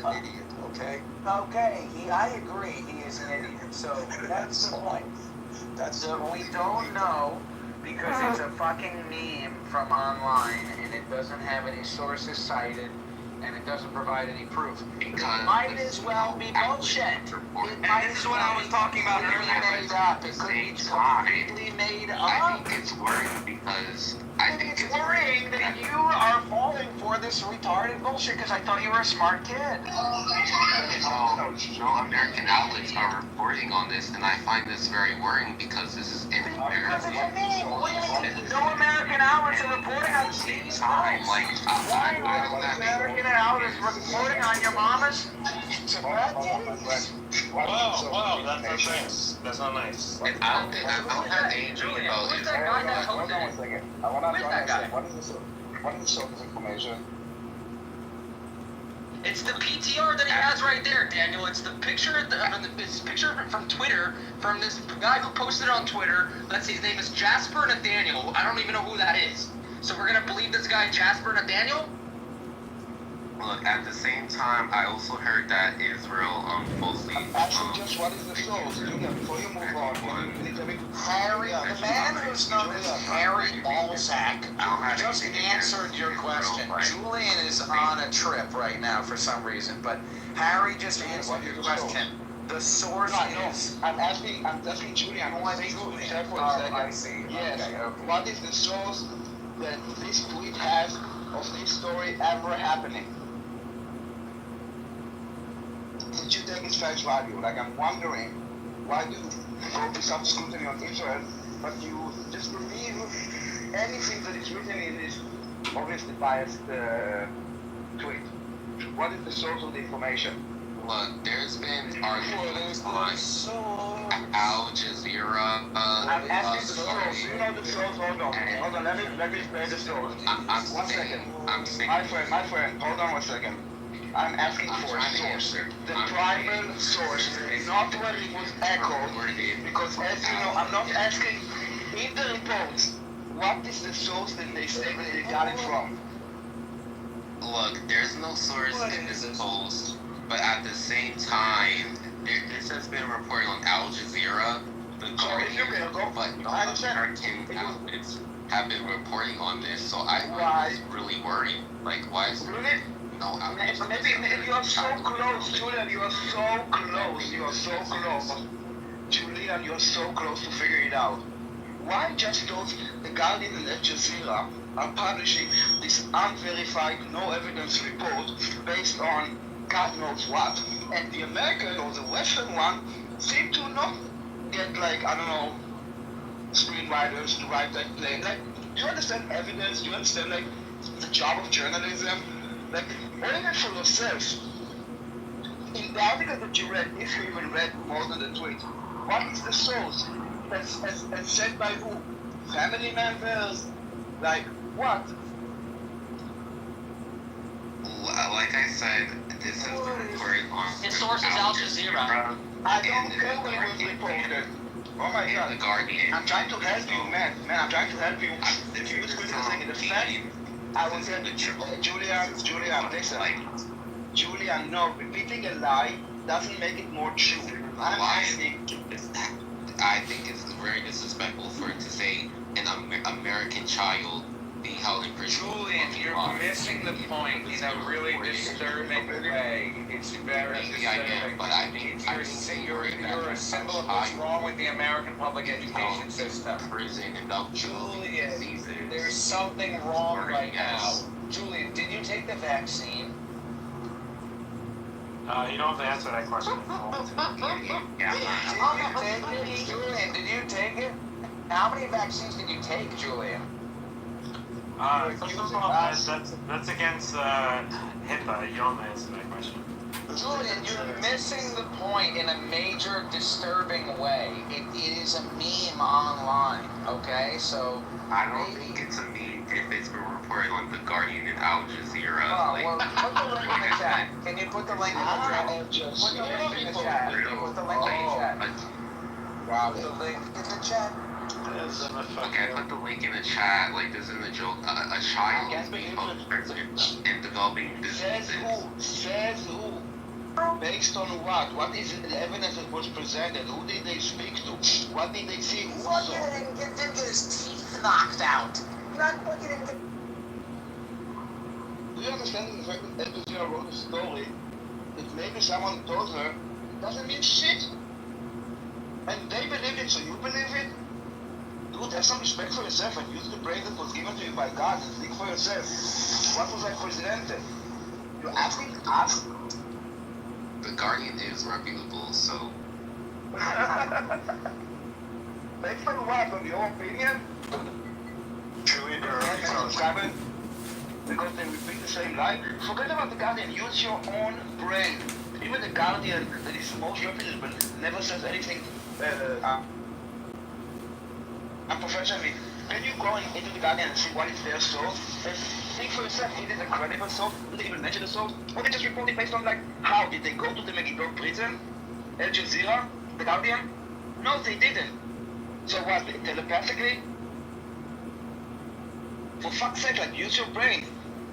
an idiot, okay? Okay, I agree, he is an idiot, so that's the point. So we don't know because it's a fucking meme from online and it doesn't have any sources cited and it doesn't provide any proof. It might as well be bullshit. And this is what I was talking about earlier. Made up. It could be completely made up. I think it's worrying because I think it's worrying that you are falling for this retarded bullshit because I thought you were a smart kid. No American outlets are reporting on this, and I find this very worrying because this is Because it's a meme. What do you mean? No American outlets are reporting on these time. Like, why are American outlets reporting on your mama's? Wow, that's nice. That's not nice. And I don't have danger about Who's that guy that Hold on 1 second. I want to guy? what is the source of information? It's the PTR that he has right there, Daniel. It's the picture it's a picture from Twitter, from this guy who posted it on Twitter. Let's see, his name is Jasper Nathaniel. I don't even know who that is. So we're gonna believe this guy Jasper Nathaniel? Look, at the same time, I also heard that Israel falsely. Actually, just what is the source? Before you move on, Harry, the man who's known as Harry Balzac just answered your question. Julian is on a trip right now for some reason, but Harry just answered your question. The source is... I'm asking Julian. I see. Yes. Okay. What is the source that this tweet has of this story ever happening? Did you take its face value? Like, I'm wondering, why do you focus some scrutiny on Israel, but you just believe anything that is written in this obviously biased tweet? What is the source of the information? Look, there's been arguments on Al Jazeera. I'm asking the source. You know the source. Hold on. Let me explain the source. One second. My friend, hold on 1 second. I'm asking for a source. The primary source, not where it was echoed, because as you know, I'm not asking in the reports, what is the source that they say that they got it from? Look, there's no source in this post, but at the same time, this has been reported on Al Jazeera, the Guardian, but no American outlets have been reporting on this, so I was really worried. Like, why is Really? no outlets? You are so close, Julian. You are so close. Julian, you're so close to figure it out. Why just those, the Guardian and Al Jazeera are publishing this unverified, no evidence report based on God knows what, and the American or the Western one seem to not get, like, I don't know, screenwriters to write that play. Like, do you understand evidence? Do you understand, like, the job of journalism? Like, read it for yourself. In the article that you read, if you even read more than the tweet, what is the source? As said by who? Family members? Like, what? Like I said, this is reported on. His source is Al Jazeera. I don't care when it was reported. Oh my God. The Guardian. I'm trying to help you, man. I'm trying to help you. If you just say in the fact, I will tell you, Julian, listen. Julian, no, repeating a lie doesn't make it more true. I'm asking. I think it's very disrespectful for it to say an American child being held in prison. Julian, you're missing the point in a really disturbing way. It's very Maybe I am, but I think you're a symbol of what's wrong with the American public education system. Prison and Julian, there's something wrong right now. Julian, did you take the vaccine? You don't have to answer that question. Julian, did you take it? How many vaccines did you take, Julian? First of all, that's against HIPAA. You don't answer that question. Julian, you're missing the point in a major disturbing way. It is a meme online, okay? So I don't think it's a meme if it's been reported on The Guardian and Al Jazeera. Well, put the link in the chat. Can you put the link in the chat? Put the link in the chat. Put the link in the chat. Wow. Put the link in the chat. Okay, I put the link in the chat. Like, this isn't a joke. A child being held in prison and developing diseases. Says who? Based on what? What is the evidence that was presented? Who did they speak to? What did they see? Who saw? Fucking didn't get his teeth knocked out. Not fucking didn't get... Do you understand the fact that Epstein wrote a story that maybe someone told her doesn't mean shit? And they believe it, so you believe it? Dude, have some respect for yourself and use the brain that was given to you by God and think for yourself. What was I presented? You're asking us? The Guardian is reputable, so Based on what? On your opinion? Cheerleader. Because they repeat the same lie. Forget about the Guardian. Use your own brain. Even the Guardian, that is most reputable, never says anything unprofessionally. Can you go into the Guardian and see what is their source? And think for yourself, is it a credible source? Do they even mention the source? Or they just report it based on like, how? Did they go to the Megiddo prison? Al Jazeera? The Guardian? No, they didn't. So what, telepathically? For fuck's sake, like, use your brain.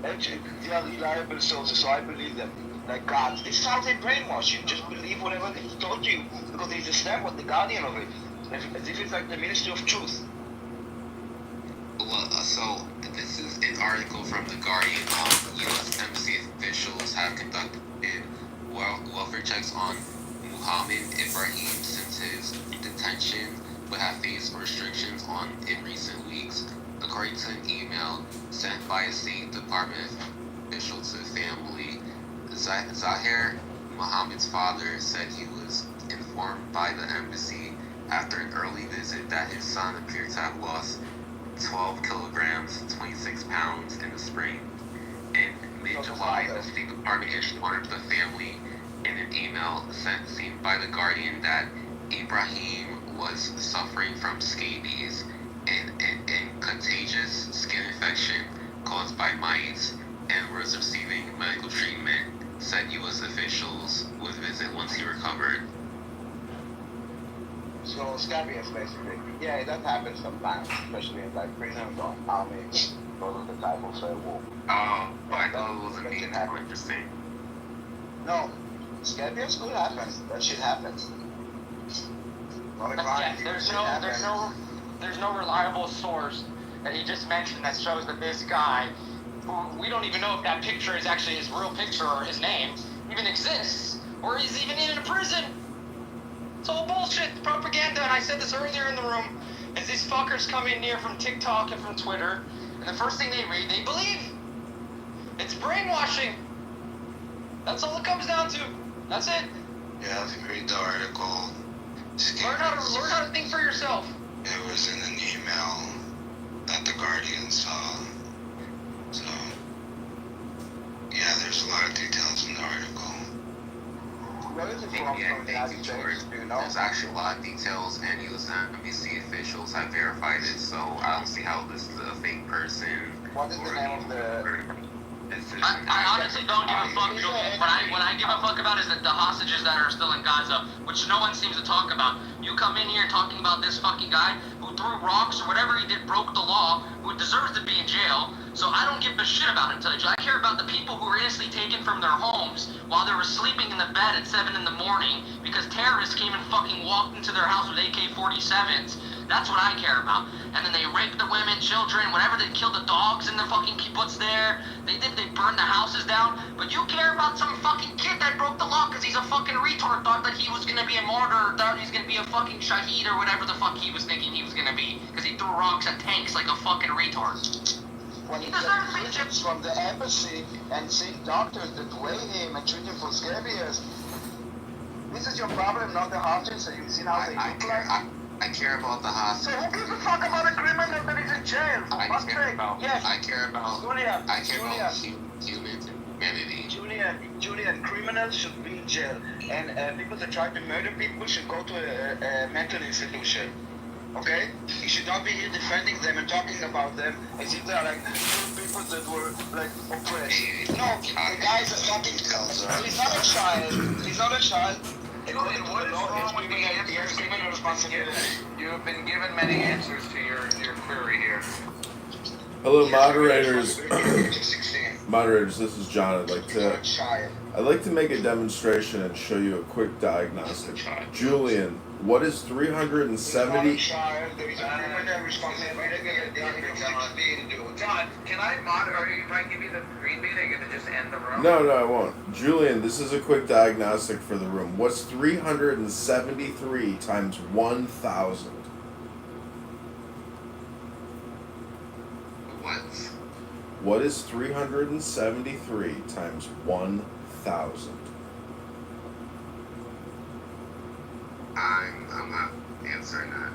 Actually, they are reliable sources, so I believe them. Like God. This is how they brainwash you. Just believe whatever they told you, because they understand what the guardian of it. As if it's like the Ministry of Truth. well, so this is an article from The Guardian. U.S. embassy officials have conducted welfare checks on Muhammad Ibrahim since his detention, but have faced restrictions in recent weeks. According to an email sent by a State Department official to the family, Zahir, Muhammad's father, said he was informed by the embassy after an early visit that his son appeared to have lost 12 kilograms, 26 pounds in the spring. In mid-July, the State Department informed the family in an email sent by The Guardian that Ibrahim was suffering from scabies, and contagious skin infection caused by mites, and was receiving medical treatment. Said U.S. officials would visit once he recovered. So scabies, basically. Yeah, that happens sometimes, especially in like prisons or army. Those are the type of war. Oh, but I thought it was a mean. Interesting. No, scabies could happen. That shit happens. Not a crime. Yeah, there's no reliable source that he just mentioned that shows that this guy, who we don't even know if that picture is actually his real picture or his name, even exists, or he's even in a prison. It's all bullshit, propaganda, and I said this earlier in the room, is these fuckers come in here from TikTok and from Twitter, and the first thing they read, they believe. It's brainwashing. That's all it comes down to. That's it. Yeah, if you read the article, Learn how to think for yourself. it was in an email that the Guardian saw. So, yeah, there's a lot of details in the article. Where is it from? Yeah, From the thank United you, States? George. Do you know? There's actually a lot of details, and U.S. embassy officials have verified it, so I don't see how this is a fake person. What is the name of the? I honestly don't give a fuck. What I give a fuck about is the hostages that are still in Gaza, which no one seems to talk about. You come in here talking about this fucking guy who threw rocks or whatever he did, broke the law, who deserves to be in jail. So I don't give a shit about him, to tell you. I care about the people who were innocently taken from their homes while they were sleeping in the bed at 7 in the morning because terrorists came and fucking walked into their house with AK-47s. That's what I care about. And then they raped the women, children, whatever. They killed the dogs in the fucking kibbutz there. They burned the houses down. But you care about some fucking kid that broke the law because he's a fucking retard, thought that he was gonna be a martyr, thought he's gonna be a fucking shaheed or whatever the fuck he was thinking he was gonna be. Because he threw rocks at tanks like a fucking retard. When He you deserves to be get visits from the embassy and see doctors that weigh him and treat him for scabies, this is your problem, not the hostages. So you've seen how they look like. I care about the So hostages. who gives a fuck about a criminal that is in jail? For I fuck's care sake. about. Yes. I care about. Julian, Humanity. Criminals should be in jail, and people that try to murder people should go to a mental institution. Okay? You should not be here defending them and talking about them as if they are like people that were like oppressed. No, the guy's a fucking. He's not a child. He's not a child. Julian, what is wrong with the answers? You've been given many answers to your query here. Hello, moderators. Moderators, this is John. I'd Child. like to make a demonstration and show you a quick diagnostic. Julian, what is 370? Child. There is a human responsibility and the to do it. John, can I moderate? If I give you the green bean, are you gonna just end the room? No, I won't. Julian, this is a quick diagnostic for the room. What's 373 times 1,000? What? What is 373 times 1,000? I'm not answering that.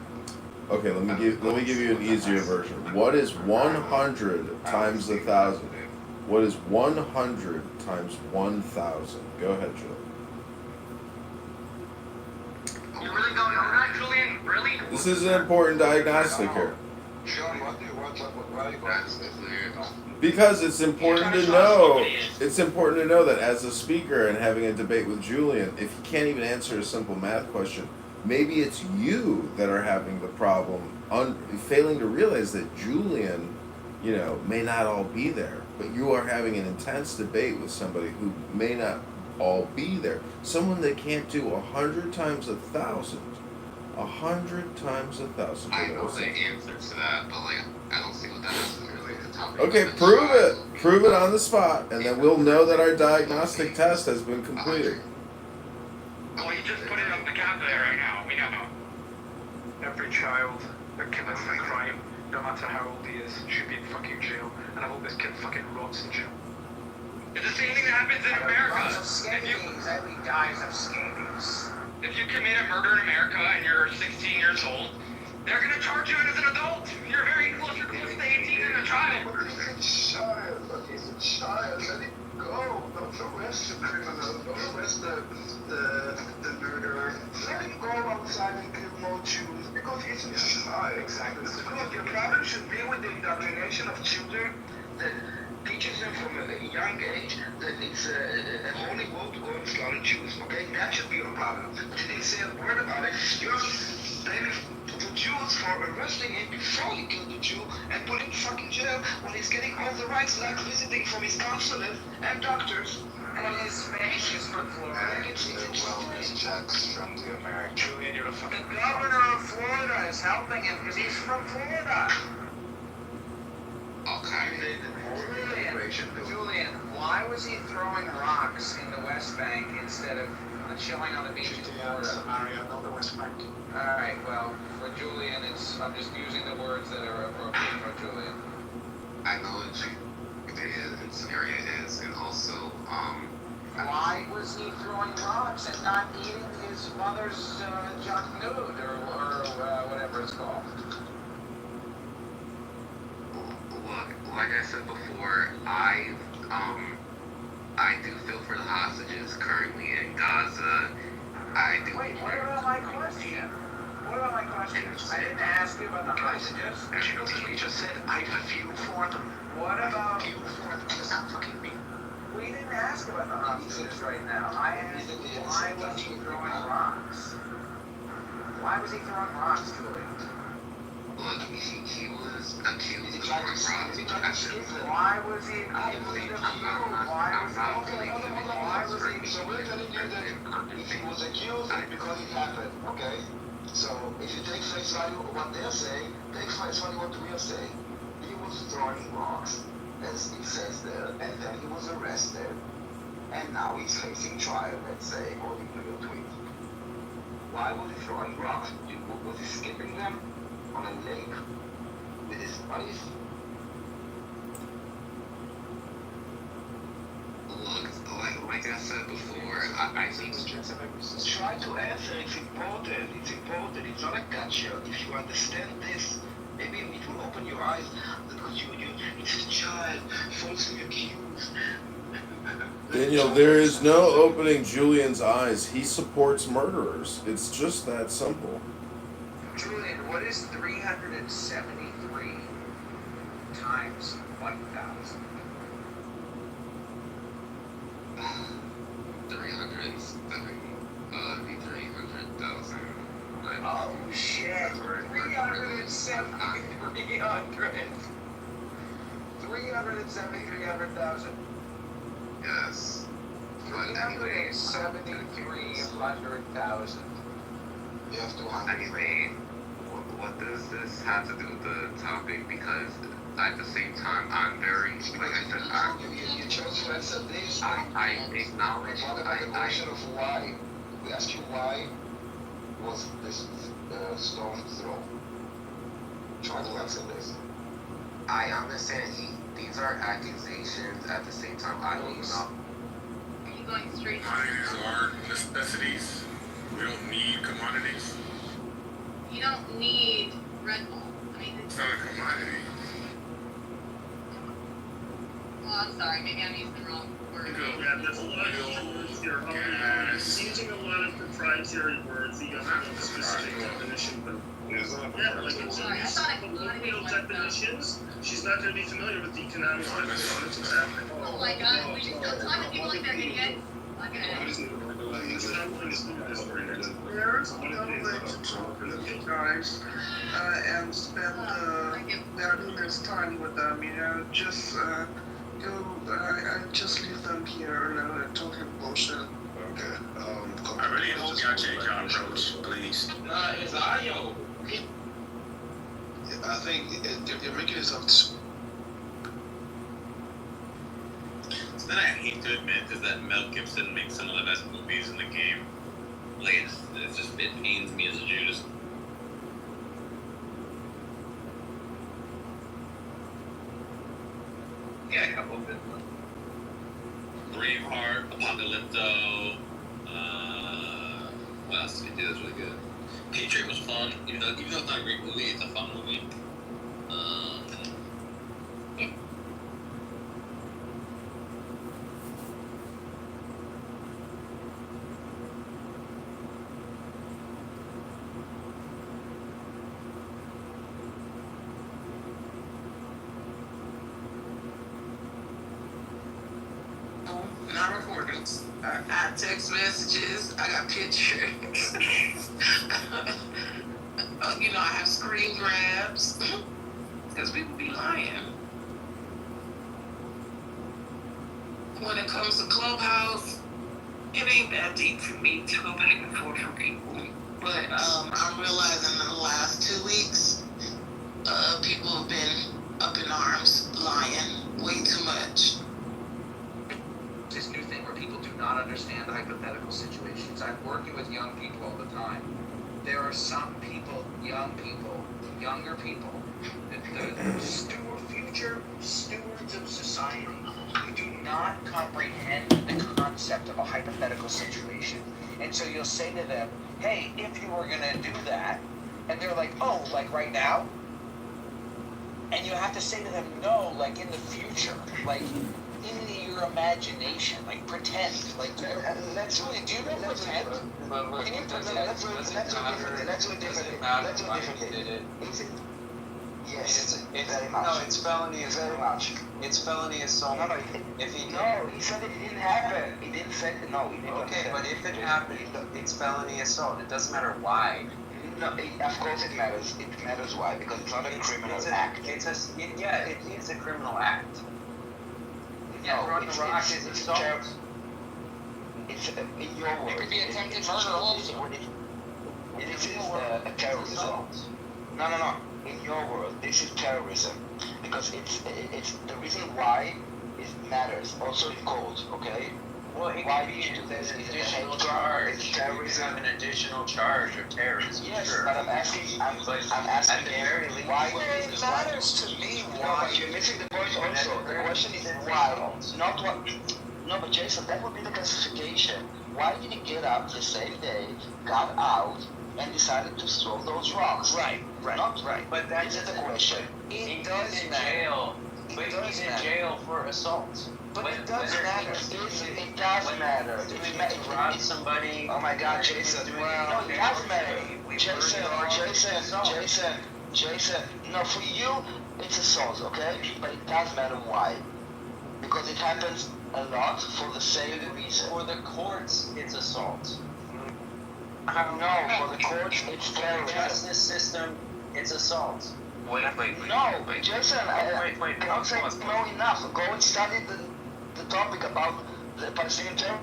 Okay, let me give you an easier version. What is 100 times 1,000? What is 100 times 1,000? Go ahead, Julian. You really don't know that, Julian? Really? This is an important diagnostic here. John, what's why you That's clear. Because it's important to know. It's important to know that as a speaker and having a debate with Julian, if you can't even answer a simple math question, maybe it's you that are having the problem, failing to realize that Julian, may not all be there, but you are having an intense debate with somebody who may not all be there. Someone that can't do 100 times 1,000. 100 times 1,000. I know the answer to that, but I don't see what that is really the topic. Okay, prove it. Prove it on the spot, and then we'll know that our diagnostic test has been completed. Well, you just put it up the cap there right now. We know. Every child that commits a crime, no matter how old he is, should be in fucking jail. And I hope this kid fucking rots in jail. It's the same thing that happens in America. Lots of scabies. Every dies of scabies. If you commit a murder in America and you're 16 years old, they're going to charge you as an adult. You're close to 18 than a child. He's a child. He's a child. Let him go. Don't arrest the criminal. Don't arrest the murderer. Let him go outside and kill more Jews because he's a child. Exactly. Because your problem should be with the indoctrination of children that teaches them from a young age that it's a holy war to go and slaughter Jews. Okay, that should be your problem. But you didn't say a word about it. You're blaming the Jews for arresting him before he killed the Jew and put him in fucking jail when he's getting all the rights like visiting from his counselor and doctors. And his face is from Florida. It's Wellness checks from the American. Julian, you're a The fucking... governor of Florida is helping him because he's from Florida. Okay. Julian, why was he throwing rocks in the West Bank instead of chilling on the beach in Florida? Samaria, not the West Bank. Alright, well, for Julian, I'm just using the words that are appropriate for Julian. I know what the scenario is, and also, Why was he throwing rocks and not eating his mother's junk nude or whatever it's called? Look, like I said before, I do feel for the hostages currently in Gaza. I do. Wait, what about my question? What about my question? I didn't ask you about the hostages. He just said, I feel for them. What about... Feel for them. It's not fucking me. We didn't ask about the hostages right now. I asked why was he throwing rocks? Why was he throwing rocks, Julian? Look, he was accused of throwing rocks. Why was he accused of you? Why was he... So we're telling you that he was accused because it happened, okay? So if you take face value of what they're saying, take face value what we are saying. He was throwing rocks, as it says there, and then he was arrested. And now he's facing trial, let's say, according to your tweet. Why was he throwing rocks? Was he skipping them on a lake with his buddies? Look, like I said before, I think Try to answer. It's important. It's important. It's not a gotcha. If you understand this, maybe it will open your eyes because it's a child falsely accused. Daniel, there is no opening Julian's eyes. He supports murderers. It's just that simple. Julian, what is 373 times 1,000? 300,000. Oh shit! 373,000. 373,000. Yes. But anyways, 73,100,000. you have to anyway. What does this have to do with the topic? Because at the same time, I'm very, like I said, You chose to answer this. I acknowledge. What about the question of why? We asked you why was this stone thrown? Try to answer this. I understand these are accusations. At the same time, I don't know. Are you going straight? Commodities are necessities. We don't need commodities. You don't need Red Bull. I mean, It's not a commodity. well, I'm sorry. Maybe I'm using the wrong word. Yeah, there's a lot of words here. Gas. You're using a lot of proprietary words. You don't have a specific definition, but yeah, like it's Sorry, I thought I could real definitions. She's not going to be familiar with the economic definitions what's happening. Oh my god, we just don't talk to people like that, idiot. Okay. It's not going to do this right now. There's no way to talk with you guys and spend this time with them, you know, just go and just leave them here and talking bullshit. Okay. I really hope y'all change your approach, please. It's audio. I think they're making this up. Then I hate to admit is that Mel Gibson makes some of the best movies in the game. Like it pains me as a Jew. Yeah, a couple of good ones. Braveheart, Apocalypto. What else did we do that's really good? Patriot was fun, even though it's not a great movie, it's a fun movie. Not recordings. I got text messages. I got pictures. You know, I have screen grabs. Because people be lying. When it comes to Clubhouse, it ain't that deep for me to go back and forth for people. But I'm realizing in the last 2 weeks, people have been up in arms, lying way too much. This new thing where people do not understand hypothetical situations. I'm working with young people all the time. There are some people, younger people, the future stewards of society who do not comprehend the concept of a hypothetical situation. And so you'll say to them, hey, if you were going to do that, and they're like, oh, like right now? And you have to say to them, no, like in the future, like in your imagination, like pretend, like let's really do you know pretend? Can you pretend? Let's do it differently. Yes, very much. No, it's felony. Very much. It's felony assault. No, if he no, he said it didn't happen. He didn't say it. No, he didn't. Okay, but if it happened, it's felony assault. It doesn't matter why. No, of course it matters. It matters why, because it's not a criminal act. It is a criminal act. Yeah, No, throwing the rock is assault. It's in your words. It could be attempted it's murder not- also. This is a terrorism. No. In your world, this is terrorism because it's the reason why it matters. Also in court, okay? Well, it Why could be did you do this? an Is it additional hate crime? charge. It's You terrorism. have an additional charge of terrorism. Yes, sure. but I'm asking. I'm asking at the very least, why. It matters to me No, why. but you're missing the point also. The question is why, not what. No, but Jason, that would be the classification. Why did he get up the same day, got out, and decided to throw those rocks? Right. Not right. But that This is the doesn't- question. He It goes does in matter. jail. It But does he's in matter. jail for assault. But When- it does whether matter. It does matter. When you rob somebody. Oh my God, or Jason. doing No, it does matter. we Jason, assault. Jason. No, for you, it's assault, okay? But it does matter why. Because it happens a lot for the same reason. For the courts, it's assault. No, for the courts, it's For the terrorism. justice system, it's assault. Wait. No, Jason, Wait, I cannot say pause. no enough. Go and study the topic about the Palestinian terror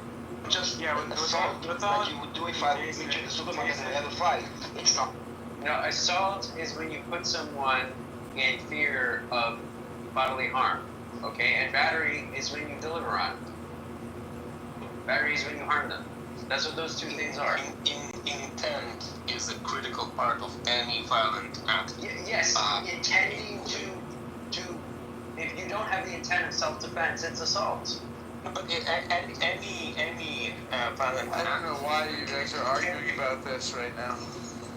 just with assault all like you would do if I would meet you in the supermarket and we have a fight. It's not. No, assault is when you put someone in fear of bodily harm. Okay, and battery is when you deliver on. Battery is when you harm them. That's what those two things are. Intent is a critical part of any violent act. Yes, intending to. If you don't have the intent of self-defense, it's assault. But any violent I act. don't know why you guys are arguing about this right now.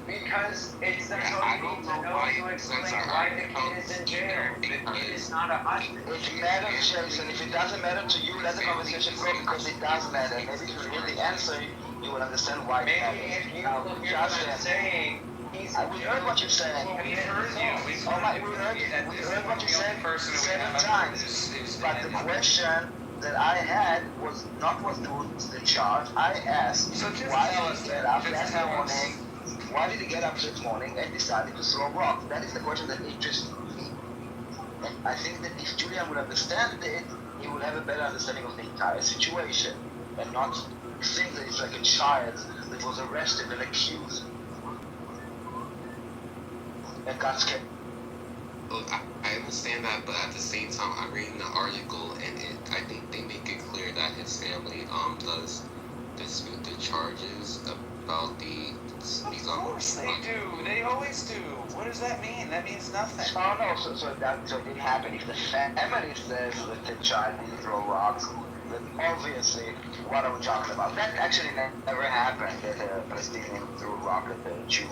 Because it's the I need to know to explain why the kid is in jail. The kid is not a hostage. It matters, Jason. If it doesn't matter to you, let the conversation go because it does matter. Maybe if you hear the answer, you will understand why it matters. Maybe if you will hear what I'm saying, we heard what you're saying. We heard you. We heard what you said 7 times. But the question that I had was not what was the charge. I asked why I was get up that morning. Why did he get up this morning and decided to throw rocks? That is the question that interests me. And I think that if Julian would understand it, he would have a better understanding of the entire situation and not think that it's like a child that was arrested and accused and got scared. Look, I understand that, but at the same time, I'm reading the article, and I think they make it clear that his family does dispute the charges about these. Of course they do. They always do. What does that mean? That means nothing. Oh no, so it didn't happen. If the family says that the child didn't throw rocks, then obviously what are we talking about? That actually never happened, that a Palestinian threw a rock at the Jew.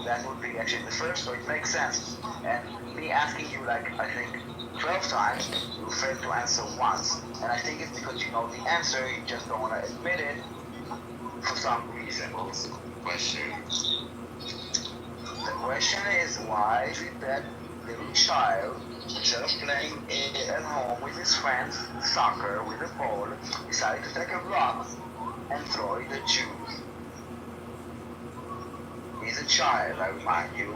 That would be actually the first, so it makes sense. And me asking you like, I think 12 times, you failed to answer once. And I think it's because you know the answer, you just don't want to admit it for some reason. Question. The question is, why is it that little child, instead of playing at home with his friends, soccer with a ball, decided to take a rock and throw it at Jew? He's a child, I remind you.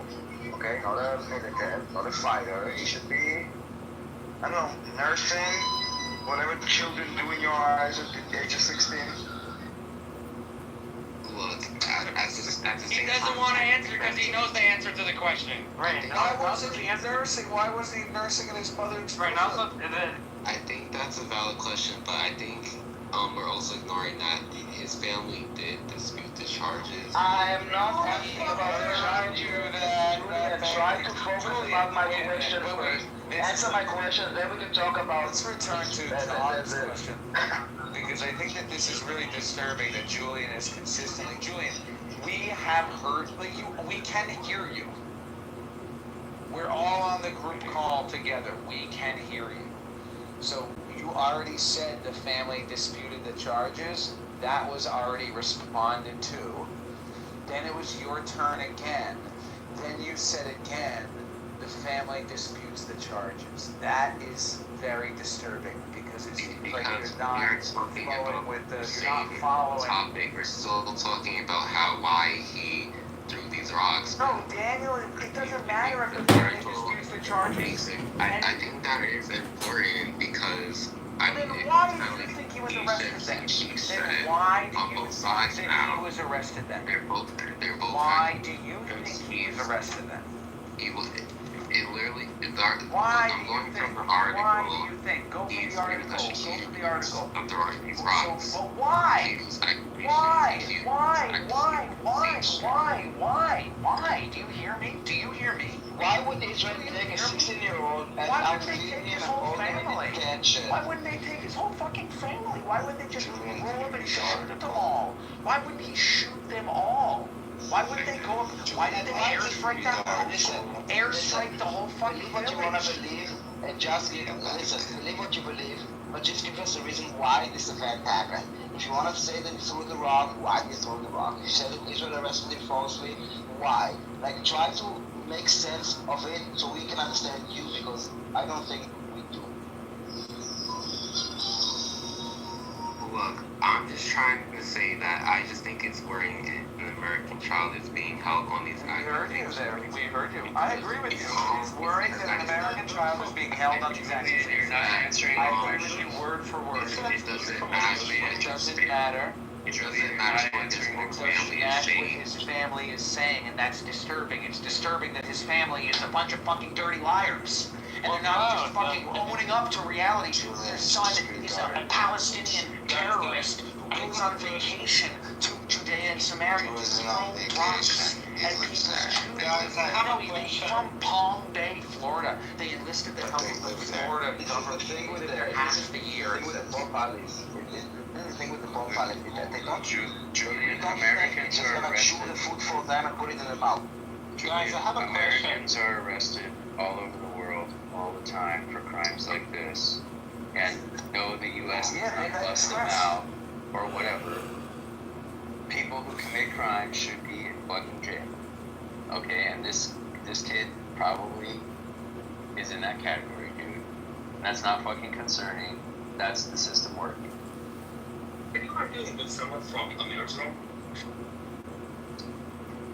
Okay, not a militant, not a fighter. He should be, I don't know, nursing, whatever children do in your eyes at the age of 16. Look, at the same He doesn't want to answer because he knows the answer to the question. Right. Why wasn't he nursing? Why wasn't he nursing in his mother's Right. And also, I think that's a valid question, but I think we're also ignoring that his family did dispute the charges. I am not asking about the charges. Try to focus about my question first. Answer my question, then we can talk about. Let's return to John's question. Because I think that this is really disturbing that Julian is consistently. Julian, we have heard you. We can hear you. We're all on the group call together. We can hear you. So you already said the family disputed the charges. That was already responded to. Then it was your turn again. Then you said again, the family disputes the charges. That is very disturbing because it seems like you're not flowing with the, you're not following. Topic. We're still talking about why he threw these rocks. No, Daniel, it doesn't matter if the family disputes the charges. I think that is important because then why do you think he was arrested then? Then why do you think he was arrested then? They're both why do you think he was arrested then? He was. It literally. Why I'm do going you think? from the article. Why do you think? Go from the article. Go from the article. Of throwing these rocks. But why? Why? Do you hear me? Do you hear me? Why would Israel take a 16-year-old and outfit him and hold him in detention? Why wouldn't they take his whole fucking family? Why wouldn't they just roll him and shoot them all? Why wouldn't he shoot them all? Why would they go up? Why did they airstrike that whole? Airstrike the whole fucking believe what you want to believe, and just believe what you believe, but just give us a reason why this event happened. If you want to say that he threw the rock, why did he throw the rock? If you said that Israel arrested him falsely, why? Like, try to make sense of it so we can understand you, because I don't think we do. Look, I'm just trying to say that I just think it's worrying an American child is being held on these We heard you there. We heard you. I agree with you. It's worrying that an American child is being held on these accusations. You're not answering I agree with you word for word. It doesn't matter. It doesn't matter. It doesn't matter what this family is saying. His family is saying, and that's disturbing. It's disturbing that his family is a bunch of fucking dirty liars. And they're not just fucking owning up to reality. Their son is a Palestinian terrorist who goes on vacation to Judea and Samaria to throw rocks at people's children. He's from Palm Bay, Florida. They enlisted the help of the Florida government. They were there half the year. The thing with the bomb pilot is that they don't shoot. Julian, Americans are chew arrested. the food for them and put it in their mouth. Guys, I have a Americans are arrested all over the world all the time for crimes like this, and no, the U.S. does not bust them out or whatever. People who commit crimes should be in fucking jail. Okay, and this kid probably is in that category, dude. That's not fucking concerning. That's the system working. Can you argue with someone from America?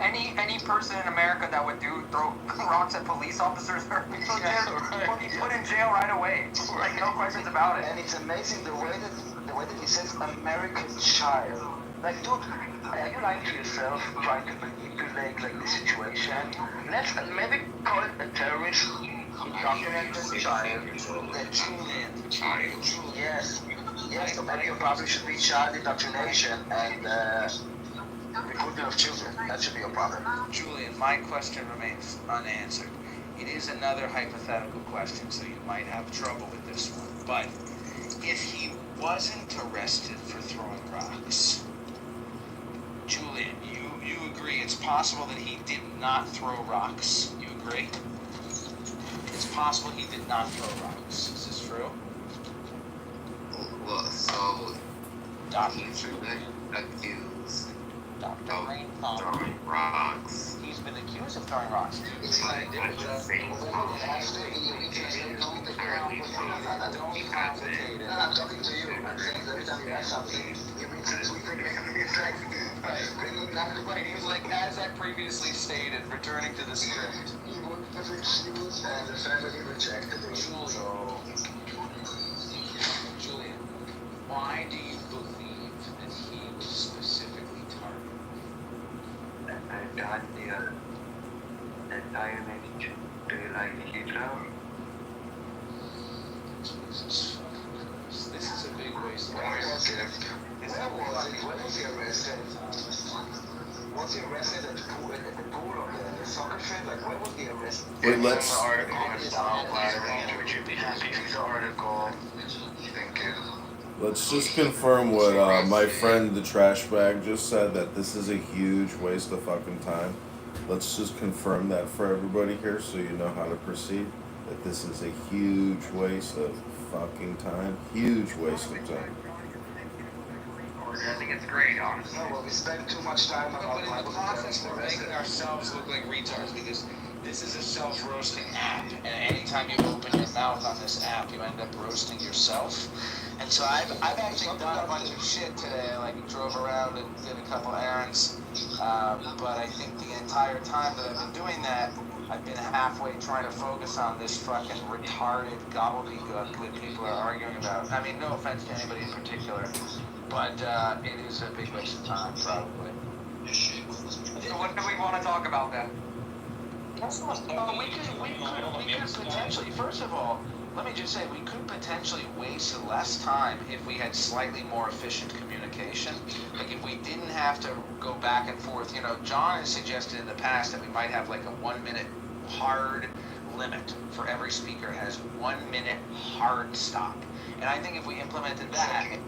Any person in America that would throw rocks at police officers or people will be put in jail right away. Like no questions about it. And it's amazing the way that he says American child. Like, dude, are you lying to yourself trying to manipulate like the situation? Let's maybe call it a terrorist undocumented child. The Julian child. Yes, America probably should be child indoctrination and recruitment of children. That should be a problem. Julian, my question remains unanswered. It is another hypothetical question, so you might have trouble with this one. But if he wasn't arrested for throwing rocks, Julian, you agree it's possible that he did not throw rocks? You agree? It's possible he did not throw rocks. Is this true? Well, so He's accused Dr. of Rainfall. throwing rocks. He's been accused of throwing rocks. It's like At the same time, Don't complicate it. I'm talking to you. I'm saying every time you ask something, you mean it's like, Right, he was like, as I previously stated, returning to the script. you want perfect shoes and the family rejected the shoes. Julian, why do you believe that he was specifically targeted? I got the entire nation to like Hitler. Jesus fucking Christ. This is a big waste of Where was he arrested? Was he arrested at the pool of the soccer field? Like, where was he arrested? Wait, let's. The article is down by would you be happy with the article? Thank you. Let's just confirm what my friend the trash bag just said, that this is a huge waste of fucking time. Let's just confirm that for everybody here so you know how to proceed. That this is a huge waste of fucking time. Huge waste of time. I think it's great, honestly. No, well, we spend too much time on But in the process, we're making ourselves look like retards because this is a self-roasting app, and anytime you open your mouth on this app, you end up roasting yourself. And so I've actually done a bunch of shit today, like drove around and did a couple errands, but I think the entire time that I've been doing that, I've been halfway trying to focus on this fucking retarded gobbledygook that people are arguing about. I mean, no offense to anybody in particular, but it is a big waste of time, probably. So what do we want to talk about then? We could potentially, first of all, let me just say, we could potentially waste less time if we had slightly more efficient communication. Like if we didn't have to go back and forth. You know, John has suggested in the past that we might have like a 1 minute hard limit for every speaker. It has 1 minute hard stop. And I think if we implemented that,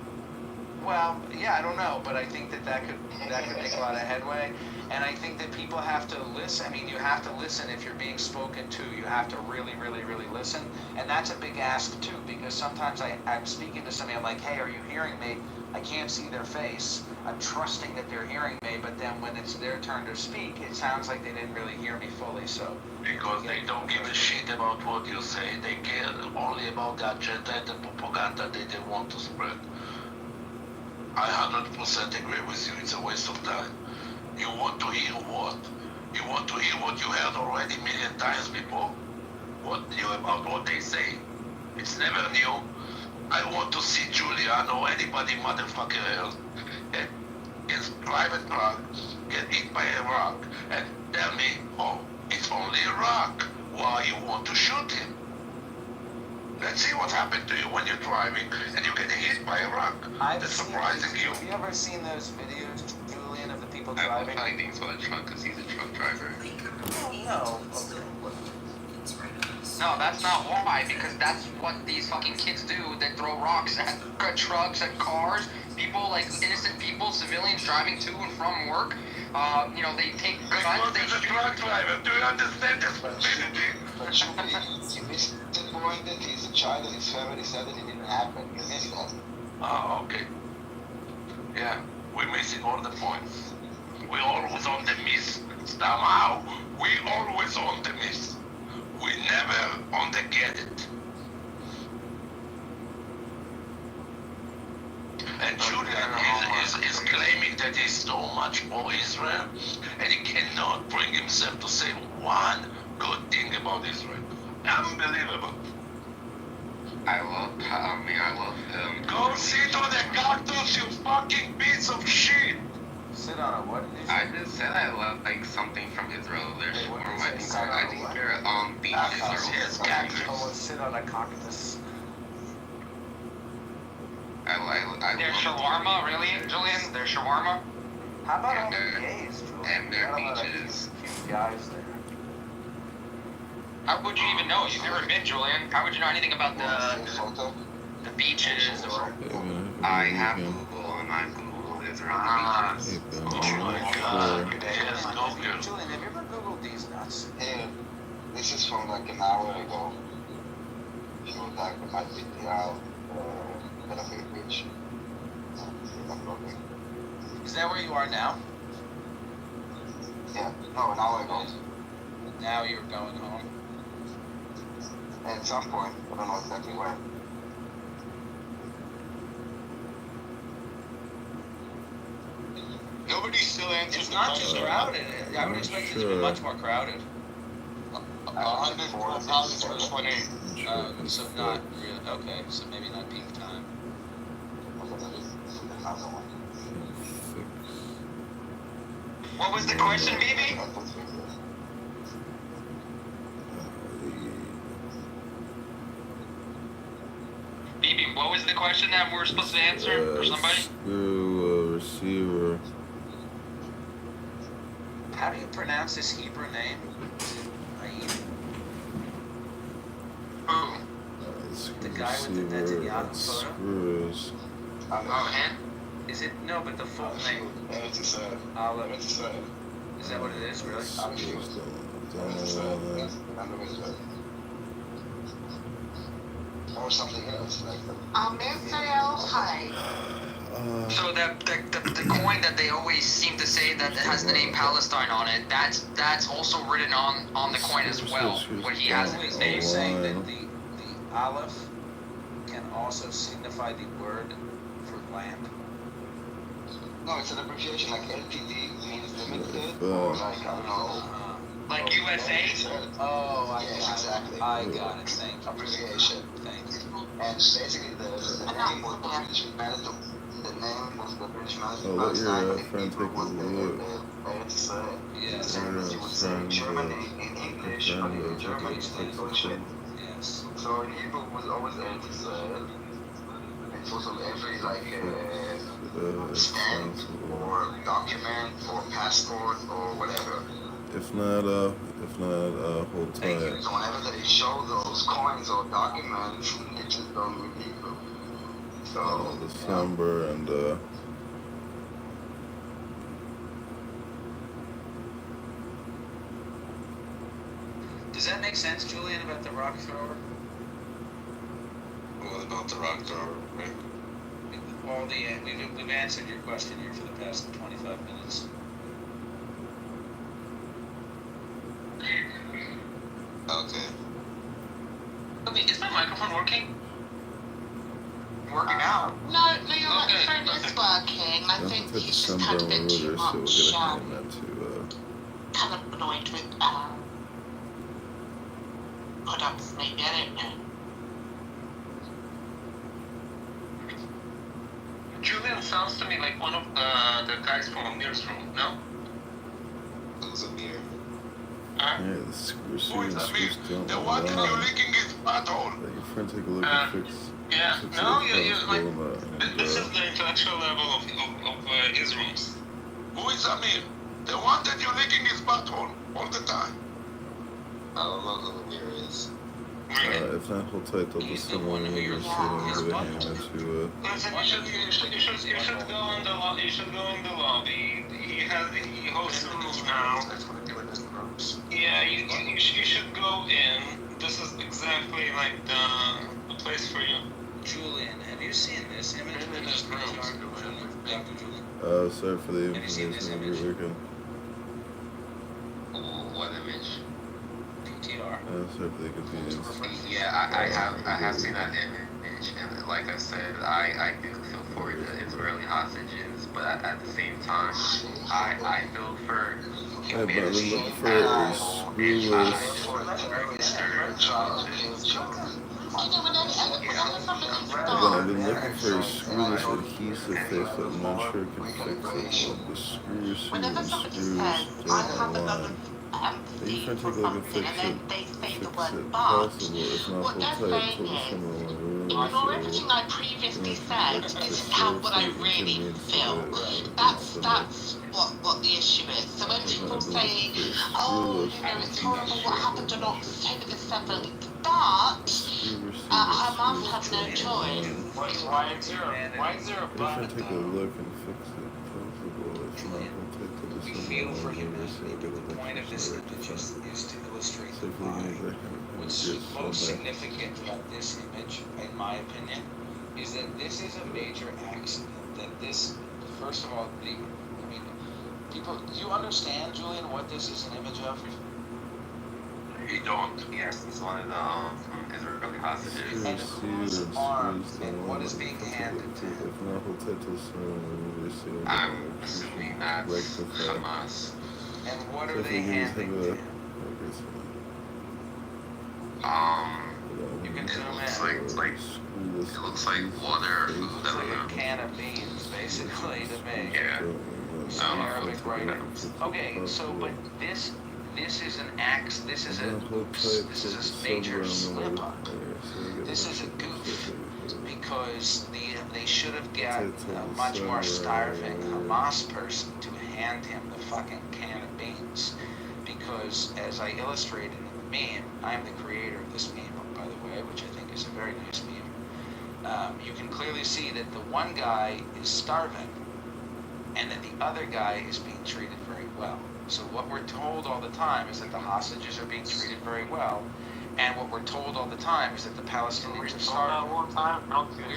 well, yeah, I don't know, but I think that could make a lot of headway. And I think that people have to listen. I mean, you have to listen if you're being spoken to. You have to really, really, really listen. And that's a big ask, too, because sometimes I'm speaking to somebody, I'm like, hey, are you hearing me? I can't see their face. I'm trusting that they're hearing me, but then when it's their turn to speak, it sounds like they didn't really hear me fully, so. Because they don't give a shit about what you say. They care only about the agenda and the propaganda that they want to spread. I 100% agree with you. It's a waste of time. You want to hear what? You want to hear what you heard already a million times before? What new about what they say? It's never new. I want to see Julian or anybody motherfucker else that gets private car, get hit by a rock, and tell me, oh, it's only a rock. Why you want to shoot him? Let's see what happened to you when you're driving and you get hit by a rock. That's surprising you. Have you ever seen those videos, Julian, of the people I will driving? find things for the truck because he's a truck driver. No. No, that's not why, because that's what these fucking kids do. They throw rocks at trucks, at cars, people, like innocent people, civilians driving to and from work. You know, they take guns, they shoot. Truck driver, do you understand this? But you missed the point that he's a child and his family said that it didn't happen. You missed that. Oh, okay. Yeah, we're missing all the points. We're always on the miss. Somehow, we always on the miss. We never on the get it. And Julian is claiming that he's so much for Israel, and he cannot bring himself to say one good thing about Israel. Unbelievable. I love him. Go sit on the cactus, you fucking piece of shit. Sit on a what? I just said I love like something from Israel. There's more. I think they're beaches or cactus. Oh, sit on a cactus. There's shawarma, really, Julian? There's shawarma? How about all the gays, Julian? And their beaches. Cute guys there. How would you even know? You've never been, Julian. How would you know anything about the beaches or... I have Google and I Google Israel beaches. Oh my god. Julian, have you ever Googled these nuts? Yeah, this is from like an hour ago. So like my video, Benefit Beach. Is that where you are now? Yeah, no, an hour ago. Now you're going home? At some point, I don't know exactly when. Nobody still answers. It's not just crowded. I would expect it to be much more crowded. 104 pounds for 28. So not really. Okay, so maybe not peak time. What was the question, BB? BB, what was the question that we're supposed to answer for somebody? Receiver. How do you pronounce this Hebrew name? The guy with the Netanyahu photo? Screws. Oh, him? Is it? No, but the full name. Allah. Is that what it is, really? Or something else like that. Hi. So the coin that they always seem to say that has the name Palestine on it, that's also written on the coin as well. What he has in his name. Saying that the Aleph can also signify the word for land. No, it's an abbreviation like LTD means limited, or like, I don't know. Like USA? Oh, exactly. I got it, thank you. Abbreviation. Thank you. And basically the name was the British Medal. The name was the British Medal. Oh, let your friend take a look. Yes. You would say Germany in English, but in German it's Deutschland. Yes. So in Hebrew it was always Israel. It's also every like stamp or document or passport or whatever. If not, hold tight. So whenever they show those coins or documents, it just don't read Hebrew. So December and Does that make sense, Julian, about the rock thrower? What about the rock thrower? We've answered your question here for the past 25 minutes. Okay. Okay, is my microphone working? Working out. No, you're not. is working. I think he's just kind of a bit too much, kind of annoyed with products, maybe. I don't know. Julian sounds to me like one of the guys from Amir's room, no? Who's Amir? Yeah, the screw Who is screws Amir? don't The allow one that you're licking his butthole. Let your friend take a look and fix Yeah, fix no, it. you like, Pull 'em out and, this is the intellectual level of his rooms. Who is Amir? The one that you're licking his butthole all the time. I don't know who Amir is. if not, hold tight. They'll just send one over so they don't give a hand to Listen, you should go in the lobby. He hosts rooms now. Yeah, you should go in. This is exactly like the place for you. Julian, have you seen this image? In his room. sorry for the information. Have a great weekend. What image? PTR. Sorry for the convenience. Yeah, I have seen that image, and like I said, I do feel for the Israeli hostages, but at the same time, I feel for I've been humanity looking for a I've been looking for a screwless adhesive face, but I'm not sure it can fix it. Well, the screws don't align. You can take a look and fix it. Fix it possible. If not, hold tight till the summer one. Ignore everything I previously said. This is what I really feel. That's what the issue is. So when people say, oh, it's horrible what happened on October the 7th, but Hamas had no choice. Why is there a button? Take a look and fix it possible. If not, hold tight till the We summer feel for one. humanity, but the point of this image is to illustrate the lie. What's most significant about this image, in my opinion, is that this is a major accident. That this, first of all, people, do you understand, Julian, what this is an image of? He don't. Yes, he's one of the Israeli hostages. And whose arms and what is being handed to him? If not, hold tight till the summer one. I'm assuming that's Hamas. And what are they handing to him? You can zoom in. It looks like water or food. It's like a can of beans, basically, to me. Yeah. Some Arabic writing. Okay, so but this is an axe. This is a major slip up. This is a goof because they should have got a much more starving Hamas person to hand him the fucking can of beans. Because as I illustrated in the meme, I'm the creator of this meme, by the way, which I think is a very nice meme. You can clearly see that the one guy is starving and that the other guy is being treated very well. So what we're told all the time is that the hostages are being treated very well, and what we're told all the time is that the Palestinians are starving. We're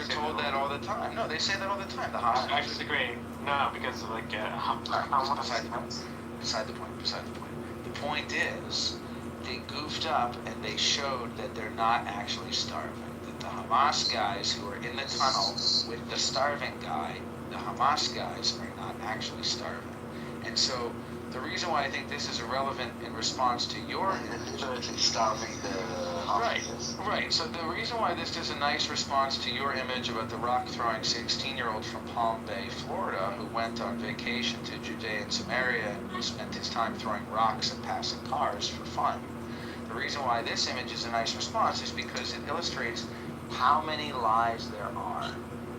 told that all the time. No, they say that all the time. The hostages. I disagree. No, because beside the point. The point is, they goofed up and they showed that they're not actually starving. That the Hamas guys who are in the tunnel with the starving guy, the Hamas guys are not actually starving. And so the reason why I think this is irrelevant in response to your starving the hostages. Right. So the reason why this is a nice response to your image about the rock-throwing 16-year-old from Palm Bay, Florida, who went on vacation to Judea and Samaria and spent his time throwing rocks and passing cars for fun. The reason why this image is a nice response is because it illustrates how many lies there are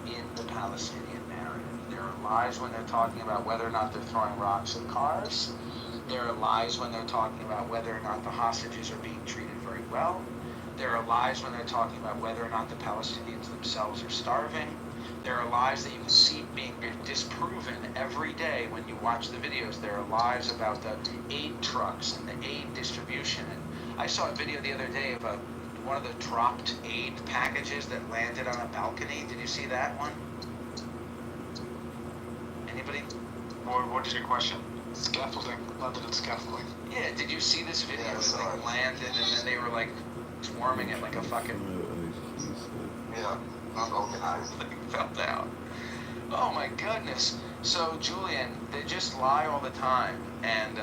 in the Palestinian narrative. There are lies when they're talking about whether or not they're throwing rocks at cars. There are lies when they're talking about whether or not the hostages are being treated very well. There are lies when they're talking about whether or not the Palestinians themselves are starving. There are lies that you can see being disproven every day when you watch the videos. There are lies about the aid trucks and the aid distribution. And I saw a video the other day of one of the dropped aid packages that landed on a balcony. Did you see that one? Anybody? What is your question? Scaffolding. Landed at scaffolding. Yeah, did you see this video? It like landed and then they were like swarming it like a fucking... Yeah, not organized. Like fell down. Oh my goodness. So, Julian, they just lie all the time, and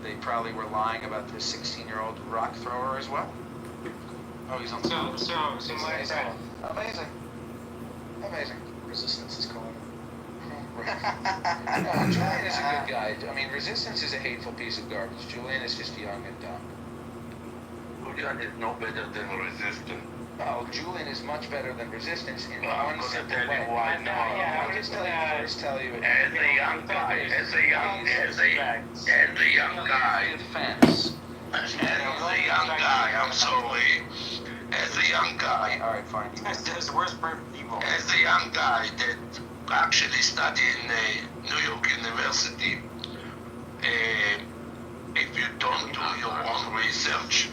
they probably were lying about this 16-year-old rock thrower as well. Oh, he's on the phone. Amazing. Amazing. Resistance is calling. No, Julian is a good guy. I mean, Resistance is a hateful piece of garbage. Julian is just young and dumb. Julian is no better than Resistance. Oh, Julian is much better than Resistance in I'm one gonna simple tell way. you why now. I'll just tell you. As a young guy, Defense. I'm sorry. As a young guy. All right, fine. That's the worst part of evil. As a young guy that actually studied in New York University, if you don't do your own research,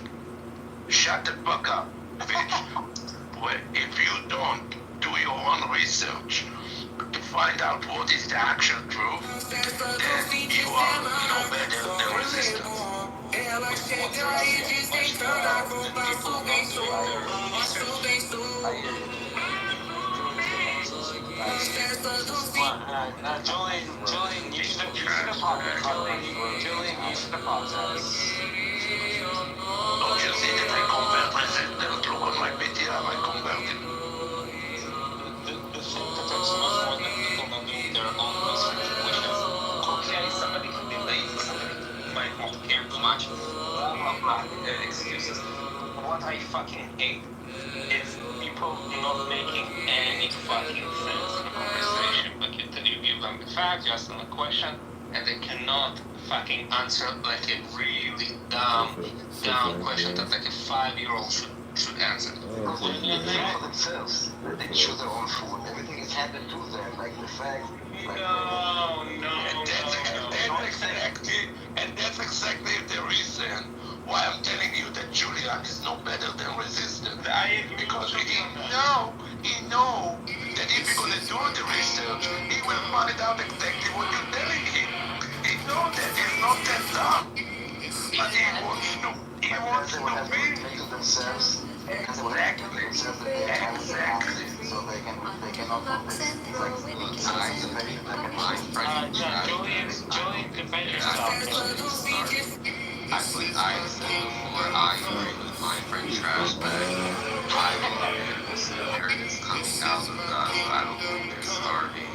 shut the fuck up, bitch. Well, if you don't do your own research to find out what is the actual truth, then you are no better than Resistance. Julian, you should apologize. Julian, you should apologize. Don't you see that I convert Resistance? Look on my PTR, I converted. The thing that hurts much more than people not doing their own research, which is, okay, somebody can be lazy, somebody might not care too much, blah, blah, blah, excuses. What I fucking hate is people not making any fucking sense in a conversation. Like, you give them the facts, you ask them a question, and they cannot fucking answer like a really dumb question that like a 5-year-old should answer. Because they think for themselves. They choose their own food. Everything is handed to them, like the fact. And that's exactly the reason why I'm telling you that Julian is no better than Resistance. Because he know that if he's gonna do the research, he will find out exactly what you're telling him. He knows that he's not that dumb. But he wants to be. Themselves. Exactly. So they cannot Julian, defend yourself. Actually, I said before, I agree with my friend Trash Bag. I believe this is coming out of that, but I don't think they're starving.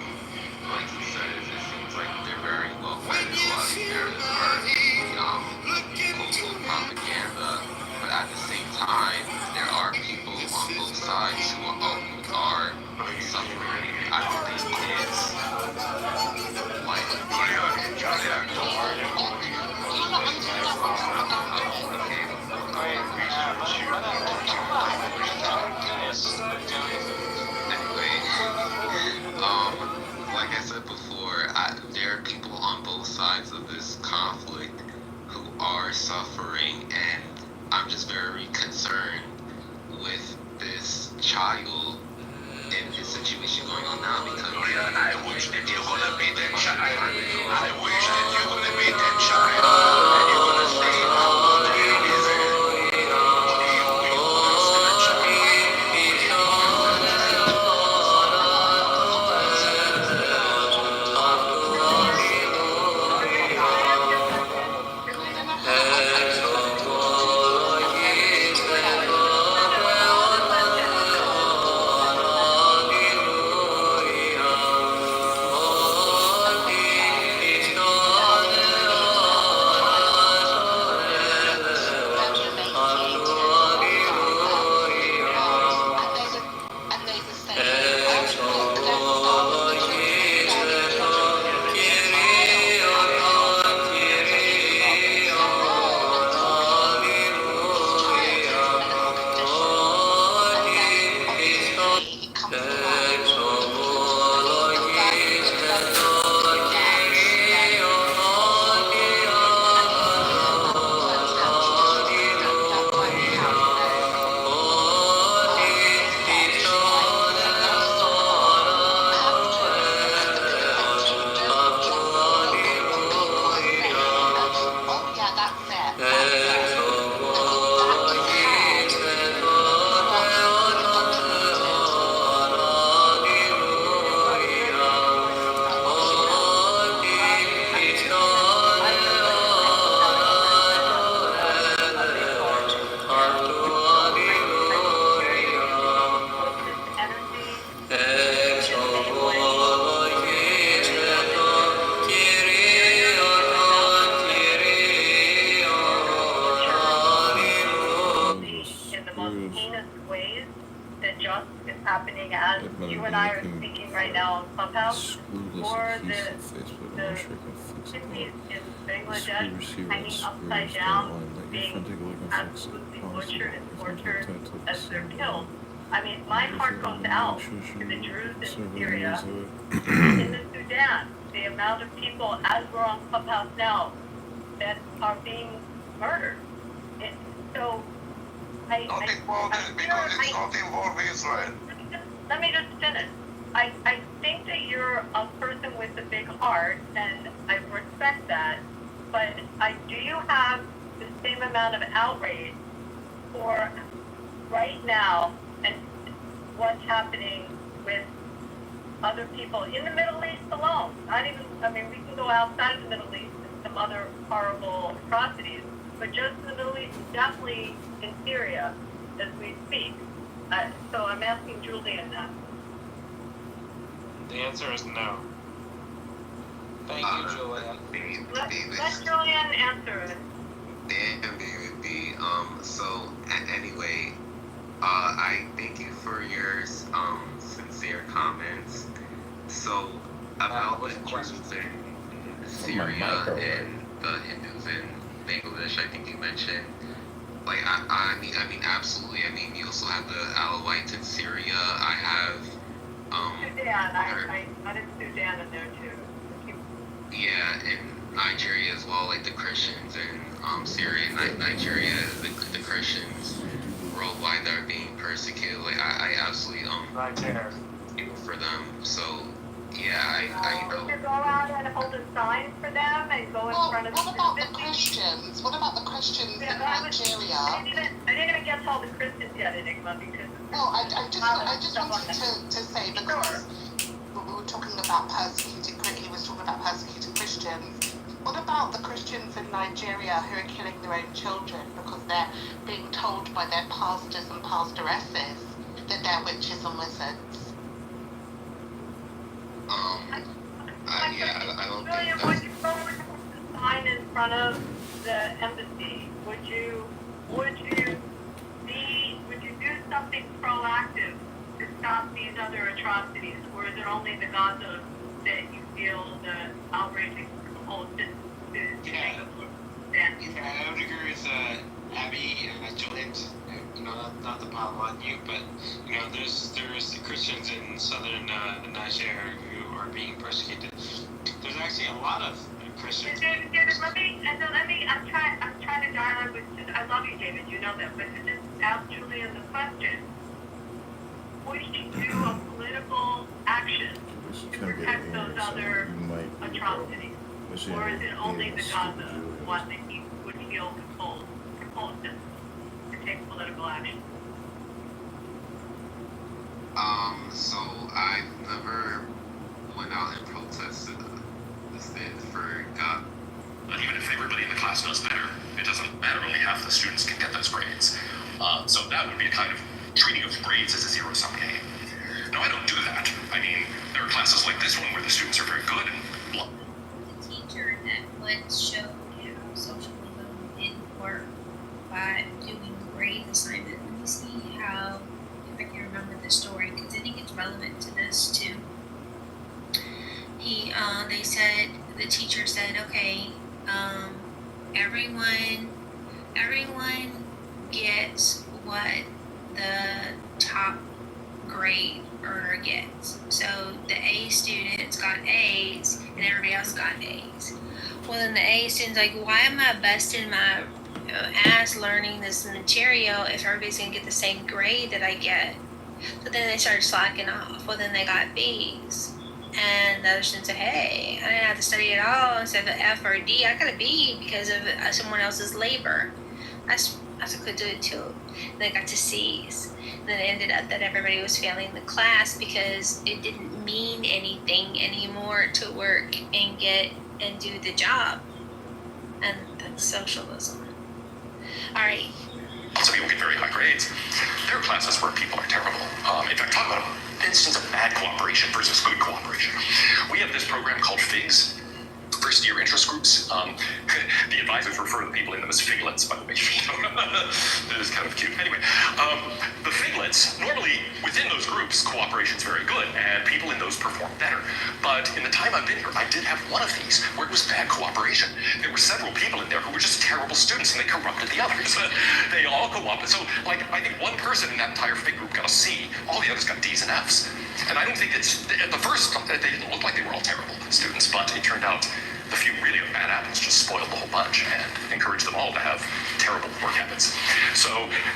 Like he said, it seems like they're very well fed. A lot of narratives are cultural propaganda. But at the same time, there are people on both sides who are suffering. I don't think it's like like I said before, there are people on both sides of this conflict who are suffering, and I'm just very concerned with this child and his situation going on now because I wish that you're gonna be that child. I wish that you're gonna be that child. And you're gonna say how good he is. you and I are speaking right now on Clubhouse, or the Hindus in Bangladesh hanging upside down, being absolutely butchered and tortured as they're killed. I mean, my heart goes out to the Druze in Syria, in the Sudan, the amount of people, as we're on Clubhouse now, that are being murdered. So, Not involved because it's not involved Israel. Let me just finish. I think that you're a person with a big heart, and I respect that, but do you have the same amount of outrage for right now and what's happening with other people in the Middle East alone? Not even, I mean, we can go outside of the Middle East and some other horrible atrocities, but just in the Middle East, definitely in Syria as we speak. So I'm asking Julian that. The answer is no. Thank you, Julian. Let Julian answer it. Damn, David B. Anyway, I thank you for your sincere comments. So, about the Jews in Syria and the Hindus in Bangladesh, I think you mentioned. Like, I mean, absolutely. I mean, you also have the Alawites in Syria. I have, Sudan. I did Sudan in there too. Yeah, and Nigeria as well, like the Christians in Syria and Nigeria, the Christians worldwide that are being persecuted. Like, I absolutely, feel for them. So, yeah, I know. To go out and hold a sign for them and go in front of. What about the Christians? What about the Christians in Nigeria? I didn't even get to all the Christians yet, Enigma, because. No, I just wanted to say, because we were talking about he was talking about persecuted Christians. What about the Christians in Nigeria who are killing their own children because they're being told by their pastors and pastoresses that they're witches and wizards? I don't Julian, think would you go with a sign in front of the embassy? Would you do something proactive to stop these other atrocities, or is it only the Gaza that you feel the outraging compulsion to Yeah, I would agree with Abby and Julian. Not to pile on you, but there's the Christians in southern Nigeria who are being persecuted. There's actually a lot of Christians. David, I'm trying to dialogue with. I love you, David. You know that, but to just ask Julian the question: would you do a political action to protect those other atrocities, or is it only the Gaza one that he would feel compulsion to take political action? So I've never went out and protested for God. And even if everybody in the class knows better, it doesn't matter. Only half the students can get those grades. So that would be a kind of treating of grades as a zero-sum game. No, I don't do that. I mean, there are classes like this one where the students are very good and The teacher that once showed how socialism didn't work by doing grade assignment. Let me see how, if I can remember the story, because I think it's relevant to this too. The teacher said, okay, everyone gets what the top grade earner gets. So the A students got A's and everybody else got A's. Well, then the A students like, why am I busting my ass learning this material if everybody's gonna get the same grade that I get? So then they started slacking off. Well, then they got B's. And the other students said, hey, I didn't have to study at all. Instead of an F or a D, I got a B because of someone else's labor. I could do it too. And they got to C's. And then it ended up that everybody was failing the class because it didn't mean anything anymore to work and do the job. And that's socialism. All right. lots of people get very high grades. There are classes where people are terrible. In fact, talk about an instance of bad cooperation versus good cooperation. We have this program called FIGS, First Year Interest Groups. The advisor advisors refer to the people in them as figlets, by the way. It is kind of cute. Anyway, the figlets, normally within those groups, cooperation is very good, and people in those perform better. But in the time I've been here, I did have one of these where it was bad cooperation. There were several people in there who were just terrible students, and they corrupted the others. They all co-opted. So, like, I think one person in that entire fig group got a C. All the others got D's and F's. And I don't think it's, at the first, they didn't look like they were all terrible students, but it turned out the few really bad apples just spoiled the whole bunch and encouraged them all to have terrible work habits. So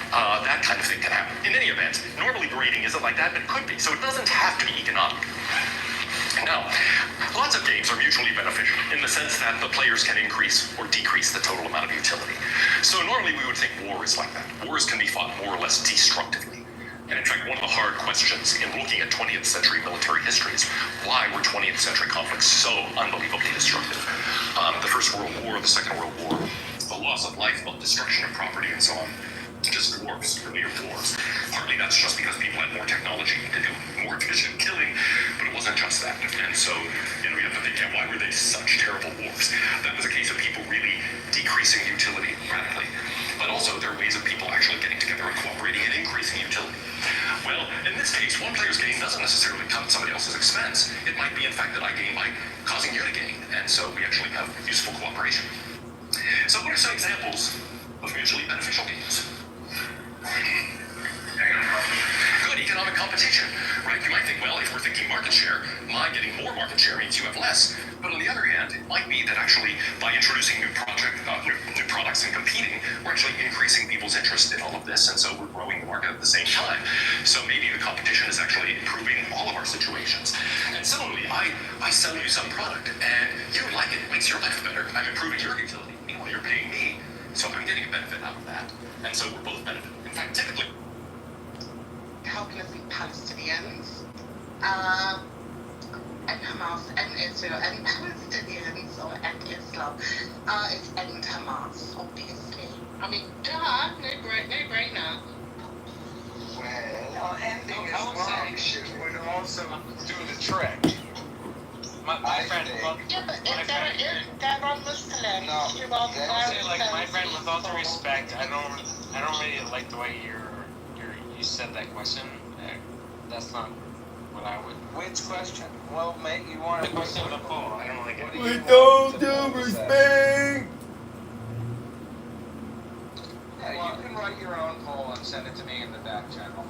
that kind of thing can happen. In any event, normally grading isn't like that, but it could be. So it doesn't have to be economic. Now, lots of games are mutually beneficial in the sense that the players can increase or decrease the total amount of utility. So normally we would think war is like that. Wars can be fought more or less destructively. And in fact, one of the hard questions in looking at 20th century military history is why were 20th century conflicts so unbelievably destructive? The First World War, the Second World War, the loss of life, the destruction of property, and so on, just dwarfs earlier wars. Partly that's just because people had more technology to do more efficient killing, but it wasn't just that. And so, you have to think, why were they such terrible wars? That was a case of people really decreasing utility radically. But also there are ways of people actually getting together and cooperating and increasing utility. Well, in this case, one player's gain doesn't necessarily come at somebody else's expense. It might be, in fact, that I gain by causing you to gain. And so we actually have useful cooperation. So what are some examples of mutually beneficial games? Good economic competition, right? You might think, well, if we're thinking market share, my getting more market share means you have less. But on the other hand, it might be that actually by introducing new products and competing, we're actually increasing people's interest in all of this, and so we're growing the market at the same time. So maybe the competition is actually improving all of our situations. And similarly, I sell you some product, and you like it. It makes your life better. I'm improving your utility. Meanwhile, you're paying me, so I'm getting a benefit out of that. And so we're both benefiting. In fact, typically, helpless Palestinians, and Hamas and Israel and Palestinians and Islam. It's and Hamas, obviously. I mean, duh, no brainer. Well, ending is wrong would also do the trick. My friend, Yeah, but if they're a Muslim, No, you are very like my friend, with all due respect, I don't really like the way you said that question. That's not what I would. Which question? Well, mate, you want The question of the poll. I don't like it. With all due respect. Yeah, you can write your own poll and send it to me in the back channel.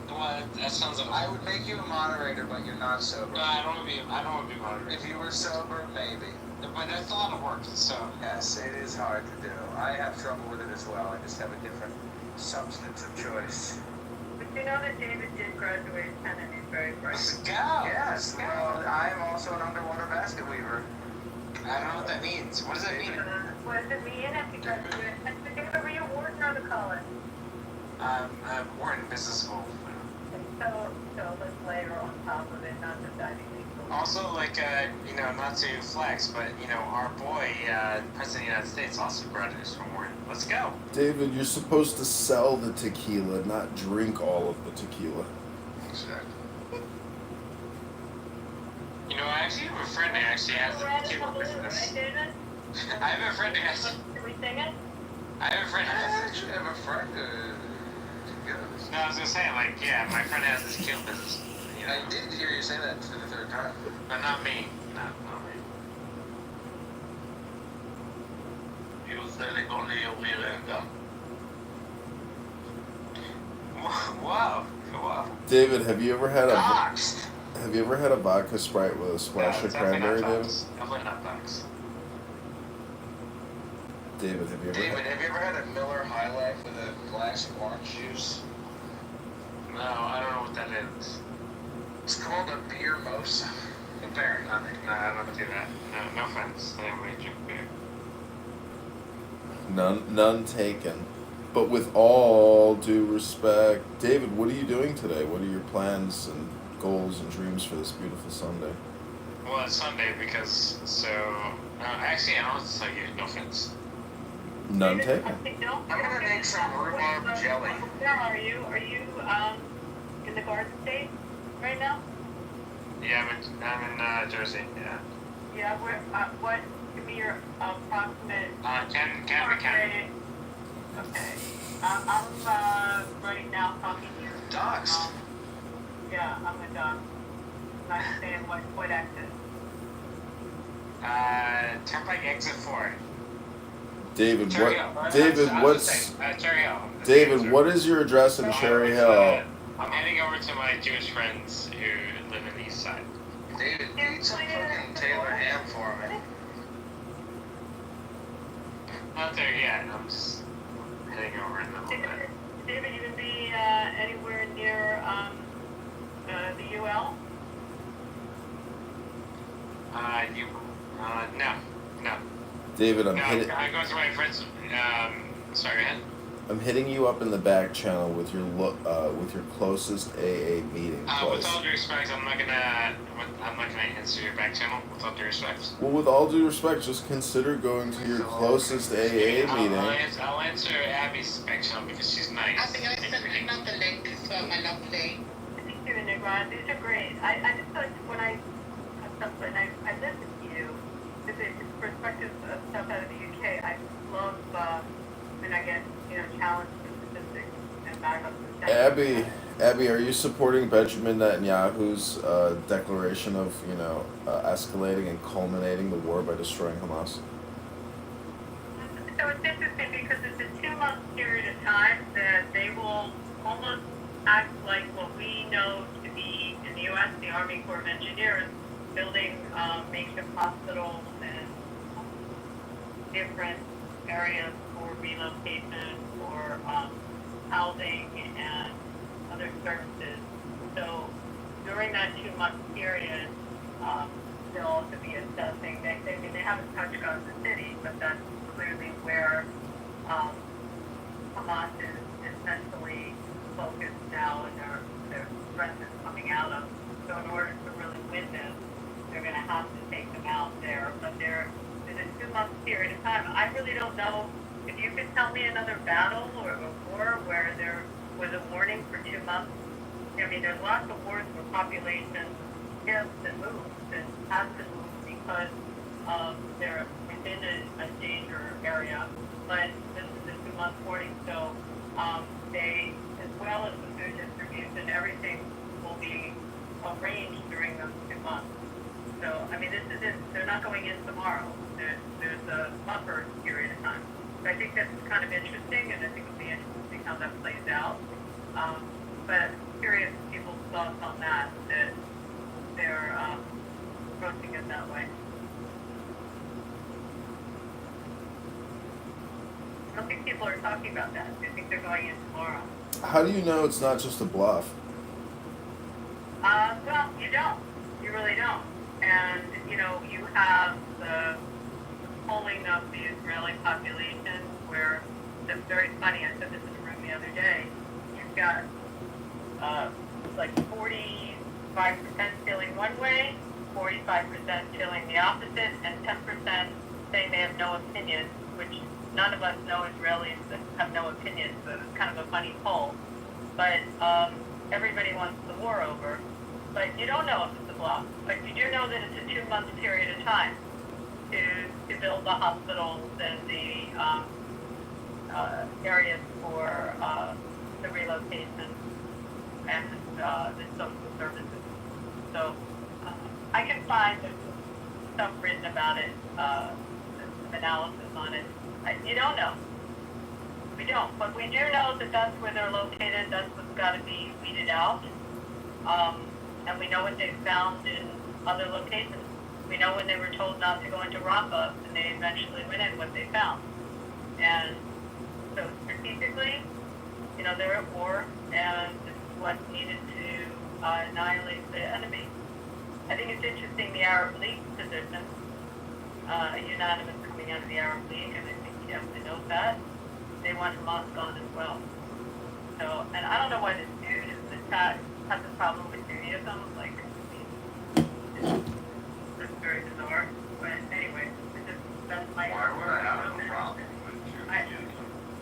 Well, that sounds like. I would make you a moderator, but you're not sober. No, I don't want to be moderator. If you were sober, maybe. But that's a lot of work, so. Yes, it is hard to do. I have trouble with it as well. I just have a different substance of choice. But you know that David did graduate and he's very bright. Scout! Yes, well, I'm also an underwater basket weaver. I don't know what that means. What does that mean? What does it mean if you graduate? It's the name of your award or the college. We're in business school. So let's layer on top of it, not just diving into. Also, like, not to flex, but, our boy, President of the United States, also graduates from Warren. Let's go. David, you're supposed to sell the tequila, not drink all of the tequila. Exactly. I actually have a friend who actually has a tequila business. I have a friend who has. Can we sing it? I have a friend who I has. actually have a friend who No, I was gonna say, my friend has this tequila business. I did hear you say that for the third time. But not me. Not me. He was selling only Miranda. Wow. David, have you ever had a vodka Sprite with a splash of cranberry, David? Definitely not Fox. David, have you ever had a Miller High Life with a glass of orange juice? No, I don't know what that is. It's called a beer mosa. Fair enough. No, I don't do that. No offense. I don't really drink beer. None taken. But with all due respect, David, what are you doing today? What are your plans and goals and dreams for this beautiful Sunday? Well, it's Sunday because, actually, I don't want to tell you, no offense. None taken. I'm gonna make some rhubarb jelly. Are you in the Garden State right now? Yeah, I'm in Jersey. Yeah. Yeah. What? Give me your approximate Ken. Okay. I'm right now talking to you. Doxed. Yeah, I'm with not saying what exit. Turnpike exit 4. David, Cherry what? Hill. David, I was what's? just saying, Cherry Hill. David, what is your address in Cherry Hill? I'm heading over to my Jewish friends who live in the east side. David, eat some fucking Taylor ham for me. Not there yet. I'm just heading over in a little bit. David, you gonna be anywhere near the UL? No. David, I'm No, hitting. I go to my friends. Sorry, go ahead. I'm hitting you up in the back channel with your closest AA meeting With place. all due respect, I'm not gonna answer your back channel. With all due respect. Well, with all due respect, just consider going to your closest AA meeting. I'll answer Abby's back channel because she's nice. Abby, I sent you not the link as well, my lovely. Thank you, Negron. These are great. I just thought when I listened to you, the perspective of stuff out of the UK, I love when I get challenged with statistics and back up the stats. Abby, are you supporting Benjamin Netanyahu's declaration of escalating and culminating the war by destroying Hamas? So it's interesting because it's a 2-month period of time that they will almost act like what we know to be in the U.S., the Army Corps of Engineers, building makeshift hospitals and different areas for relocation, for housing and other services. So during that 2-month period, they'll also be assessing. They haven't touched Gaza City, but that's clearly where Hamas is essentially focused now, and their strength is coming out of. So in order to really win this, they're going to have to take them out there. But they're in a 2-month period of time. I really don't know if you could tell me another battle or a war where there was a warning for 2 months. I mean, there's lots of wars where population shifts and moves and has to move because they're within a danger area. But this is a 2-month warning, so they, as well as the food distribution, everything will be arranged during those 2 months. So, I mean, this is it. They're not going in tomorrow. There's a buffer period of time. So I think that's kind of interesting, and I think it'll be interesting how that plays out. But curious people's thoughts on that they're approaching it that way. I don't think people are talking about that. I think they're going in tomorrow. How do you know it's not just a bluff? Well, you don't. You really don't. And, you have the polling of the Israeli population where it's very funny. I said this in a room the other day. You've got like 45% feeling one way, 45% feeling the opposite, and 10% saying they have no opinion, which none of us know Israelis that have no opinion, so it's kind of a funny poll. But everybody wants the war over. But you don't know if it's a bluff. But you do know that it's a 2-month period of time to build the hospitals and the areas for the relocation and the social services. So I can find stuff written about it, some analysis on it. You don't know. We don't. But we do know that that's where they're located. That's what's got to be weeded out. And we know what they've found in other locations. We know when they were told not to go into Rafah, and they eventually went in, what they found. And so strategically, they're at war, and this is what's needed to annihilate the enemy. I think it's interesting, the Arab League's position, unanimous coming out of the Arab League, and I think you have to note that. They want Hamas gone as well. So, and I don't know why this dude in the chat has a problem with Judaism. Like, it's very bizarre. But anyway, that's my... Why would I have a problem with Judaism?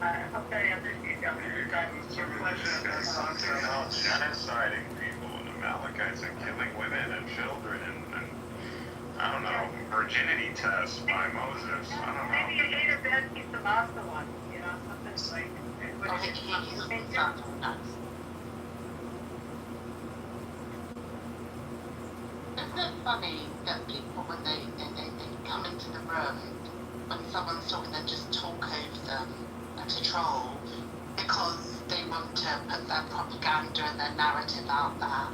I hope that answers you. It's a religion and something else. Genociding people, and Amalekites, and killing women and children, and I don't know, virginity tests by Moses. I don't know. Maybe you hate a not the one, you know, something like, what is it? Isn't it funny that people, when they come into the room, when someone's talking, they just talk over them to troll because they want to put their propaganda and their narrative out there?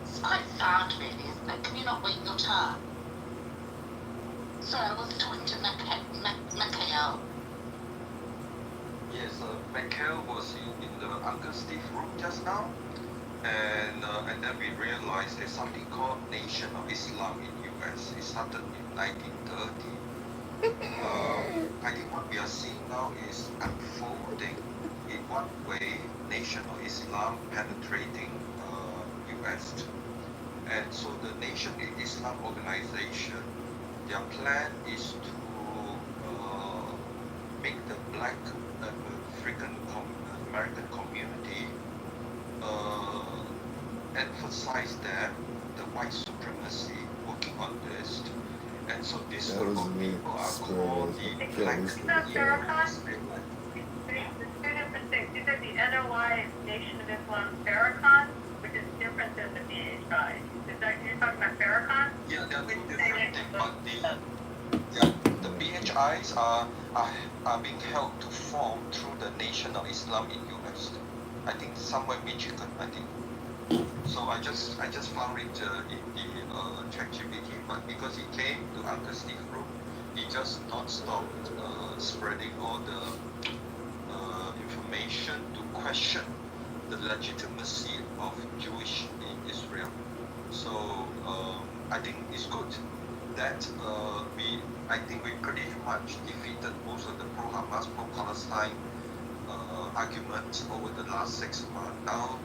It's quite sad, really, isn't it? Can you not wait your turn? Sorry, I was talking to Mikhail. Yes, Mikhail was in the Uncle Steve room just now. And then we realized there's something called Nation of Islam in US. It started in 1930. I think what we are seeing now is unfolding in one way, Nation of Islam penetrating US. And so the Nation of Islam organization, their plan is to make the black American community emphasize that the white supremacy working on this, and so this group of people are called the black Farrakhan? There's two different things. You said the NOI Nation of Islam Farrakhan, which is different than the BHI. Is that you're talking about Farrakhan? Yeah, they're two different things, but the BHIs are being held to form through the Nation of Islam in US. I think somewhere Michigan, I think. So I just found it in the ChatGPT, but because he came to Uncle Steve's room, he just non-stop spreading all the information to question the legitimacy of Jewish in Israel. So I think it's good that I think we pretty much defeated most of the pro-Hamas, pro-Palestine arguments over the last 6 months. Now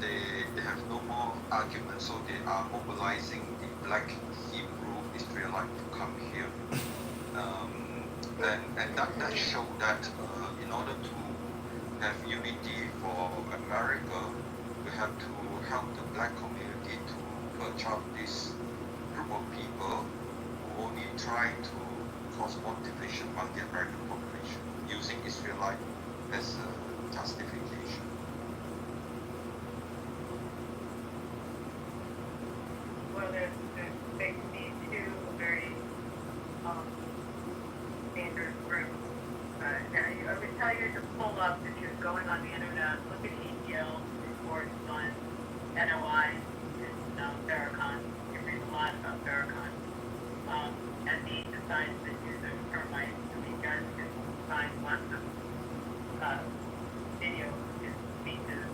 they have no more arguments, so they are mobilizing the black Hebrew Israelite to come here. And that showed that in order to have unity for America, we have to help the black community to purge out this group of people who only try to cause more division among the American population, using Israelite as a justification. Well, there seems to be two very dangerous groups. I would tell you to pull up, if you're going on the internet, look at EPL reports on NOI and Farrakhan. You read a lot about Farrakhan. And he decides to use a termite, so he guys can find lots of videos of his speeches.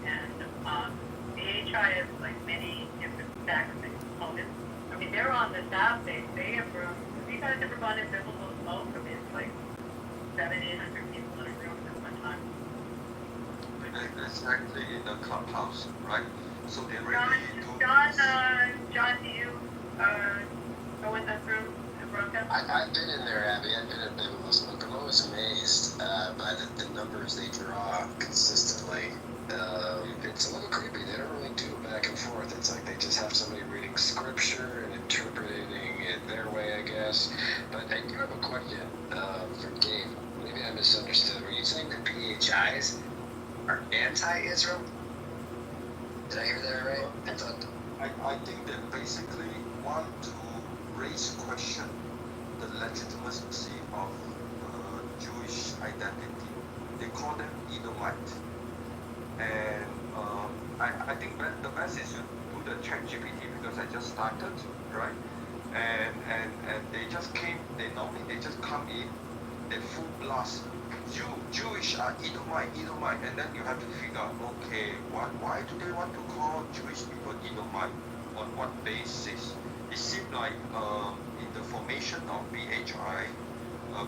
And BHI has like many different stacks and components. I mean, they're on the staff, they have room. Have you guys ever gone in biblical smoke? I mean, it's like 700-800 people in a room at one time. Exactly, in the clubhouse, right? So they really John, do you go in that room and broadcast? I've been in there, Abby. I've been in biblical smoke. I'm always amazed by the numbers they draw consistently. It's a little creepy. They don't really do it back and forth. It's like they just have somebody reading scripture and interpreting it their way, I guess. But I do have a question for Gabe. Maybe I misunderstood. Were you saying that PHIs are anti-Israel? Did I hear that right? I think they basically want to raise question the legitimacy of Jewish identity. They call them Edomite. And I think the best is to do the ChatGPT because I just started, right? And they just came, they just come in, they full blast. Jewish are Edomite, and then you have to figure out, okay, why do they want to call Jewish people Edomite? On what basis? It seemed like in the formation of BHI,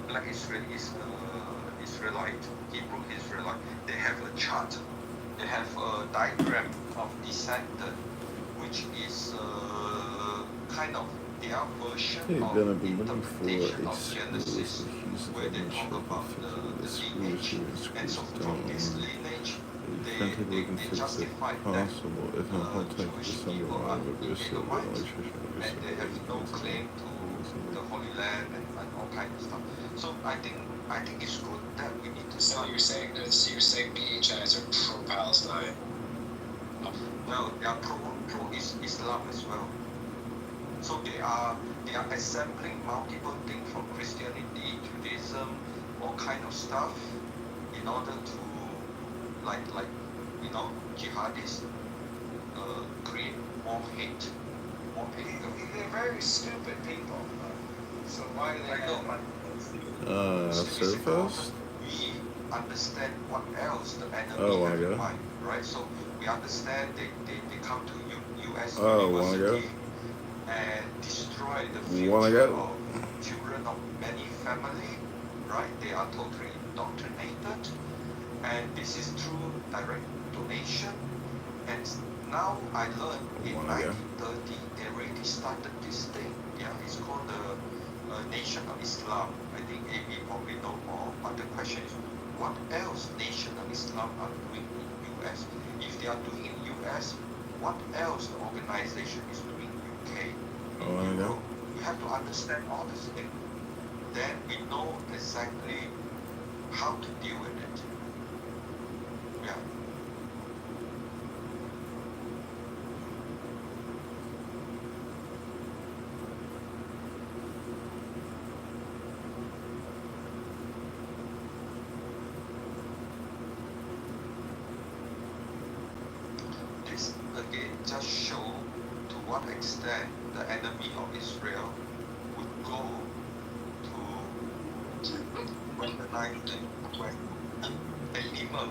Black Israelite, Hebrew Israelite, they have a chart. They have a diagram of descendant, which is kind of their version of interpretation of Genesis, where they talk about the lineage. And so from this lineage, they justify that Jewish people are Edomites, and they have no claim to the Holy Land and all kinds of stuff. So I think it's good that we need to. So you're saying PHIs are pro-Palestine? Well, they are pro-Islam as well. So they are assembling multiple things from Christianity, Judaism, all kind of stuff, in order to jihadists create more hate. They're very stupid people. So why do they have money? Surface? We understand what else the enemy Oh, have wanna in go? mind, right? So we understand they come to U.S. Oh, wanna go? University and destroy the Wanna future go? of children of many family, right? They are totally indoctrinated, and this is through direct donation. And now I learned in Wanna go? 1930 they already started this thing. Yeah, it's called the Nation of Islam. I think AB probably know more. But the question is, what else Nation of Islam are doing in US? If they are doing in US, what else the organization is doing in UK? Oh, wanna go? We have to understand all this thing. Then we know exactly how to deal with it. Yeah. This again just show to what extent the enemy of Israel would go to weaponize the animal.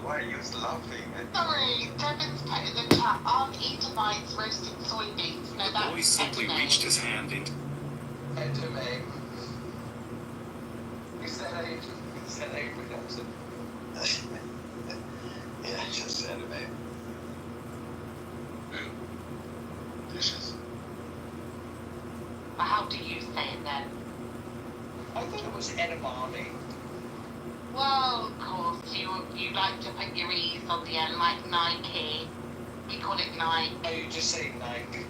Why are you laughing at Sorry, Devin's put in the chat, aren't Edomites roasting soybeans? No, The that's boy simply Edom. reached his hand into. Edom. Is that how you pronounce it? Yeah, just Edom. Dishes. But how do you say it then? I thought it was edamame. Well, of course, you like to put your E's on the end, like Nike. We call it Nike. Oh, you just say Nike.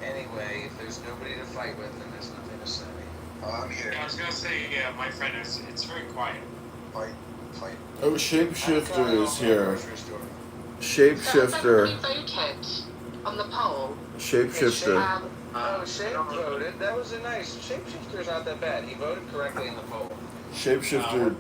Anyway, if there's nobody to fight with, then there's nothing to say. Oh, I'm here. Yeah, I was gonna say, my friend, it's very quiet. Fight. Oh, Shapeshifter is here. So Shapeshifter. everybody voted on the poll. Shapeshifter. Oh, Shape voted. That was a nice. Shapeshifter's not that bad. He voted correctly in the poll. Shapeshifter.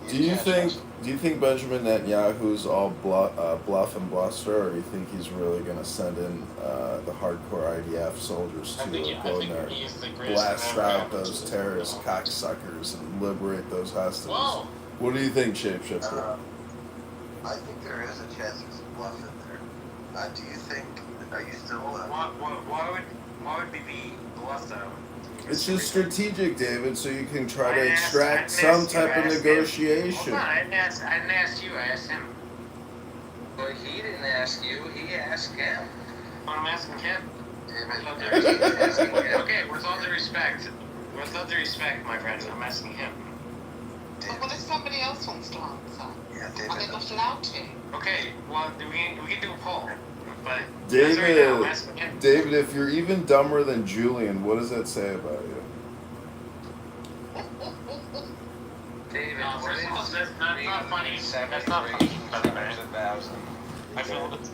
Do you think Benjamin Netanyahu's all bluff and bluster, or do you think he's really going to send in the hardcore IDF soldiers to go in there, blast out those terrorist cocksuckers, and liberate those hostages? Whoa. What do you think, Shapeshifter? I think there is a chance there's a bluff in there. Do you think? Are you still? Why would we be bluffed though? It's just strategic, David, so you can try to extract some type of negotiation. Hold on, I didn't ask you, I asked him. But he didn't ask you, he asked him. Well, I'm asking him. David. Okay, with all due respect, my friend, I'm asking him. But what if somebody else wants to answer? Yeah, Are they David. not allowed to? Okay, well, we can do a poll, but as of right now, I'm asking him. David, if you're even dumber than Julian, what does that say about you? David, No, what first of all, is that's not funny. That's not funny, by the way. 1,000.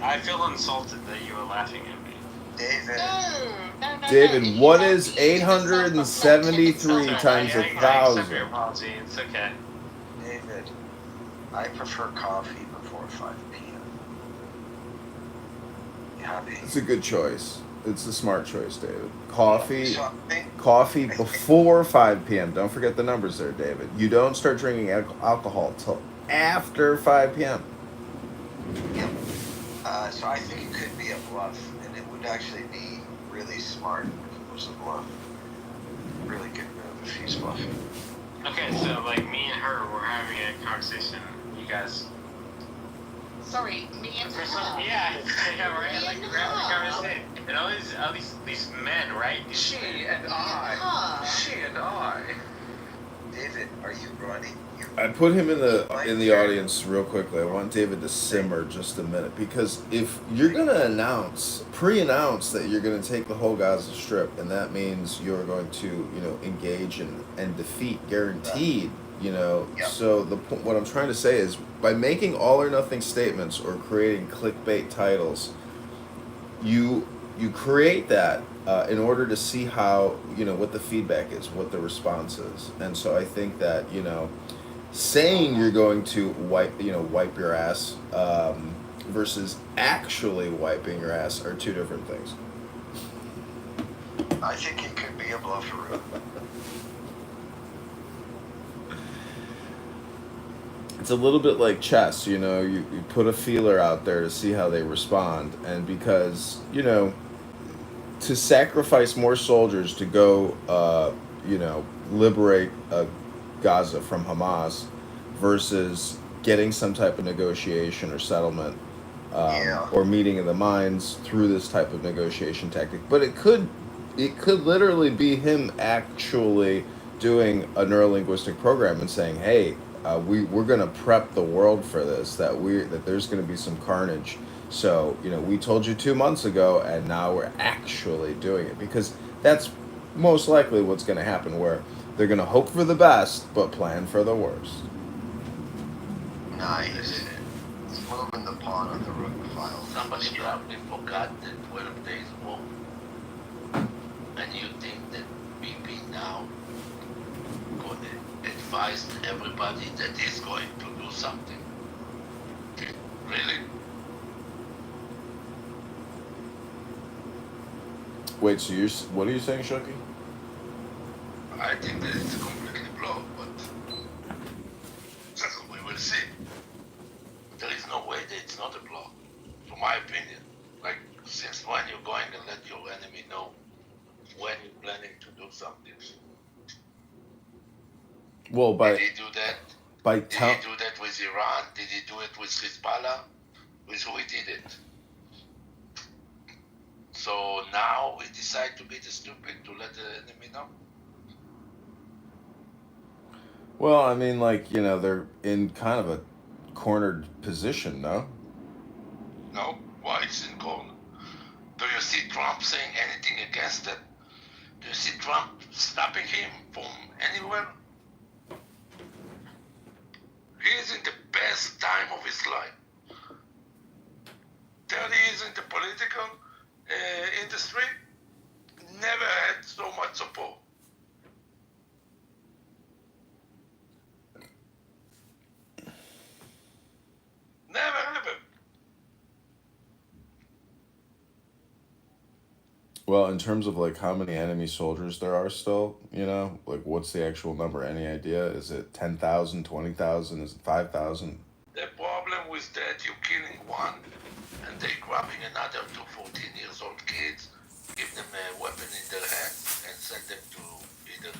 I feel insulted that you were laughing at me. David. No. David, what is 873 times I accept 1,000? your apology. It's okay. David. I prefer coffee before 5 p.m. You happy? It's a good choice. It's a smart choice, David. Coffee before 5 p.m. Don't forget the numbers there, David. You don't start drinking alcohol till after 5 p.m. Yep. So I think it could be a bluff, and it would actually be really smart if it was a bluff. Really good move if he's bluffing. Okay, so like me and her were having a conversation. You guys. Sorry, me and her. Yeah, right. Like we're having a conversation. And all these men, right? She and I. She and I. David, are you ready? I put him in the audience real quickly. I want David to simmer just a minute, because if you're gonna pre-announce that you're gonna take the whole Gaza Strip, and that means you're going to, engage and defeat, guaranteed. So what I'm trying to say is, by making all or nothing statements or creating clickbait titles, you create that in order to see how, what the feedback is, what the response is. And so I think that, saying you're going to wipe your ass, versus actually wiping your ass, are two different things. I think it could be a blufferoo. It's a little bit like chess, you put a feeler out there to see how they respond, and because, to sacrifice more soldiers to go, liberate Gaza from Hamas, versus getting some type of negotiation or settlement, or meeting in the mines through this type of negotiation tactic. But it could literally be him actually doing a neurolinguistic program and saying, "Hey, we're going to prep the world for this. That there's going to be some carnage. So we told you 2 months ago, and now we're actually doing it," because that's most likely what's going to happen. Where they're going to hope for the best but plan for the worst. Nice. Moving the pawn on the rook file. Somebody probably forgot that 12 days ago. And you think that BP now gonna advise everybody that he's going to do something? Really? Wait, so what are you saying, Shucky? I think that it's completely blown, but we will see. There is no way that it's not a blow, from my opinion. Like, since when you're going to let your enemy know when you're planning to do something? Well, did he do that? Did he do that with Iran? Did he do it with Hezbollah? With who he did it? So now we decide to be the stupid to let the enemy know. Well, I mean, they're in kind of a cornered position, no? No? Why it's in corner? Do you see Trump saying anything against it? Do you see Trump stopping him from anywhere? He is in the best time of his life. 30 years in the political industry, never had so much support. Never, ever. Well, in terms of how many enemy soldiers there are still, what's the actual number? Any idea? Is it 10,000, 20,000? Is it 5,000? The problem with that, you're killing one, and they grabbing another 14-year-old kids, give them a weapon in their hand, and send them to either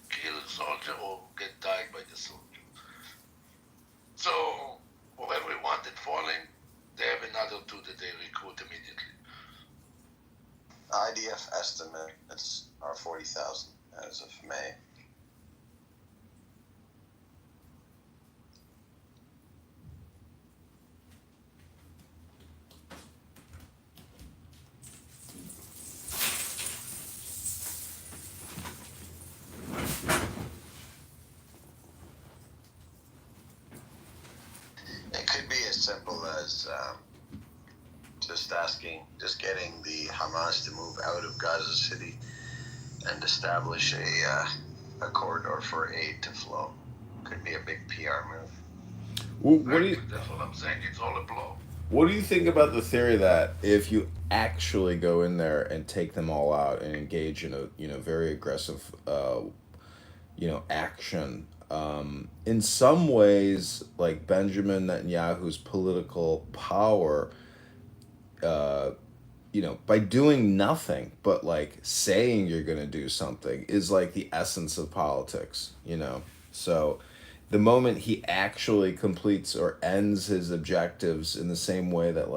kill a soldier or get died by the soldier. So, for every one that falling, they have another two that they recruit immediately. IDF estimates are 40,000 as of May. It could be as simple as just getting the Hamas to move out of Gaza City and establish a corridor for aid to flow. Could be a big PR move. That's what I'm saying. It's all a blow. What do you think about the theory that if you actually go in there and take them all out and engage in a very aggressive action, in some ways, like Benjamin Netanyahu's political power, by doing nothing but saying you're going to do something is the essence of politics, So the moment he actually completes or ends his objectives in the same way that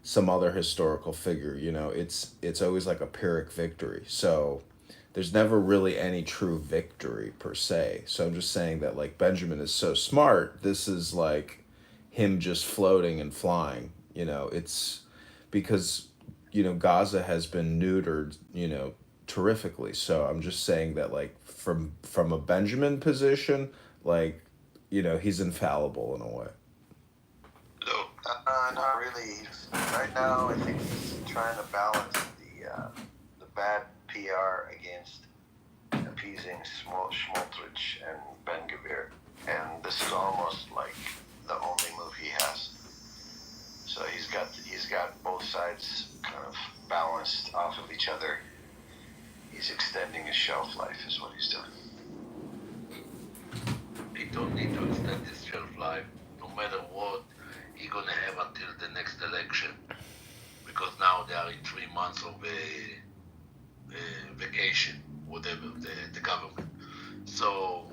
some other historical figure. You know, it's always like a Pyrrhic victory. So there's never really any true victory per se. So I'm just saying that like Benjamin is so smart. This is like him just floating and flying. You know, it's because Gaza has been neutered. Terrifically. So I'm just saying that like from a Benjamin position, like he's infallible in a way. Not really. Right now, I think he's trying to balance the bad PR against appeasing Schmoltrich and Ben-Gvir, and this is almost like the only move he has. So he's got both sides kind of balanced off of each other. He's extending his shelf life, is what he's doing. He don't need to extend his shelf life, no matter what he's gonna have until the next election, because now they are in 3 months of a vacation, whatever the government. So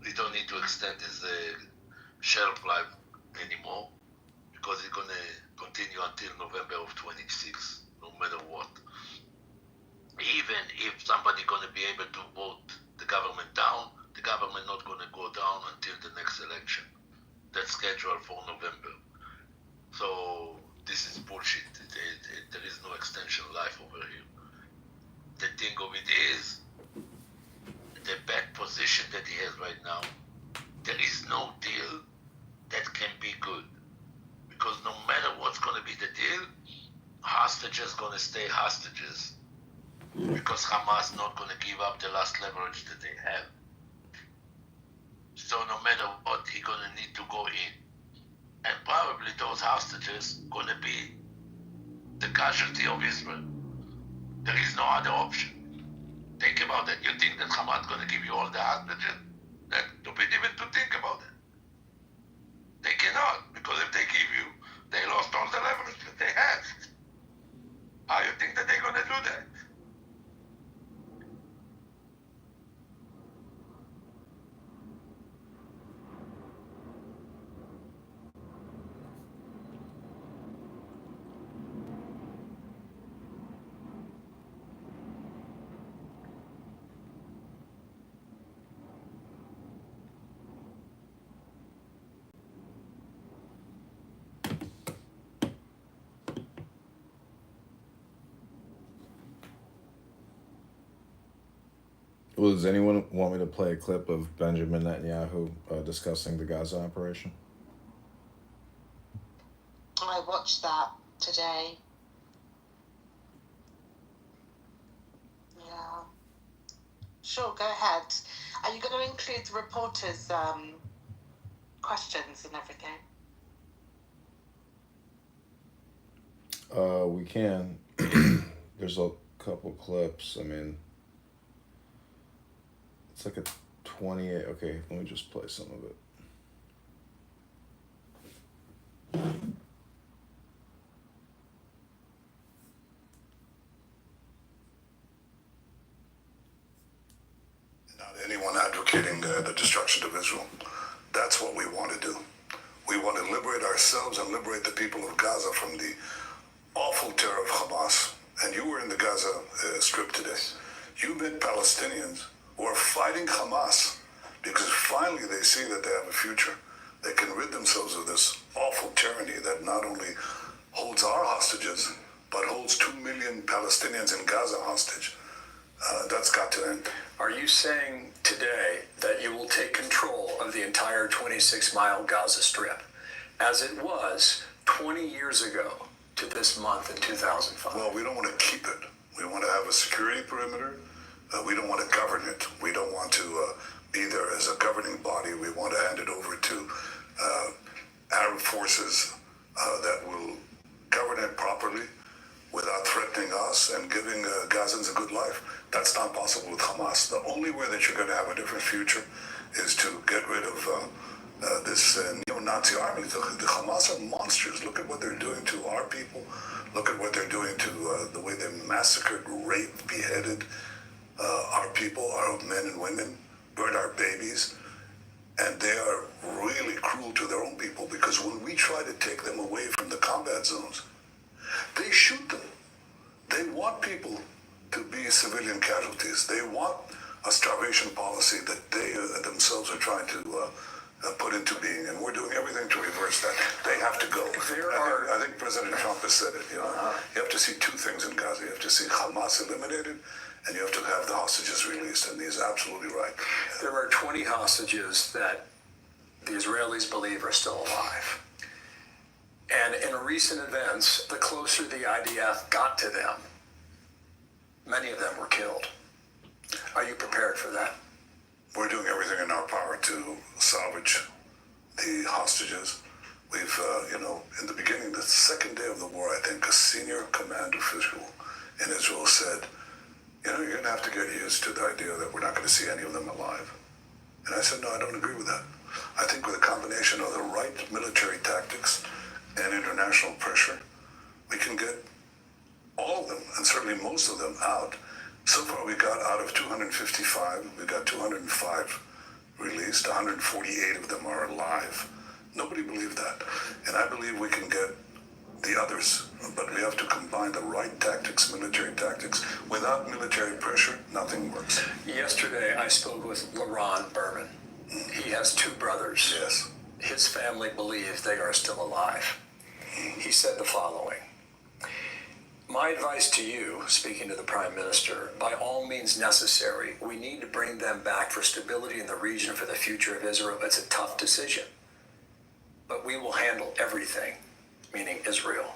he don't need to extend his shelf life anymore, because he's gonna continue until November of 26, no matter what. Even if somebody gonna be able to vote the government down, the government not gonna go down until the next election. That's scheduled for November. So this is bullshit. There is no extension life over here. The thing of it is, the bad position that he has right now, there is no deal that can be good. Because no matter what's gonna be the deal, hostages gonna stay hostages. Because Hamas not gonna give up the last leverage that they have. So no matter what, he gonna need to go in. And probably those hostages gonna be the casualty of Israel. There is no other option. Think about it. You think that Hamas gonna give you all the hostages? That stupid even to think about it. They cannot, because if they give you, they lost all the leverage that they have. How you think that they're gonna do that? Well, does anyone want me to play a clip of Benjamin Netanyahu discussing the Gaza operation? I watched that today. Yeah. Sure, go ahead. Are you going to include the reporters' questions and everything? We can. There's a couple clips. I mean, it's like a 28. Okay, let me just play some of it. Not anyone advocating the destruction of Israel. That's what we want to do. We want to liberate ourselves and liberate the people of Gaza from the awful terror of Hamas. And you were in the Gaza Strip today. You met Palestinians who are fighting Hamas because finally they see that they have a future. They can rid themselves of this awful tyranny that not only holds our hostages, but holds 2 million Palestinians in Gaza hostage. That's got to end. Are you saying today that you will take control of the entire 26-mile Gaza Strip, as it was 20 years ago to this month in 2005? Well, we don't want to keep it. We want to have a security perimeter. We don't want to govern it. We don't want to be there as a governing body. We want to hand it over to Arab forces that will govern it properly without threatening us and giving Gazans a good life. That's not possible with Hamas. The only way that you're going to have a different future is to get rid of this neo-Nazi army. The Hamas are monsters. Look at what they're doing to our people. Look at what they're doing to the way they massacred, raped, beheaded our people, our men and women, burned our babies. And they are really cruel to their own people, because when we try to take them away from the combat zones They shoot them. They want people to be civilian casualties. They want a starvation policy that they themselves are trying to put into being, and we're doing everything to reverse that. They have to go. I think President Trump has said it. You have to see two things in Gaza. You have to see Hamas eliminated, and you have to have the hostages released, and he's absolutely right. There are 20 hostages that the Israelis believe are still alive. And in recent events, the closer the IDF got to them, many of them were killed. Are you prepared for that? We're doing everything in our power to salvage the hostages. We've, in the beginning, the second day of the war, I think a senior command official in Israel said, you're going to have to get used to the idea that we're not going to see any of them alive. And I said, no, I don't agree with that. I think with a combination of the right military tactics and international pressure, we can get all of them, and certainly most of them, out. So far, we got out of 255, we got 205 released, 148 of them are alive. Nobody believed that. And I believe we can get the others, but we have to combine the right tactics, military tactics. Without military pressure, nothing works. Yesterday, I spoke with LaRon Berman. He has two brothers. Yes. His family believes they are still alive. He said the following: my advice to you, speaking to the Prime Minister, by all means necessary, we need to bring them back for stability in the region, for the future of Israel. It's a tough decision, but we will handle everything, meaning Israel.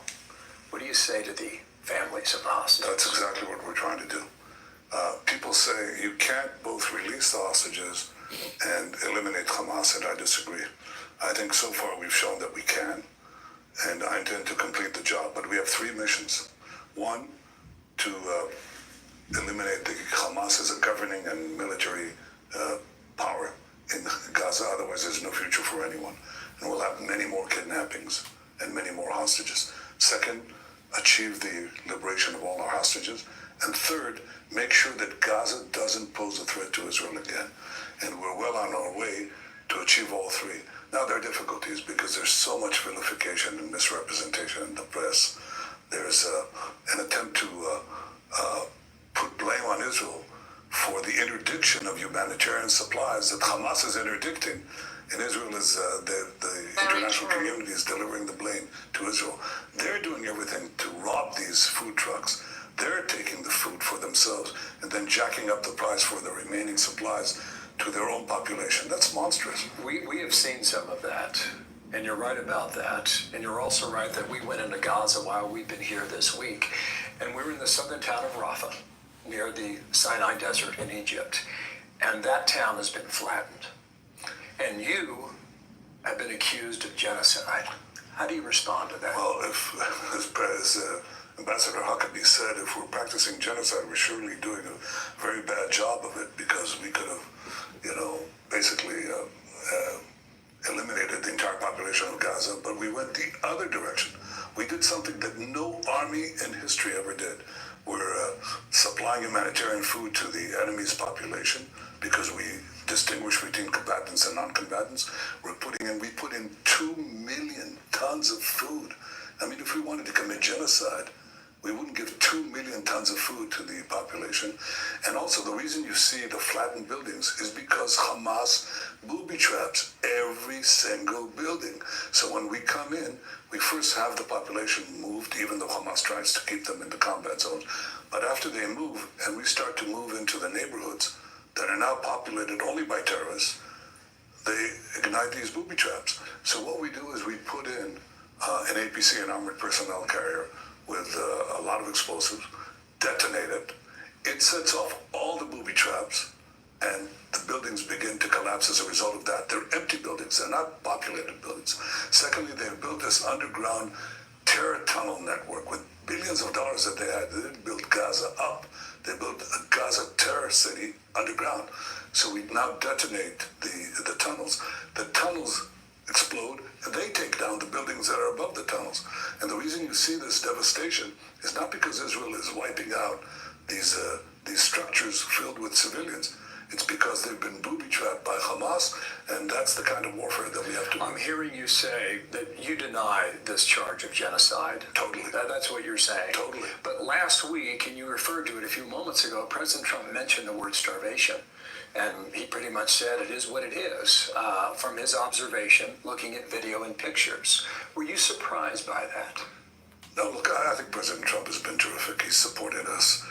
What do you say to the families of the hostages? That's exactly what we're trying to do. People say you can't both release the hostages and eliminate Hamas, and I disagree. I think so far we've shown that we can, and I intend to complete the job, but we have three missions. One, to eliminate the Hamas as a governing and military power in Gaza, otherwise there's no future for anyone. And we'll have many more kidnappings and many more hostages. Second, achieve the liberation of all our hostages. And third, make sure that Gaza doesn't pose a threat to Israel again. And we're well on our way to achieve all three. Now there are difficulties because there's so much vilification and misrepresentation in the press. There's an attempt to put blame on Israel for the interdiction of humanitarian supplies that Hamas is interdicting. And Israel is, the international community is delivering the blame to Israel. They're doing everything to rob these food trucks. They're taking the food for themselves and then jacking up the price for the remaining supplies to their own population. That's monstrous. We have seen some of that, and you're right about that. And you're also right that we went into Gaza while we've been here this week, and we were in the southern town of Rafah, near the Sinai Desert in Egypt, and that town has been flattened. And you have been accused of genocide. How do you respond to that? Well, as Ambassador Huckabee said, if we're practicing genocide, we're surely doing a very bad job of it, because we could have, basically eliminated the entire population of Gaza, but we went the other direction. We did something that no army in history ever did. We're supplying humanitarian food to the enemy's population because we distinguish between combatants and non-combatants. We put in 2 million tons of food. I mean, if we wanted to commit genocide, we wouldn't give 2 million tons of food to the population. And also the reason you see the flattened buildings is because Hamas booby traps every single building. So when we come in, we first have the population moved, even though Hamas tries to keep them in the combat zones. But after they move, and we start to move into the neighborhoods that are now populated only by terrorists, they ignite these booby traps. So what we do is we put in an APC, an armored personnel carrier, with a lot of explosives, detonate it. It sets off all the booby traps, and the buildings begin to collapse as a result of that. They're empty buildings, they're not populated buildings. Secondly, they've built this underground terror tunnel network with billions of dollars that they had. They didn't build Gaza up. They built a Gaza terror city underground. So we now detonate the tunnels. The tunnels explode, and they take down the buildings that are above the tunnels. And the reason you see this devastation is not because Israel is wiping out these structures filled with civilians. It's because they've been booby-trapped by Hamas, and that's the kind of warfare that we have to. I'm hearing you say that you deny this charge of genocide. Totally. That's what you're saying. Totally. But last week, and you referred to it a few moments ago, President Trump mentioned the word starvation. And he pretty much said it is what it is, from his observation, looking at video and pictures. Were you surprised by that? No, look, I think President Trump has been terrific. He's supported us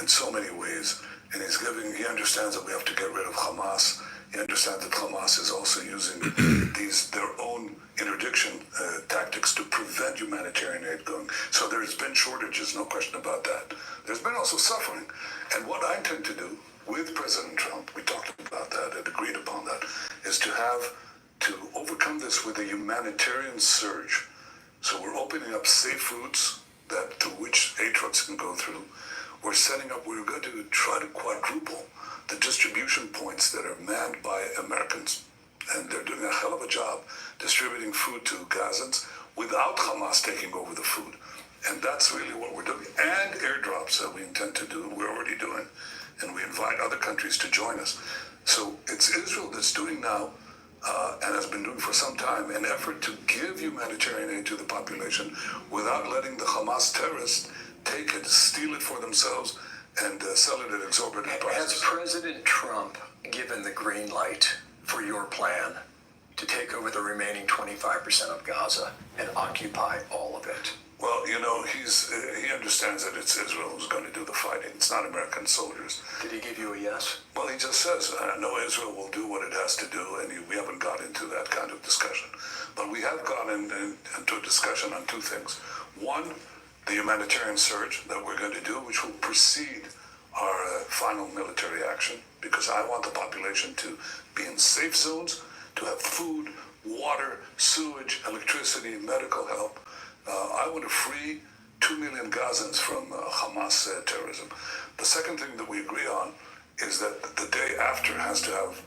in so many ways. And he understands that we have to get rid of Hamas. He understands that Hamas is also using their own interdiction tactics to prevent humanitarian aid going. So there's been shortages, no question about that. There's been also suffering. And what I intend to do with President Trump, we talked about that and agreed upon that, is to overcome this with a humanitarian surge. So we're opening up safe routes through which aid trucks can go through. We're going to try to quadruple the distribution points that are manned by Americans. And they're doing a hell of a job distributing food to Gazans without Hamas taking over the food. And that's really what we're doing. And airdrops that we intend to do, we're already doing. And we invite other countries to join us. So it's Israel that's doing now, and has been doing for some time, an effort to give humanitarian aid to the population without letting the Hamas terrorists take it, steal it for themselves, and sell it at exorbitant prices. Has President Trump given the green light for your plan to take over the remaining 25% of Gaza and occupy all of it? Well, he understands that it's Israel who's going to do the fighting. It's not American soldiers. Did he give you a yes? Well, he just says, no, Israel will do what it has to do, and we haven't got into that kind of discussion. But we have gone into a discussion on two things. One, the humanitarian surge that we're going to do, which will precede our final military action, because I want the population to be in safe zones, to have food, water, sewage, electricity, medical help. I want to free 2 million Gazans from Hamas terrorism. The second thing that we agree on is that the day after has to have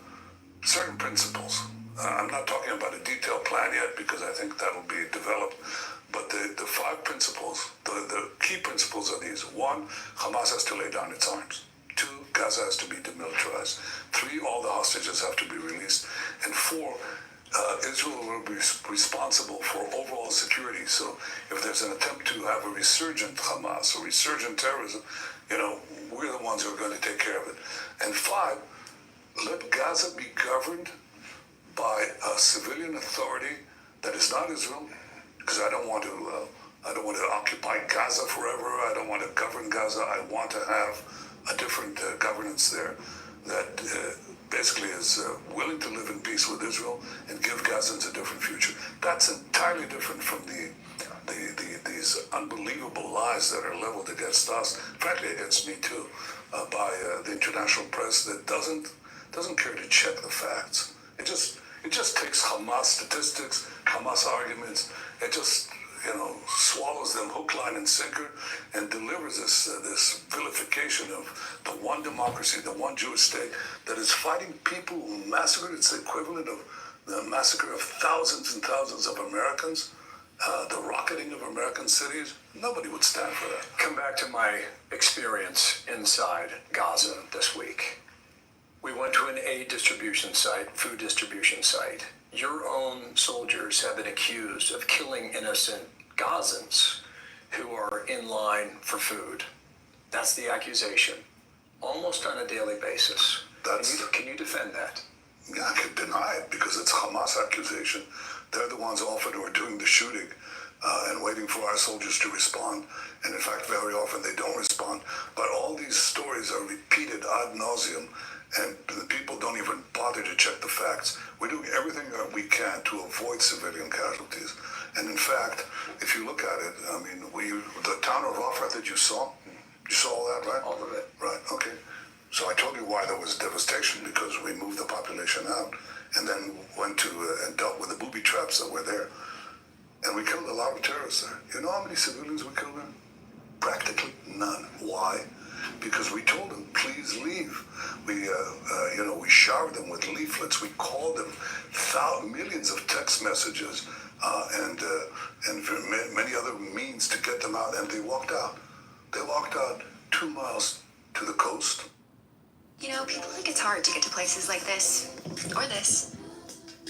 certain principles. I'm not talking about a detailed plan yet because I think that'll be developed. But the 5 principles, the key principles are these. 1, Hamas has to lay down its arms. 2, Gaza has to be demilitarized. 3, all the hostages have to be released. And 4, Israel will be responsible for overall security. So if there's an attempt to have a resurgent Hamas or resurgent terrorism, we're the ones who are going to take care of it. And 5, let Gaza be governed by a civilian authority that is not Israel, because I don't want to occupy Gaza forever. I don't want to govern Gaza. I want to have a different governance there that basically is willing to live in peace with Israel and give Gazans a different future. That's entirely different from these unbelievable lies that are leveled against us, frankly against me too, by the international press that doesn't care to check the facts. It just takes Hamas statistics, Hamas arguments. It just swallows them hook, line, and sinker, and delivers this vilification of the one democracy, the one Jewish state that is fighting people who massacred. It's the equivalent of the massacre of thousands and thousands of Americans, the rocketing of American cities. Nobody would stand for that. Come back to my experience inside Gaza this week. We went to an aid distribution site, food distribution site. Your own soldiers have been accused of killing innocent Gazans who are in line for food. That's the accusation, almost on a daily basis. Can you defend that? Yeah, I can deny it because it's a Hamas accusation. They're the ones often who are doing the shooting and waiting for our soldiers to respond. And in fact, very often they don't respond. But all these stories are repeated ad nauseum, and the people don't even bother to check the facts. We're doing everything that we can to avoid civilian casualties. And in fact, if you look at it, the town of Rafah that you saw all that, right? All of it. Right, okay. So I told you why there was devastation, because we moved the population out and then went to and dealt with the booby traps that were there. And we killed a lot of terrorists there. You know how many civilians we killed there? Practically none. Why? Because we told them, please leave. We showered them with leaflets. We called them millions of text messages and many other means to get them out, and they walked out. They walked out 2 miles to the coast, You know, people think it's hard to get to places like this, or this,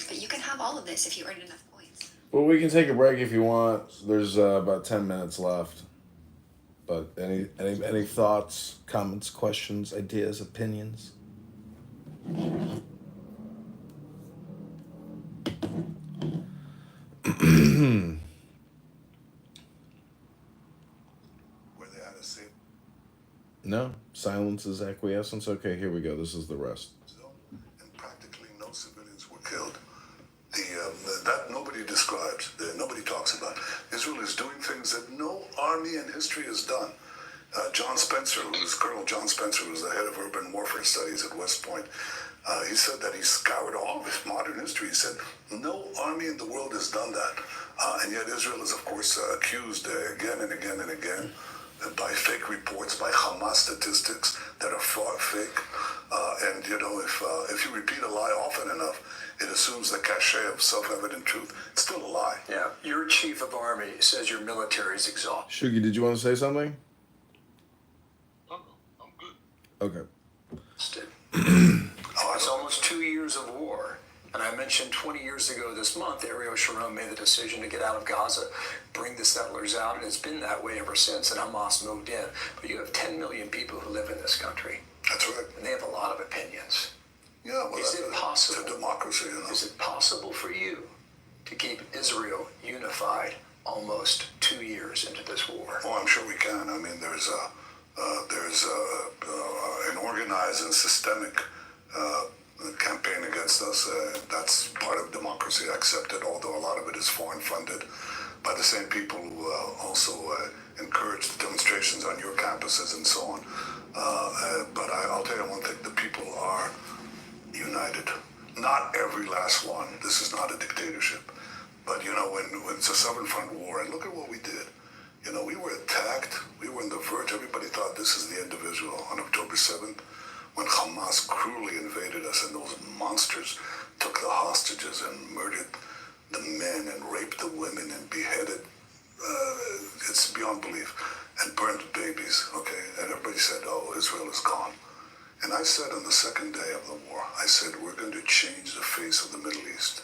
but you can have all of this if you earn enough points. Well, we can take a break if you want. There's about 10 minutes left. But any thoughts, comments, questions, ideas, opinions? No, silence is acquiescence. Okay, here we go. This is the rest. And practically no civilians were killed. That nobody describes, nobody talks about. Israel is doing things that no army in history has done. Colonel John Spencer, who was the head of urban warfare studies at West Point, he said that he scoured all of his modern history. He said no army in the world has done that. And yet Israel is, of course, accused again and again and again by fake reports, by Hamas statistics that are fake. And, you know, if you repeat a lie often enough, it assumes the cachet of self-evident truth. It's still a lie. Yeah, your chief of army says your military is exhausted. Shugi, did you want to say something? I'm good. Okay. It's almost 2 years of war. And I mentioned 20 years ago this month, Ariel Sharon made the decision to get out of Gaza, bring the settlers out, and it's been that way ever since, and Hamas moved in. But you have 10 million people who live in this country. That's right. And they have a lot of opinions. Yeah, well, is it possible? It's a democracy, you know. Is it possible for you to keep Israel unified almost 2 years into this war? Oh, I'm sure we can. I mean, there's an organized and systemic campaign against us. That's part of democracy. I accept it, although a lot of it is foreign funded by the same people who also encourage the demonstrations on your campuses and so on. But I'll tell you one thing, the people are united. Not every last one. This is not a dictatorship. But, you know, when it's a Southern Front war, and look at what we did. You know, we were attacked. We were on the verge. Everybody thought this is the end of Israel on October 7th, when Hamas cruelly invaded us and those monsters took the hostages and murdered the men and raped the women and beheaded. It's beyond belief. And burned babies, okay? And everybody said, oh, Israel is gone. And I said on the second day of the war, I said, we're going to change the face of the Middle East.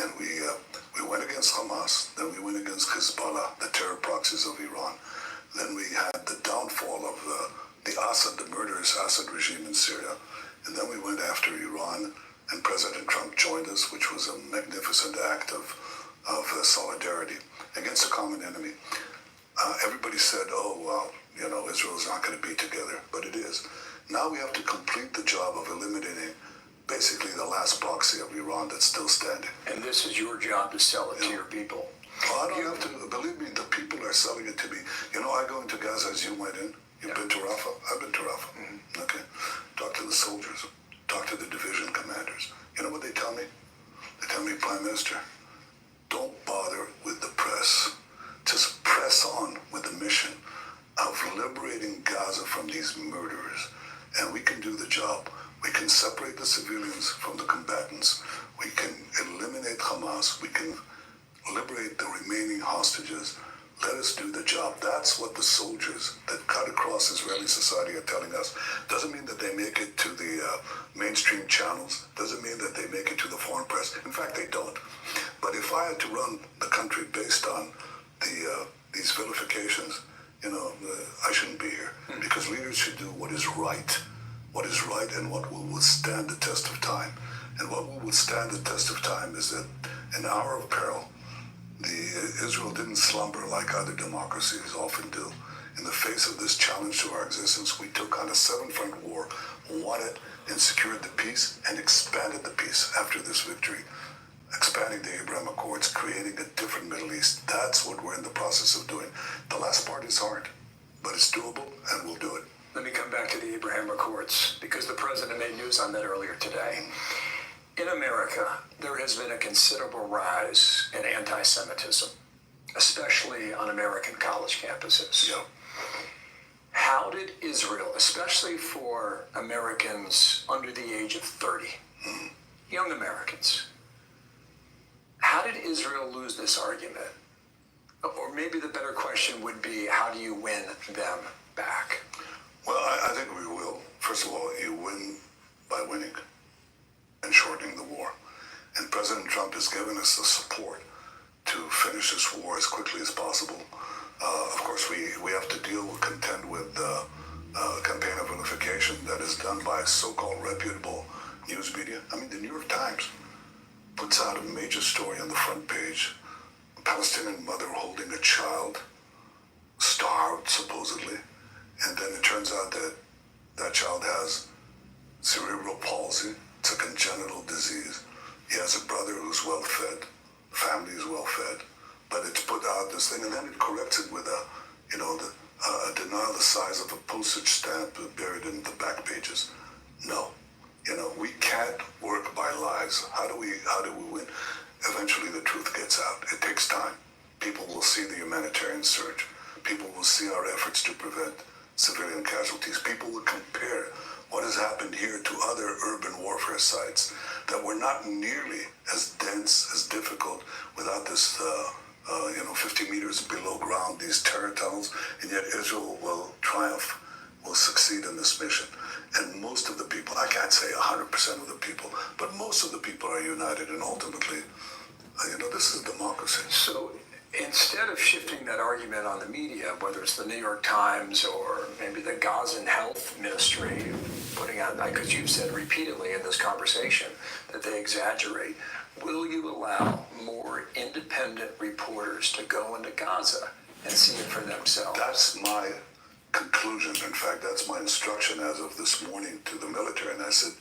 And we went against Hamas, then we went against Hezbollah, the terror proxies of Iran. Then we had the downfall of the murderous Assad regime in Syria. And then we went after Iran, and President Trump joined us, which was a magnificent act of solidarity against a common enemy. Everybody said, oh, well, you know, Israel's not going to be together, but it is. Now we have to complete the job of eliminating basically the last proxy of Iran that's still standing. And this is your job to sell it to your people. Well, I don't have to. Believe me, the people are selling it to me. You know, I go into Gaza as you went in. You've been to Rafah? I've been to Rafah. Mm-hmm. Okay. Talk to the soldiers. Talk to the division commanders. You know what they tell me? They tell me, Prime Minister, don't bother with the press. Just press on with the mission of liberating Gaza from these murderers. And we can do the job. We can separate the civilians from the combatants. We can eliminate Hamas. We can liberate the remaining hostages. Let us do the job. That's what the soldiers that cut across Israeli society are telling us. Doesn't mean that they make it to the mainstream channels. Doesn't mean that they make it to the foreign press. In fact, they don't. But if I had to run the country based on these vilifications, you know, I shouldn't be here. Because leaders should do what is right. What is right and what will withstand the test of time. And what will withstand the test of time is that in an hour of peril, Israel didn't slumber like other democracies often do. In the face of this challenge to our existence, we took on a seven-front war, won it, and secured the peace, and expanded the peace after this victory. Expanding the Abraham Accords, creating a different Middle East. That's what we're in the process of doing. The last part is hard, but it's doable, and we'll do it. Let me come back to the Abraham Accords, because the president made news on that earlier today. In America, there has been a considerable rise in anti-Semitism, especially on American college campuses. Yeah. How did Israel, especially for Americans under the age of 30, young Americans, how did Israel lose this argument? Or maybe the better question would be, how do you win them back? Well, I think we will. First of all, you win us the support to finish this war as quickly as possible. Of course, we have to contend with campaign of vilification that is done by so-called reputable news media. I mean, the New York Times puts out a major story on the front page, a Palestinian mother holding a child, starved supposedly, and then it turns out that that child has cerebral palsy. It's a congenital disease. He has a brother who's well-fed, family is well-fed, but it's put out this thing, and then it corrects it with a denial the size of a postage stamp buried in the back pages. No, we can't work by lies. How do we win? Eventually, the truth gets out. It takes time. People will see the humanitarian surge. People will see our efforts to prevent civilian casualties. People will compare what has happened here to other urban warfare sites that were not nearly as dense, as difficult, without this, 50 meters below ground, these terror tunnels, and yet Israel will triumph, will succeed in this mission. And most of the people, I can't say 100% of the people, but most of the people are united, and ultimately, this is democracy. So instead of shifting that argument on the media, whether it's the New York Times or maybe the Gazan Health Ministry, putting out, because you've said repeatedly in this conversation that they exaggerate, will you allow more independent reporters to go into Gaza and see it for themselves? That's my conclusion. In fact, that's my instruction as of this morning to the military. And I said,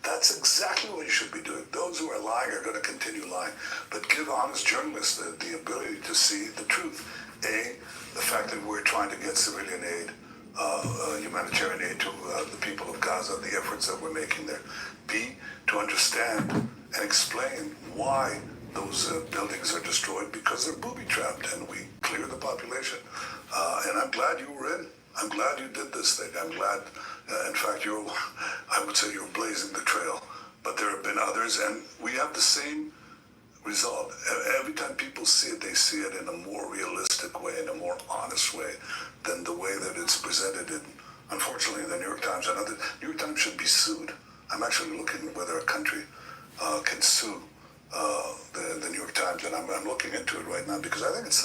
that's exactly what you should be doing. Those who are lying are going to continue lying. But give honest journalists the ability to see the truth. A, the fact that we're trying to get civilian aid, humanitarian aid to the people of Gaza, the efforts that we're making there. B, to understand and explain why those buildings are destroyed, because they're booby-trapped, and we clear the population. And I'm glad you were in. I'm glad you did this thing. I'm glad, in fact, I would say you're blazing the trail. But there have been others, and we have the same result. Every time people see it, they see it in a more realistic way, in a more honest way than the way that it's presented in, unfortunately, the New York Times. And other New York Times should be sued. I'm actually looking whether a country can sue the New York Times, and I'm looking into it right now, because I think it's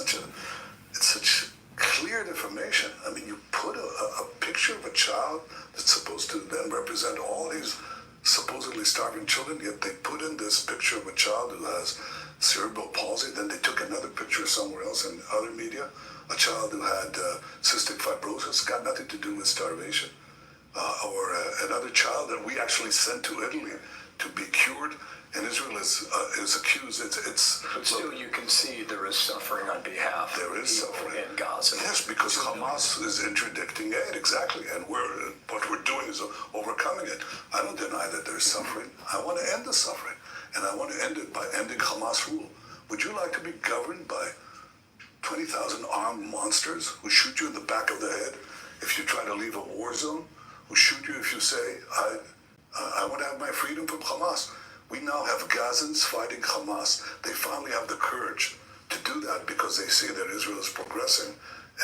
such clear information. I mean, you put a picture of a child that's supposed to then represent all these supposedly starving children, yet they put in this picture of a child who has cerebral palsy. Then they took another picture somewhere else in other media, a child who had cystic fibrosis, got nothing to do with starvation, or another child that we actually sent to Italy to be cured. And Israel is accused. But still, you concede there is suffering on behalf of people in Gaza. Yes, because Hamas is interdicting aid, exactly. And what we're doing is overcoming it. I don't deny that there's suffering. I want to end the suffering. And I want to end it by ending Hamas rule. Would you like to be governed by 20,000 armed monsters who shoot you in the back of the head if you try to leave a war zone? Who shoot you if you say, I want to have my freedom from Hamas? We now have Gazans fighting Hamas. They finally have the courage to do that because they see that Israel is progressing,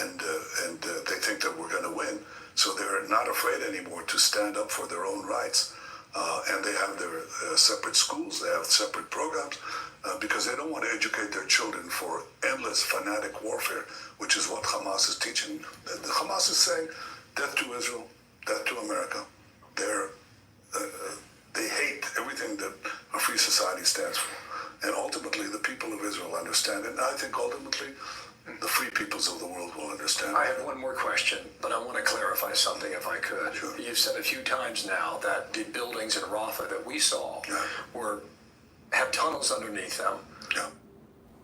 and they think that we're going to win. So they're not afraid anymore to stand up for their own rights. And they have their separate schools. They have separate programs because they don't want to educate their children for endless fanatic warfare, which is what Hamas is teaching. Hamas is saying, death to Israel, death to America. They hate everything that a free society stands for. And ultimately, the people of Israel understand it. And I think ultimately, the free peoples of the world will understand. I have one more question, but I want to clarify something if I could. Sure. You've said a few times now that the buildings in Rafah that we saw have tunnels underneath them. Yeah.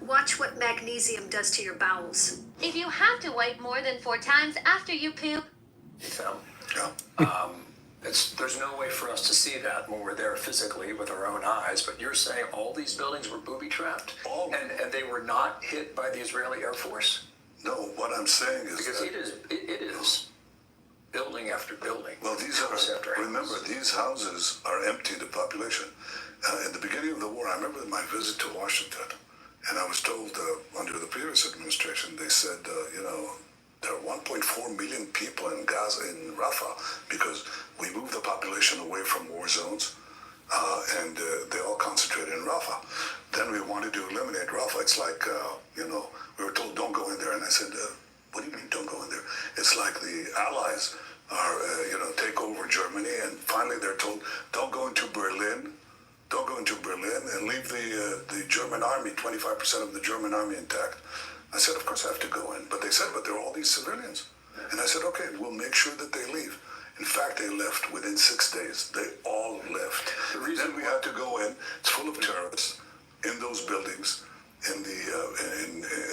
Watch what magnesium does to your bowels. If you have to wipe more than 4 times after you poop. Them. Yeah. There's no way for us to see that when we're there physically with our own eyes, but you're saying all these buildings were booby-trapped? And they were not hit by the Israeli Air Force? No, what I'm saying is because it is building after building. Well, remember, these houses are empty to population. In the beginning of the war, I remember my visit to Washington, and I was told under the previous administration, they said, there are 1.4 million people in Gaza, in Rafah, because we moved the population away from war zones and they all concentrated in Rafah. Then we wanted to eliminate Rafah. It's like, we were told don't go in there, and I said, what do you mean don't go in there? It's like the Allies are, take over Germany, and finally they're told don't go into Berlin. Don't go into Berlin and leave the German army, 25% of the German army intact. I said, of course I have to go in. But they said, but there are all these civilians. And I said, okay, we'll make sure that they leave. In fact, they left within 6 days. They all left. And then we had to go in. It's full of terrorists in those buildings. In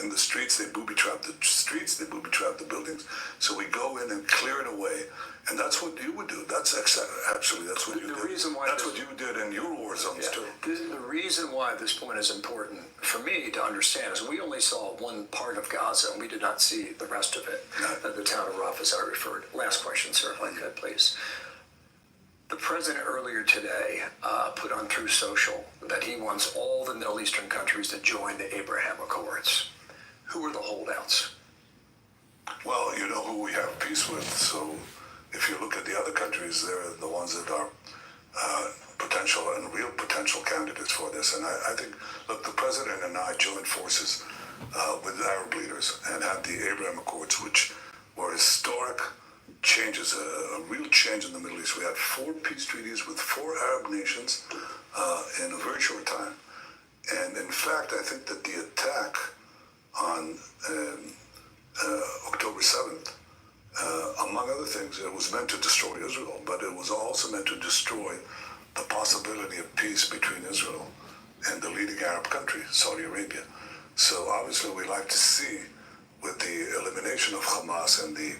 the streets, they booby-trap the streets, they booby-trap the buildings. So we go in and clear it away, and that's what you would do. That's actually that's what you did. That's what you did in your war zones too. The reason why this point is important for me to understand is we only saw one part of Gaza, and we did not see the rest of it. The town of Rafah, as I referred. Last question, sir, if I could, please. The president earlier today put on Truth Social that he wants all the Middle Eastern countries to join the Abraham Accords. Who are the holdouts? Well, you know who we have peace with. So if you look at the other countries, they're the ones that are potential and real potential candidates for this. And I think, look, the president and I joined forces with Arab leaders and had the Abraham Accords, which were historic changes, a real change in the Middle East. We had 4 peace treaties with 4 Arab nations in a very short time. And in fact, I think that the attack on October 7th, among other things, it was meant to destroy Israel, but it was also meant to destroy the possibility of peace between Israel and the leading Arab country, Saudi Arabia. So obviously we like to see, with the elimination of Hamas and the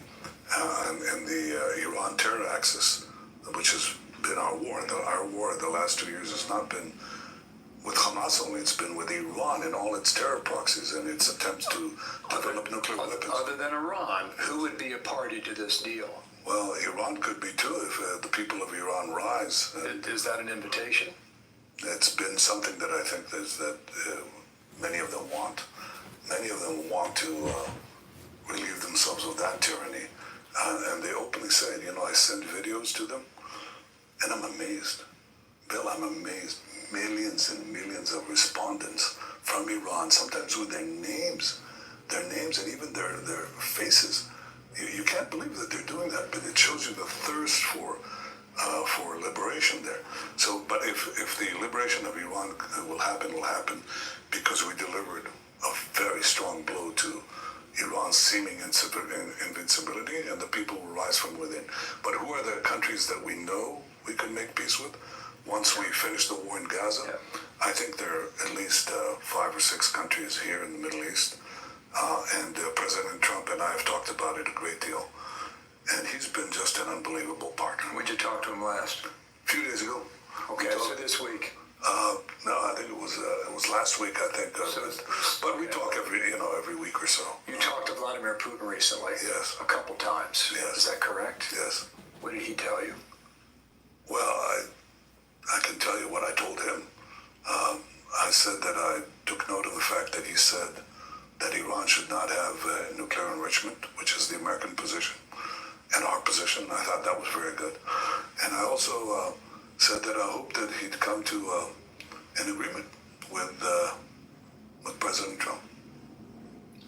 Iran terror axis, which has been our war. Our war the last 2 years has not been with Hamas only, it's been with Iran and all its terror proxies and its attempts to develop nuclear weapons. Other than Iran, who would be a party to this deal? Well, Iran could be too if the people of Iran rise. Is that an invitation? It's been something that I think that many of them want. Many of them want to relieve themselves of that tyranny. And they openly said, I send videos to them, and I'm amazed. Bill, I'm amazed. Millions and millions of respondents from Iran, sometimes with their names and even their faces. You can't believe that they're doing that, but it shows you the thirst for liberation there. So, but if the liberation of Iran will happen because we delivered a very strong blow to Iran's seeming invincibility, and the people will rise from within. But who are the countries that we know we can make peace with once we finish the war in Gaza? Yeah. I think there are at least 5 or 6 countries here in the Middle East, and President Trump and I have talked about it a great deal, and he's been just an unbelievable partner. When'd you talk to him last? A few days ago. Okay, so this week. No, I think it was last week. I think, but we talk every week or so. You talked to Vladimir Putin recently. Yes. A couple times. Yes. Is that correct? Yes. What did he tell you? Well, I can tell you what I told him. I said that I took note of the fact that he said that Iran should not have nuclear enrichment, which is the American position, and our position. I thought that was very good. And I also said that I hoped that he'd come to an agreement with President Trump.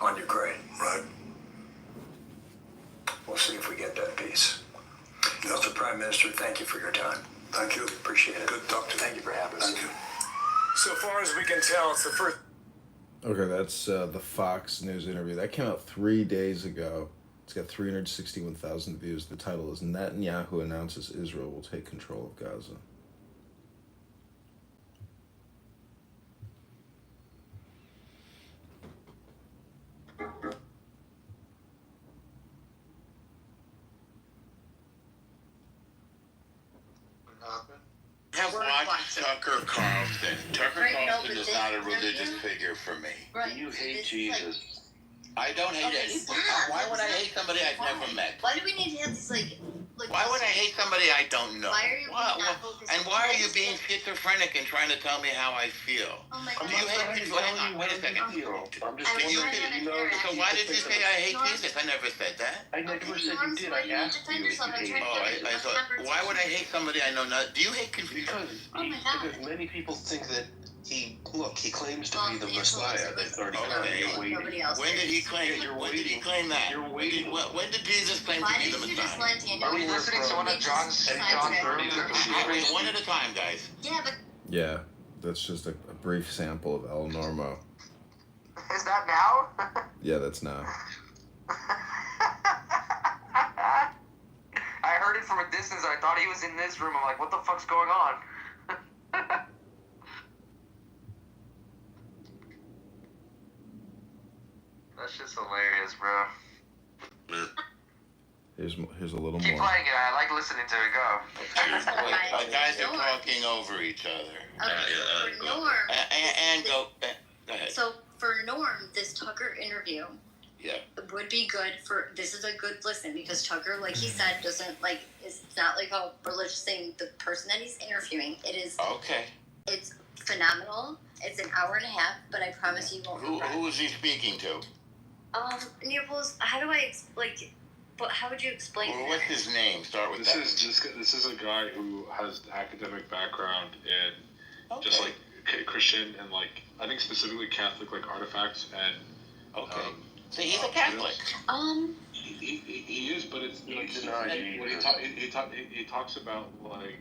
On Ukraine. Right. We'll see if we get that peace. Yeah. Mr. Prime Minister, thank you for your time. Thank you. Appreciate it. Good to talk to you. Thank you for having us. Thank you. So far as we can tell, it's the first. Okay, that's the Fox News interview. That came out 3 days ago. It's got 361,000 views. The title is Netanyahu Announces Israel Will Take Control of Gaza. Have watched Tucker Carlson. Tucker Right, no, Carlson but is this not a religious interview- figure for me. Right. You so hate this is Jesus. I don't hate Okay, it. stop. Why would I hate somebody I've never met? Why do we need to have this like? Why would I hate somebody I don't know? Why are you Why- not focused and on why are this? you being schizophrenic and trying to tell me how I feel? Oh my Do God. you hate people? Hang on, wait a second. I'm Do just you, saying so why did you say I hate Norm- Jesus? I never said that. I never said you did. I asked you if you hate. Oh, I so why would I hate somebody I know not? Do you hate confusion? Because many people think that he claims to be the Well, Messiah. That 30 Okay. Nobody else When did he claim? Yeah, you're When did he waiting. claim that? You're waiting. When did Jesus claim Why to be the didn't you just Messiah? let Daniel? Are we listening to one of John's John 30? One at a time, guys. Yeah, but Yeah, that's just a brief sample of El Normo. Is that now? Yeah, that's now. I heard it from a distance. I thought he was in this room. I'm like, what the fuck's going on? That's just hilarious, bro. Here's a little Keep more. playing it. I like listening to it go. Wait, guys are talking over each other. okay, for Norm. And go ahead. So for Norm, this Tucker interview Yeah. would be good for. This is a good listen because Tucker, like he said, doesn't like. It's not like a religious thing. The person that he's interviewing, it is. Okay. It's phenomenal. It's an hour and a half, but I promise you won't. Who is he speaking to? Neopol's. How do I like? But how would you explain Well, that? what's his name? Start with This that. this is a guy who has academic background in Okay. just like Christian and like I think specifically Catholic like artifacts and Okay. So he's a Catholic. He is, but it's like he talks about like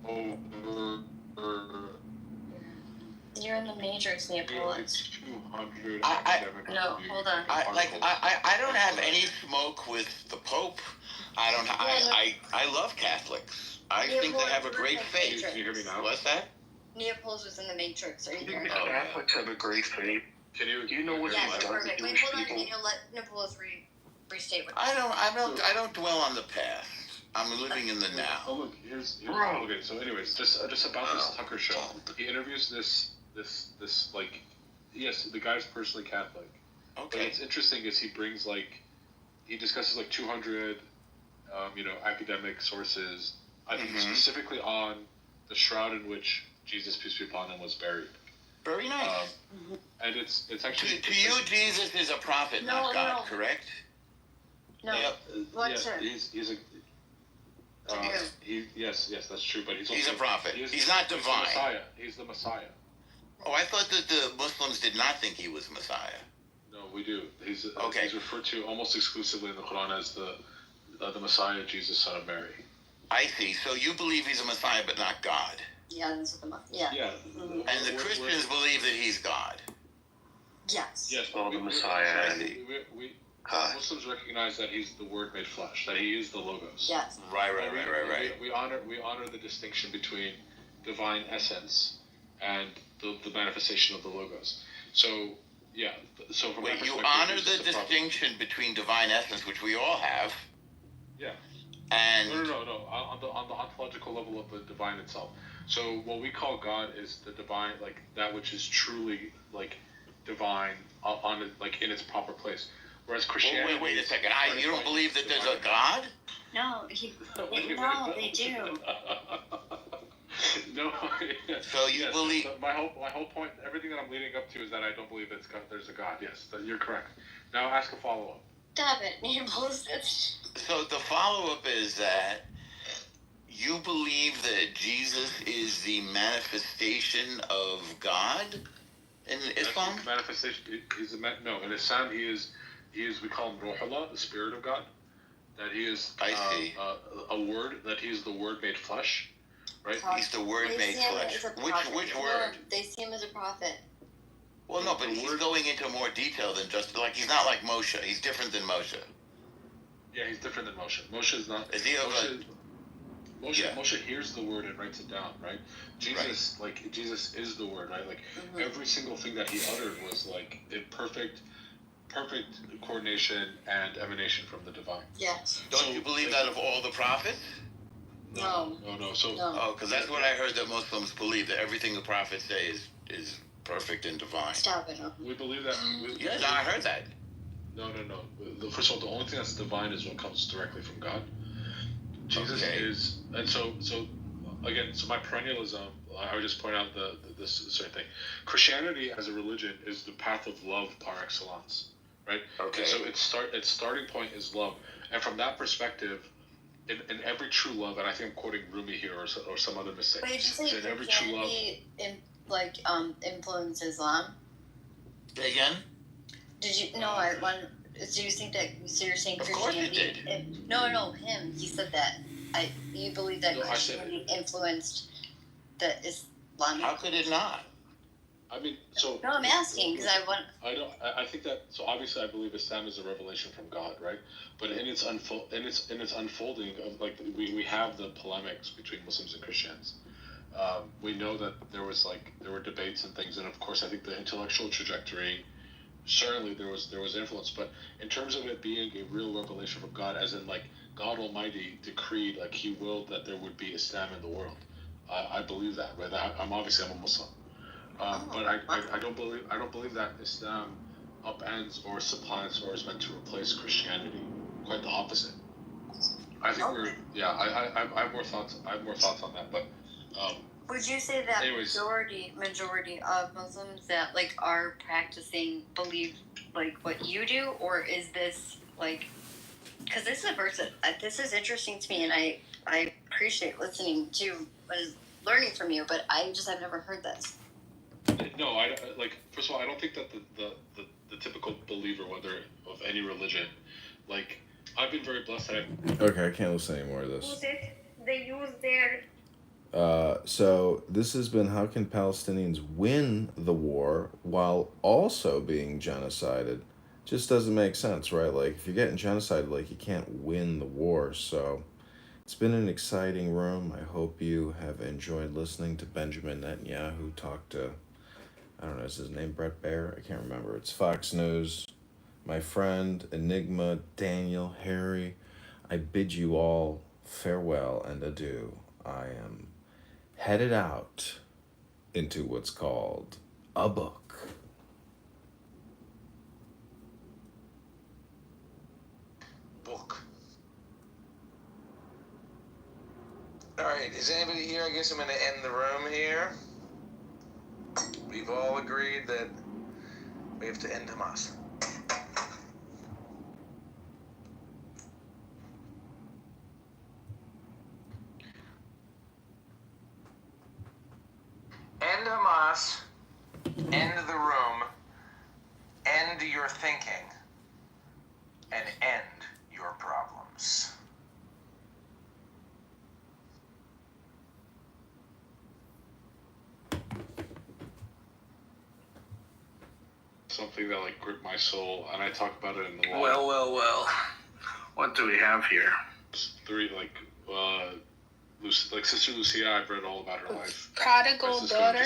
over You're in the Matrix, Neopol. 200 I- academic No, reviews hold on. and I articles. don't have any smoke with the Pope. I love Catholics. I think they have a great faith. Can you hear me now? What's that? Neopol's was in the Matrix. Are you there? Catholics have a great faith. Can you? Do you know what Yes, he's done to perfect. Wait, Jewish hold on. people? Daniel, let Neopol's restate what. I don't dwell on the past. I'm living in the now. Oh look, here's Bro. okay. So anyways, just about this Tucker show. He interviews this like, yes, the guy's personally Catholic. But Okay. what's interesting is he brings like, he discusses like 200, academic sources. I think specifically on the shroud in which Jesus, peace be upon him, was buried. Very nice. And it's actually To you, Jesus is a prophet, No, not God, no. correct? No. Yep. What's yeah, it? he's a. Yes, that's true. But he's a also, prophet. He's not the divine. Messiah. He's the Messiah. Oh, I thought that the Muslims did not think he was Messiah. No, we do. He's Okay. He's referred to almost exclusively in the Quran as the Messiah, Jesus, son of Mary. I see. So you believe he's a Messiah, but not God. Yeah, that's what yeah. Yeah. And the Christians believe that he's God. Yes. Yes, Well, the Messiah and we God. Muslims recognize that he's the Word made flesh, that he is the Logos. Yes. Right. We honor the distinction between divine essence and the manifestation of the Logos. So yeah. So from Wait, that you perspective, honor he's the just a prophet. distinction between divine essence, which we all have, Yeah. and No. On the ontological level of the divine itself. So what we call God is the divine, like that which is truly like divine on like in its proper place. Whereas Christianity. wait a second. You don't believe that there's a divine. God? No, no, they do. No. So you believe? So my whole point, everything that I'm leading up to is that I don't believe there's a God. Yes, you're correct. Now ask a follow up. Stop it, Neopol's. So the follow-up is that you believe that Jesus is the manifestation of God in Islam? Manifestation. No. In Islam, he is. We call him Ruhullah, the Spirit of God. That he is. I see. A word. That he is the Word made flesh. Right. He's the Word made flesh. Which word? They see him as a prophet. Well, no, but he's going into more detail than just like he's not like Moshe. He's different than Moshe. Yeah, he's different than Moshe. Moshe is not. Is he Moshe hears the word and writes it down, right? Jesus, Jesus is the word, right? Like every single thing that he uttered was like a perfect coordination and emanation from the divine. Yes. Don't you believe that of all the prophets? No. So. Oh, because that's what I heard that Muslims believe, that everything the prophets say is perfect and divine. Stop it. We believe that. Yeah, no, I heard that. No. First of all, the only thing that's divine is what comes directly from God. Jesus is, and so again, so my perennialism. I would just point out this certain thing. Christianity as a religion is the path of love par excellence, right? Okay. And so its starting point is love, And from that perspective, in every true love, and I think I'm quoting Rumi here or some other mistake. Wait, did you say in every true love, influence Islam? Say again? Did you? No, do you think that? So you're saying Of course it Christianity? did. No, him. He said that. You believe that No, Christianity influenced the Islamic? How could it not? I mean, so. No, I'm asking because I want. I think that. So obviously, I believe Islam is a revelation from God, right? But in its unfolding of like we have the polemics between Muslims and Christians. We know that there were debates and things, and of course, I think the intellectual trajectory. Certainly, there was influence, but in terms of it being a real revelation from God, as in like God Almighty decreed, like He willed that there would be Islam in the world. I believe that, right? I'm a Muslim. But I don't believe that Islam upends or supplants or is meant to replace Christianity. Quite the opposite. I think I have more thoughts on that. But would you say that anyways, majority of Muslims that like are practicing believe like what you do, or is this like? Because this is a verse that this is interesting to me, and I appreciate listening to and learning from you, but I just have never heard this. No, first of all, I don't think that the typical believer, whether of any religion, like I've been very blessed that Okay, I can't listen to any more of this. Use it. They use their. So this has been how can Palestinians win the war while also being genocided? Just doesn't make sense, right? Like if you're getting genocided, like you can't win the war. So it's been an exciting room. I hope you have enjoyed listening to Benjamin Netanyahu talk to, I don't know, is his name Brett Baer? I can't remember. It's Fox News. My friend, Enigma, Daniel, Harry, I bid you all farewell and adieu. I am headed out into what's called a book. Alright, is anybody here? I guess I'm going to end the room here. We've all agreed that we have to end Hamas. End Hamas, end the room, end your thinking, and end your problems. something that like gripped my soul, and I talk about it in the law. Well. What do we have here? Three like Sister Lucia, I've read all about her life. Prodigal daughter,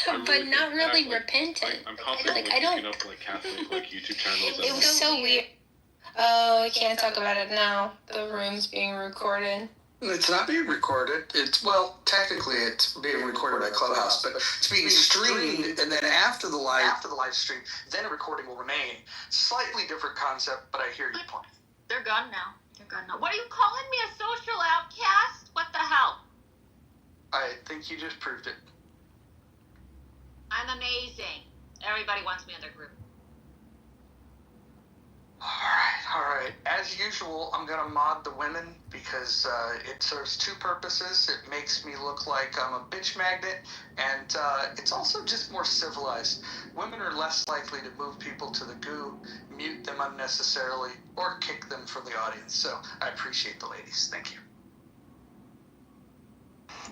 but not really like, repentant. I'm constantly I don't. picking up like Catholic like YouTube channels. It was so weird. Oh, I can't talk about it now. The room's being recorded. It's not being recorded. Technically it's being recorded by Clubhouse, but it's being streamed, and then after the live stream, then a recording will remain. Slightly different concept, but I hear your point. They're gone now. What are you calling me, a social outcast? What the hell? I think you just proved it. I'm amazing. Everybody wants me in their group. All right. As usual, I'm going to mod the women because it serves two purposes. It makes me look like I'm a bitch magnet, and it's also just more civilized. Women are less likely to move people to the goo, mute them unnecessarily, or kick them from the audience. So I appreciate the ladies. Thank you.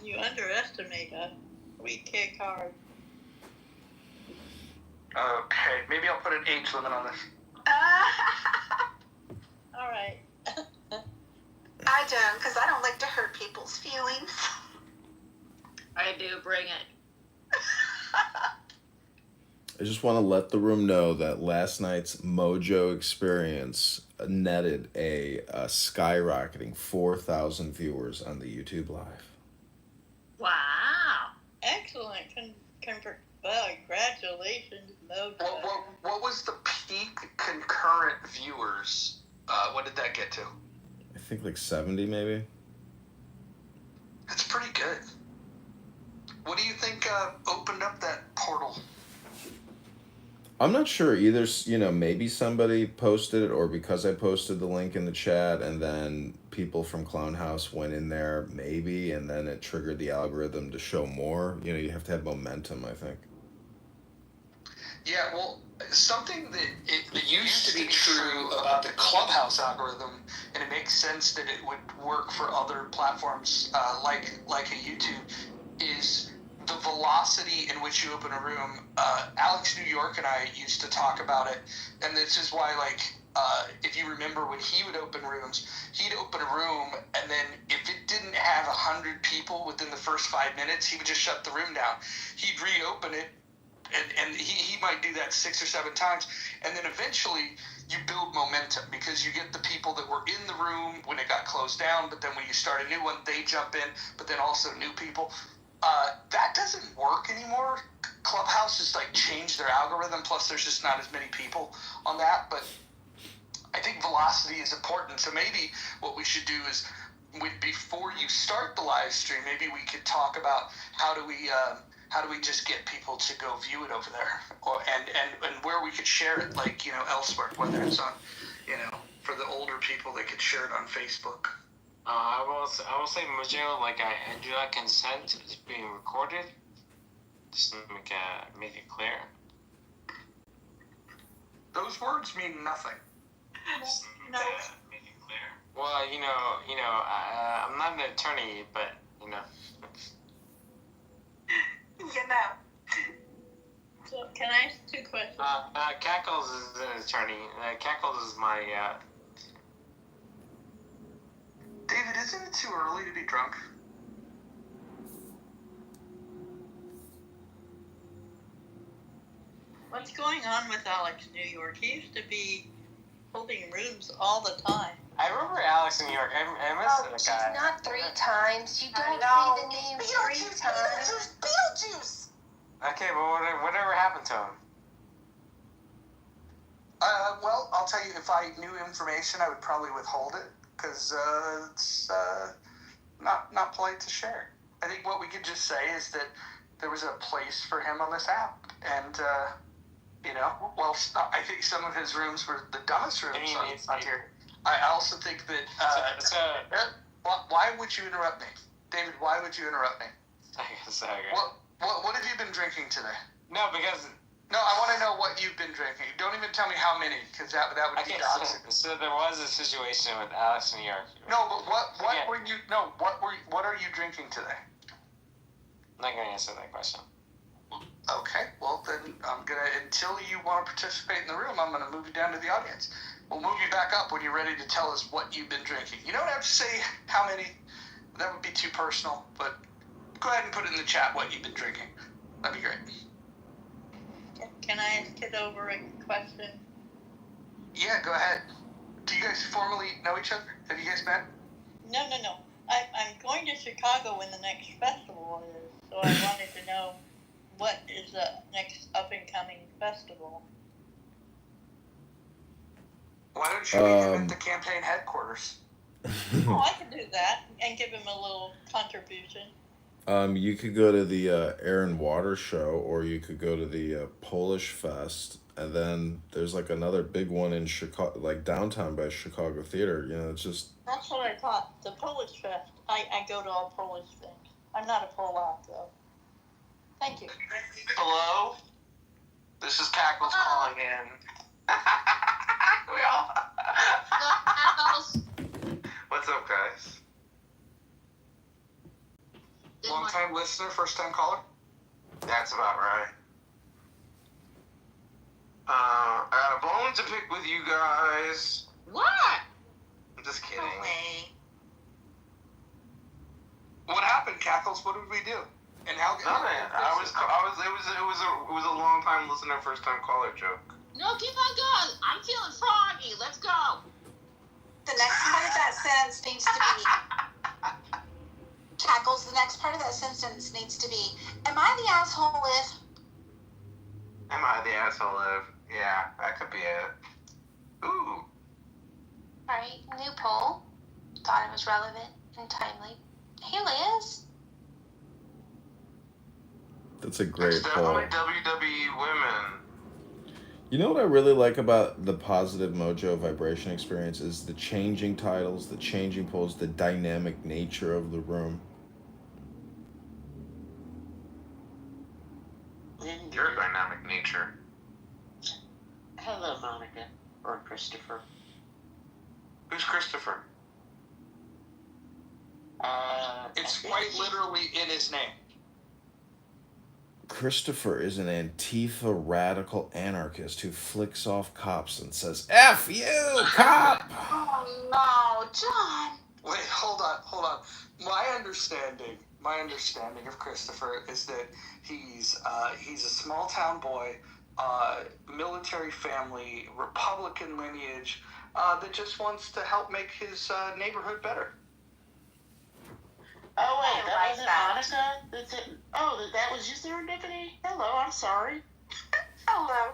You underestimate us. We kick hard. Okay, maybe I'll put an age limit on this. All right. I don't, because I don't like to hurt people's feelings. I do, bring it. I just want to let the room know that last night's Mojo experience netted a skyrocketing 4,000 viewers on the YouTube Live. Wow. Excellent. Congratulations, Mojo. What was the peak concurrent viewers? What did that get to? I think like 70 maybe. That's pretty good. What do you think opened up that portal? I'm not sure either. Maybe somebody posted it, or because I posted the link in the chat, and then people from Clown House went in there, maybe, and then it triggered the algorithm to show more. You have to have momentum, I think. Yeah, well, something that used to be true about the Clubhouse algorithm, and it makes sense that it would work for other platforms like a YouTube, is the velocity in which you open a room. Alex New York and I used to talk about it, and this is why, if you remember when he would open rooms, he'd open a room, and then if it didn't have 100 people within the first 5 minutes, he would just shut the room down. He'd reopen it, and he might do that 6 or 7 times, and then eventually you build momentum because you get the people that were in the room when it got closed down, but then when you start a new one, they jump in, but then also new people. That doesn't work anymore. Clubhouse has changed their algorithm, plus there's just not as many people on that, but I think velocity is important. So maybe what we should do is, before you start the live stream, maybe we could talk about how do we just get people to go view it over there, and where we could share it, elsewhere, whether it's on, for the older people, they could share it on Facebook. I will say, Mojo, I do not consent to being recorded. Just to make it clear. Those words mean nothing. No. Make it clear. Well, I'm not an attorney, but So can I ask 2 questions? Cackles is an attorney. Cackles is my. David, isn't it too early to be drunk? What's going on with Alex New York? He used to be holding rooms all the time. I remember Alex in New York. I miss that guy. Not 3 times. You don't know. say the name 3 times. Beetlejuice! Okay, but whatever happened to him? Well, I'll tell you, if I knew information, I would probably withhold it, because it's not polite to share. I think what we could just say is that there was a place for him on this app, and I think some of his rooms were the dumbest rooms on here. I also think that why would you interrupt me, David? Why would you interrupt me? What have you been drinking today? No, because. No, I want to know what you've been drinking. Don't even tell me how many, because that would be toxic. So there was a situation with Alex in New York. No, but what are you drinking today? I'm not gonna answer that question. Okay, well then until you want to participate in the room, I'm gonna move you down to the audience. We'll move you back up when you're ready to tell us what you've been drinking. You don't have to say how many. That would be too personal, but go ahead and put it in the chat what you've been drinking. That'd be great. Can I ask Kitover a question? Yeah, go ahead. Do you guys formally know each other? Have you guys met? No. I'm going to Chicago when the next festival is, so I wanted to know what is the next up-and-coming festival. Why don't you meet him at the campaign headquarters? I can do that and give him a little contribution. You could go to the Air and Water show, or you could go to the Polish Fest, and then there's another big one in Chicago, downtown by Chicago Theater. It's just. That's what I thought. The Polish Fest. I go to all Polish things. I'm not a Polak though. Thank you. Hello? This is Cackles calling in. What's up, guys? Long-time listener, first-time caller? That's about right. I got a bone to pick with you guys. What? I'm just kidding. No way. What happened, Cackles? What did we do? And how? Nothing. It was a long-time listener, first-time caller joke. No, keep on going. I'm feeling froggy. Let's go. The next part of that sentence needs to be, Cackles, the next part of that sentence needs to be, am I the asshole if? Am I the asshole if? Yeah, that could be it. Ooh. Alright, new poll. Thought it was relevant and timely. Hey, Liz. That's a great It's poll. definitely WWE women. You know what I really like about the positive mojo vibration experience is the changing titles, the changing polls, the dynamic nature of the room. You're a dynamic nature. Hello, Monica. Or Christopher. Who's Christopher? It's quite literally in his name. Christopher is an Antifa radical anarchist who flicks off cops and says, F you, cop! Oh no, John. Wait, hold on. My understanding of Christopher is that he's a small town boy, military family, Republican lineage, that just wants to help make his neighborhood better. Oh wait, I that like wasn't that. Monica? That's it. Oh, that was you, serendipity? Hello, I'm sorry. Hello.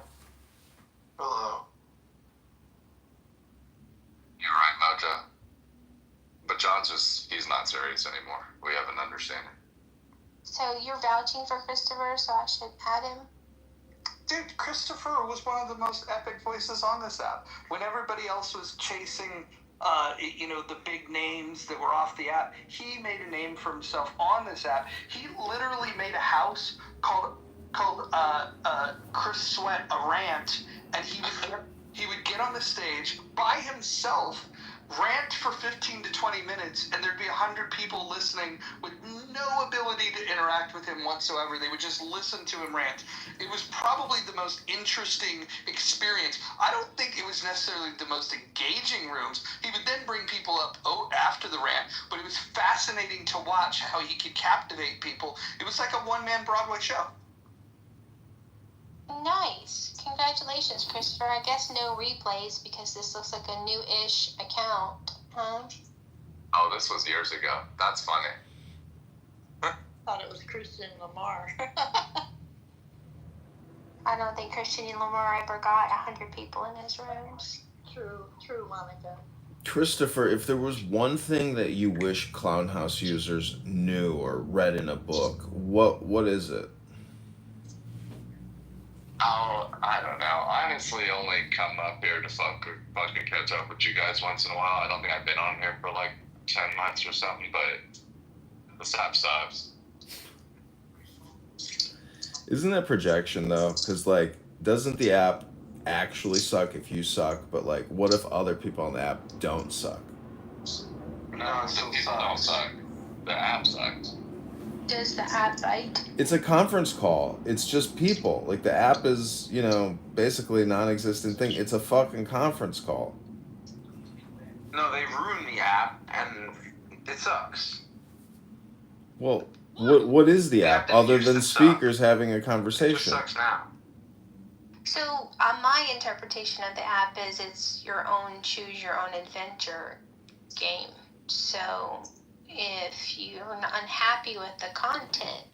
Hello. You're right, Mojo. But he's not serious anymore. We have an understanding. So you're vouching for Christopher, so I should add him? Dude, Christopher was one of the most epic voices on this app. When everybody else was chasing, the big names that were off the app, he made a name for himself on this app. He literally made a house called Chris Sweat a Rant, and he would get on the stage by himself, rant for 15 to 20 minutes, and there'd be 100 people listening with no ability to interact with him whatsoever. They would just listen to him rant. It was probably the most interesting experience. I don't think it was necessarily the most engaging rooms. He would then bring people up after the rant, but it was fascinating to watch how he could captivate people. It was like a one-man Broadway show. Nice. Congratulations, Christopher. I guess no replays because this looks like a new-ish account, huh? Oh, this was years ago. That's funny. Thought it was Christian Lamar. I don't think Christian Lamar ever got 100 people in his rooms. True, Monica. Christopher, if there was one thing that you wish Clownhouse users knew or read in a book, what is it? Oh, I don't know. I honestly only come up here to fucking catch up with you guys once in a while. I don't think I've been on here for like 10 months or something, but this app sucks. Isn't that projection though? Because like, doesn't the app actually suck if you suck? But like, what if other people on the app don't suck? No, some people don't suck. The app sucks. Does the app bite? It's a conference call. It's just people. Like the app is, basically a non-existent thing. It's a fucking conference call. No, they ruined the app, and it sucks. Well, what is the app other than speakers having a It just conversation? sucks now. So, my interpretation of the app is it's your own choose your own adventure game. So, if you're unhappy with the content,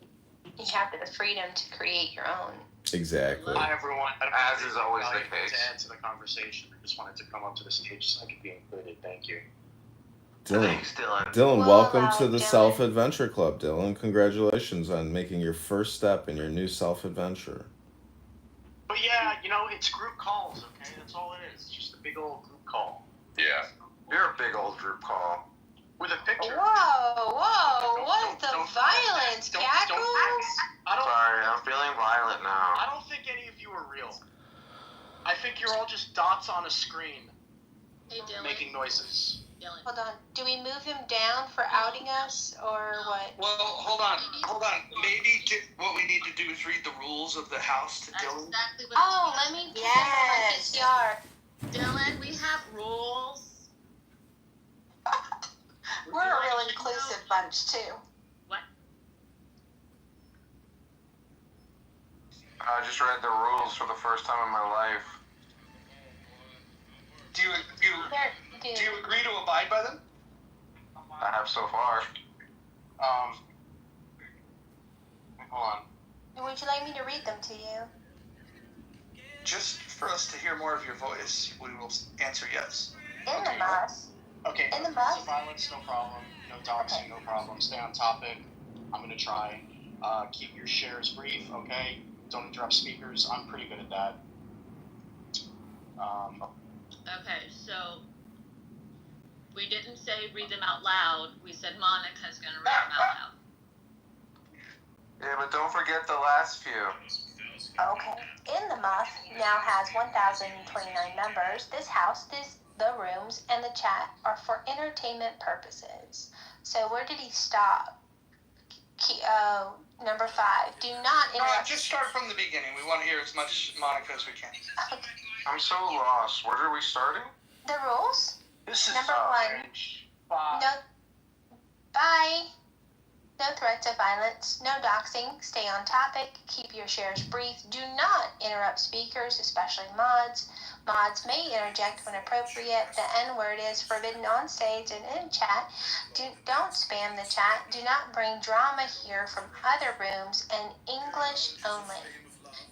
you have the freedom to create your own. Exactly. Hi, everyone. As is always the case. To add to the conversation, I just wanted to come up to the stage so I could be included. Thank you. Dylan. Thanks, Dylan. Dylan, welcome to the Self Adventure Club, Dylan. Congratulations on making your first step in your new self adventure. But yeah, it's group calls, okay? That's all it is. It's just a big old group call. Yeah. You're a big old group call. With a picture. Whoa, what the violence, Cackle? Sorry, I'm feeling violent now. I don't think any of you are real. I think you're all just dots on a screen. Hey, Dylan. Making noises. Hold on. Do we move him down for outing us, or what? Well, hold on. Maybe what we need to do is read the rules of the house to Dylan. Exactly what let me put him on my PCR. Dylan, we have rules. We're a real inclusive bunch, too. What? I just read the rules for the first time in my life. Do you agree to abide by them? I have so far. Hold on. Would you like me to read them to you? Just for us to hear more of your voice, we will answer yes. In the bus. Okay, In the no bus? violence, no problem. No doxing, no problem. Stay on topic. I'm going to try. Keep your shares brief, okay? Don't interrupt speakers. I'm pretty good at that. Okay, so we didn't say read them out loud. We said Monica's going to read them out loud. Yeah, but don't forget the last few. Okay. In the month now has 1,029 members. This house, the rooms, and the chat are for entertainment purposes. So where did he stop? Number 5. Do not interrupt. Just start from the beginning. We want to hear as much Monica as we can. Okay. I'm so lost. Where are we starting? The rules. This is Number 1. No. Bye. No threats of violence. No doxing. Stay on topic. Keep your shares brief. Do not interrupt speakers, especially mods. Mods may interject when appropriate. The N-word is forbidden on stage and in chat. Don't spam the chat. Do not bring drama here from other rooms, and English only.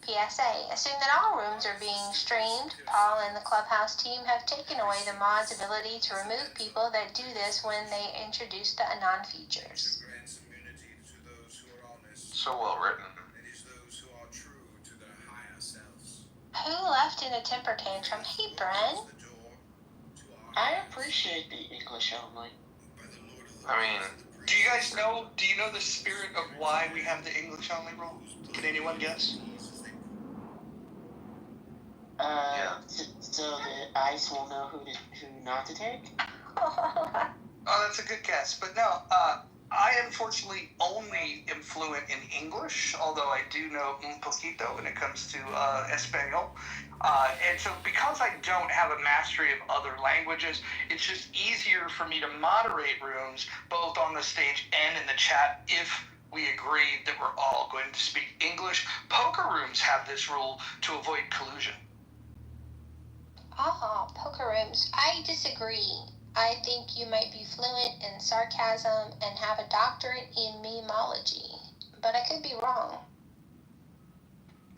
PSA. Assume that all rooms are being streamed. Paul and the Clubhouse team have taken away the mod's ability to remove people that do this when they introduce the Anon features. So well written. Who left in a temper tantrum? Hey, Bren. I appreciate the English only. I mean, Do you know the spirit of why we have the English only rule? Can anyone guess? So the ICE will know who not to take? Oh, that's a good guess. But no, I unfortunately only am fluent in English, although I do know un poquito when it comes to Espanol. And so because I don't have a mastery of other languages, it's just easier for me to moderate rooms, both on the stage and in the chat, if we agree that we're all going to speak English. Poker rooms have this rule to avoid collusion. Oh, poker rooms. I disagree. I think you might be fluent in sarcasm and have a doctorate in memology, but I could be wrong.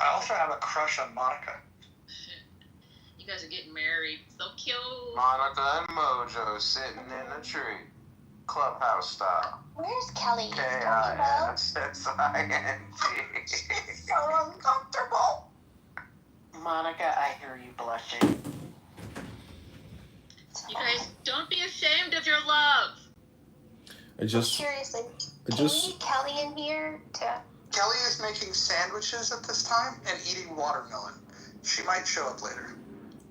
I also have a crush on Monica. You guys are getting married. So cute. Monica and Mojo sitting in a tree. Clubhouse style. Where's Kelly? K-I-N-S-I-N-G. So uncomfortable. Monica, I hear you blushing. You guys, don't be ashamed of your love. Seriously, can we get Kelly in here to... Kelly is making sandwiches at this time and eating watermelon. She might show up later.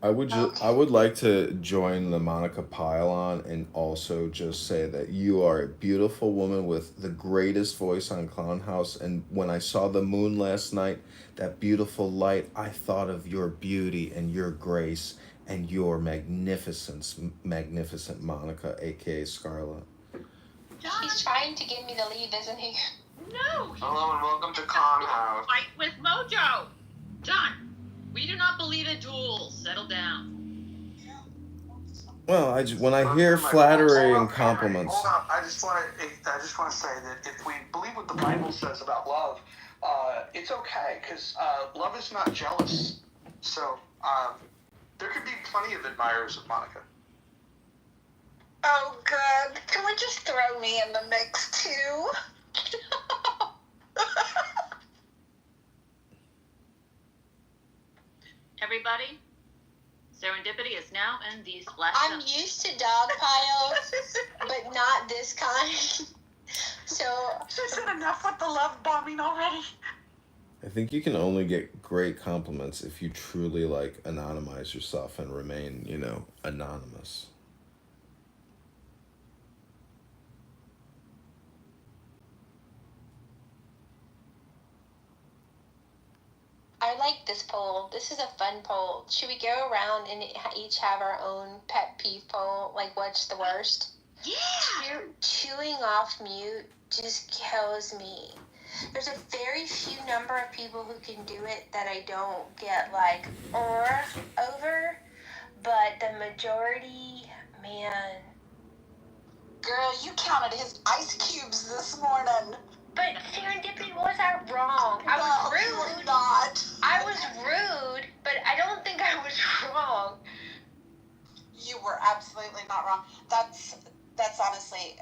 I would like to join the Monica pylon and also just say that you are a beautiful woman with the greatest voice on Clown House. And when I saw the moon last night, that beautiful light, I thought of your beauty and your grace and your magnificence, magnificent Monica, aka Scarlett. He's trying to get me to leave, isn't he? No. Hello and welcome to Con House. Fight with Mojo. John, we do not believe in duels. Settle down. Well, when I hear flattery and compliments. Hold on. I just want to say that if we believe what the Bible says about love, it's okay because love is not jealous. So there could be plenty of admirers of Monica. Oh, good. Can we just throw me in the mix, too? Everybody, serendipity is now in these flat. I'm used to dog piles, but not this kind. So... Is it enough with the love bombing already? I think you can only get great compliments if you truly, anonymize yourself and remain, anonymous. I like this poll. This is a fun poll. Should we go around and each have our own pet peeve poll? Like, what's the worst? Yeah! Chewing off mute just kills me. There's a very few number of people who can do it that I don't get, over. But the majority, man. Girl, you counted his ice cubes this morning. But serendipity wasn't wrong. I was rude. You were not. I was rude, but I don't think I was wrong. You were absolutely not wrong. That's honestly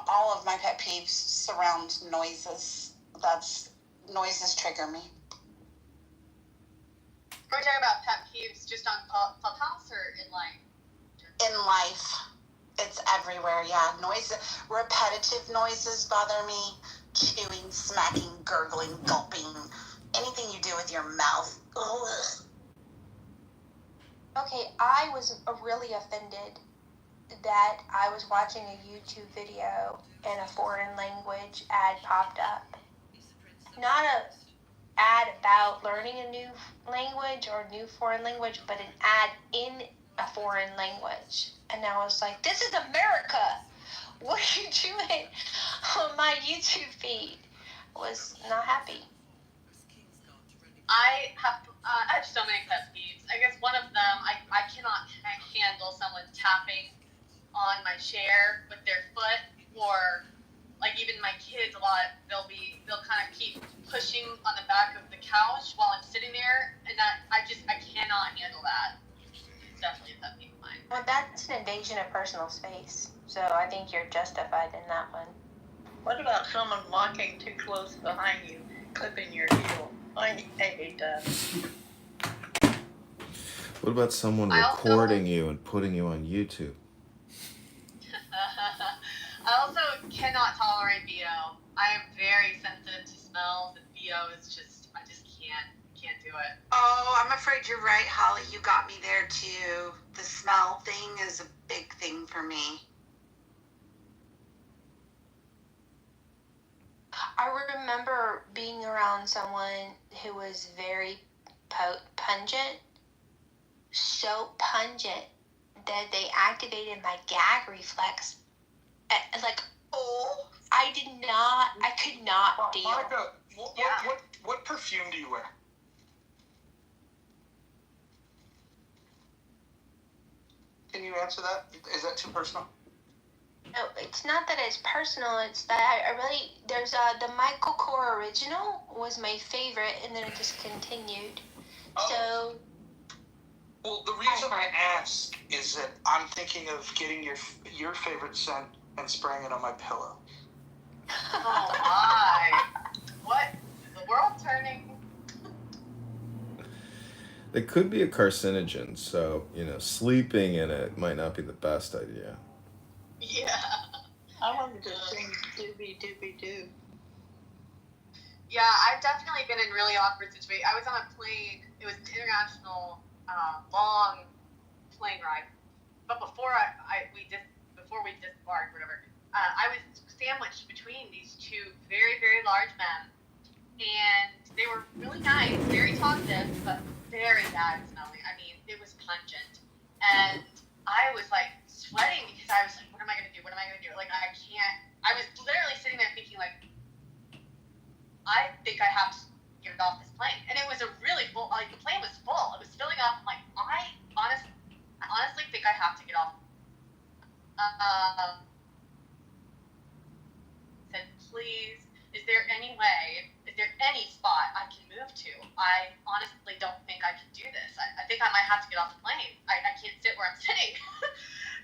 all of my pet peeves surround noises. Noises trigger me. Are we talking about pet peeves just on Clubhouse or in life? In life, it's everywhere. Yeah, repetitive noises bother me. Chewing, smacking, gurgling, gulping, anything you do with your mouth. Ugh. Okay, I was really offended that I was watching a YouTube video and a foreign language ad popped up. Not a ad about learning a new language or new foreign language, but an ad in a foreign language. And I was like, this is America! What are you doing on my YouTube feed? Was not happy. I have so many pet peeves. I guess one of them, I cannot handle someone tapping on my chair with their foot, or like even my kids a lot, they'll kind of keep pushing on the back of the couch while I'm sitting there, and that I cannot handle that. It's definitely a pet peeve of mine. Well, that's an invasion of personal space, so I think you're justified in that one. What about someone walking too close behind you, clipping your heel? I hate that. What about someone recording you and putting you on YouTube? I also cannot tolerate BO. I am very sensitive to smells, and BO is I just can't do it. Oh, I'm afraid you're right, Holly. You got me there too. The smell thing is a big thing for me. I remember being around someone who was very pungent, so pungent that they activated my gag reflex. I could not deal. Monica, what perfume do you wear? Can you answer that? Is that too personal? No, it's not that it's personal. It's that I really there's the Michael Kors original was my favorite, and then it just continued. So. Well, the reason I ask is that I'm thinking of getting your favorite scent and spraying it on my pillow. Oh my! What? Is the world turning? It could be a carcinogen, so sleeping in it might not be the best idea. Yeah. I wanted to sing doobie doobie doo. Yeah, I've definitely been in really awkward situations. I was on a plane. It was an international, long plane ride. But before we disembarked, whatever, I was sandwiched between these two very, very large men, and they were really nice, very talkative, but very bad smelling. I mean, it was pungent, and I was like sweating because I was like, what am I gonna do? What am I gonna do? Like, I can't. I was literally sitting there thinking like, I think I have to get off this plane. And it was a really full, like the plane was full. It was filling up. I'm like, I honestly think I have to get off. Said, please, is there any spot I can move to? I honestly don't think I can do this. I think I might have to get off the plane. I can't sit where I'm sitting.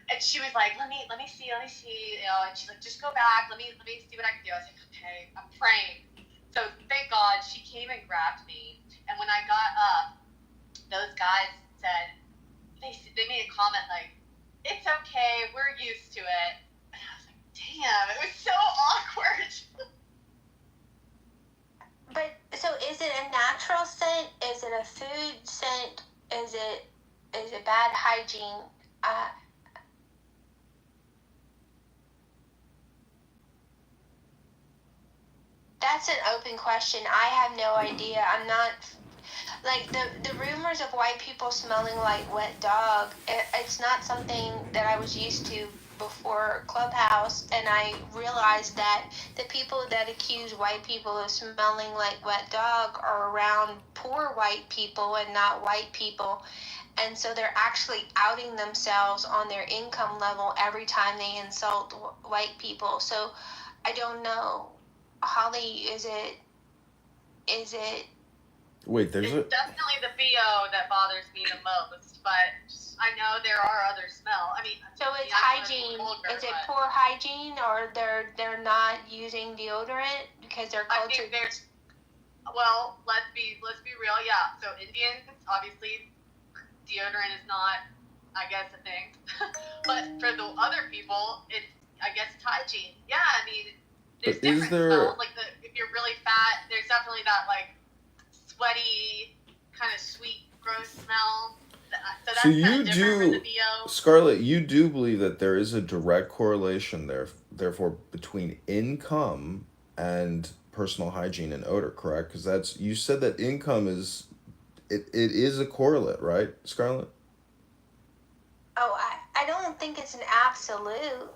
And she was like, let me see, and she's like, just go back, let me see what I can do. I was like, okay, I'm praying. So thank God she came and grabbed me, and when I got up, those guys said, they made a comment like, it's okay, we're used to it. And I was like, damn, it was so awkward. But, so is it a natural scent? Is it a food scent? Is it bad hygiene? That's an open question. I have no idea. I'm not, like, the rumors of white people smelling like wet dog, it's not something that I was used to before Clubhouse, and I realized that the people that accuse white people of smelling like wet dog are around poor white people and not white people, and so they're actually outing themselves on their income level every time they insult white people. So I don't know. Holly, is it Wait, there's It's definitely the BO that bothers me the most, but I know there are other smells. I mean, so it's hygiene. Is it poor hygiene, or they're not using deodorant because their culture? Well, let's be real. Yeah. So Indians, obviously, deodorant is not, I guess, a thing. But for the other people, I guess it's hygiene. Yeah. I mean, there's But is different smells. there? Like if you're really fat, there's definitely that like sweaty, kind of sweet, gross smell. So that's So kind you of different from the do, BO. Scarlett. You do believe that there is a direct correlation therefore, between income and personal hygiene and odor, correct? Because that's you said that income is it is a correlate, right, Scarlett? Oh, I don't think it's an absolute,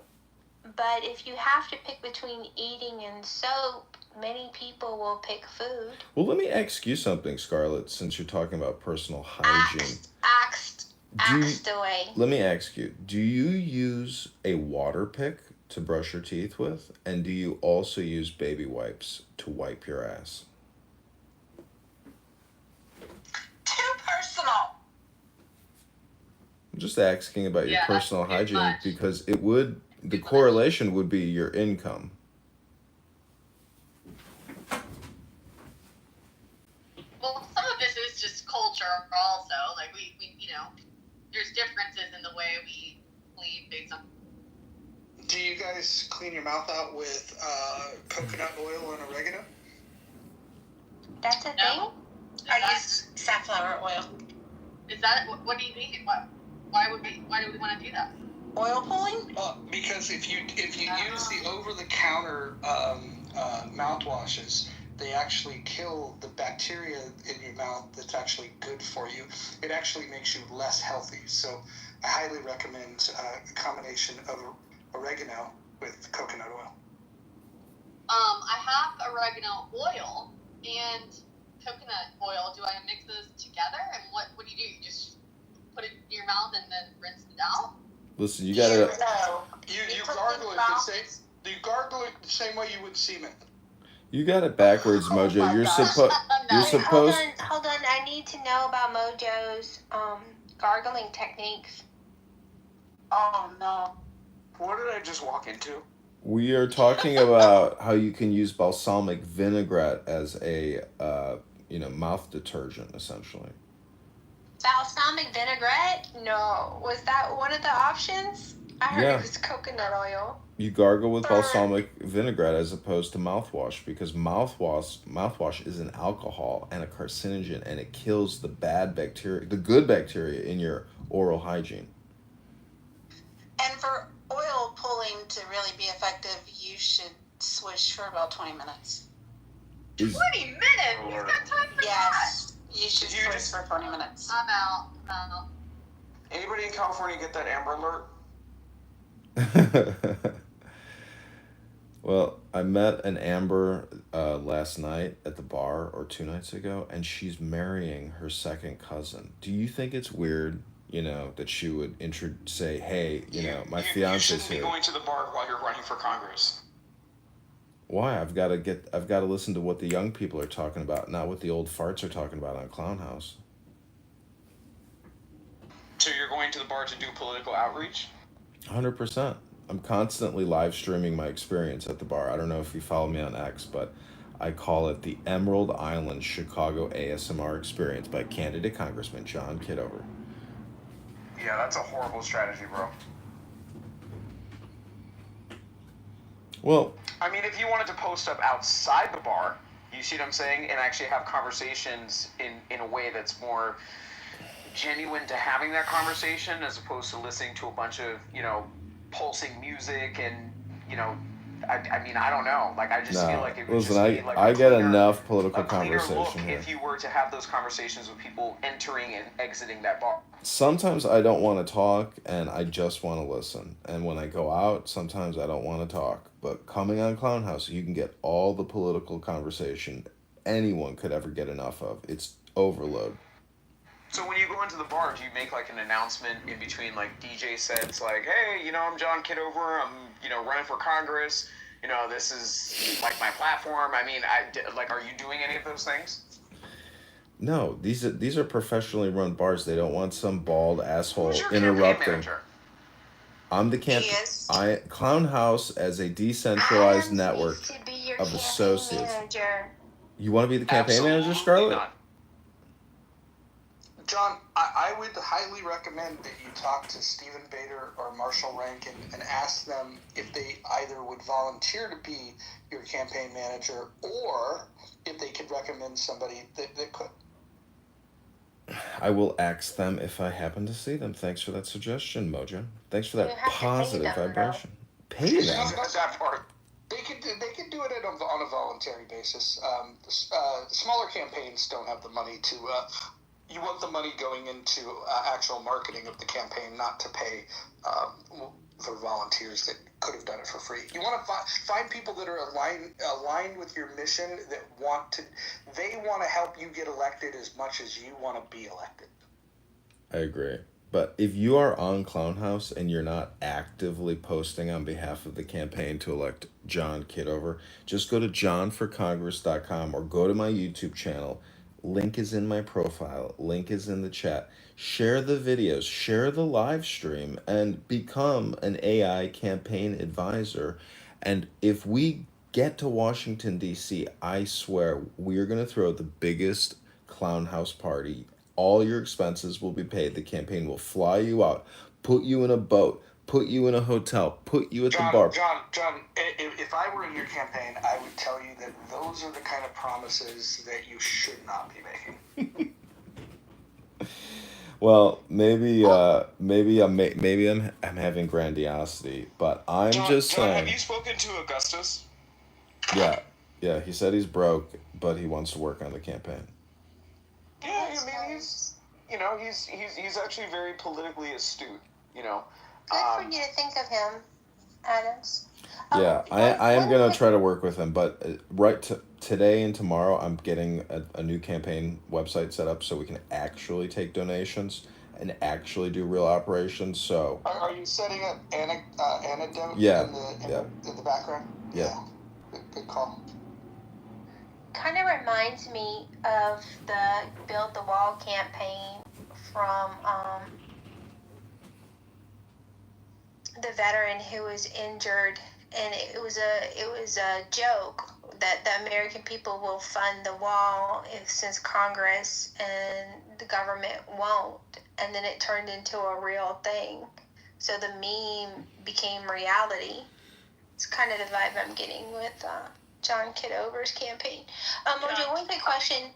but if you have to pick between eating and soap, many people will pick food. Well, let me ask you something, Scarlett, since you're talking about personal hygiene. Axed away. Let me ask you, do you use a water pick to brush your teeth with? And do you also use baby wipes to wipe your ass? Too personal. I'm just asking about your Yeah, that's personal too hygiene much. because the correlation would be your income. Well, some of this is just culture also. Like we there's differences in the way we based on. Do you guys clean your mouth out with coconut oil and oregano? That's a thing? I use safflower oil. Is that what do you mean? Why do we want to do that? Oil pulling? Because if you use the over-the-counter mouthwashes, they actually kill the bacteria in your mouth that's actually good for you. It actually makes you less healthy. So I highly recommend a combination of oregano with coconut oil. I have oregano oil and coconut oil. Do I mix those together? And what do? You just put it in your mouth and then rinse it out? Listen, you gotta. You gargle it the same. You gargle it the same way you would semen. You got it backwards, Mojo. You're supposed. Hold on. I need to know about Mojo's gargling techniques. Oh no. What did I just walk into? We are talking about how you can use balsamic vinaigrette as a mouth detergent, essentially. Balsamic vinaigrette? No. Was that one of the options? I heard Yeah. it was coconut oil. You gargle with balsamic vinaigrette as opposed to mouthwash because mouthwash is an alcohol and a carcinogen and it kills the bad bacteria, the good bacteria in your oral hygiene. And for oil pulling to really be effective, you should swish for about 20 minutes. 20 minutes? Who's got time for that? Yes. You should swish for 20 minutes. I'm out. Anybody in California get that Amber Alert? Well, I met an Amber last night at the bar or 2 nights ago, and she's marrying her second cousin. Do you think it's weird, that she would say, "Hey, my You fiance's shouldn't be here"? going to the bar while you're running for Congress. Why? I've got to listen to what the young people are talking about, not what the old farts are talking about on Clown House. So you're going to the bar to do political outreach? 100%. I'm constantly live streaming my experience at the bar. I don't know if you follow me on X, but I call it the Emerald Island Chicago ASMR Experience by candidate Congressman John Kitover. Yeah, that's a horrible strategy, bro. Well, I mean, if you wanted to post up outside the bar, you see what I'm saying, and actually have conversations in a way that's more genuine to having that conversation as opposed to listening to a bunch of, pulsing music and, I mean, I don't know. Like, I just feel like it would listen, just be like I get cleaner, enough political a cleaner look conversation here. if you were to have those conversations with people entering and exiting that bar. Sometimes I don't want to talk and I just want to listen. And when I go out, sometimes I don't want to talk. But coming on Clown House, you can get all the political conversation anyone could ever get enough of. It's overload. So when you go into the bar, do you make like an announcement in between like DJ sets like, hey, I'm John Kitover, I'm, running for Congress, this is like my platform. I mean, are you doing any of those things? No, these are professionally run bars. They don't want some bald asshole Who's your interrupting. campaign manager? I'm the Clown House as a decentralized network of associates. Manager. You want to be the campaign manager, Scarlett? Not. John, I would highly recommend that you talk to Stephen Bader or Marshall Rankin and ask them if they either would volunteer to be your campaign manager or if they could recommend somebody that could. I will ask them if I happen to see them. Thanks for that suggestion, Mojo. Thanks for You that have to pay positive them, vibration. Pay them? Not that part. They could do it on a voluntary basis. Smaller campaigns don't have the money to. You want the money going into actual marketing of the campaign, not to pay the volunteers that could have done it for free. You want to find people that are aligned with your mission, that want to help you get elected as much as you want to be elected. I agree. But if you are on Clown House and you're not actively posting on behalf of the campaign to elect John Kitover, just go to johnforcongress.com or go to my YouTube channel. Link is in my profile. Link is in the chat. Share the videos. Share the live stream and become an AI campaign advisor. And if we get to Washington, D.C., I swear we're going to throw the biggest Clown House party. All your expenses will be paid. The campaign will fly you out, put you in a boat, put you in a hotel, put you at the bar. John, if I were in your campaign, I would tell you that those are the kind of promises that you should not be making. Well, maybe I'm having grandiosity, but I'm just saying. Have you spoken to Augustus? Yeah, he said he's broke, but he wants to work on the campaign. Yeah, I mean, he's actually very politically astute. Good for you to think of him, Adams. Yeah, I am going to try to work with him, but today and tomorrow I'm getting a new campaign website set up so we can actually take donations and actually do real operations. So Are you setting up anecdote Yeah, in the background? yeah. Good call. Kind of reminds me of the Build the Wall campaign from the veteran who was injured, and it was a joke that the American people will fund the wall since Congress and the government won't, and then it turned into a real thing. So the meme became reality. It's kind of the vibe I'm getting with John Kitover's campaign. Mojo, one quick question.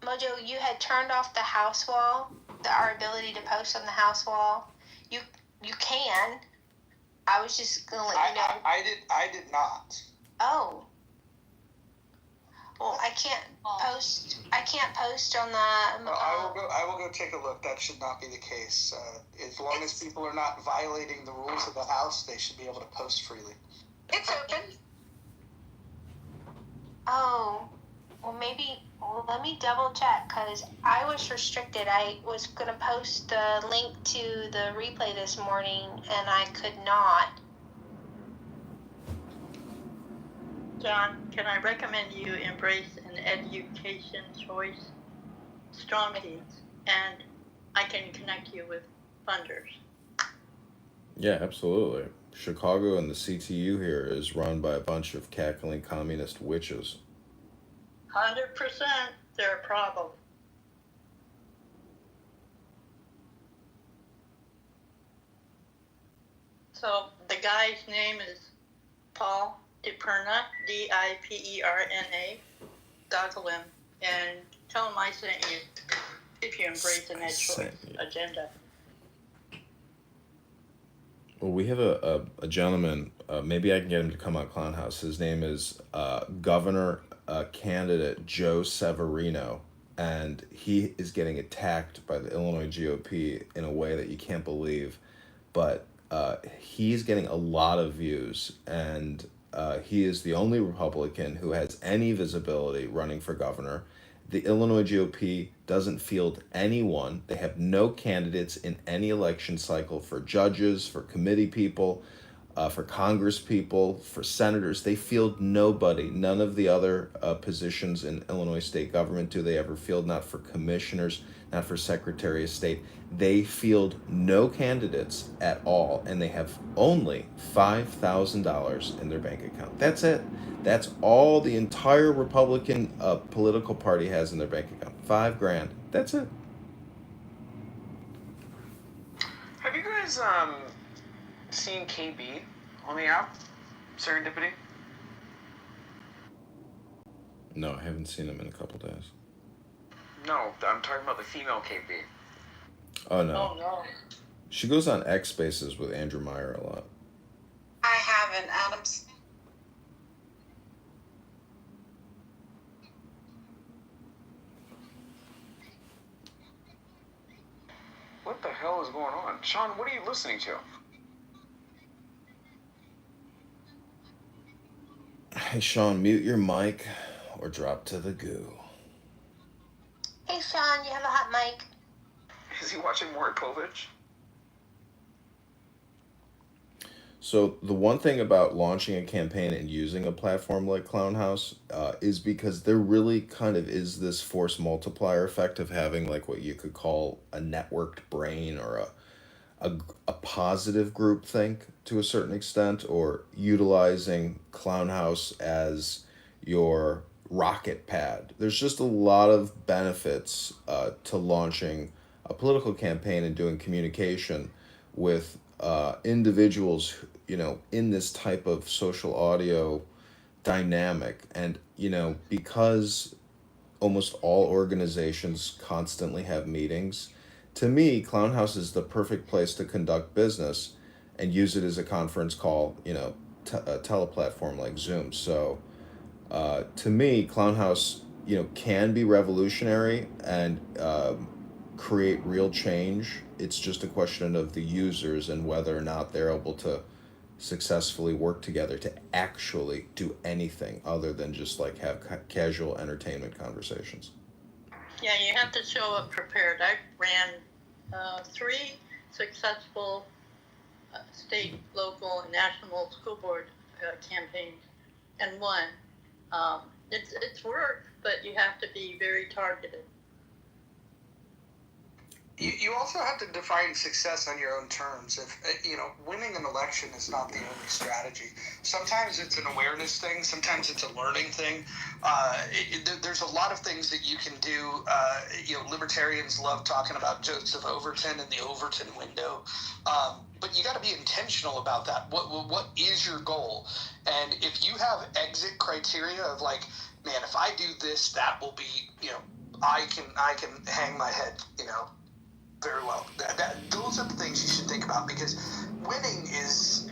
Mojo, you had turned off the house wall, our ability to post on the house wall. You can. I was just gonna let you know. I did not. Oh. Well, I can't post. On the. I will go take a look. That should not be the case. As long as people are not violating the rules of the house, they should be able to post freely. It's open. Oh. Well, let me double check, because I was restricted. I was going to post the link to the replay this morning, and I could not. John, can I recommend you embrace an education choice? Strong teams, and I can connect you with funders. Yeah, absolutely. Chicago and the CTU here is run by a bunch of cackling communist witches. 100%, they're a problem. So the guy's name is Paul DiPerna, DiPerna. Goggle him and tell him I sent you if you embrace an ed choice agenda. Well, we have a gentleman, maybe I can get him to come on Clown House. His name is Governor candidate Joe Severino, and he is getting attacked by the Illinois GOP in a way that you can't believe, but he's getting a lot of views, and he is the only Republican who has any visibility running for governor. The Illinois GOP doesn't field anyone. They have no candidates in any election cycle for judges, for committee people. for Congress people, for senators. They field nobody. None of the other positions in Illinois state government do they ever field, not for commissioners, not for Secretary of State. They field no candidates at all, and they have only $5,000 in their bank account. That's it. That's all the entire Republican political party has in their bank account. $5,000. That's it. Have you guys seen KB on the app? Serendipity? No, I haven't seen him in a couple days. No, I'm talking about the female KB. Oh no. Oh no. She goes on X Spaces with Andrew Meyer a lot. I haven't, Adams. What the hell is going on? Sean, what are you listening to? Hey Sean, mute your mic or drop to the goo. Hey, Sean, you have a hot mic. Is he watching Maury Povich? So the one thing about launching a campaign and using a platform like Clown House is because there really kind of is this force multiplier effect of having like what you could call a networked brain or a positive group think to a certain extent, or utilizing Clown House as your rocket pad. There's just a lot of benefits to launching a political campaign and doing communication with individuals, in this type of social audio dynamic. And, because almost all organizations constantly have meetings, to me, Clown House is the perfect place to conduct business and use it as a conference call, a teleplatform like Zoom. So, to me, Clown House, can be revolutionary and create real change. It's just a question of the users and whether or not they're able to successfully work together to actually do anything other than just like have casual entertainment conversations. Yeah, you have to show up prepared. I ran 3 successful state, local, and national school board campaigns, and won. It's work, but you have to be very targeted. You also have to define success on your own terms. If winning an election is not the only strategy. Sometimes it's an awareness thing. Sometimes it's a learning thing. There's a lot of things that you can do. Libertarians love talking about Joseph Overton and the Overton window. But you got to be intentional about that. What is your goal? And if you have exit criteria of like, man, if I do this, that will be, I can hang my head, very well. Those are the things you should think about, because winning is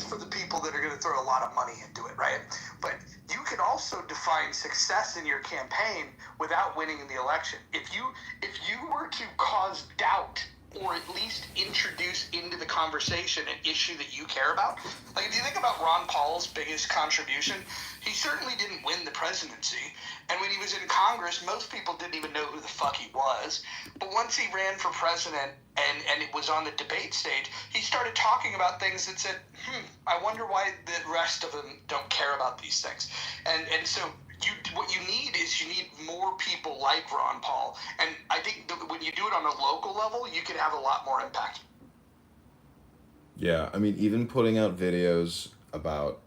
for the people that are going to throw a lot of money into it, right? But you can also define success in your campaign without winning in the election. If you were to cause doubt, or at least introduce into the conversation an issue that you care about. Like, if you think about Ron Paul's biggest contribution, he certainly didn't win the presidency. And when he was in Congress, most people didn't even know who the fuck he was. But once he ran for president and it was on the debate stage, he started talking about things that said, I wonder why the rest of them don't care about these things. And so what you need more people like Ron Paul. And I think that when you do it on a local level, you can have a lot more impact. Yeah, I mean, even putting out videos about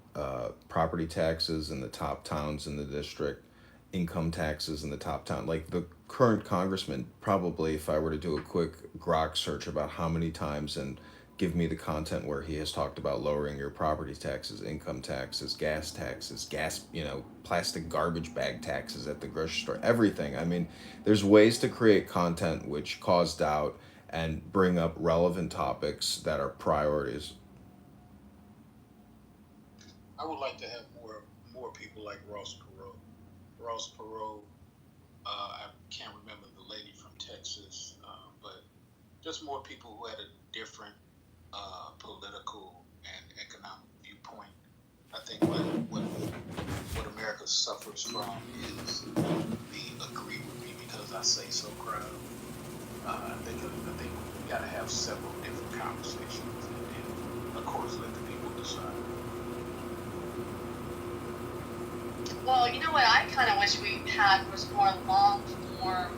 property taxes in the top towns in the district, income taxes in the top town. Like the current congressman, probably if I were to do a quick Grok search about how many times and give me the content where he has talked about lowering your property taxes, income taxes, gas, plastic garbage bag taxes at the grocery store, everything. I mean, there's ways to create content which cause doubt and bring up relevant topics that are priorities. I would like to have more people like Ross Perot. Ross Perot, I can't remember the lady from Texas, but just more people who had a different political and economic viewpoint. I think what America suffers from is the agree with me because I say so crowd. I think we got to have several different conversations, and of course let the people other side. Well, you know what I kind of wish we had was more long form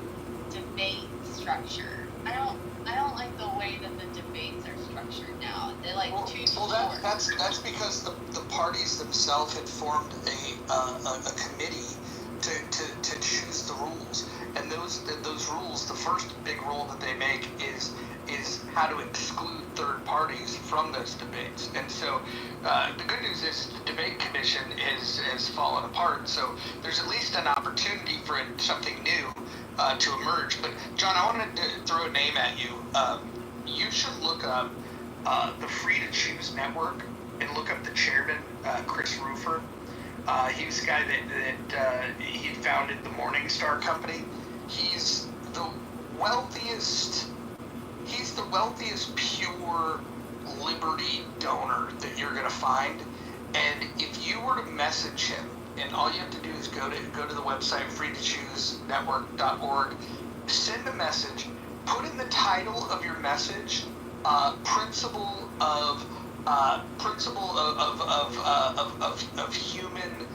debate structure. I don't like the way that the debates are structured now. They're like too short. That's because the parties themselves had formed a committee to choose the rules, and those rules, the first big rule that they make is how to exclude third parties from those debates. And so the good news is the debate commission has fallen apart, so there's at least an opportunity for something new to emerge. But John, I wanted to throw a name at you. You should look up the Free to Choose Network and look up the chairman, Chris Roofer. He was the guy that he founded the Morning Star Company. He's the wealthiest pure liberty donor that you're gonna find. And if you were to message him, and all you have to do is go to the website freetochoosenetwork.org, send a message, put in the title of your message, principle of human.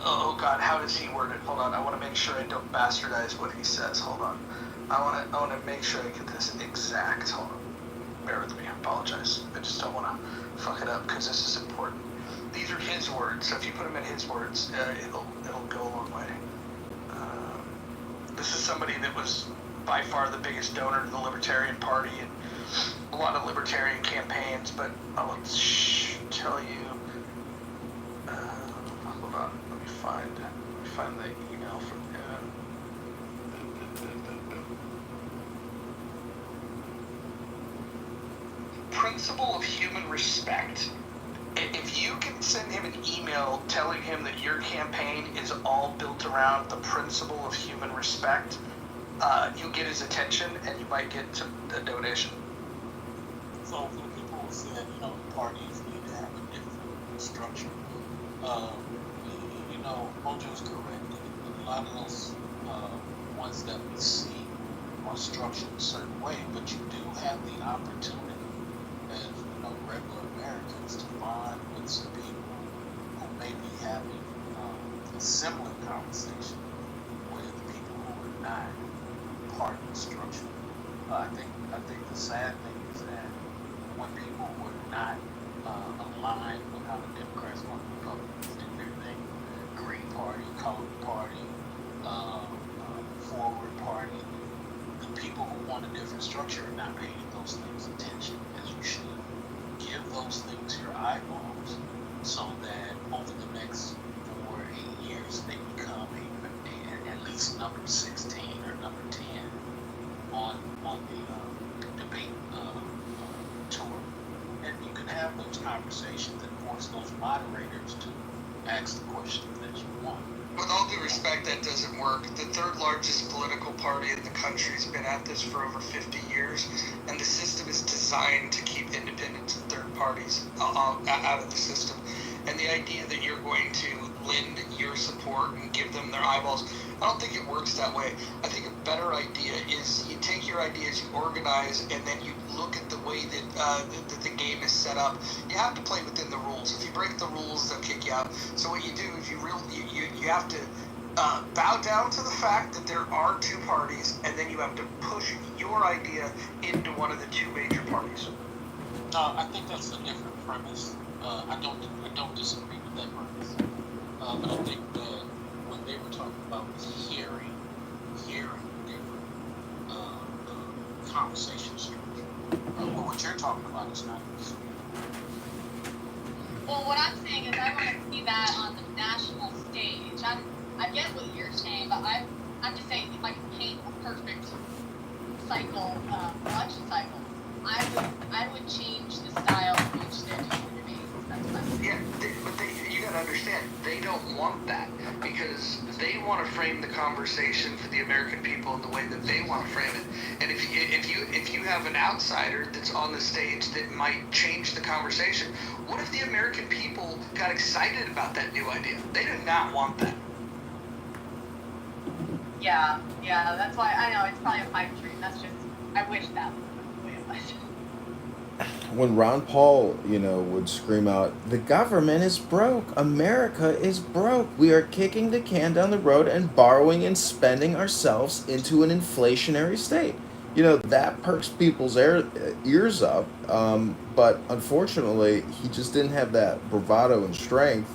Oh God, how does he word it? Hold on, I want to make sure I don't bastardize what he says. Hold on, I want to make sure I get this exact. Hold on, bear with me. I apologize. I just don't want to fuck it up because this is important. These are his words, so if you put them in his words, it'll go a long way. This is somebody that was by far the biggest donor to the Libertarian Party and a lot of libertarian campaigns, but I'll tell you. Hold on, let me find the email from him. Principle of human respect. If you can send him an email telling him that your campaign is all built around the principle of human respect, you'll get his attention and you might get a donation. So for the people who said, parties need to have a different structure, Mojo's correct. A lot of those ones that we see are structured a certain way, but you do have the opportunity as regular Americans to bond with some people who may be having a similar conversation with people who are not part of the structure. I think the sad thing is that when people who are not aligned with how the Democrats want the Republicans do their thing, Green Party, Colored Party, Forward Party, the people who want a different structure are not paying those things attention as you should. Give those things your eyeballs so that over the next 4 or 8 years they become at least number 16 or number 10 on the debate tour. And you can have those conversations and force those moderators to ask the questions that you want. With all due respect, that doesn't work. The third largest political party in the country has been at this for over 50 years, and the system is designed to keep independents and third parties out of the system. And the idea that you're going to lend your support and give them their eyeballs, I don't think it works that way. I think a better idea is you take your ideas, you organize, and then you look at the way that the game is set up. You have to play within the rules. If you break the rules, they'll kick you out. So what you do is you have to bow down to the fact that there are two parties, and then you have to push your idea into one of the two major parties. No, I think that's a different premise. I don't disagree with that premise. But I think that when they were talking about hearing different conversation structure, but what you're talking about is not. Well, what I'm saying is I want to see that on the national stage. I get what you're saying, but I'm just saying if I could paint a perfect cycle, election cycle, I would change the style in which they're doing the debates. Yeah, but you gotta understand, they don't want that because they want to frame the conversation for the American people in the way that they want to frame it. And if you have an outsider that's on the stage that might change the conversation, what if the American people got excited about that new idea? They do not want that. Yeah, that's why I know it's probably a pipe dream. That's just I wish that was the way it was. when Ron Paul, would scream out, "The government is broke. America is broke. We are kicking the can down the road and borrowing and spending ourselves into an inflationary state." That perks people's ears up. But unfortunately, he just didn't have that bravado and strength.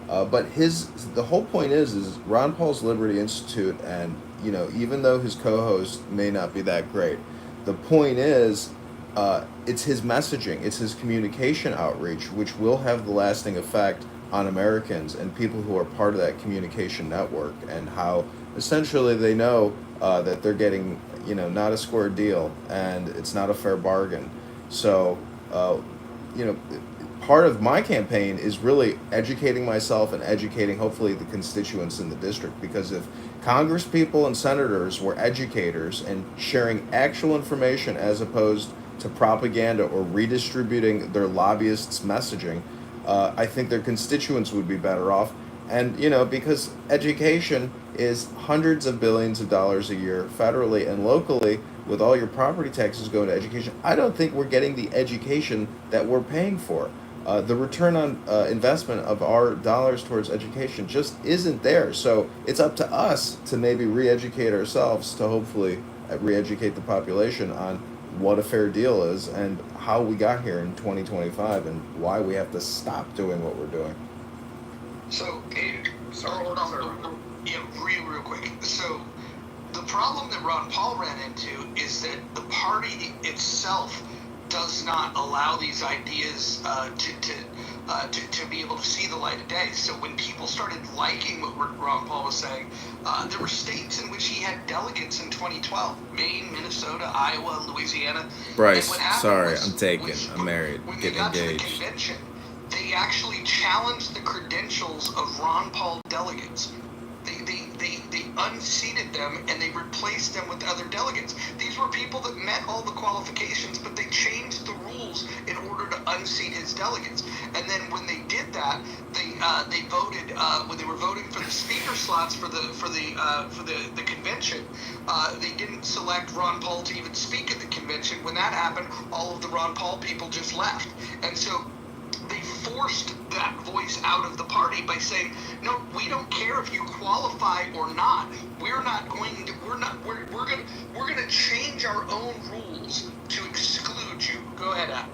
But the whole point is Ron Paul's Liberty Institute, and even though his co-host may not be that great, the point is, it's his messaging, it's his communication outreach, which will have the lasting effect on Americans and people who are part of that communication network, and how essentially they know that they're getting not a square deal, and it's not a fair bargain. So, you know part of my campaign is really educating myself and educating hopefully the constituents in the district, because if Congress people and senators were educators and sharing actual information as opposed to propaganda or redistributing their lobbyists' messaging, I think their constituents would be better off. And because education is hundreds of billions of dollars a year federally and locally, with all your property taxes going to education, I don't think we're getting the education that we're paying for. The return on investment of our dollars towards education just isn't there. So it's up to us to maybe re-educate ourselves, to hopefully re-educate the population on what a fair deal is and how we got here in 2025 and why we have to stop doing what we're doing. So, hold on. Yeah, real quick. So, the problem that Ron Paul ran into is that the party itself does not allow these ideas to be able to see the light of day. So when people started liking what Ron Paul was saying, there were states in which he had delegates in 2012: Maine, Minnesota, Iowa, Louisiana. Bryce, sorry, I'm taken. I'm married. When Getting they got engaged. to the convention, they actually challenged the credentials of Ron Paul delegates. They unseated them and they replaced them with other delegates. These were people that met all the qualifications, but they changed the rules in order to unseat his delegates. And then when they did that, they voted when they were voting for the speaker slots for the convention. They didn't select Ron Paul to even speak at the convention. When that happened, all of the Ron Paul people just left, and so they forced that voice out of the party by saying, no, we don't care if you qualify or not. We're going to change our own rules to exclude you. Go ahead, Adam.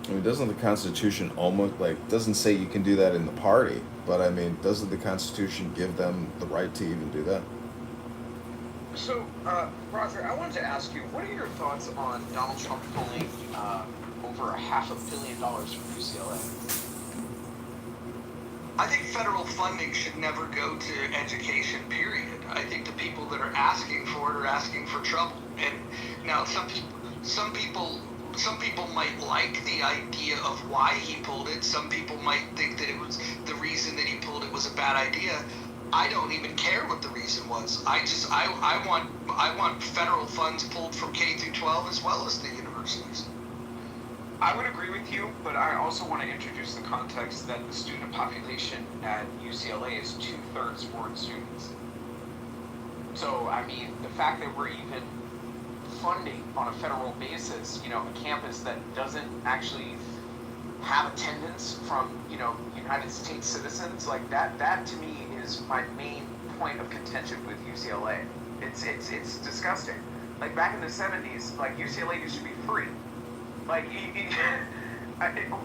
I mean, doesn't the Constitution doesn't say you can do that in the party, but I mean, doesn't the Constitution give them the right to even do that? So, Roger, I wanted to ask you, what are your thoughts on Donald Trump pulling over $500 million from UCLA? I think federal funding should never go to education, period. I think the people that are asking for it are asking for trouble. And now some people might like the idea of why he pulled it. Some people might think that it was the reason that he pulled it was a bad idea. I don't even care what the reason was. I want federal funds pulled from K through 12 as well as the universities. I would agree with you, but I also want to introduce the context that the student population at UCLA is 2/3 foreign students. So, I mean, the fact that we're even funding on a federal basis, a campus that doesn't actually have attendance from, United States citizens, like that to me is my main point of contention with UCLA. It's disgusting. Like back in the 70s, like UCLA used to be free. Like,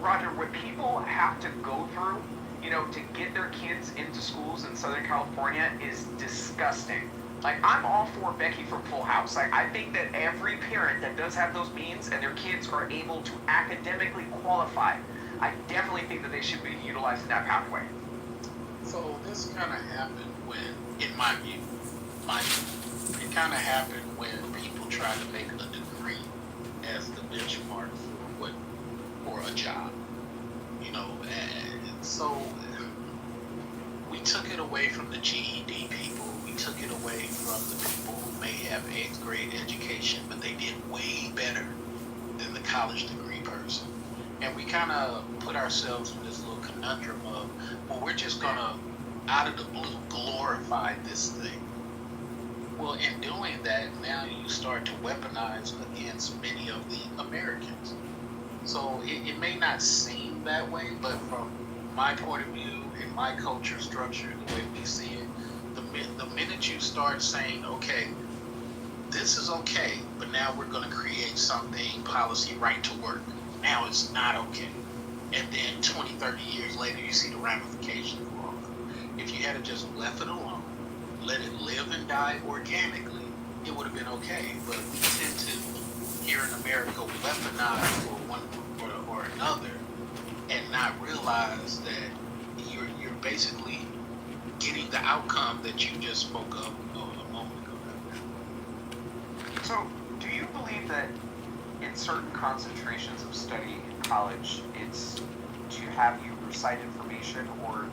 Roger, what people have to go through, to get their kids into schools in Southern California is disgusting. Like, I'm all for Becky from Full House. Like, I think that every parent that does have those means and their kids are able to academically qualify, I definitely think that they should be utilizing that pathway. So this kind of happened when, in my view, it kind of happened when people tried to make a degree as the benchmark for a job, and so we took it away from the GED people. We took it away from the people who may have 8th grade education, but they did way better than the college degree person. And we kind of put ourselves in this little conundrum of, well, we're just gonna, out of the blue, glorify this thing. Well, in doing that, now you start to weaponize against many of the Americans. So it may not seem that way, but from my point of view, in my culture structure, the way we see it, the minute you start saying, okay, this is okay, but now we're going to create something, policy, right to work. Now it's not okay. And then 20, 30 years later, you see the ramifications of all of it. If you had just left it alone, let it live and die organically, it would have been okay. But we tend to, here in America, weaponize for one or another and not realize that you're basically getting the outcome that you just spoke of a moment ago. So, do you believe that in certain concentrations of study in college, it's to have you recite information, or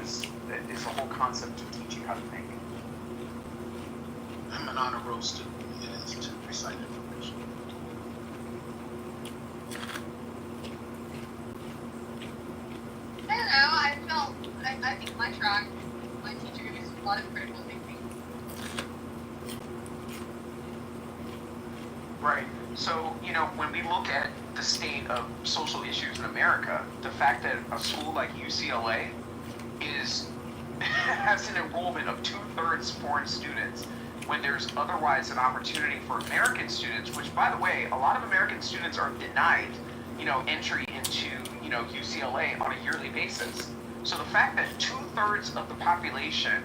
is the whole concept to teach you how to think? I'm an honor roll student. It is to recite information. I don't know. I think my track, my teacher gives a lot of critical thinking. Right. So, when we look at the state of social issues in America, the fact that a school like UCLA has an enrollment of 2/3 foreign students, when there's otherwise an opportunity for American students, which, by the way, a lot of American students are denied, entry into, UCLA on a yearly basis. So the fact that 2/3 of the population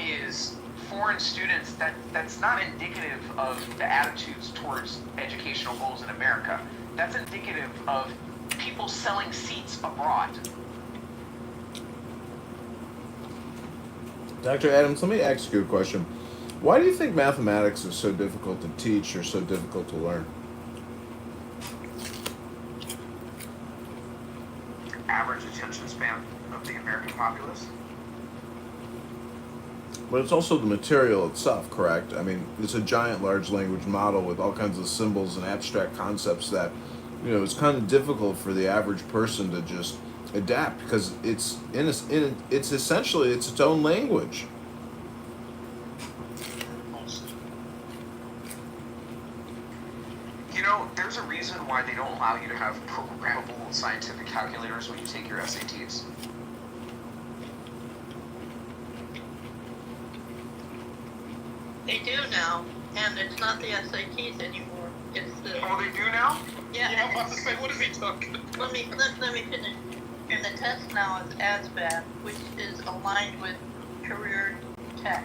is foreign students, that's not indicative of the attitudes towards educational goals in America. That's indicative of people selling seats abroad. Dr. Adams, let me ask you a question. Why do you think mathematics is so difficult to teach or so difficult to learn? Average attention span of the American populace. But it's also the material itself, correct? I mean, it's a giant large language model with all kinds of symbols and abstract concepts that, it's kind of difficult for the average person to just adapt because it's essentially its own language. There's a reason why they don't allow you to have programmable scientific calculators when you take your SATs. They do now, and it's not the SATs anymore. It's the. Oh, they do now? Yeah. I'm about to say, what is he talking about? Let me finish. And the test now is ASVAB, which is aligned with career tech.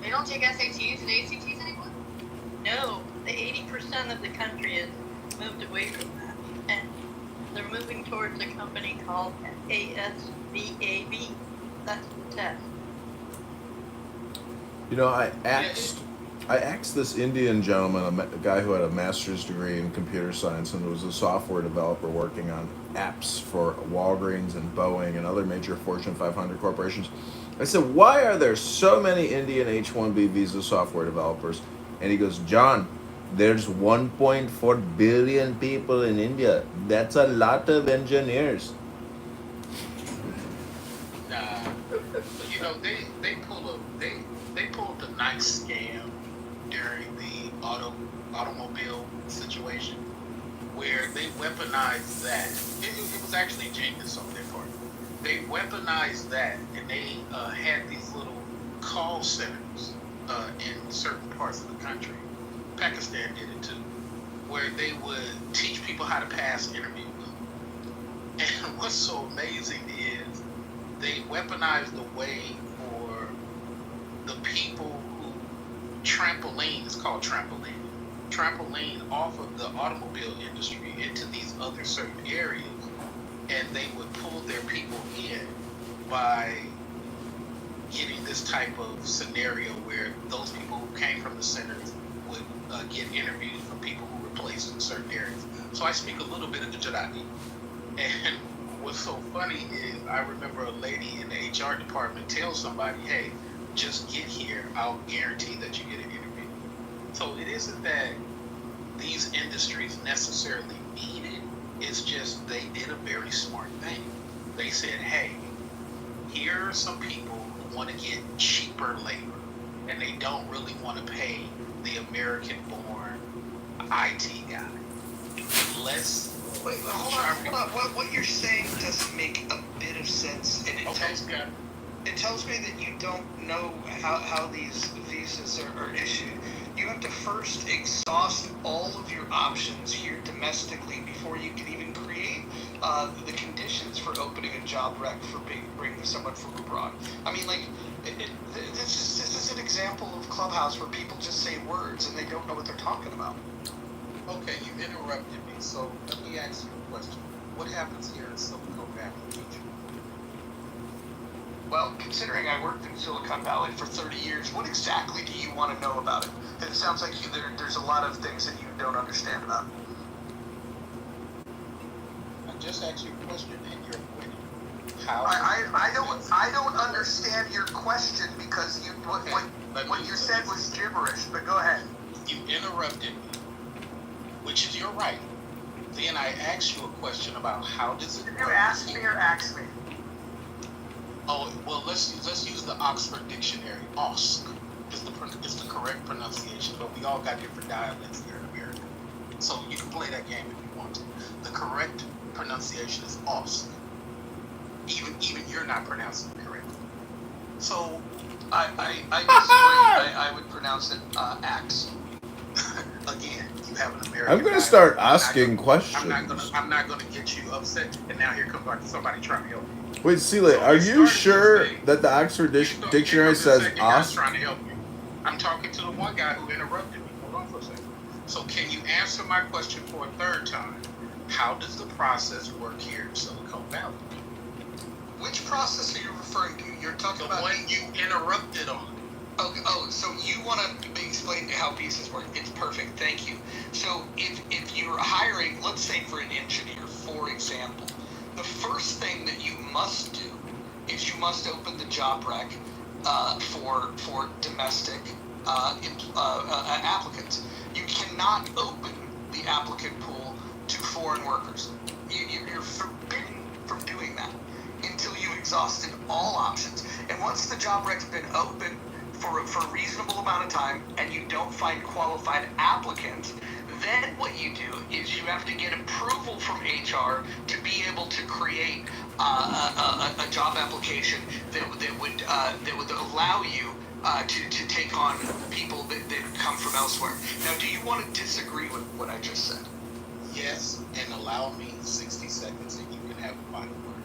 They don't take SATs and ACTs anymore? No, the 80% of the country has moved away from that, and they're moving towards a company called ASVAB. That's the test. I asked this Indian gentleman, a guy who had a master's degree in computer science and was a software developer working on apps for Walgreens and Boeing and other major Fortune 500 corporations. I said, why are there so many Indian H-1B visa software developers? And he goes, John, there's 1.4 billion people in India. That's a lot of engineers. They pulled the nice scam during the automobile situation where they weaponized that. It was actually genius on their part. They weaponized that, and they had these little call centers in certain parts of the country. Pakistan did it too, where they would teach people how to pass interviews. And what's so amazing is they weaponized the way for the people who trampoline, it's called trampoline off of the automobile industry into these other certain areas, and they would pull their people in by getting this type of scenario where those people who came from the centers would get interviews from people who were placed in certain areas. So I speak a little bit of Gujarati. And what's so funny is I remember a lady in the HR department tell somebody, hey, just get here. I'll guarantee that you get an interview. So it isn't that these industries necessarily need it. It's just they did a very smart thing. They said, hey, here are some people who want to get cheaper labor, and they don't really want to pay the American-born IT guy. Wait, hold on. What you're saying doesn't make a bit of sense, and it tells me that you don't know how these visas are issued. You have to first exhaust all of your options here domestically before you can even create the conditions for opening a job rec for bringing someone from abroad. I mean, like, this is an example of Clubhouse where people just say words and they don't know what they're talking about. Okay, you interrupted me, so let me ask you a question. What happens here in Silicon Valley? Well, considering I worked in Silicon Valley for 30 years, what exactly do you want to know about it? It sounds like there's a lot of things that you don't understand about. I just asked you a question and you're avoiding. I don't understand your question because what you said was gibberish. But go ahead. You interrupted me, which is your right. Then I asked you a question about how does it work. Did you ask me or ask me? Oh, well, let's use the Oxford Dictionary. OSC is the correct pronunciation, but we all got different dialects here in America. So you can play that game if you want to. The correct pronunciation is OSC. Even you're not pronouncing it correctly. So I disagree. I would pronounce it axe. Again, you have an American. I'm going to start asking questions. I'm not gonna get you upset. And now here comes somebody trying to help you. Wait, Celia, are you sure that the Oxford Dictionary says os? Trying to help you. I'm talking to the one guy who interrupted me. Hold on for a second. So can you answer my question for a third time? How does the process work here in Silicon Valley? Which process are you referring to? You're talking about the one you interrupted on. Oh, so you want to explain how visas work? It's perfect, thank you. So if you're hiring, let's say for an engineer, for example, the first thing that you must do is you must open the job rec for domestic applicants. You cannot open the applicant pool to foreign workers. You're forbidden from doing that until you've exhausted all options. And once the job rec's been open for a reasonable amount of time and you don't find qualified applicants, then what you do is you have to get approval from HR to be able to create a job application that would allow you to take on people that come from elsewhere. Now, do you want to disagree with what I just said? Yes, and allow me 60 seconds and you can have a final word.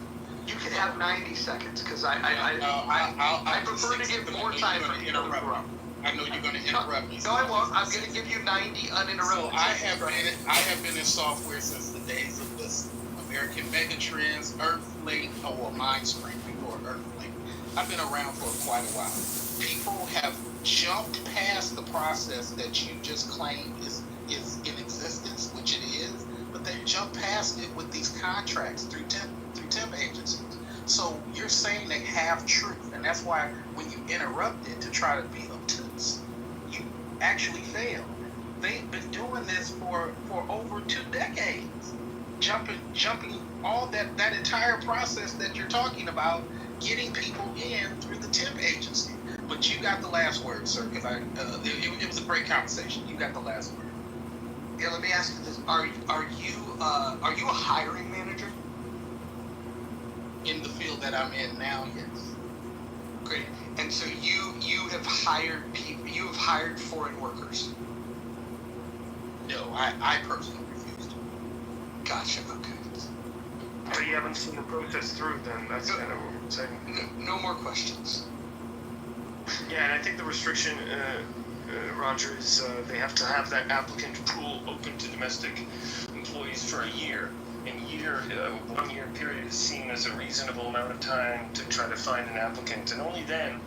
You can have 90 seconds because I prefer to give more time for you to interrupt. I know you're going to interrupt me. No, I won't. I'm going to give you 90 uninterrupted. So I have been in software since the days of this American Megatrends, Earthlink, or Mindspring before Earthlink. I've been around for quite a while. People have jumped past the process that you just claimed is in existence, which it is, but they jump past it with these contracts through temp agencies. So you're saying they have truth, and that's why when you interrupted to try to be obtuse, you actually failed. They've been doing this for over 2 decades, jumping all that entire process that you're talking about, getting people in through the temp agency. But you got the last word, sir, because it was a great conversation. You got the last word. Yeah, let me ask you this: Are you a hiring manager? In the field that I'm in now, yes. Great. And so you have hired people. You have hired foreign workers. No, I personally refuse to. Gotcha. Okay. But you haven't seen the process through, then that's kind of what I'm saying. No more questions. Yeah, and I think the restriction, Roger, is they have to have that applicant pool open to domestic employees for a year. And 1 year period is seen as a reasonable amount of time to try to find an applicant. And only then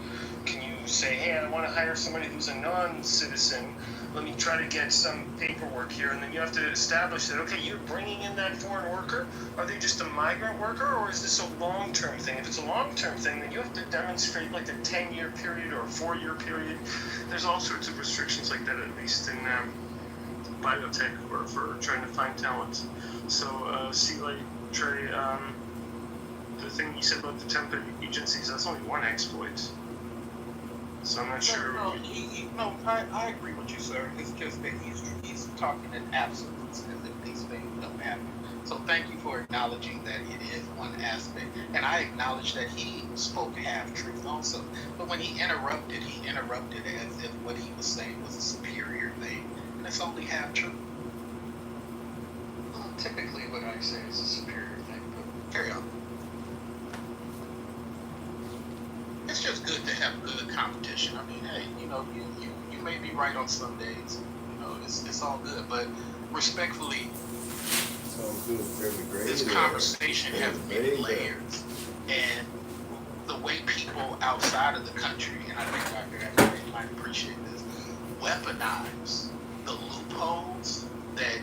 can you say, hey, I want to hire somebody who's a non-citizen. Let me try to get some paperwork here. And then you have to establish that, okay, you're bringing in that foreign worker. Are they just a migrant worker, or is this a long-term thing? If it's a long-term thing, then you have to demonstrate like a 10-year period or a 4-year period. There's all sorts of restrictions like that, at least in biotech or for trying to find talent. So, Celia, Trey, the thing you said about the temp agencies, that's only one exploit. So I'm not sure. No, I agree with you, sir. It's just that he's talking in absolutes as if these things don't happen. So thank you for acknowledging that it is one aspect. And I acknowledge that he spoke half-truth also. But when he interrupted as if what he was saying was a superior thing. And it's only half-truth. Well, typically what I say is a superior thing, but carry on. It's just good to have good competition. I mean, hey, you may be right on some days. It's all good. But respectfully, this conversation has many layers. And the way people outside of the country, and I think Dr. Adams might appreciate this, weaponize the loopholes that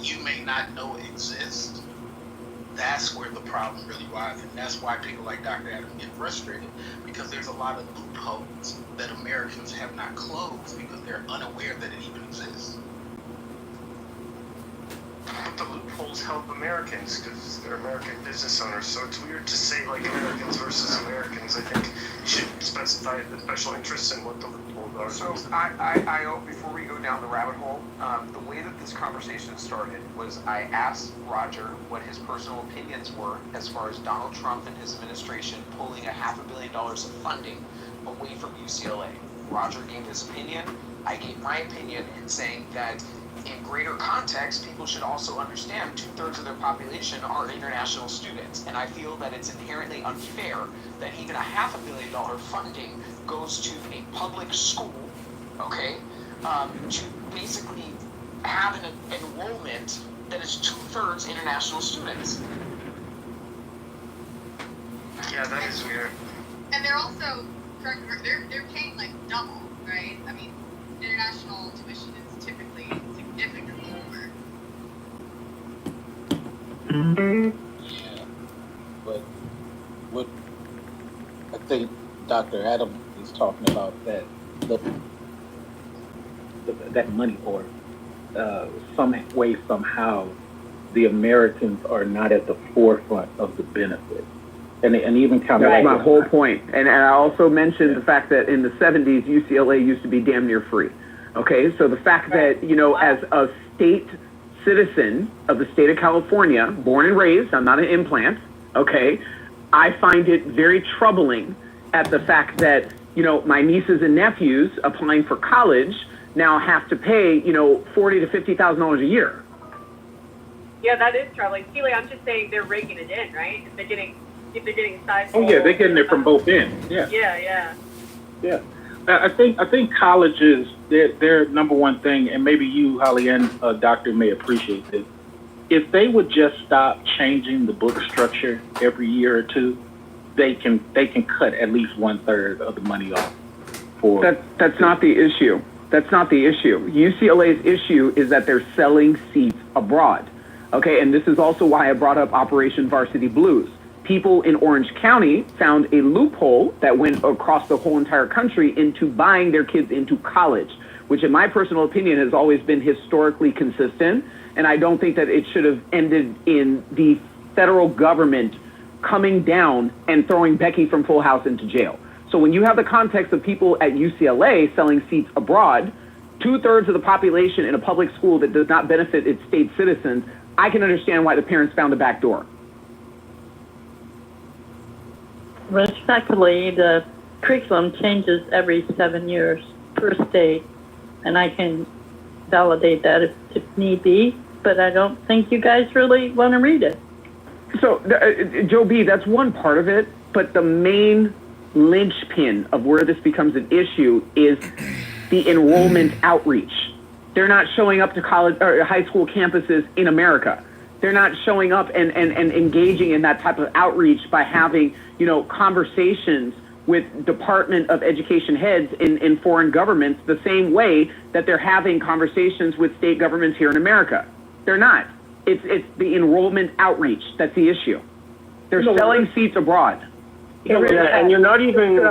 you may not know exist. That's where the problem really lies, and that's why people like Dr. Adams get frustrated, because there's a lot of loopholes that Americans have not closed because they're unaware that it even exists. But the loopholes help Americans because they're American business owners, so it's weird to say like Americans versus Americans. I think you should specify the special interests and what the loopholes are. So before we go down the rabbit hole, the way that this conversation started was I asked Roger what his personal opinions were as far as Donald Trump and his administration pulling $500 million of funding away from UCLA. Roger gave his opinion. I gave my opinion in saying that in greater context, people should also understand 2/3 of their population are international students. And I feel that it's inherently unfair that even $500 million funding goes to a public school, okay, to basically have an enrollment that is 2/3 international students. Yeah, that is weird. And they're also, they're paying like double, right? I mean, international tuition is typically significantly more. Yeah, but what I think Dr. Adam is talking about that money order, some way somehow the Americans are not at the forefront of the benefit. And even kind of that's my whole point. And I also mentioned the fact that in the 70s, UCLA used to be damn near free. Okay, so the fact that, as a state citizen of the state of California, born and raised, I'm not an implant, okay, I find it very troubling at the fact that, my nieces and nephews applying for college now have to pay, $40,000 to $50,000 a year. Yeah, that is troubling. Keely, I'm just saying they're raking it in, right? If they're getting sizable. Oh yeah, they're getting it from both ends. Yeah. I think colleges, their number one thing, and maybe you, Holly, and Doctor may appreciate this, if they would just stop changing the book structure every year or two, they can cut at least 1/3 of the money off. That's not the issue. That's not the issue. UCLA's issue is that they're selling seats abroad. Okay, and this is also why I brought up Operation Varsity Blues. People in Orange County found a loophole that went across the whole entire country into buying their kids into college, which in my personal opinion has always been historically consistent. And I don't think that it should have ended in the federal government coming down and throwing Becky from Full House into jail. So when you have the context of people at UCLA selling seats abroad, 2/3 of the population in a public school that does not benefit its state citizens, I can understand why the parents found the back door. Respectfully, the curriculum changes every 7 years per state, and I can validate that if need be, but I don't think you guys really want to read it. So, Joe B., that's one part of it, but the main linchpin of where this becomes an issue is the enrollment outreach. They're not showing up to college or high school campuses in America. They're not showing up and engaging in that type of outreach by having, conversations with Department of Education heads in foreign governments the same way that they're having conversations with state governments here in America. They're not. It's the enrollment outreach that's the issue. They're selling seats abroad. And you're not even...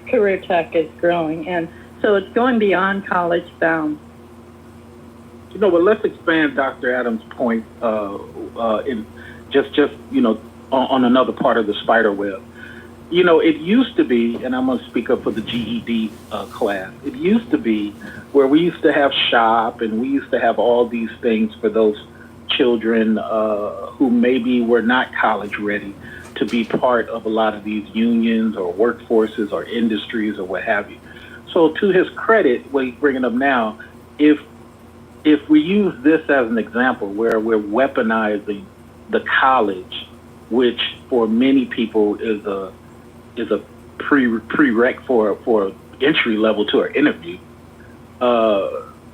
Career tech is growing, and so it's going beyond college bound. But let's expand Dr. Adams' point in just on another part of the spider web. You know, it used to be, and I'm going to speak up for the GED class. It used to be where we used to have shop and we used to have all these things for those children who maybe were not college ready to be part of a lot of these unions or workforces or industries or what have you. So to his credit, what he's bringing up now, if we use this as an example where we're weaponizing the college, which for many people is a prereq for entry level to an interview,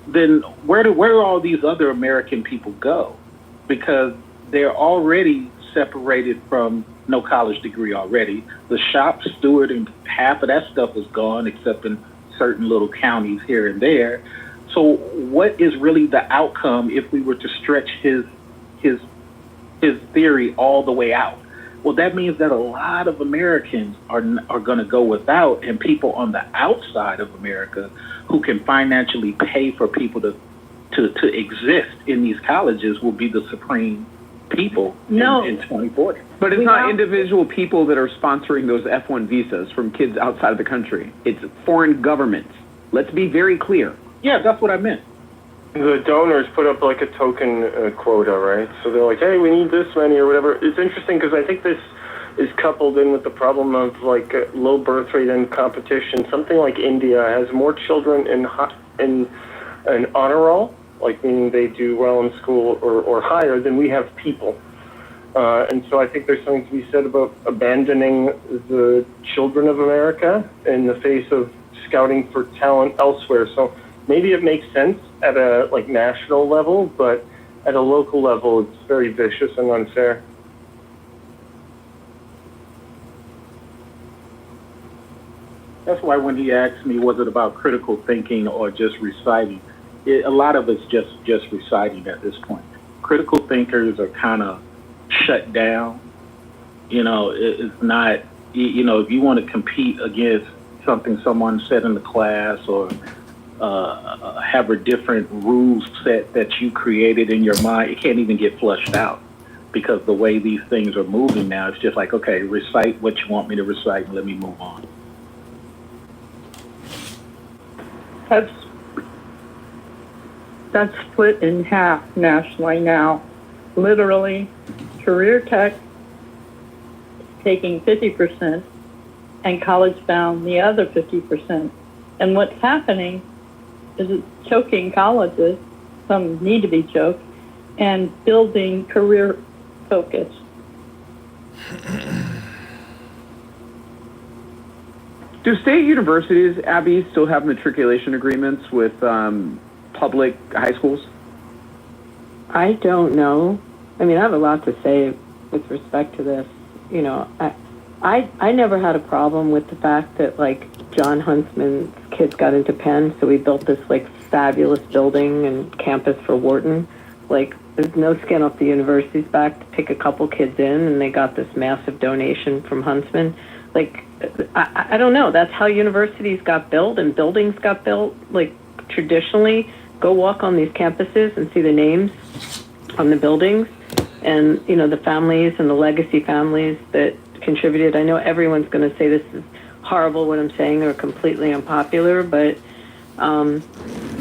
then where do all these other American people go? Because they're already separated from no college degree already. The shop steward and half of that stuff is gone, except in certain little counties here and there. So what is really the outcome if we were to stretch his theory all the way out? Well, that means that a lot of Americans are going to go without, and people on the outside of America who can financially pay for people to exist in these colleges will be the supreme people in 2040. But it's not individual people that are sponsoring those F1 visas from kids outside of the country. It's foreign governments. Let's be very clear. Yeah, that's what I meant. The donors put up like a token quota, right? So they're like, hey, we need this many or whatever. It's interesting because I think this is coupled in with the problem of like low birth rate and competition. Something like India has more children in an honor roll, like meaning they do well in school or higher than we have people. And so I think there's something to be said about abandoning the children of America in the face of scouting for talent elsewhere. So maybe it makes sense at a like national level, but at a local level, it's very vicious and unfair. That's why when he asked me, was it about critical thinking or just reciting? A lot of it's just reciting at this point. Critical thinkers are kind of shut down. You know, it's not, you know, if you want to compete against something someone said in the class or have a different rule set that you created in your mind, it can't even get flushed out because the way these things are moving now, it's just like, okay, recite what you want me to recite and let me move on. That's split in half nationally now. Literally, career tech taking 50% and college bound the other 50%. And what's happening is it's choking colleges, some need to be choked, and building career focus. Do state universities, Abby, still have matriculation agreements with public high schools? I don't know. I mean, I have a lot to say with respect to this. You know, I never had a problem with the fact that, like, John Huntsman's kids got into Penn, so we built this, like, fabulous building and campus for Wharton. Like, there's no skin off the university's back to pick a couple kids in, and they got this massive donation from Huntsman. Like, I don't know. That's how universities got built and buildings got built. Like, traditionally, go walk on these campuses and see the names on the buildings and, you know, the families and the legacy families that contributed. I know everyone's going to say this is horrible what I'm saying or completely unpopular, but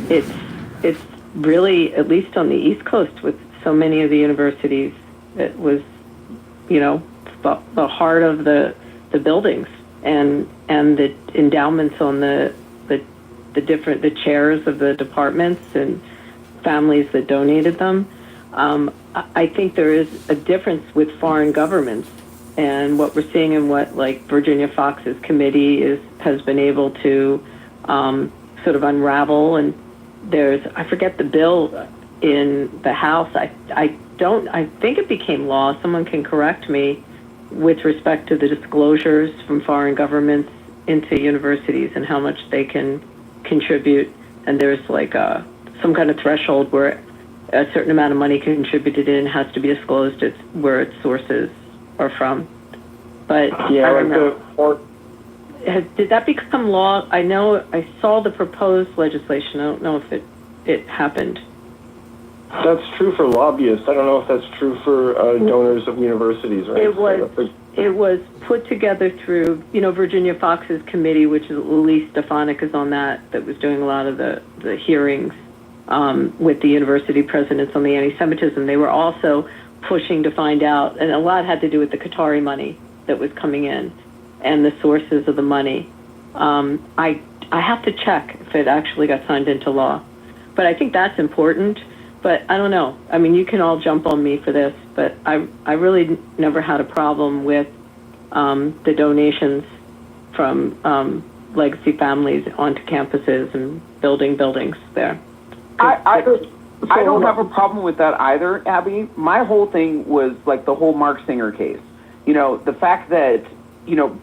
it's really, at least on the East Coast with so many of the universities, it was, you know, the heart of the buildings and the endowments on the chairs of the departments and families that donated them. I think there is a difference with foreign governments and what we're seeing and what, like, Virginia Fox's committee has been able to sort of unravel. And I forget the bill in the House. I think it became law. Someone can correct me with respect to the disclosures from foreign governments into universities and how much they can contribute. And there's like some kind of threshold where a certain amount of money contributed in has to be disclosed where its sources are from. But yeah, I don't know. Did that become law? I know I saw the proposed legislation. I don't know if it happened. That's true for lobbyists. I don't know if that's true for donors of universities, right? It was put together through, Virginia Fox's committee, which is Elise Stefanik is on that was doing a lot of the hearings with the university presidents on the anti-Semitism. They were also pushing to find out, and a lot had to do with the Qatari money that was coming in and the sources of the money. I have to check if it actually got signed into law. But I think that's important. But I don't know. I mean, you can all jump on me for this, but I really never had a problem with the donations from legacy families onto campuses and building buildings there. I don't have a problem with that either, Abby. My whole thing was like the whole Mark Singer case. The fact that,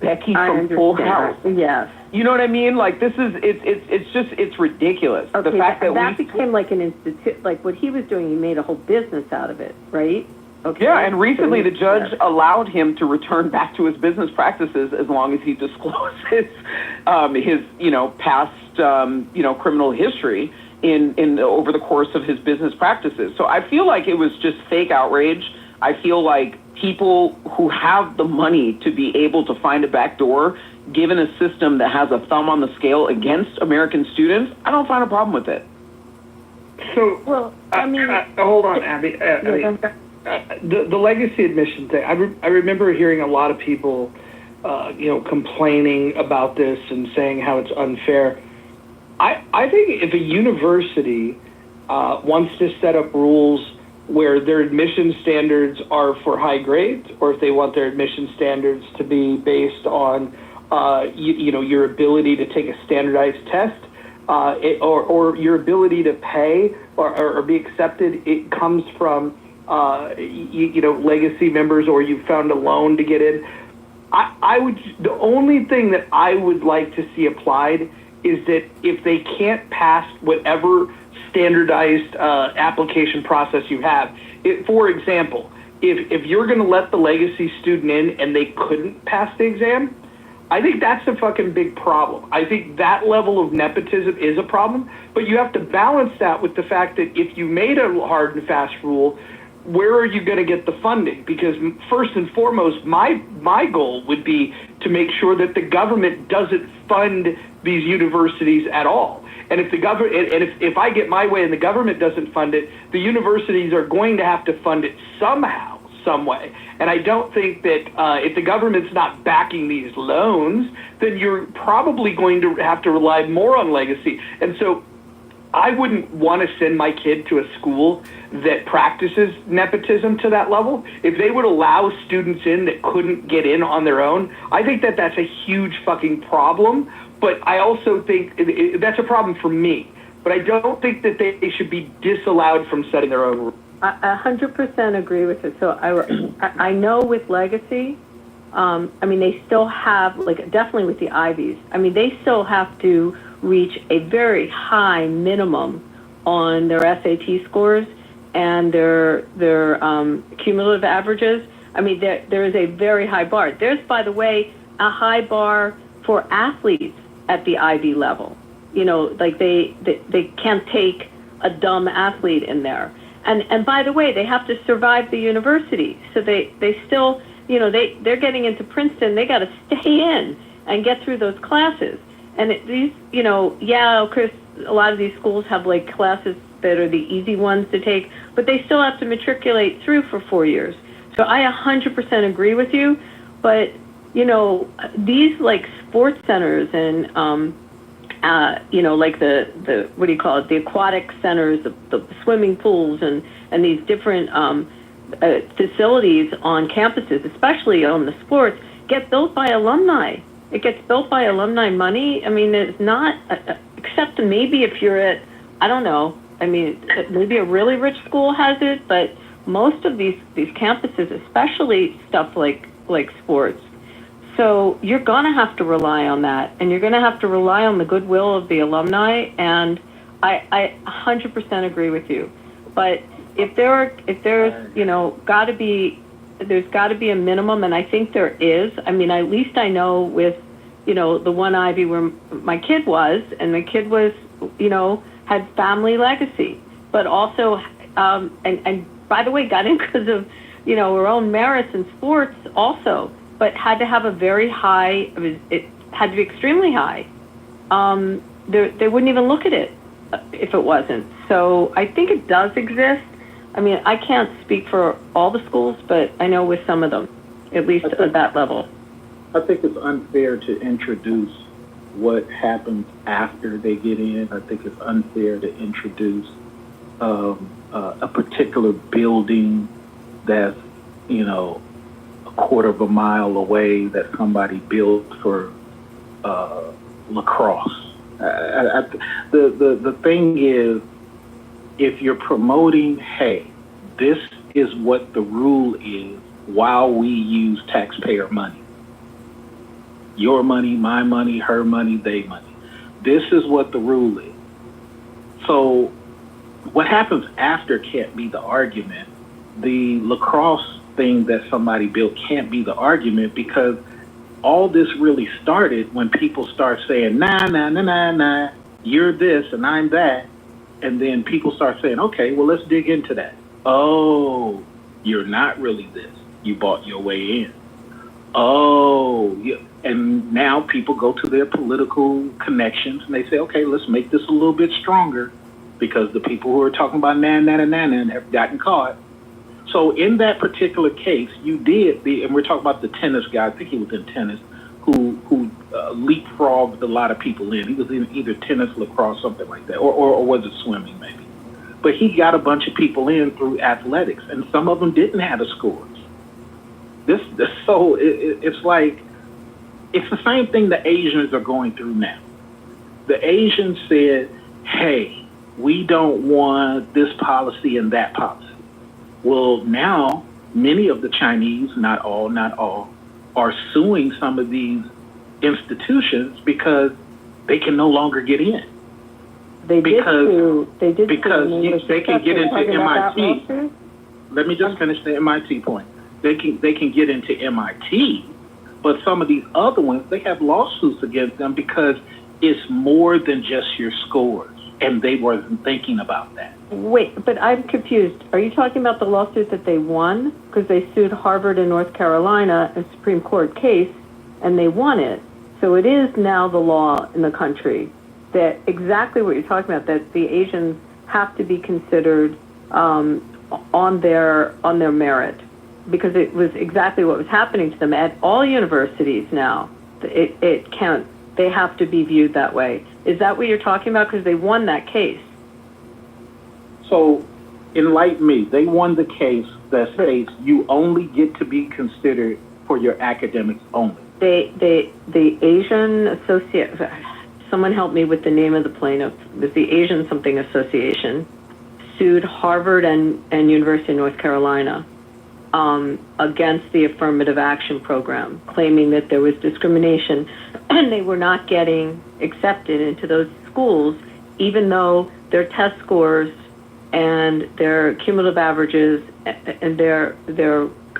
Becky from Full House. Yes. You know what I mean? Like it's ridiculous. Okay, the fact that became like an institute, like what he was doing, he made a whole business out of it, right? Okay. Yeah, and recently the judge allowed him to return back to his business practices as long as he discloses his past criminal history in over the course of his business practices. So I feel like it was just fake outrage. I feel like people who have the money to be able to find a back door, given a system that has a thumb on the scale against American students, I don't find a problem with it. So, well, I mean, hold on, Abby. The legacy admission thing. I remember hearing a lot of people, complaining about this and saying how it's unfair. I think if a university wants to set up rules where their admission standards are for high grades, or if they want their admission standards to be based on, your ability to take a standardized test, or your ability to pay or be accepted, it comes from, legacy members, or you found a loan to get in. The only thing that I would like to see applied is that if they can't pass whatever standardized application process you have, for example, if you're going to let the legacy student in and they couldn't pass the exam, I think that's a fucking big problem. I think that level of nepotism is a problem, but you have to balance that with the fact that if you made a hard and fast rule, where are you going to get the funding? Because first and foremost, my goal would be to make sure that the government doesn't fund these universities at all. And if the government, and if I get my way and the government doesn't fund it, the universities are going to have to fund it somehow, some way. And I don't think that if the government's not backing these loans, then you're probably going to have to rely more on legacy. And so I wouldn't want to send my kid to a school that practices nepotism to that level. If they would allow students in that couldn't get in on their own, I think that that's a huge fucking problem. But I also think that's a problem for me. But I don't think that they should be disallowed from setting their own rules. I 100% agree with it. So I know with legacy, they still have, definitely with the Ivies, they still have to reach a very high minimum on their SAT scores and their cumulative averages. There is a very high bar. There's, by the way, a high bar for athletes at the Ivy level. They can't take a dumb athlete in there. And by the way, they have to survive the university. So they still, they're getting into Princeton. They got to stay in and get through those classes. And these, of course, a lot of these schools have classes that are the easy ones to take, but they still have to matriculate through for 4 years. So I 100% agree with you. But, these sports centers and, the what do you call it, the aquatic centers, the swimming pools and these different facilities on campuses, especially on the sports, get built by alumni. It gets built by alumni money. It's not, except maybe if you're at, I don't know, maybe a really rich school has it, but most of these campuses, especially stuff like sports. So you're going to have to rely on that, and you're going to have to rely on the goodwill of the alumni, and I 100% agree with you. But if there's got to be a minimum, and I think there is. At least I know with, the one Ivy where my kid was, and my kid was, had family legacy, but also and by the way, got in because of, her own merits in sports also, but had to have a very high, it had to be extremely high. They wouldn't even look at it if it wasn't. So I think it does exist. I mean, I can't speak for all the schools, but I know with some of them, at least at that level. I think it's unfair to introduce what happens after they get in. I think it's unfair to introduce a particular building that's, a quarter of a mile away that somebody built for lacrosse. The thing is, if you're promoting, hey, this is what the rule is while we use taxpayer money. Your money, my money, her money, they money. This is what the rule is. So what happens after can't be the argument. The lacrosse thing that somebody built can't be the argument, because all this really started when people start saying, nah, you're this and I'm that. And then people start saying, okay, well, let's dig into that. Oh, you're not really this. You bought your way in. Oh, yeah. And now people go to their political connections and they say, okay, let's make this a little bit stronger, because the people who are talking about na have gotten caught. So in that particular case, you did, and we're talking about the tennis guy, I think he was in tennis, who leapfrogged a lot of people in. He was in either tennis, lacrosse, something like that, or was it swimming maybe? But he got a bunch of people in through athletics, and some of them didn't have the scores. So it's like, it's the same thing the Asians are going through now. The Asians said, hey, we don't want this policy and that policy. Well, now many of the Chinese, not all, are suing some of these institutions because they can no longer get in. They did because they can get into MIT. Let me just finish the MIT point. They can get into MIT, but some of these other ones, they have lawsuits against them because it's more than just your scores, and they wasn't thinking about that. Wait, but I'm confused. Are you talking about the lawsuit that they won? Because they sued Harvard and North Carolina, a Supreme Court case, and they won it. So it is now the law in the country that exactly what you're talking about, that the Asians have to be considered on their merit, because it was exactly what was happening to them at all universities now. It can't. They have to be viewed that way. Is that what you're talking about? Because they won that case. So, enlighten me. They won the case that states you only get to be considered for your academics only. The Asian Association, someone help me with the name of the plaintiff. It was the Asian something association, sued Harvard and University of North Carolina against the affirmative action program, claiming that there was discrimination and they were not getting accepted into those schools, even though their test scores and their cumulative averages and their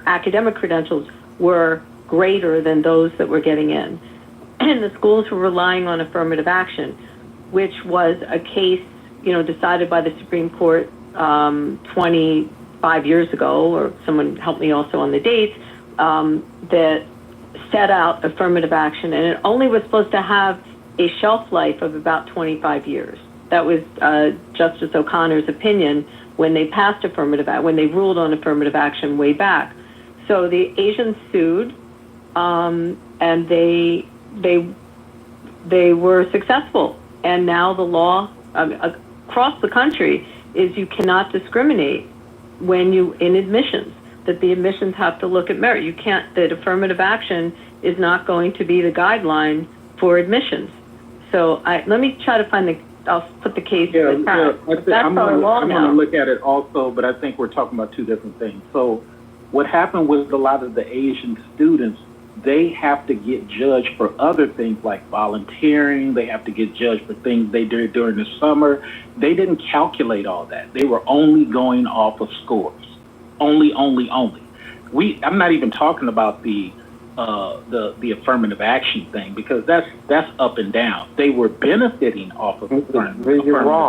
academic credentials were greater than those that were getting in. And the schools were relying on affirmative action, which was a case, decided by the Supreme Court 25 years ago, or someone helped me also on the dates, that set out affirmative action, and it only was supposed to have a shelf life of about 25 years. That was Justice O'Connor's opinion when they passed when they ruled on affirmative action way back. So the Asians sued, and they were successful. And now the law across the country is you cannot discriminate when in admissions, that the admissions have to look at merit. You can't, that affirmative action is not going to be the guideline for admissions. So let me try to find I'll put the case. I'm going to look at it also, but I think we're talking about two different things. So what happened with a lot of the Asian students, they have to get judged for other things like volunteering. They have to get judged for things they did during the summer. They didn't calculate all that. They were only going off of scores. Only. I'm not even talking about the the affirmative action thing, because that's up and down. They were benefiting off of affirmative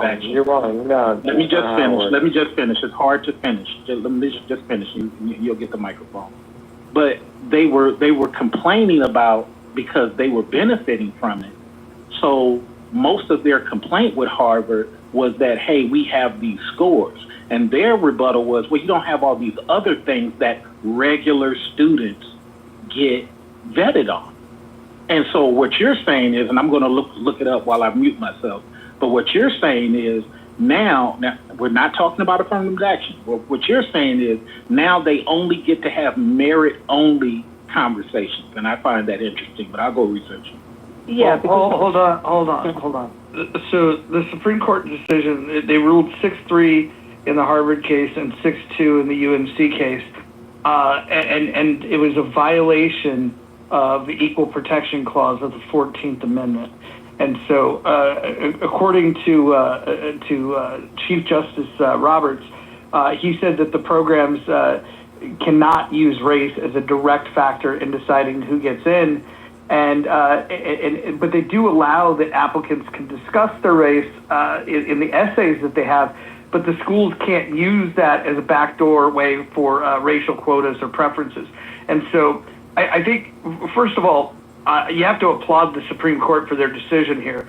action. You're wrong. No, Let me just finish. Let me just finish. It's hard to finish. Let me just finish. You'll get the microphone. But they were complaining about, because they were benefiting from it. So most of their complaint with Harvard was that, hey, we have these scores. And their rebuttal was, well, you don't have all these other things that regular students get vetted on. And so what you're saying is, and I'm going to look it up while I mute myself, but what you're saying is now we're not talking about affirmative action. What you're saying is now they only get to have merit-only conversations. And I find that interesting, but I'll go research it. Yeah. Well, hold on. So the Supreme Court decision, they ruled 6-3 in the Harvard case and 6-2 in the UNC case, and it was a violation of the Equal Protection Clause of the 14th Amendment. And so, according to Chief Justice Roberts, he said that the programs cannot use race as a direct factor in deciding who gets in. But they do allow that applicants can discuss their race in the essays that they have, but the schools can't use that as a backdoor way for racial quotas or preferences. And so I think, first of all, you have to applaud the Supreme Court for their decision here,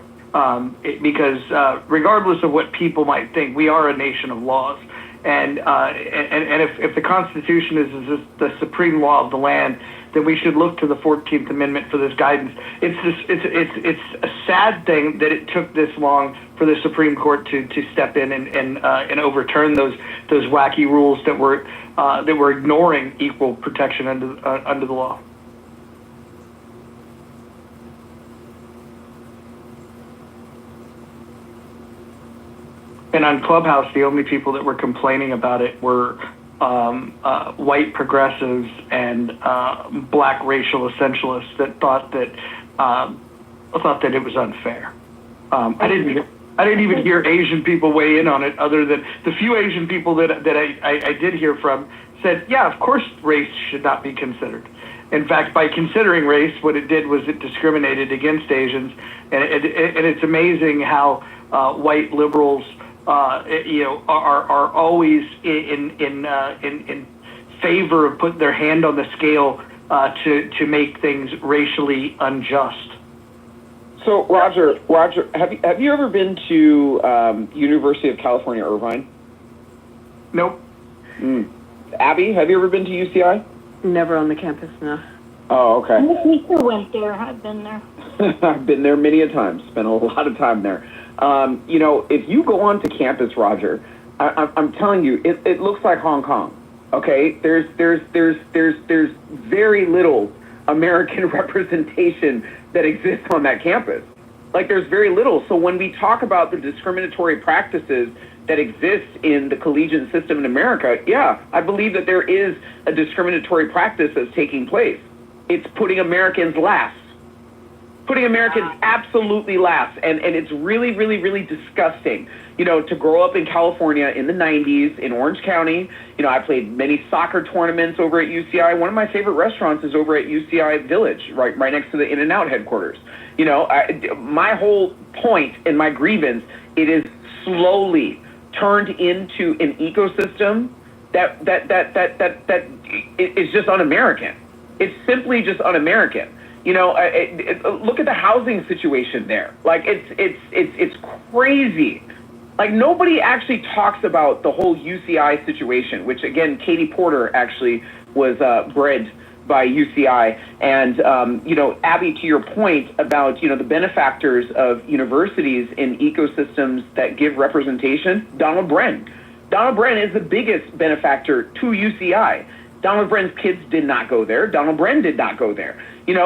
because regardless of what people might think, we are a nation of laws. And if the Constitution is the supreme law of the land, then we should look to the 14th Amendment for this guidance. It's a sad thing that it took this long for the Supreme Court to step in and overturn those wacky rules that were ignoring equal protection under the law. And on Clubhouse, the only people that were complaining about it were white progressives and black racial essentialists that thought that it was unfair. I didn't even hear Asian people weigh in on it, other than the few Asian people that I did hear from said, yeah, of course race should not be considered. In fact, by considering race, what it did was it discriminated against Asians, and it's amazing how white liberals are always in favor of putting their hand on the scale to make things racially unjust. So, Roger, have you ever been to University of California, Irvine? Nope. Abby, have you ever been to UCI? Never on the campus, no. Oh, okay. Me too went there. I've been there. I've been there many a time. Spent a lot of time there. If you go onto campus, Roger, I'm telling you, it looks like Hong Kong. Okay, there's very little American representation that exists on that campus. Like, there's very little. So when we talk about the discriminatory practices that exist in the collegiate system in America, yeah, I believe that there is a discriminatory practice that's taking place. It's putting Americans last. Putting Americans absolutely last. And it's really, really, really disgusting, to grow up in California in the 90s in Orange County. I played many soccer tournaments over at UCI. One of my favorite restaurants is over at UCI Village, right next to the In-N-Out headquarters. My whole point and my grievance, it is slowly turned into an ecosystem that is just un-American. It's simply just un-American. Look at the housing situation there. Like, it's crazy. Like, nobody actually talks about the whole UCI situation, which, again, Katie Porter actually was bred by UCI. And, Abby, to your point about, the benefactors of universities in ecosystems that give representation, Donald Bren. Donald Bren is the biggest benefactor to UCI. Donald Bren's kids did not go there. Donald Bren did not go there. It's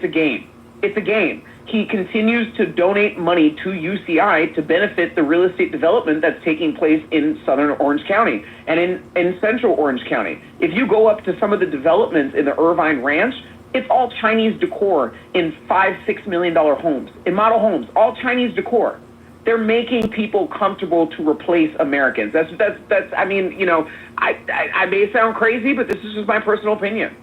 a game. It's a game. He continues to donate money to UCI to benefit the real estate development that's taking place in southern Orange County and in central Orange County. If you go up to some of the developments in the Irvine Ranch, it's all Chinese decor in $5-6 million homes, in model homes, all Chinese decor. They're making people comfortable to replace Americans. I may sound crazy, but this is just my personal opinion.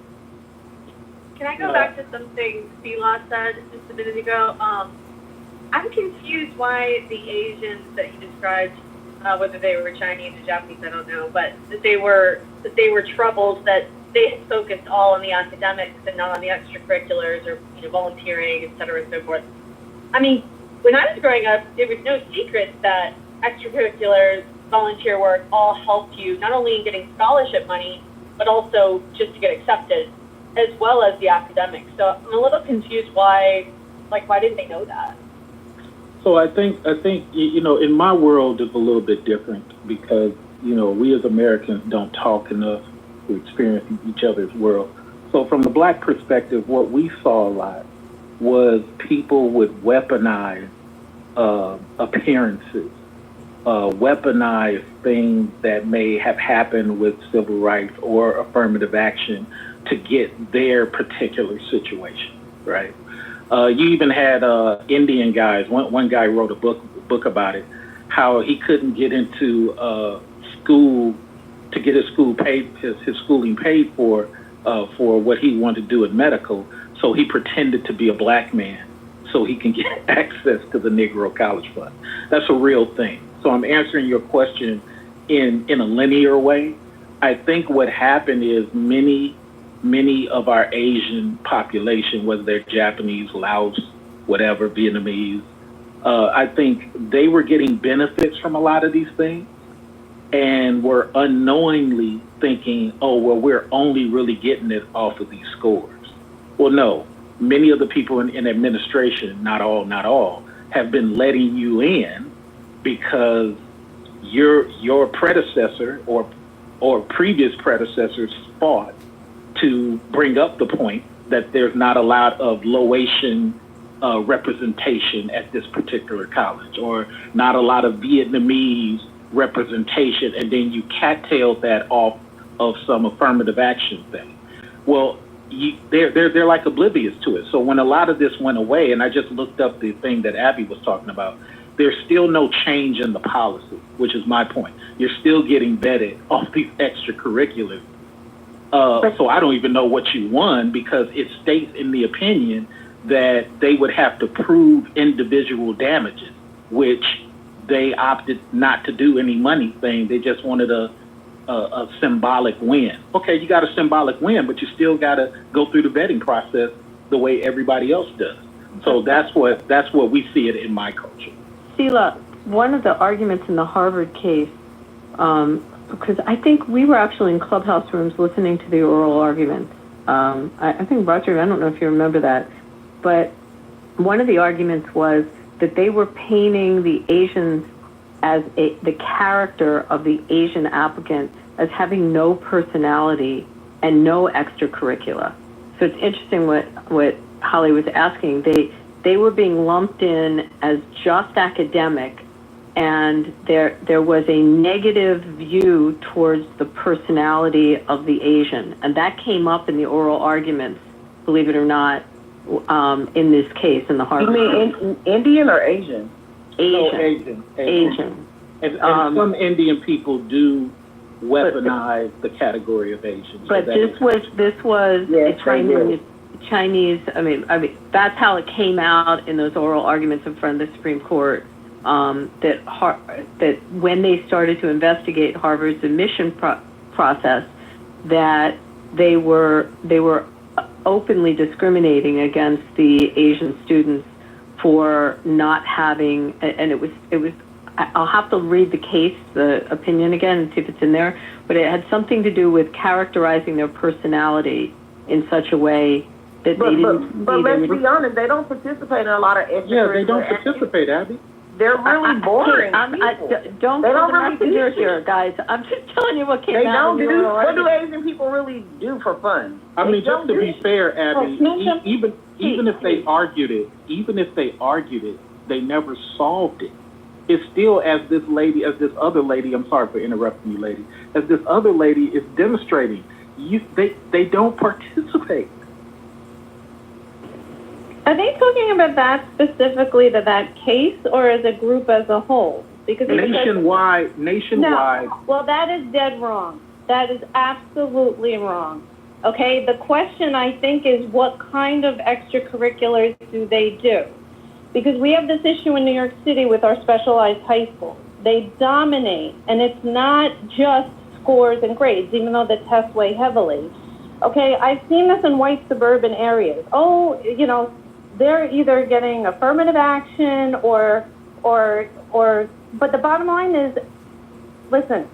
Can I go back to something Sela said just a minute ago? I'm confused why the Asians that you described, whether they were Chinese or Japanese, I don't know, but that they were troubled that they had focused all on the academics and not on the extracurriculars or volunteering, et cetera, and so forth. I mean, when I was growing up, there was no secret that extracurriculars, volunteer work, all helped you not only in getting scholarship money, but also just to get accepted, as well as the academics. So I'm a little confused why didn't they know that? So I think in my world it's a little bit different because we as Americans don't talk enough to experience each other's world. So from the black perspective, what we saw a lot was people would weaponize appearances, weaponize things that may have happened with civil rights or affirmative action to get their particular situation, right? You even had Indian guys. One guy wrote a book about it, how he couldn't get into school to get his schooling paid for what he wanted to do in medical. So he pretended to be a black man so he can get access to the Negro College Fund. That's a real thing. So I'm answering your question in a linear way. I think what happened is many of our Asian population, whether they're Japanese, Laos, whatever, Vietnamese, I think they were getting benefits from a lot of these things and were unknowingly thinking, oh, well, we're only really getting it off of these scores. Well, no, many of the people in administration, not all, have been letting you in because your predecessor or previous predecessors fought to bring up the point that there's not a lot of Laotian representation at this particular college, or not a lot of Vietnamese representation, and then you cattailed that off of some affirmative action thing. Well, they're like oblivious to it. So when a lot of this went away, and I just looked up the thing that Abby was talking about, there's still no change in the policy, which is my point. You're still getting vetted off these extracurriculars. So I don't even know what you won because it states in the opinion that they would have to prove individual damages, which they opted not to do any money thing. They just wanted a symbolic win. Okay, you got a symbolic win, but you still got to go through the vetting process the way everybody else does. So that's what we see it in my culture. Sela, one of the arguments in the Harvard case, because I think we were actually in clubhouse rooms listening to the oral arguments. I think, Roger, I don't know if you remember that, but one of the arguments was that they were painting the Asians as the character of the Asian applicant as having no personality and no extracurricular. So it's interesting what Holly was asking. They were being lumped in as just academic, and there was a negative view towards the personality of the Asian, and that came up in the oral arguments, believe it or not, in this case in the Harvard. You mean Indian or Asian? Asian. No, Asian. And some Indian people do weaponize the category of Asian. But this was yes, Chinese. I mean, that's how it came out in those oral arguments in front of the Supreme Court. That when they started to investigate Harvard's admission process, that they were openly discriminating against the Asian students for not having, and it was. I'll have to read the opinion again and see if it's in there, but it had something to do with characterizing their personality in such a way that they didn't. But let's be honest, they don't participate in a lot of extracurricular. Yeah, they don't participate, Abby. They're really boring. Don't really do here, guys. I'm just telling you what came out. What do Asian people really do for fun? I mean, just to be fair, Abby, even if they argued it, they never solved it. It's still as this other lady, I'm sorry for interrupting you, lady, as this other lady is demonstrating, they don't participate. Are they talking about that specifically, that case, or as a group as a whole? Because nationwide. No, well, that is dead wrong. That is absolutely wrong. Okay, the question I think is what kind of extracurriculars do they do? Because we have this issue in New York City with our specialized high schools. They dominate, and it's not just scores and grades, even though the tests weigh heavily. Okay, I've seen this in white suburban areas. Oh, you know, they're either getting affirmative action or, but the bottom line is, listen,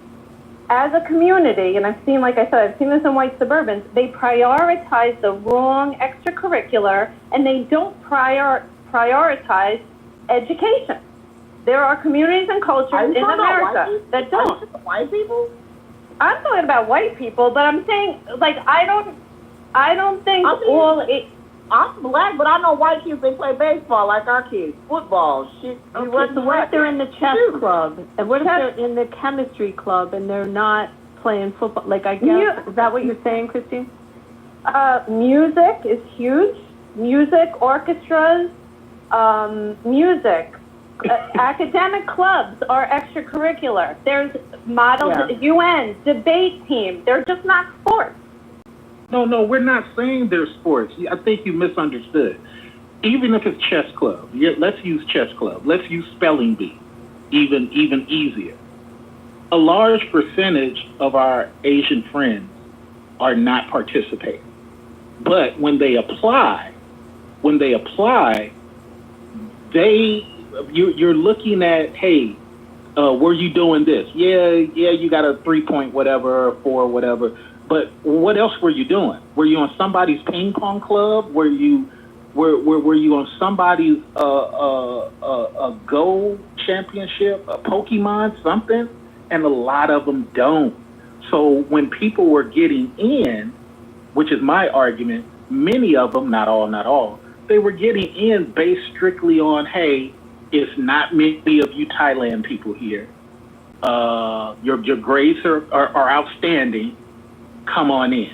as a community, and I've seen, like I said, I've seen this in white suburbans, they prioritize the wrong extracurricular, and they don't prioritize education. There are communities and cultures in America that don't. White people? I'm talking about white people, but I'm saying, like, I don't think I'm black, but I know white kids, they play baseball like our kids, football, shit. Okay, so what if they're in the chess club? And what if they're in the chemistry club and they're not playing football? Like, I guess, is that what you're saying, Christine? Music is huge. Music, orchestras, music. Academic clubs are extracurricular. There's model UN, debate team. They're just not sports. No, we're not saying they're sports. I think you misunderstood. Even if it's chess club, let's use chess club. Let's use spelling bee, even easier. A large percentage of our Asian friends are not participating. But when they apply, you're looking at, hey, were you doing this? Yeah, you got a 3-point whatever, or 4 whatever. But what else were you doing? Were you on somebody's ping pong club? Were you on somebody's a Go championship, a Pokemon, something? And a lot of them don't. So when people were getting in, which is my argument, many of them, not all, they were getting in based strictly on, hey, it's not many of you Thailand people here. Your grades are outstanding. Come on in.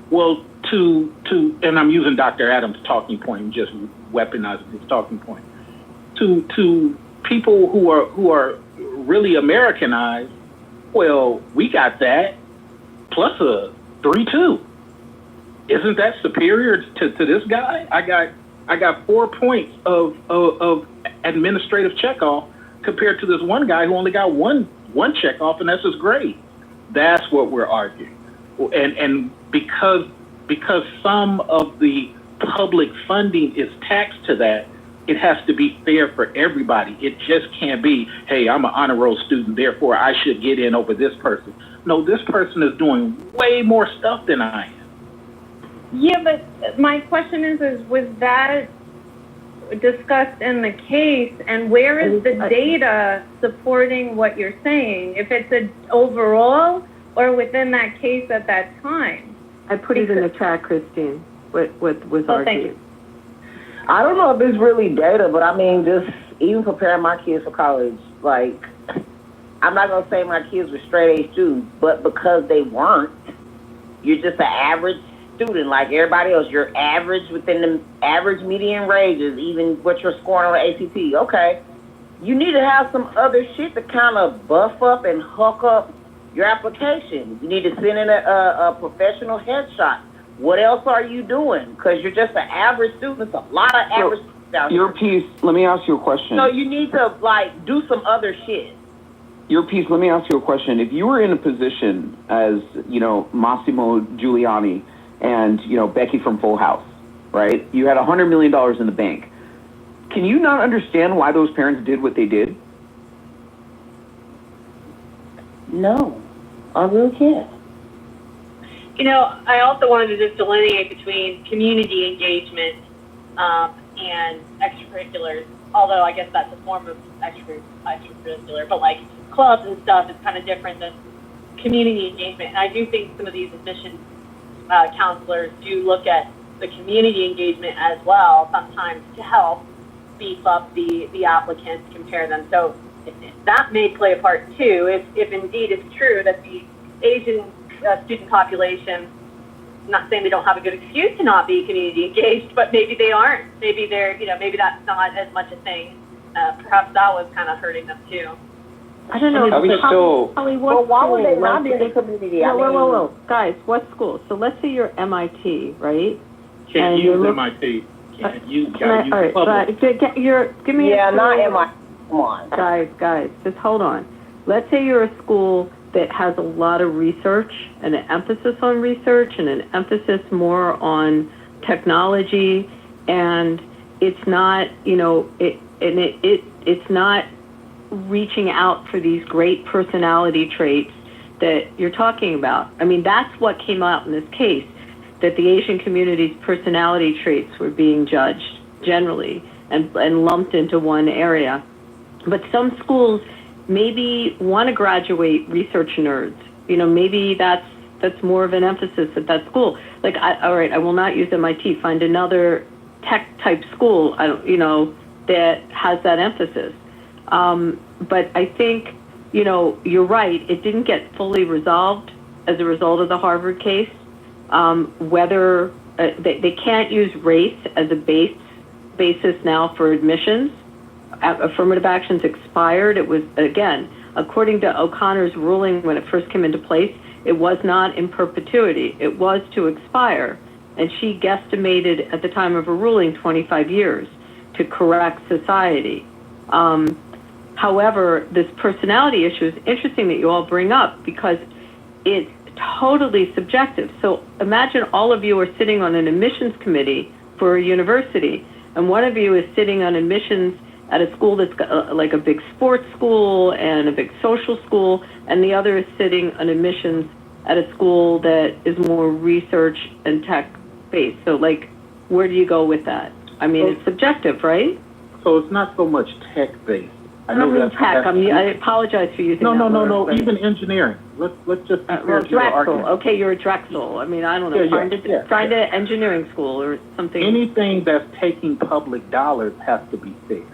Well, and I'm using Dr. Adams' talking point and just weaponizing his talking point. To people who are really Americanized, well, we got that plus a 3.2. Isn't that superior to this guy? I got 4 points of administrative checkoff compared to this one guy who only got one checkoff, and that's his grade. That's what we're arguing. And because some of the public funding is taxed to that, it has to be fair for everybody. It just can't be, hey, I'm an honor roll student, therefore I should get in over this person. No, this person is doing way more stuff than I am. Yeah, but my question is was that discussed in the case, and where is the data supporting what you're saying? If it's an overall or within that case at that time? I put it in the chat, Christine, what was argued. Thank you. I don't know if it's really data, but I mean, just even preparing my kids for college, like, I'm not going to say my kids were straight A students, but because they weren't, you're just an average student like everybody else. You're average within the average median ranges, even what you're scoring on the ACT. Okay. You need to have some other shit to kind of buff up and hook up your application. You need to send in a professional headshot. What else are you doing? Because you're just an average student. It's a lot of average students out Your piece, let me ask you a question. So you need to, like, do some other shit. Your piece, let me ask you a question. If you were in a position as, Massimo Giuliani and, Becky from Full House, right? You had $100 million in the bank. Can you not understand why those parents did what they did? No, I really can't. I also wanted to just delineate between community engagement and extracurriculars, although I guess that's a form of extracurricular, but like clubs and stuff is kind of different than community engagement. And I do think some of these admissions counselors do look at the community engagement as well, sometimes to help beef up the applicants, compare them. So that may play a part too, if indeed it's true that the Asian student population, I'm not saying they don't have a good excuse to not be community engaged, but maybe they aren't. Maybe they're, maybe that's not as much a thing. Perhaps that was kind of hurting them too. I don't know. I mean, Holly, what Well, why school? would they not Like, be in the community? Whoa. Guys, what school? So let's say you're MIT, right? Can't And use you're MIT. Can't use. Can I, Gotta use all the right, public. but give me Yeah, a school. not MIT. Come on. Guys, just hold on. Let's say you're a school that has a lot of research and an emphasis on research and an emphasis more on technology, and it's not, it's not reaching out for these great personality traits that you're talking about. I mean, that's what came out in this case, that the Asian community's personality traits were being judged generally and lumped into one area. But some schools maybe want to graduate research nerds. Maybe that's more of an emphasis at that school. Like, all right, I will not use MIT. Find another tech type school, that has that emphasis. But I think, you're right. It didn't get fully resolved as a result of the Harvard case. Whether they can't use race as a basis now for admissions. Affirmative action's expired. It was, again, according to O'Connor's ruling when it first came into place, it was not in perpetuity. It was to expire. And she guesstimated at the time of her ruling 25 years to correct society. However, this personality issue is interesting that you all bring up because it's totally subjective. So imagine all of you are sitting on an admissions committee for a university, and one of you is sitting on admissions at a school that's got, like a big sports school and a big social school, and the other is sitting on admissions at a school that is more research and tech-based. So, where do you go with that? I mean, it's subjective, right? So it's not so much tech-based. I don't mean tech. I apologize for using that word. No. Even engineering. Let's just be fair to the Drexel. argument. Okay, you're a Drexel. I mean, I don't know. Find an engineering school or something. Anything that's taking public dollars has to be fair.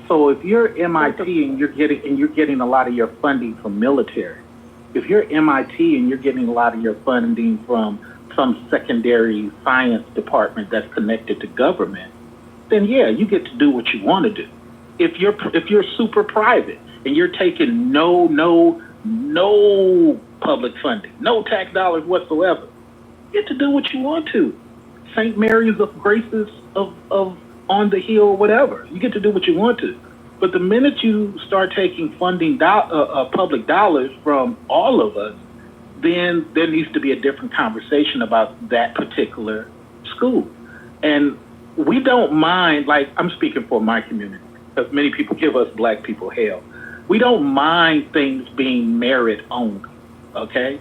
So if you're MIT and you're getting a lot of your funding from military, if you're MIT and you're getting a lot of your funding from some secondary science department that's connected to government, then yeah, you get to do what you want to do. If you're super private and you're taking no public funding, no tax dollars whatsoever, you get to do what you want to. St. Mary's of Graces of on the hill, whatever. You get to do what you want to. But the minute you start taking funding, public dollars from all of us, then there needs to be a different conversation about that particular school. And we don't mind, I'm speaking for my community, because many people give us black people hell. We don't mind things being merit only, okay?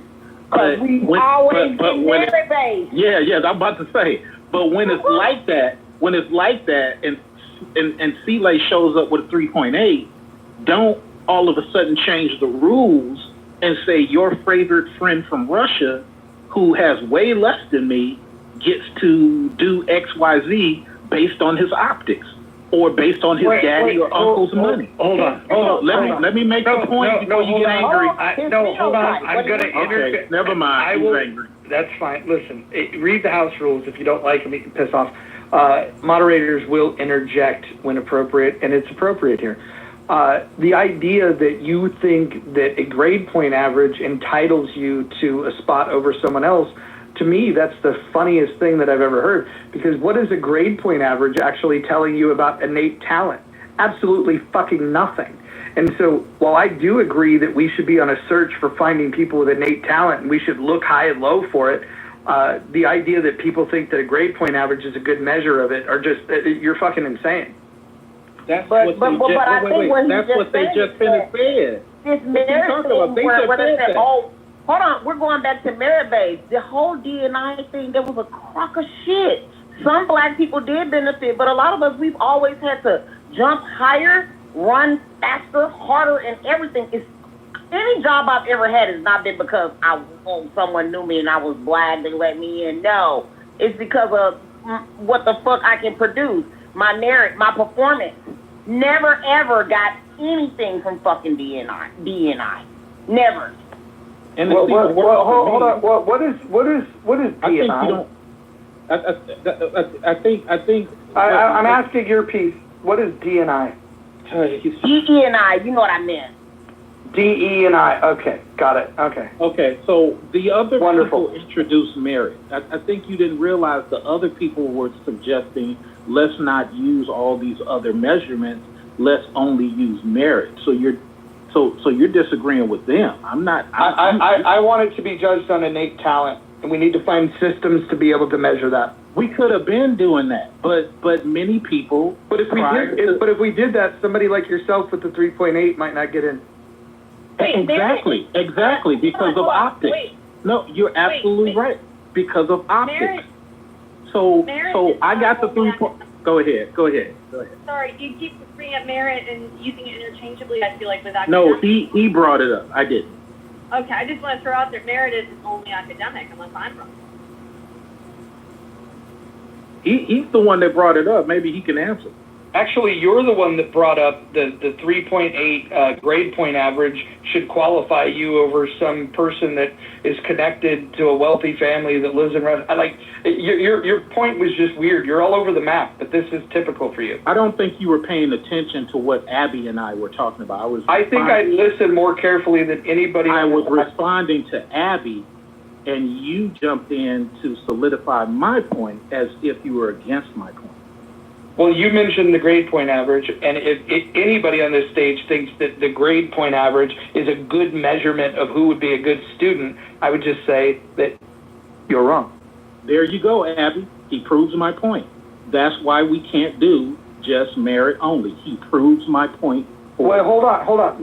But we always been merit-based. Yeah, I'm about to say. But when it's like that, and C-Lay shows up with a 3.8, don't all of a sudden change the rules and say your favorite friend from Russia, who has way less than me, gets to do X, Y, Z based on his optics or based on his daddy or uncle's money. Hold on. Let me make the point before you get angry. Hold on. I'm going to interject. Okay, never mind. He's angry. That's fine. Listen, read the House rules. If you don't like them, you can piss off. Moderators will interject when appropriate, and it's appropriate here. The idea that you think that a grade point average entitles you to a spot over someone else, to me, that's the funniest thing that I've ever heard. Because what is a grade point average actually telling you about innate talent? Absolutely fucking nothing. And so while I do agree that we should be on a search for finding people with innate talent, and we should look high and low for it, the idea that people think that a grade point average is a good measure of it are just, you're fucking insane. That's what they just finished saying. This merit thing where they said, hold on, we're going back to merit-based. The whole D&I thing, there was a crock of shit. Some black people did benefit, but a lot of us, we've always had to jump higher, run faster, harder, and everything. Any job I've ever had has not been because someone knew me and I was black, they let me in. No, it's because of what the fuck I can produce. My merit, my performance. Never ever got anything from fucking D&I. Never. And hold on. What is D&I? I think. I'm asking your piece. What is D&I? DE&I, you know what I meant. D, E, and I. Okay, got it. Okay. Okay, so the other Wonderful. people introduced merit. I think you didn't realize the other people were suggesting let's not use all these other measurements. Let's only use merit. So you're disagreeing with them. I'm not. I want it to be judged on innate talent, and we need to find systems to be able to measure that. We could have been doing that, but many people. But if we did that, somebody like yourself with the 3.8 might not get in. Exactly, because of optics. No, you're absolutely right. Because of optics. So I got the 3. Go ahead. Sorry, you keep bringing up merit and using it interchangeably, I feel like, with academic. No, he brought it up. I didn't. Okay, I just want to throw out there, merit is only academic, unless I'm wrong. He's the one that brought it up. Maybe he can answer. Actually, you're the one that brought up the 3.8 grade point average should qualify you over some person that is connected to a wealthy family that lives in. Your point was just weird. You're all over the map, but this is typical for you. I don't think you were paying attention to what Abby and I were talking about. I think I listened more carefully than anybody. I was responding to Abby, and you jumped in to solidify my point as if you were against my point. Well, you mentioned the grade point average, and if anybody on this stage thinks that the grade point average is a good measurement of who would be a good student, I would just say that you're wrong. There you go, Abby. He proves my point. That's why we can't do just merit only. He proves my point. Well, hold on.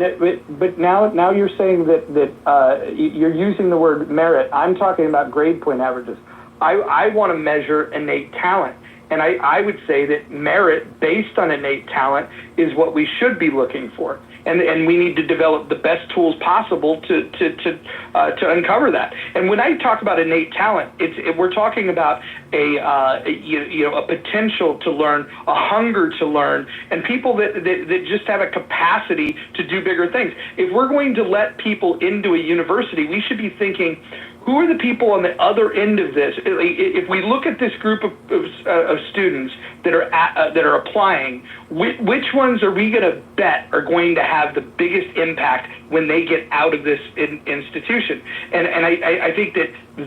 But now you're saying that you're using the word merit. I'm talking about grade point averages. I want to measure innate talent. And I would say that merit based on innate talent is what we should be looking for. And we need to develop the best tools possible to uncover that. And when I talk about innate talent, we're talking about a potential to learn, a hunger to learn, and people that just have a capacity to do bigger things. If we're going to let people into a university, we should be thinking, who are the people on the other end of this? If we look at this group of students that are applying, which ones are we going to bet are going to have the biggest impact when they get out of this institution? And I think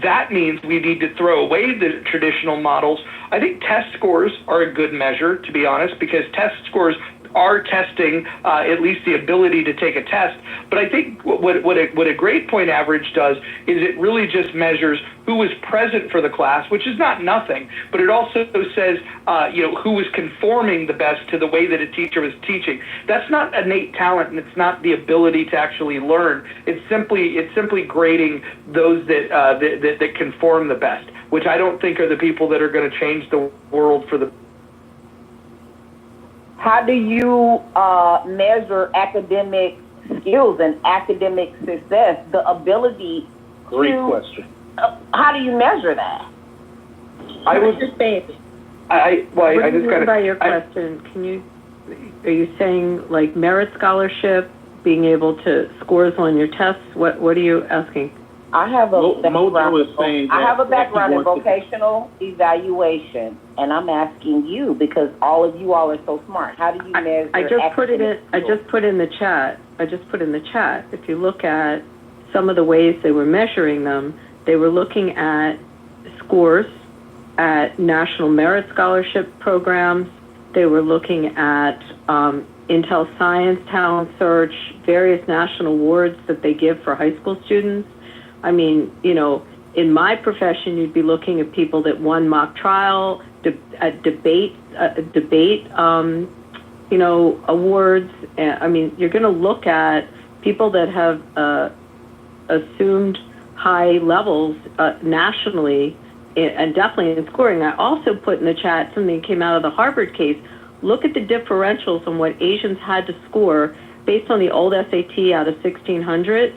that means we need to throw away the traditional models. I think test scores are a good measure, to be honest, because test scores are testing at least the ability to take a test. But I think what a grade point average does is it really just measures who was present for the class, which is not nothing, but it also says who was conforming the best to the way that a teacher was teaching. That's not innate talent, and it's not the ability to actually learn. It's simply grading those that conform the best, which I don't think are the people that are going to change the world for the. How do you measure academic skills and academic success? The ability. Great question. How do you measure that? I was just saying. What do you mean by your question? Are you saying like merit scholarship, being able to scores on your tests? What are you asking? I have a background in to vocational evaluation, and I'm asking you because all of you all are so smart. How do you measure? I just put in the chat. If you look at some of the ways they were measuring them, they were looking at scores at national merit scholarship programs. They were looking at Intel Science Talent Search, various national awards that they give for high school students. I mean, in my profession, you'd be looking at people that won mock trial, debate, awards. I mean, you're going to look at people that have assumed high levels nationally, and definitely in scoring. I also put in the chat something that came out of the Harvard case. Look at the differentials on what Asians had to score based on the old SAT out of 1600,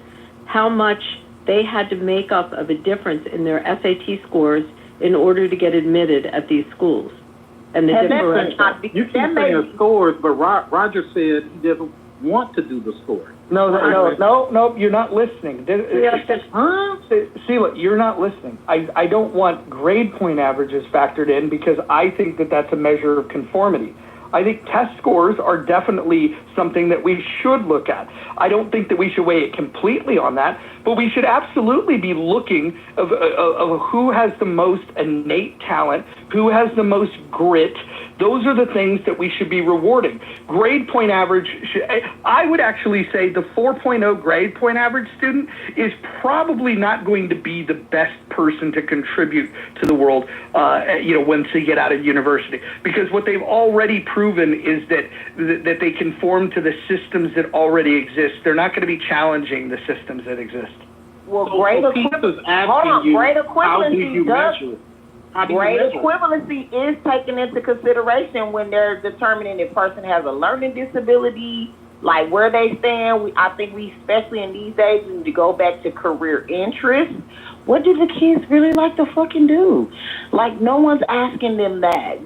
how much they had to make up of a difference in their SAT scores in order to get admitted at these schools. And the differential. You keep saying scores, but Roger said he doesn't want to do the score. No, you're not listening. Sheila, you're not listening. I don't want grade point averages factored in because I think that that's a measure of conformity. I think test scores are definitely something that we should look at. I don't think that we should weigh it completely on that, but we should absolutely be looking of who has the most innate talent, who has the most grit. Those are the things that we should be rewarding. Grade point average, I would actually say the 4.0 grade point average student is probably not going to be the best person to contribute to the world, once they get out of university. Because what they've already proven is that they conform to the systems that already exist. They're not going to be challenging the systems that exist. Well, grade equivalency is taken into consideration when they're determining if a person has a learning disability, like where they stand. I think we, especially in these days, need to go back to career interest. What do the kids really like to fucking do? Like, no one's asking them that,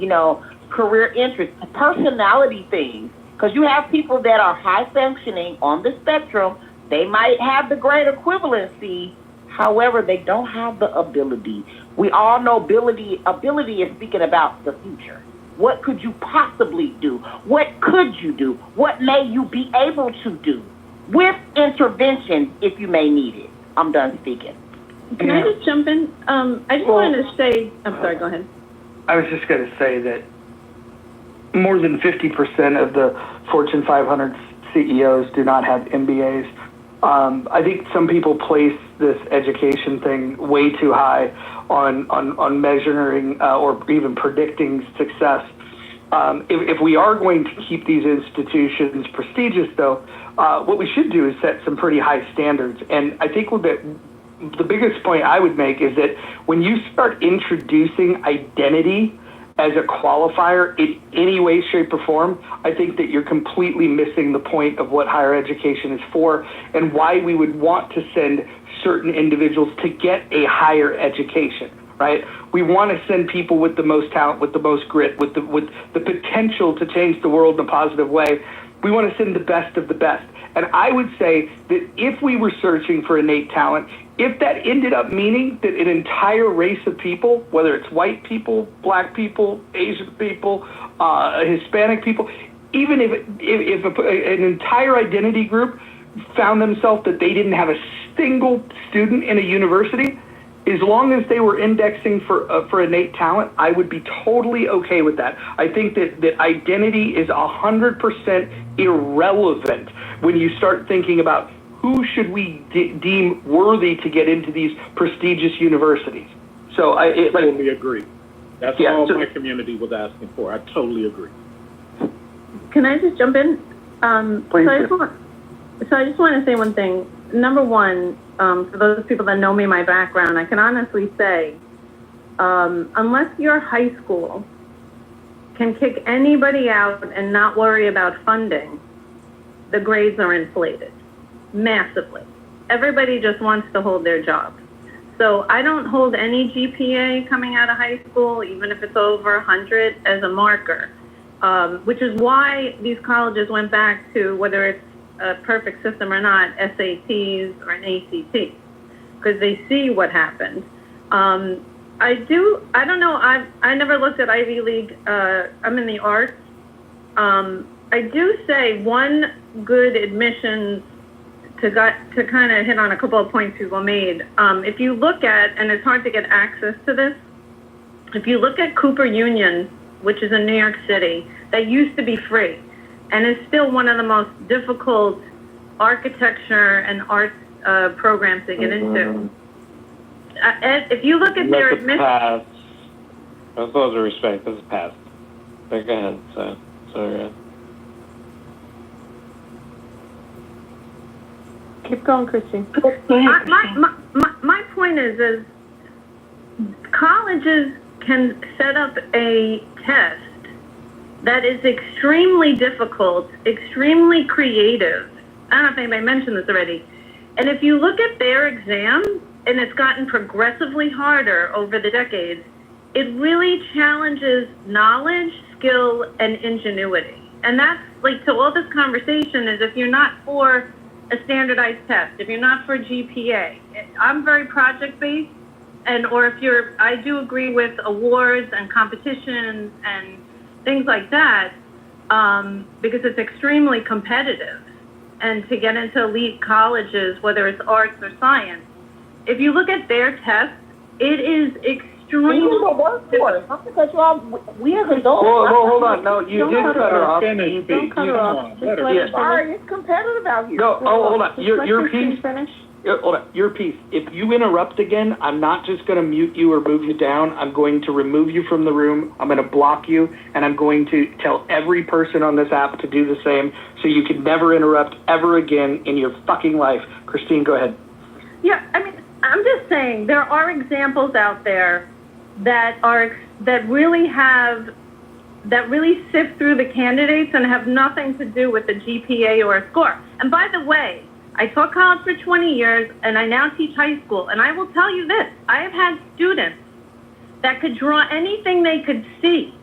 career interest, personality things. Because you have people that are high functioning on the spectrum. They might have the grade equivalency. However, they don't have the ability. We all know ability is speaking about the future. What could you possibly do? What could you do? What may you be able to do with intervention if you may need it? I'm done speaking. Can I just jump in? I just wanted to say, I'm sorry, go ahead. I was just going to say that more than 50% of the Fortune 500 CEOs do not have MBAs. I think some people place this education thing way too high on measuring or even predicting success. If we are going to keep these institutions prestigious, though, what we should do is set some pretty high standards. And I think the biggest point I would make is that when you start introducing identity as a qualifier in any way, shape, or form, I think that you're completely missing the point of what higher education is for and why we would want to send certain individuals to get a higher education, right? We want to send people with the most talent, with the most grit, with the potential to change the world in a positive way. We want to send the best of the best. And I would say that if we were searching for innate talent, if that ended up meaning that an entire race of people, whether it's white people, black people, Asian people, Hispanic people, even if an entire identity group found themselves that they didn't have a single student in a university, as long as they were indexing for innate talent, I would be totally okay with that. I think that identity is 100% irrelevant when you start thinking about who should we deem worthy to get into these prestigious universities. So I totally agree. That's all my community was asking for. I totally agree. Can I just jump in? Please. So I just want to say one thing. Number one, for those people that know me, my background, I can honestly say, unless your high school can kick anybody out and not worry about funding, the grades are inflated massively. Everybody just wants to hold their job. So I don't hold any GPA coming out of high school, even if it's over 100, as a marker, which is why these colleges went back to, whether it's a perfect system or not, SATs or an ACT, because they see what happened. I don't know, I never looked at Ivy League. I'm in the arts. I do say one good admissions to kind of hit on a couple of points people made. If you look at, and it's hard to get access to this, if you look at Cooper Union, which is in New York City, that used to be free, and is still one of the most difficult architecture and arts programs to get into. If you look at their admissions... With all due respect, this is past. But go ahead, so Keep going, Christine. My point is colleges can set up a test that is extremely difficult, extremely creative. I don't know if anybody mentioned this already. And if you look at their exam, and it's gotten progressively harder over the decades, it really challenges knowledge, skill, and ingenuity. And that's like, to all this conversation is if you're not for a standardized test, if you're not for GPA, I'm very project-based, or if I do agree with awards and competitions and things like that, because it's extremely competitive. And to get into elite colleges, whether it's arts or science, if you look at their tests, it is extremely. We need a workforce. I'm because you all we as adults. Well, hold on. No, you did cut her off. Don't cut her off. Sorry, it's competitive out here. No, hold on. Your piece. Finish. Hold on. Your piece. If you interrupt again, I'm not just going to mute you or move you down. I'm going to remove you from the room. I'm going to block you, and I'm going to tell every person on this app to do the same, so you can never interrupt ever again in your fucking life. Christine, go ahead. Yeah, I mean, I'm just saying there are examples out there that really sift through the candidates and have nothing to do with the GPA or a score. And by the way, I taught college for 20 years, and I now teach high school. And I will tell you this, I have had students that could draw anything they could see,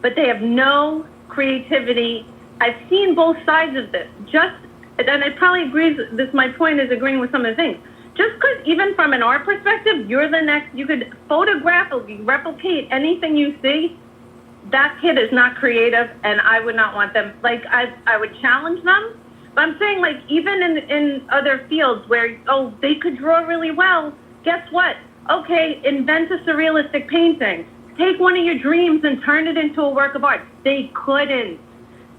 but they have no creativity. I've seen both sides of this. And it probably agrees, my point is agreeing with some of the things. Just because even from an art perspective, you're the next, you could photographically replicate anything you see, that kid is not creative, and I would not want them. Like, I would challenge them. But I'm saying, like, even in other fields where, they could draw really well, guess what? Okay, invent a surrealistic painting. Take one of your dreams and turn it into a work of art. They couldn't.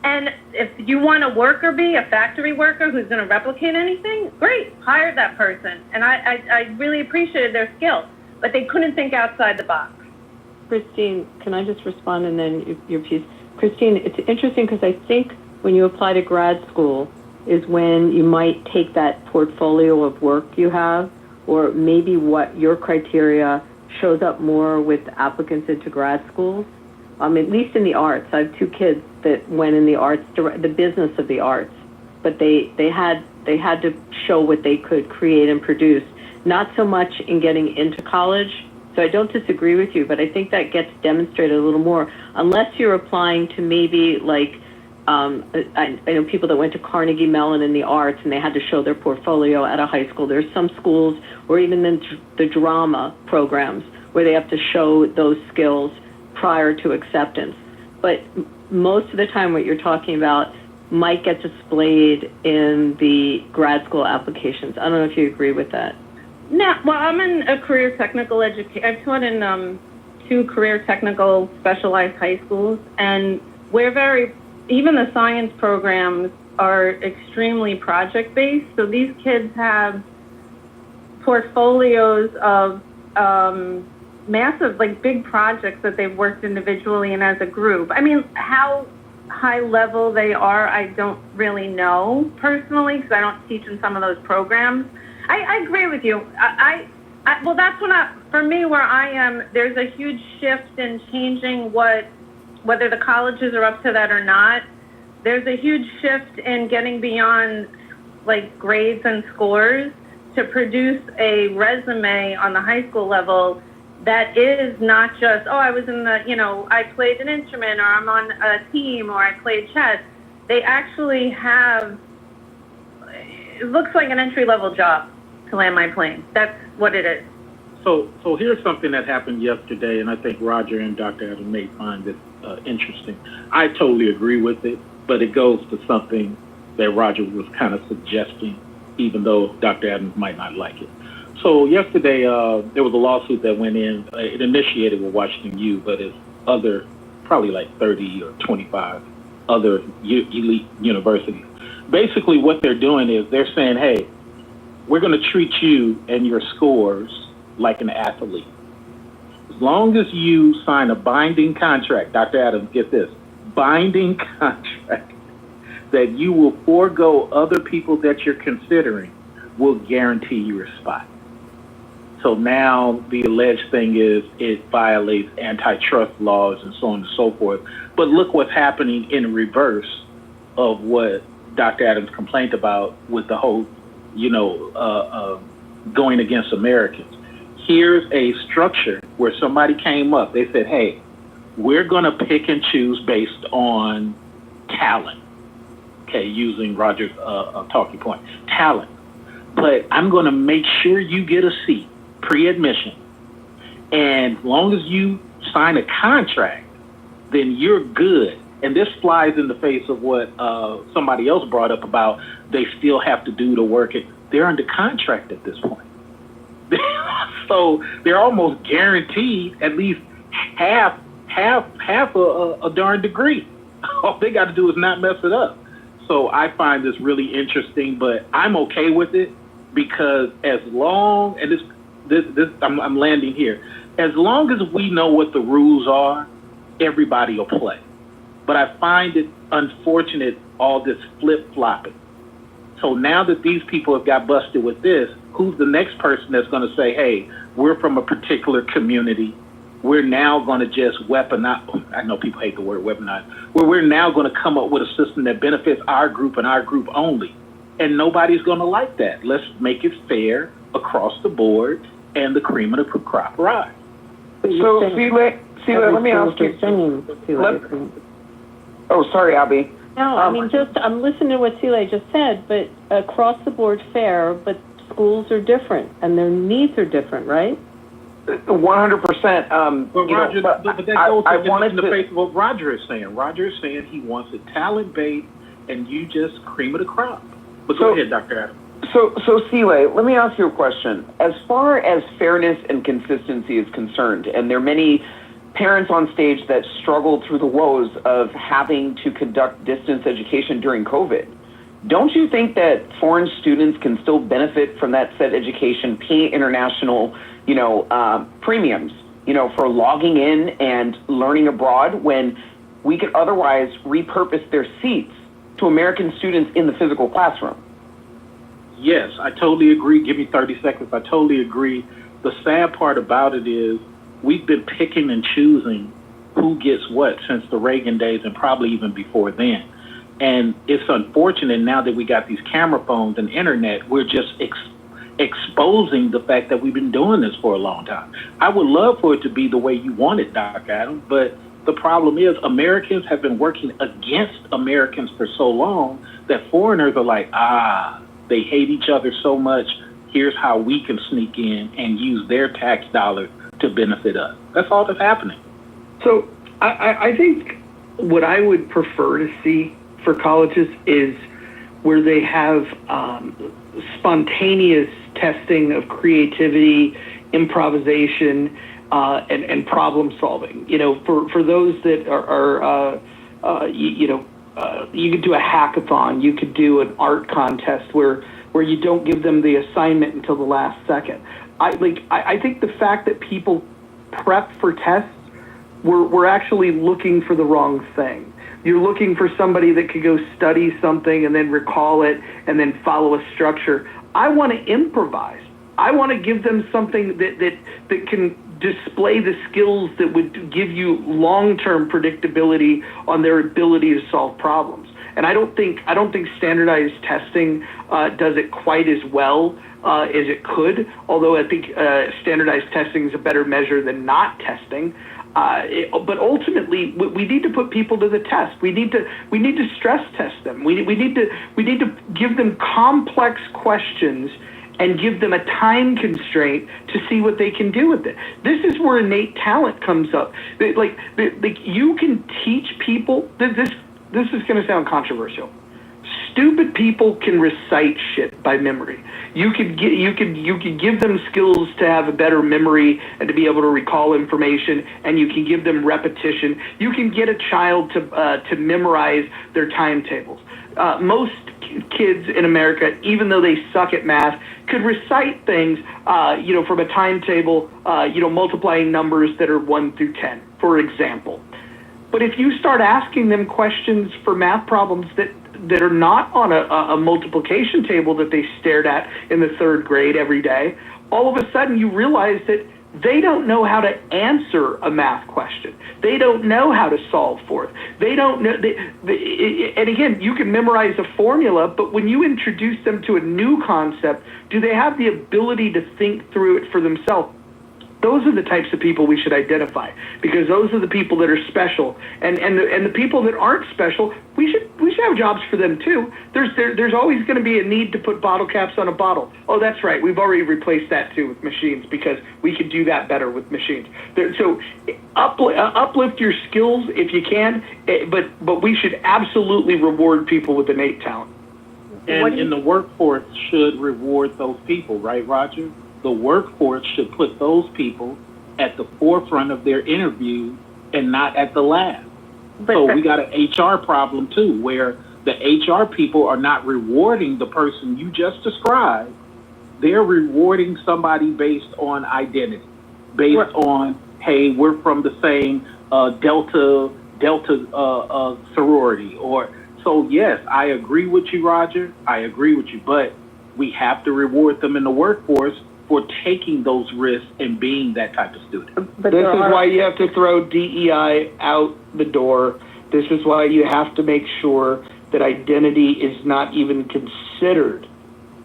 And if you want a worker bee, a factory worker who's going to replicate anything, great, hire that person. And I really appreciated their skill, but they couldn't think outside the box. Christine, can I just respond and then your piece? Christine, it's interesting because I think when you apply to grad school is when you might take that portfolio of work you have, or maybe what your criteria shows up more with applicants into grad schools. At least in the arts. I have two kids that went in the arts, the business of the arts, but they had to show what they could create and produce. Not so much in getting into college. So I don't disagree with you, but I think that gets demonstrated a little more, unless you're applying to maybe like, I know people that went to Carnegie Mellon in the arts and they had to show their portfolio at a high school. There's some schools, or even in the drama programs, where they have to show those skills prior to acceptance. But most of the time what you're talking about might get displayed in the grad school applications. I don't know if you agree with that. No, well, I'm in a career technical education. I've taught in 2 career technical specialized high schools, and even the science programs are extremely project-based. So these kids have portfolios of massive, like big projects that they've worked individually and as a group. I mean, how high level they are, I don't really know personally, because I don't teach in some of those programs. I agree with you. Well, that's for me, where I am, there's a huge shift in changing whether the colleges are up to that or not. There's a huge shift in getting beyond like grades and scores to produce a resume on the high school level that is not just, I was in I played an instrument, or I'm on a team, or I played chess. They actually have, it looks like an entry-level job to land my plane. That's what it is. So here's something that happened yesterday, and I think Roger and Dr. Adam may find this interesting. I totally agree with it, but it goes to something that Roger was kind of suggesting, even though Dr. Adams might not like it. So yesterday, there was a lawsuit that went in. It initiated with Washington U, but it's other, probably like 30 or 25 other elite universities. Basically, what they're doing is they're saying, hey, we're going to treat you and your scores like an athlete. As long as you sign a binding contract, Dr. Adams, get this, binding contract, that you will forego other people that you're considering, will guarantee you a spot. So now the alleged thing is it violates antitrust laws and so on and so forth. But look what's happening in reverse of what Dr. Adams complained about with the whole, going against Americans. Here's a structure where somebody came up. They said, hey, we're going to pick and choose based on talent. Okay, using Roger's talking point, talent. But I'm going to make sure you get a seat, pre-admission. And as long as you sign a contract, then you're good. And this flies in the face of what somebody else brought up about they still have to do the work. They're under contract at this point. So they're almost guaranteed at least half a darn degree. All they got to do is not mess it up. So I find this really interesting, but I'm okay with it because as long, and I'm landing here, as long as we know what the rules are, everybody will play. But I find it unfortunate, all this flip-flopping. So now that these people have got busted with this, who's the next person that's going to say, hey, we're from a particular community. We're now going to just weaponize. I know people hate the word weaponize. Where we're now going to come up with a system that benefits our group and our group only. And nobody's going to like that. Let's make it fair across the board and the cream of the crop rise. So, Sela, let me ask you. Oh, sorry, Abby. No, I mean, I'm listening to what Sela just said, but across the board fair, but schools are different and their needs are different, right? 100%. But Roger, but that goes in the face of what Roger is saying. Roger is saying he wants it talent-based and you just cream of the crop. But go ahead, Dr. Adam. So Sela, let me ask you a question. As far as fairness and consistency is concerned, and there are many parents on stage that struggled through the woes of having to conduct distance education during COVID, don't you think that foreign students can still benefit from that said education, pay international, premiums, for logging in and learning abroad when we could otherwise repurpose their seats to American students in the physical classroom? Yes, I totally agree. Give me 30 seconds. I totally agree. The sad part about it is we've been picking and choosing who gets what since the Reagan days and probably even before then. And it's unfortunate now that we got these camera phones and internet, we're just exposing the fact that we've been doing this for a long time. I would love for it to be the way you want it, Doc Adam, but the problem is Americans have been working against Americans for so long that foreigners are like, they hate each other so much. Here's how we can sneak in and use their tax dollars to benefit us. That's all that's happening. So I think what I would prefer to see for colleges is where they have spontaneous testing of creativity, improvisation, and problem solving. For those that are you could do a hackathon, you could do an art contest where you don't give them the assignment until the last second. I think the fact that people prep for tests, we're actually looking for the wrong thing. You're looking for somebody that could go study something and then recall it and then follow a structure. I want to improvise. I want to give them something that can display the skills that would give you long-term predictability on their ability to solve problems. And I don't think standardized testing does it quite as well as it could. Although I think standardized testing is a better measure than not testing. But ultimately, we need to put people to the test. We need to stress test them. We need to give them complex questions and give them a time constraint to see what they can do with it. This is where innate talent comes up. Like you can teach people. This is going to sound controversial. Stupid people can recite shit by memory. You could give them skills to have a better memory and to be able to recall information, and you can give them repetition. You can get a child to memorize their timetables. Most kids in America, even though they suck at math, could recite things, from a timetable, multiplying numbers that are 1 through 10, for example. But if you start asking them questions for math problems that are not on a multiplication table that they stared at in the 3rd grade every day, all of a sudden you realize that they don't know how to answer a math question. They don't know how to solve for it. They don't know. And again, you can memorize a formula, but when you introduce them to a new concept, do they have the ability to think through it for themselves? Those are the types of people we should identify, because those are the people that are special, and the people that aren't special, we should have jobs for them too. There's always going to be a need to put bottle caps on a bottle. Oh, that's right. We've already replaced that too with machines, because we could do that better with machines. So uplift your skills if you can, but we should absolutely reward people with innate talent. And the workforce should reward those people, right, Roger? The workforce should put those people at the forefront of their interview and not at the last. So we got an HR problem too, where the HR people are not rewarding the person you just described. They're rewarding somebody based on identity, based on, hey, we're from the same Delta sorority, or so. Yes, I agree with you, Roger. I agree with you, but we have to reward them in the workforce for taking those risks and being that type of student. This is why you have to throw DEI out the door. This is why you have to make sure that identity is not even considered.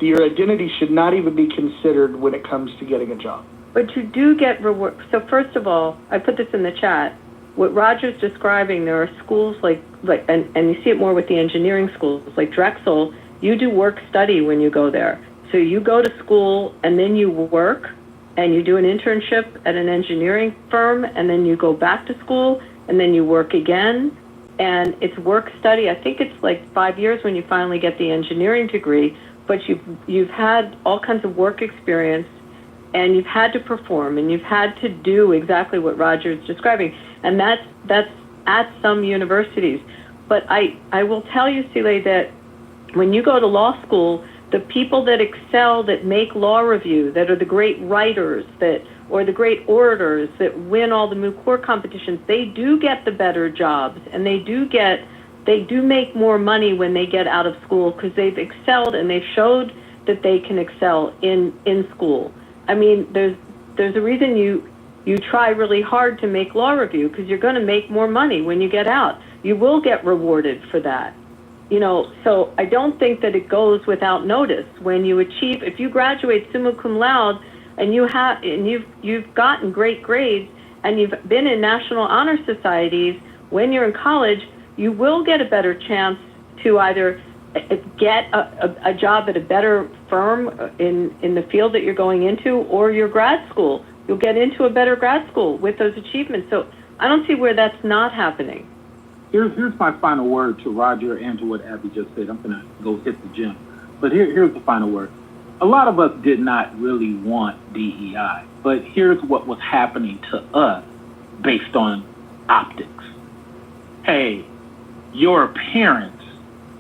Your identity should not even be considered when it comes to getting a job. But you do get reward. So first of all, I put this in the chat. What Roger's describing, there are schools and you see it more with the engineering schools, like Drexel, you do work study when you go there. So you go to school and then you work and you do an internship at an engineering firm and then you go back to school and then you work again. And it's work study. I think it's like 5 years when you finally get the engineering degree, but you've had all kinds of work experience and you've had to perform and you've had to do exactly what Roger's describing. And that's at some universities. But I will tell you, Sile, that when you go to law school, the people that excel, that make law review, that are the great writers, or the great orators that win all the moot court competitions, they do get the better jobs, and they do make more money when they get out of school because they've excelled and they've showed that they can excel in school. I mean, there's a reason you try really hard to make law review because you're going to make more money when you get out. You will get rewarded for that. So I don't think that it goes without notice. When you achieve, if you graduate summa cum laude and you've gotten great grades and you've been in national honor societies, when you're in college, you will get a better chance to either get a job at a better firm in the field that you're going into, or your grad school. You'll get into a better grad school with those achievements. So I don't see where that's not happening. Here's my final word to Roger and to what Abby just said. I'm going to go hit the gym. But here's the final word. A lot of us did not really want DEI, but here's what was happening to us based on optics. Hey, your appearance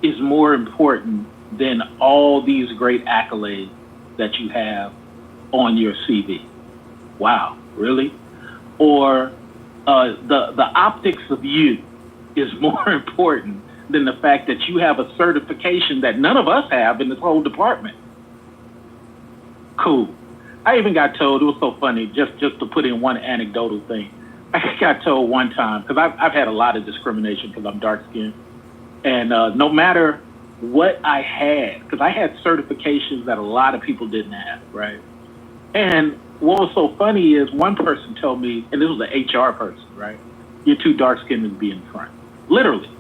is more important than all these great accolades that you have on your CV. Wow, really? Or the optics of you is more important than the fact that you have a certification that none of us have in this whole department. Cool. I even got told, it was so funny, just to put in one anecdotal thing. I got told one time, because I've had a lot of discrimination because I'm dark skinned, and no matter what I had, because I had certifications that a lot of people didn't have, right? And what was so funny is one person told me, and this was an HR person, right? You're too dark skinned to be in front. Literally.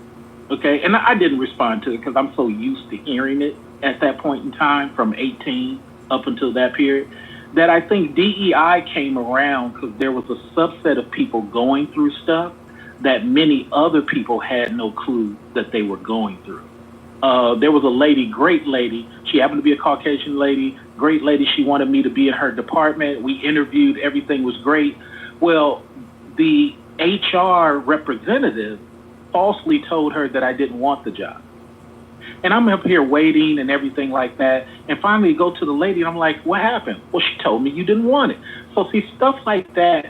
Okay. And I didn't respond to it because I'm so used to hearing it at that point in time, from 18 up until that period, that I think DEI came around because there was a subset of people going through stuff that many other people had no clue that they were going through. There was a lady, great lady. She happened to be a Caucasian lady, great lady. She wanted me to be in her department. We interviewed. Everything was great. Well, the HR representative falsely told her that I didn't want the job. And I'm up here waiting and everything like that. And finally go to the lady and I'm like, what happened? Well, she told me you didn't want it. So see, stuff like that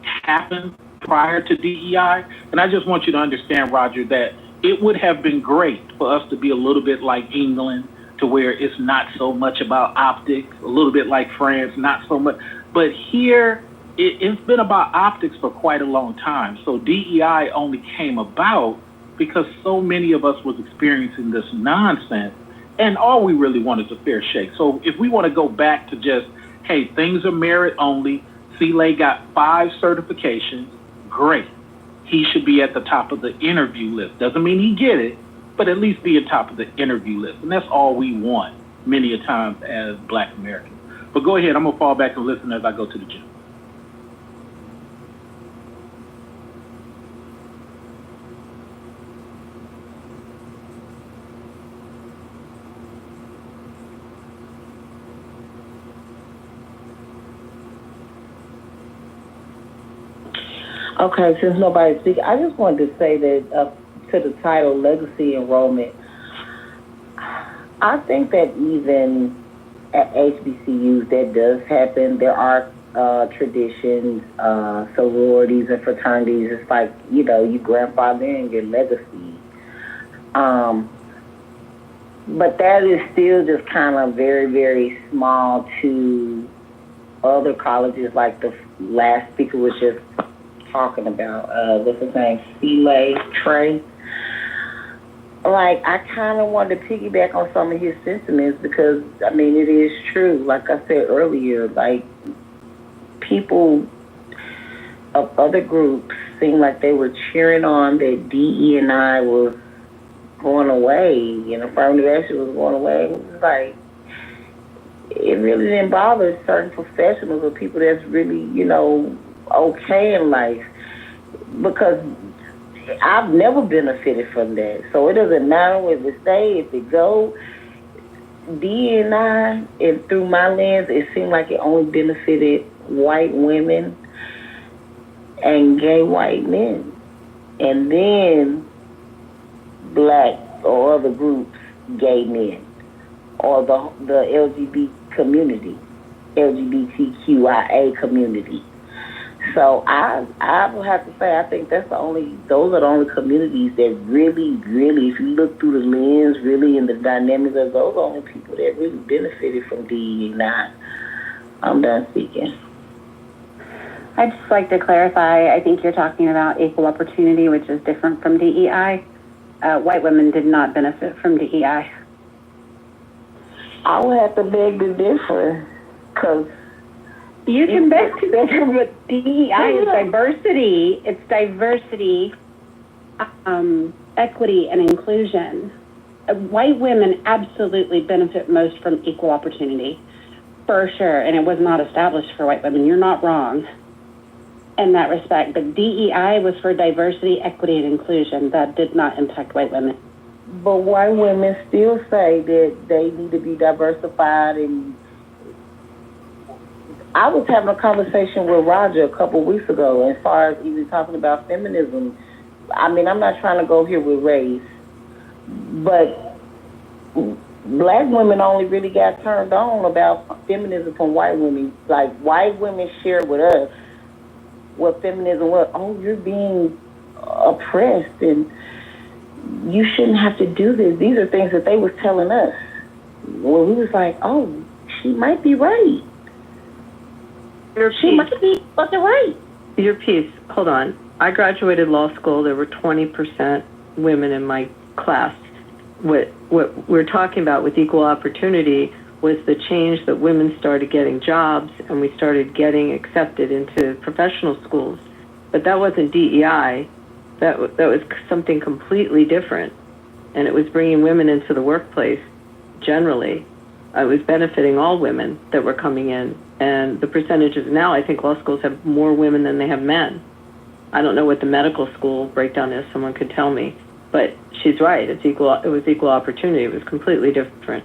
happened prior to DEI. And I just want you to understand, Roger, that it would have been great for us to be a little bit like England, to where it's not so much about optics, a little bit like France, not so much. But here, it's been about optics for quite a long time. So DEI only came about because so many of us was experiencing this nonsense, and all we really want is a fair shake. So if we want to go back to just, hey, things are merit only, Sile got 5 certifications, great. He should be at the top of the interview list. Doesn't mean he get it, but at least be at top of the interview list. And that's all we want many a times as Black Americans. But go ahead, I'm gonna fall back and listen as I go to the gym. Okay, since nobody's speaking, I just wanted to say that to the title legacy enrollment, I think that even at HBCUs that does happen. There are traditions, sororities and fraternities. It's like, you grandfather in your legacy. Um, but that is still just kind of very, very small to other colleges, like the last speaker was just talking about. What's his name? Trey. Like, I kind of wanted to piggyback on some of his sentiments because, I mean, it is true. Like I said earlier, like, people of other groups seemed like they were cheering on that DE&I was going away, affirmative action was going away. It was like, it really didn't bother certain professionals or people that's really, okay in life, because I've never benefited from that. So it doesn't matter if it stay, if it go. D&I, and through my lens, it seemed like it only benefited white women and gay white men. And then black or other groups, gay men, or the LGBT community, LGBTQIA community. So I would have to say I think those are the only communities that really, really, if you look through the lens, really in the dynamics of those are the only people that really benefited from DE9. I'm done speaking. I'd just like to clarify, I think you're talking about equal opportunity, which is different from DEI. White women did not benefit from DEI. I would have to beg to differ, because you can beg to differ, but DEI is diversity. It's diversity, equity, and inclusion. White women absolutely benefit most from equal opportunity, for sure, and it was not established for white women. You're not wrong in that respect, but DEI was for diversity, equity, and inclusion. That did not impact white women. But white women still say that they need to be diversified. And I was having a conversation with Roger a couple of weeks ago as far as even talking about feminism. I mean, I'm not trying to go here with race, but black women only really got turned on about feminism from white women. Like, white women share with us what feminism was. Oh, you're being oppressed and you shouldn't have to do this. These are things that they was telling us. Well, we was like, oh, she might be right. She might be fucking right. Your piece, hold on. I graduated law school. There were 20% women in my class. What we're talking about with equal opportunity was the change that women started getting jobs and we started getting accepted into professional schools. But that wasn't DEI. That was something completely different. And it was bringing women into the workplace generally. It was benefiting all women that were coming in. And the percentages now, I think law schools have more women than they have men. I don't know what the medical school breakdown is. Someone could tell me. But she's right. It was equal opportunity. It was completely different.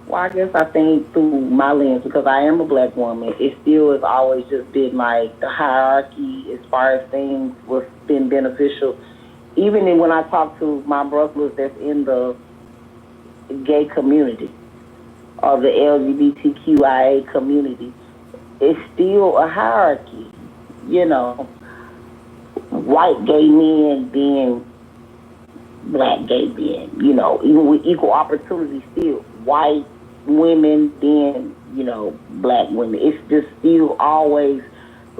Well, I guess I think through my lens, because I am a black woman, it still has always just been like the hierarchy as far as things was been beneficial. Even when I talk to my brothers that's in the gay community or the LGBTQIA community, it's still a hierarchy. White gay men being black gay men, even with equal opportunity still. White women being, black women. It's just still always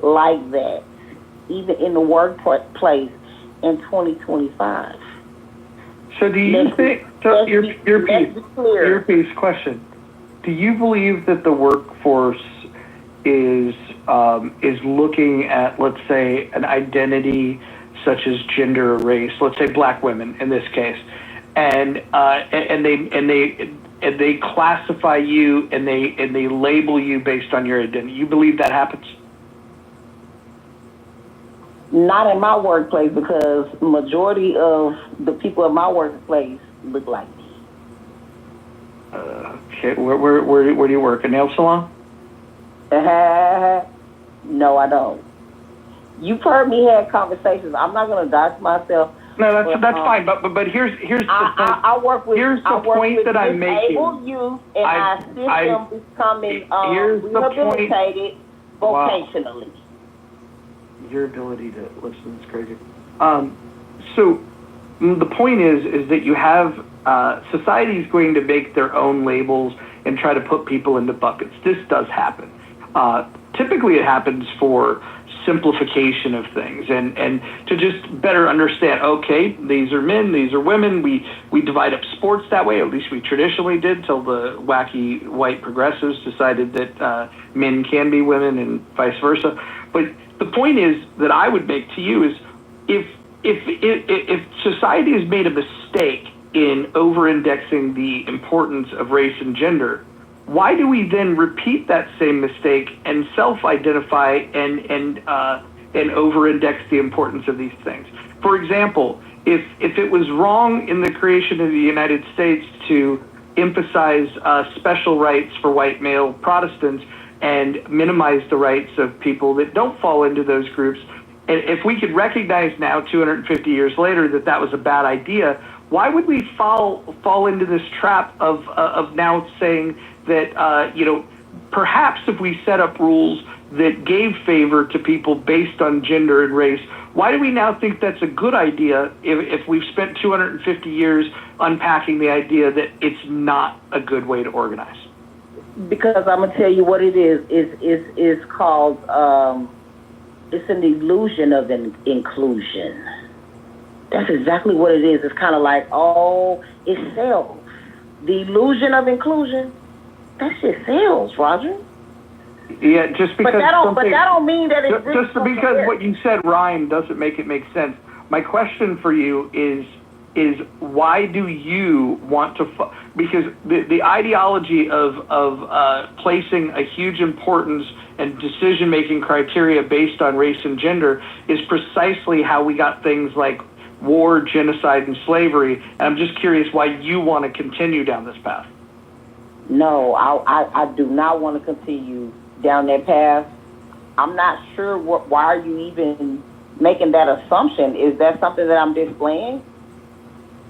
like that, even in the workplace in 2025. So do you think, your piece question, do you believe that the workforce is looking at, let's say, an identity such as gender or race, let's say black women in this case, and they classify you and they label you based on your identity? You believe that happens? Not in my workplace, because majority of the people in my workplace look like me. Okay, where do you work? A nail salon? No, I don't. You've heard me have conversations. I'm not going to dox myself. No, that's fine. But here's the point. I work with here's the point that I'm making. Disabled youth, and I assist them becoming rehabilitated vocationally. Your ability to listen is crazy. So the point is that you have society is going to make their own labels and try to put people into buckets. This does happen. Typically, it happens for simplification of things and to just better understand, okay, these are men, these are women. We divide up sports that way. At least we traditionally did till the wacky white progressives decided that men can be women and vice versa. But the point is that I would make to you is if society has made a mistake in over-indexing the importance of race and gender, why do we then repeat that same mistake and self-identify and over-index the importance of these things? For example, if it was wrong in the creation of the United States to emphasize special rights for white male Protestants and minimize the rights of people that don't fall into those groups, and if we could recognize now, 250 years later, that that was a bad idea, why would we fall into this trap of now saying that perhaps if we set up rules that gave favor to people based on gender and race, why do we now think that's a good idea if we've spent 250 years unpacking the idea that it's not a good way to organize? Because I'm gonna tell you what it is. It's called it's an illusion of inclusion. That's exactly what it is. It's kind of like, it sells. The illusion of inclusion, that shit sells, Roger. Yeah, just because. But that don't mean that it's just because what you said rhyme doesn't make it make sense. My question for you is why do you want to? Because the ideology of placing a huge importance and decision-making criteria based on race and gender is precisely how we got things like war, genocide, and slavery. And I'm just curious why you want to continue down this path. No, I do not want to continue down that path. I'm not sure why are you even making that assumption? Is that something that I'm displaying?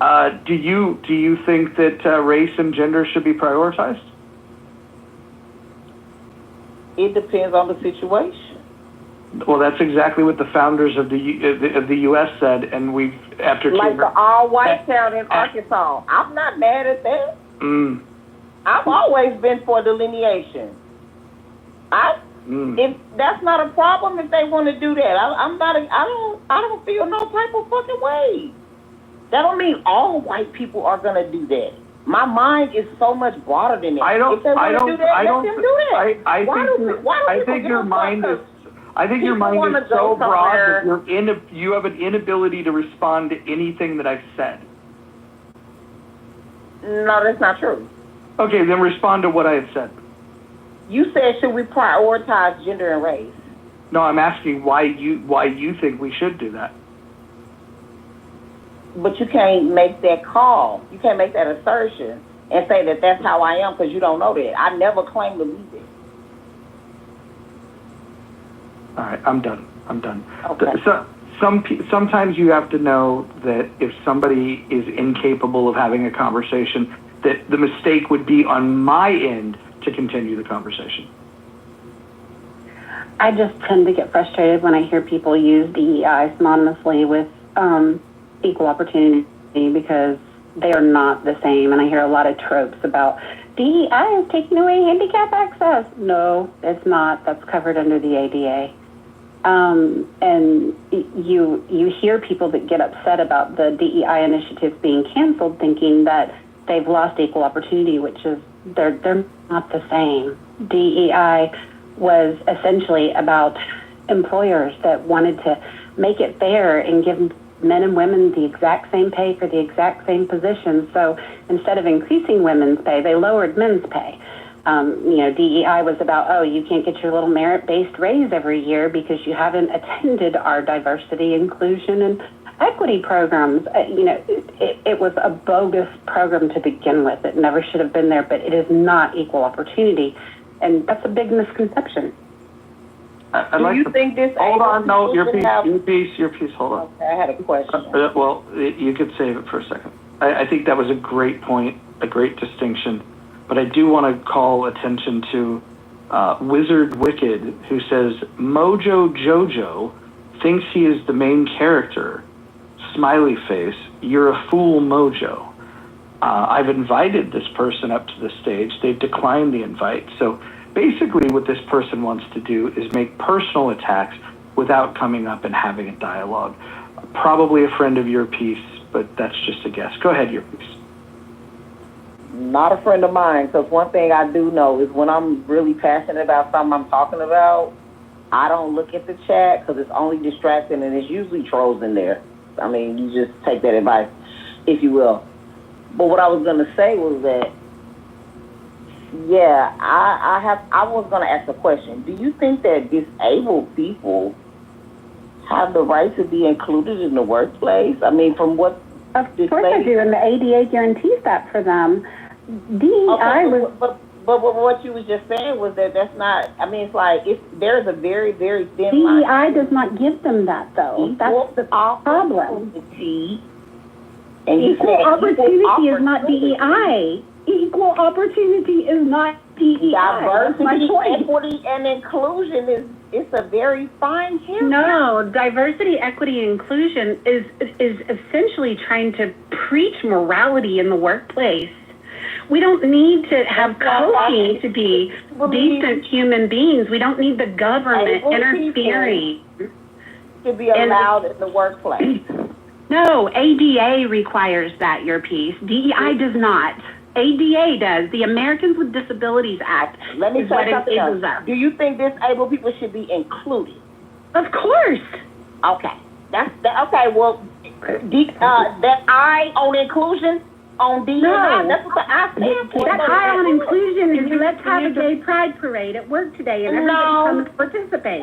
Do you think that race and gender should be prioritized? It depends on the situation. Well, that's exactly what the founders of the U.S. said, and we've after like the all-white town in Arkansas. I'm not mad at that. I've always been for delineation. If that's not a problem, if they want to do that, I don't feel no type of fucking way. That don't mean all white people are gonna do that. My mind is so much broader than that. I think your mind is so broad that you have an inability to respond to anything that I've said. No, that's not true. Okay, then respond to what I have said. You said, should we prioritize gender and race? No, I'm asking why you think we should do that. But you can't make that call. You can't make that assertion and say that that's how I am because you don't know that. I never claimed to be this. All right, I'm done. Okay. So, sometimes you have to know that if somebody is incapable of having a conversation, that the mistake would be on my end to continue the conversation. I just tend to get frustrated when I hear people use DEI synonymously with equal opportunity because they are not the same. And I hear a lot of tropes about DEI is taking away handicap access. No, it's not. That's covered under the ADA. And you hear people that get upset about the DEI initiatives being canceled thinking that they've lost equal opportunity, which is they're not the same. DEI was essentially about employers that wanted to make it fair and give men and women the exact same pay for the exact same position. So instead of increasing women's pay, they lowered men's pay. DEI was about, you can't get your little merit-based raise every year because you haven't attended our diversity, inclusion, and equity programs. It was a bogus program to begin with. It never should have been there, but it is not equal opportunity. And that's a big misconception. Do you think this? Hold on, no, your piece, have, your piece, hold on. Okay, I had a question. Well, you could save it for a second. I think that was a great point, a great distinction, but I do want to call attention to Wizard Wicked, who says, Mojo Jojo thinks he is the main character. Smiley face, you're a fool, Mojo. I've invited this person up to the stage. They've declined the invite. So basically what this person wants to do is make personal attacks without coming up and having a dialogue. Probably a friend of your piece, but that's just a guess. Go ahead, your piece. Not a friend of mine, because one thing I do know is when I'm really passionate about something I'm talking about, I don't look at the chat because it's only distracting and it's usually trolls in there. I mean, you just take that advice, if you will. But what I was going to say was that, yeah, I was going to ask a question. Do you think that disabled people have the right to be included in the workplace? I mean, from what... Of course I do, and the ADA guarantees that for them. DEI was... But what you was just saying was that that's not, I mean, it's like, there's a very, very thin line. DEI does not give them that, though. That's the problem. Equal opportunity is not DEI. Equal opportunity is not DEI. Diversity, equity, and inclusion it's a very fine area. No, diversity, equity, and inclusion is essentially trying to preach morality in the workplace. We don't need to have coaching to be decent human beings. We don't need the government interfering. To be allowed in the workplace. No, ADA requires that, your piece. DEI does not. ADA does. The Americans with Disabilities Act. Let me is say what something else. us. Do you think disabled people should be included? Of course. Okay. Okay, well, that I on inclusion, on DEI, that's what I stand for. That I on inclusion is let's have a gay pride parade at work today and everybody come and participate.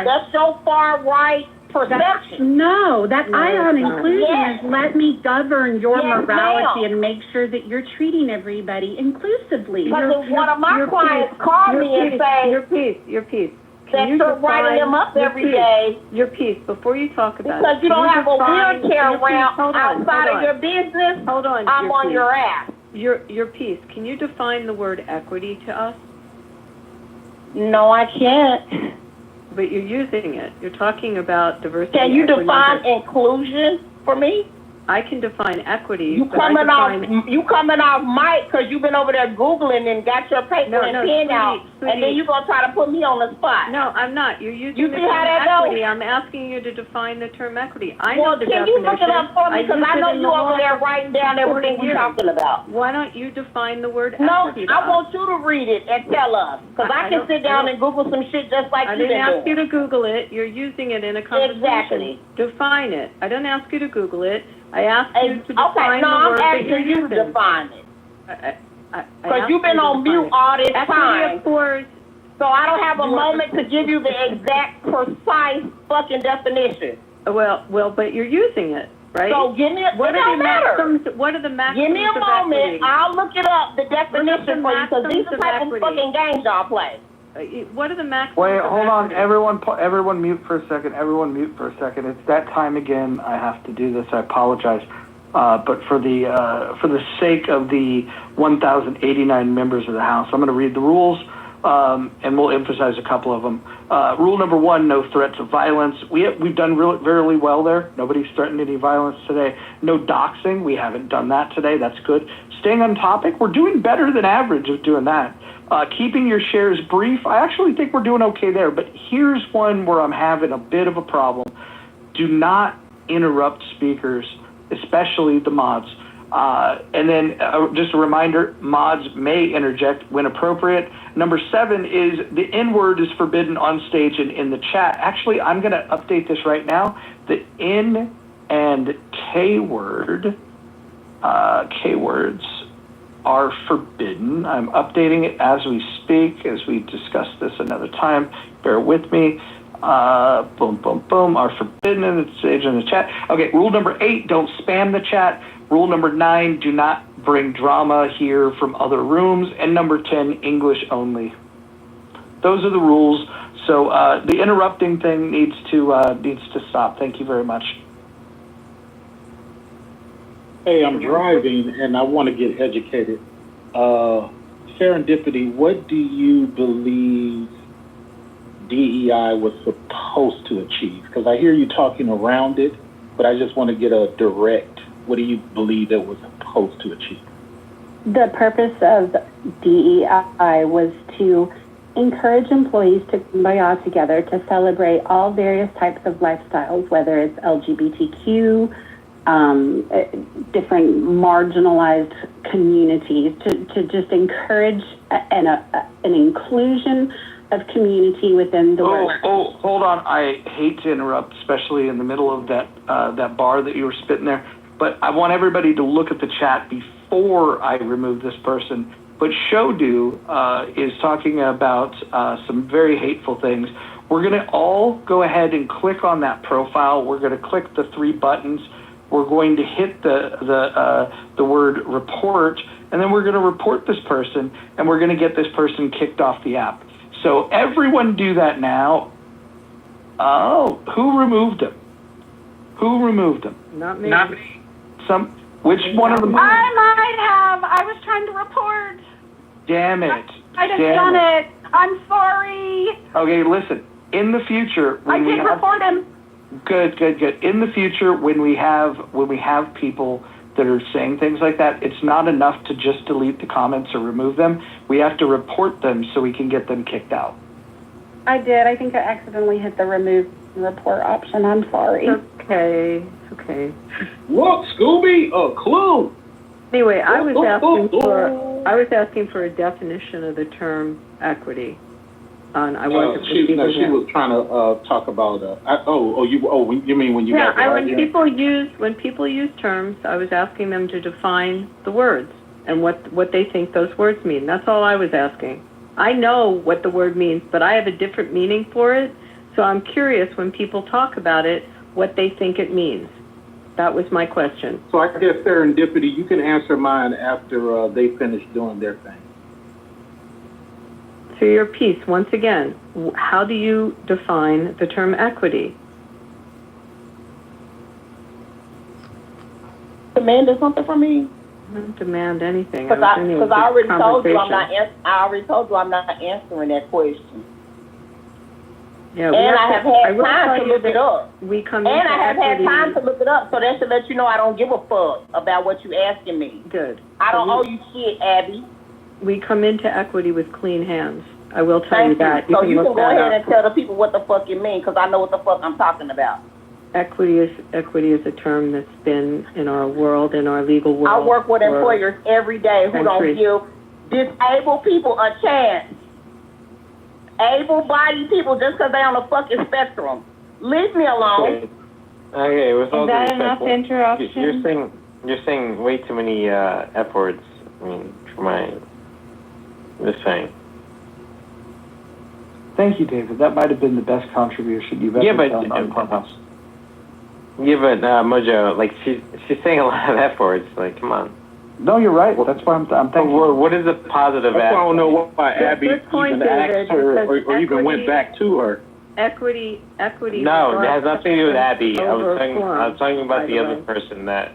That's so far right perception. That I on inclusion is let me govern your morality and make sure that you're treating everybody inclusively. Because one of my clients called me and say, Your piece. That you're writing them up every day. Your piece, before you talk about it. Because you don't have a wheelchair around outside of your business, hold on, I'm on your ass. Your piece, can you define the word equity to us? No, I can't. But you're using it. You're talking about diversity. Can you define inclusion for me? I can define equity. You coming off mic because you've been over there Googling and got your paper and pen out, and then you're going to try to put me on the spot. No, I'm not. You're using the term equity. Goes? I'm asking you to define the term equity. Can you look it up for me? Because I know you over there writing down everything we're talking about. Why don't you define the word equity? No, I want you to read it and tell us. Because I can sit down and Google some shit just like you did. I didn't ask you to Google it. You're using it in a conversation. Exactly. Define it. I don't ask you to Google it. I asked you to define the I'm word that you're asking you using. to define it. Because you've been on mute all this time. Of course. So I don't have a moment to give you the exact, precise fucking definition. Well, but you're using it, right? So give me what are the maxims? What are the maxims? Give me a moment. Equity? I'll look it up, the definition for you, because these are the type of fucking games y'all play. What are the maxims? Wait, hold on. Everyone mute for a second. Everyone mute for a second. It's that time again. I have to do this. I apologize. But for the sake of the 1,089 members of the House, I'm going to read the rules, and we'll emphasize a couple of them. Rule number 1, no threats of violence. We've done very well there. Nobody's threatened any violence today. No doxing. We haven't done that today. That's good. Staying on topic. We're doing better than average of doing that. Keeping your shares brief. I actually think we're doing okay there, but here's one where I'm having a bit of a problem. Do not interrupt speakers, especially the mods. And then just a reminder, mods may interject when appropriate. Number 7 is the N-word is forbidden on stage and in the chat. Actually, I'm going to update this right now. The N and K-word, K-words are forbidden. I'm updating it as we speak, as we discuss this another time. Bear with me. Boom, boom, boom, are forbidden in the stage in the chat. Okay, rule number 8, don't spam the chat. Rule number 9, do not bring drama here from other rooms. And number 10, English only. Those are the rules. So the interrupting thing needs to stop. Thank you very much. Hey, I'm driving and I want to get educated. Serendipity, what do you believe DEI was supposed to achieve? Because I hear you talking around it, but I just want to get a direct, what do you believe it was supposed to achieve? The purpose of DEI was to encourage employees to combine together to celebrate all various types of lifestyles, whether it's LGBTQ, different marginalized communities, to just encourage an inclusion of community within the work. Oh, hold on. I hate to interrupt, especially in the middle of that bar that you were spitting there, but I want everybody to look at the chat before I remove this person. But Shodu is talking about some very hateful things. We're going to all go ahead and click on that profile. We're going to click the 3 buttons. We're going to hit the word report, and then we're going to report this person, and we're going to get this person kicked off the app. So everyone do that now. Oh, who removed him? Who removed him? Not me. Not me. Which one of them? I might have. I was trying to report. Damn it. I just done it. I'm sorry. Okay, listen. In the future, when I did report him. Good. In the future, when we have people that are saying things like that, it's not enough to just delete the comments or remove them. We have to report them so we can get them kicked out. I did. I think I accidentally hit the remove report option. I'm sorry. Okay. Look, Scooby, a clue. Anyway, I was asking for a definition of the term equity. And I wanted she was trying to talk about. You mean when you got when people use terms, I was asking them to define the words and what they think those words mean. That's all I was asking. I know what the word means, but I have a different meaning for it. So I'm curious when people talk about it, what they think it means. That was my question. So I guess serendipity, you can answer mine after they finish doing their thing. So your piece, once again, how do you define the term equity? Demanded something from me? I don't demand anything. Because I already told you I'm not answering that question. Yeah, and I have had time to look it up. I have had time to look it up, so that should let you know I don't give a fuck about what you asking me. Good. I don't owe you shit, Abby. We come into equity with clean hands. I will tell you that. So you can go ahead and tell the people what the fuck it means, because I know what the fuck I'm talking about. Equity is a term that's been in our world, in our legal world. I work with employers every day who don't give disabled people a chance. Able-bodied people just because they're on the fucking spectrum. Leave me alone. Okay, with all Is that enough interruption? You're saying way too many F words. I mean, just saying. Thank you, David. That might have been the best contribution you've ever done on Clubhouse. Yeah, but Mojo, like she's saying a lot of F words. Like, come on. No, you're right. That's why I'm thankful. What is a positive? That's why I don't know why Abby even asked her or even went back to her. Equity. No, it has nothing to do with Abby. I was talking about the other person that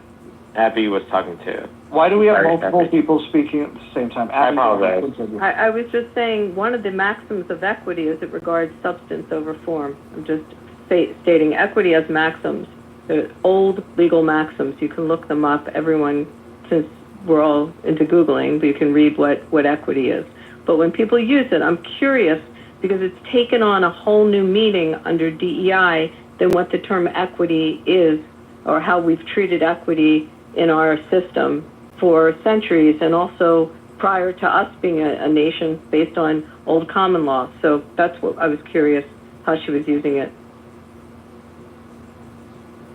Abby was talking to. Why do we have multiple people speaking at the same time? Abby, I apologize. I was just saying one of the maxims of equity is it regards substance over form. I'm just stating equity as maxims. They're old legal maxims. You can look them up. Everyone, since we're all into Googling, but you can read what equity is. But when people use it, I'm curious because it's taken on a whole new meaning under DEI than what the term equity is or how we've treated equity in our system for centuries and also prior to us being a nation based on old common law. So that's what I was curious how she was using it.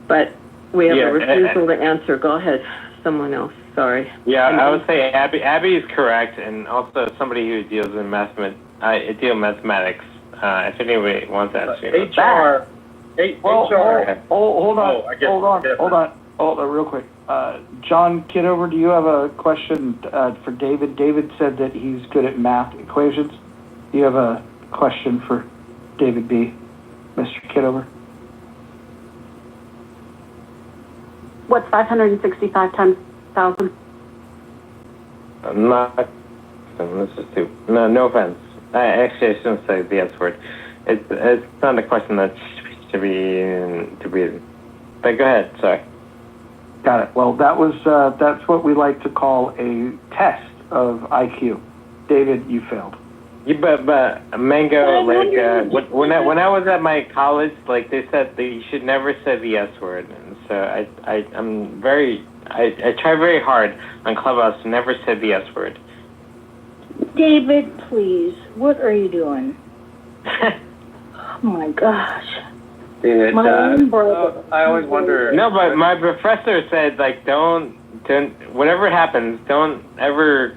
But we have a refusal to answer. Go ahead, someone else. Sorry. Yeah, I would say Abby is correct, and also somebody who deals in mathematics. If anybody wants that, HR. Hold on, real quick. John Kitover, do you have a question for David? David said that he's good at math equations. Do you have a question for David B. Mr. Kitover? What's 565 times 1,000? Not. This is too. No, no offense. I shouldn't say the S word. It's not a question that should be. But go ahead. Sorry. Got it. Well, that's what we like to call a test of IQ. David, you failed. Yeah, but Mango, like when I was at my college, like they said that you should never say the S word, and so I try very hard on Clubhouse to never say the S word. David, please, what are you doing? Oh my gosh. David, My own brother. I always wonder. No, but my professor said like don't whatever happens, don't ever.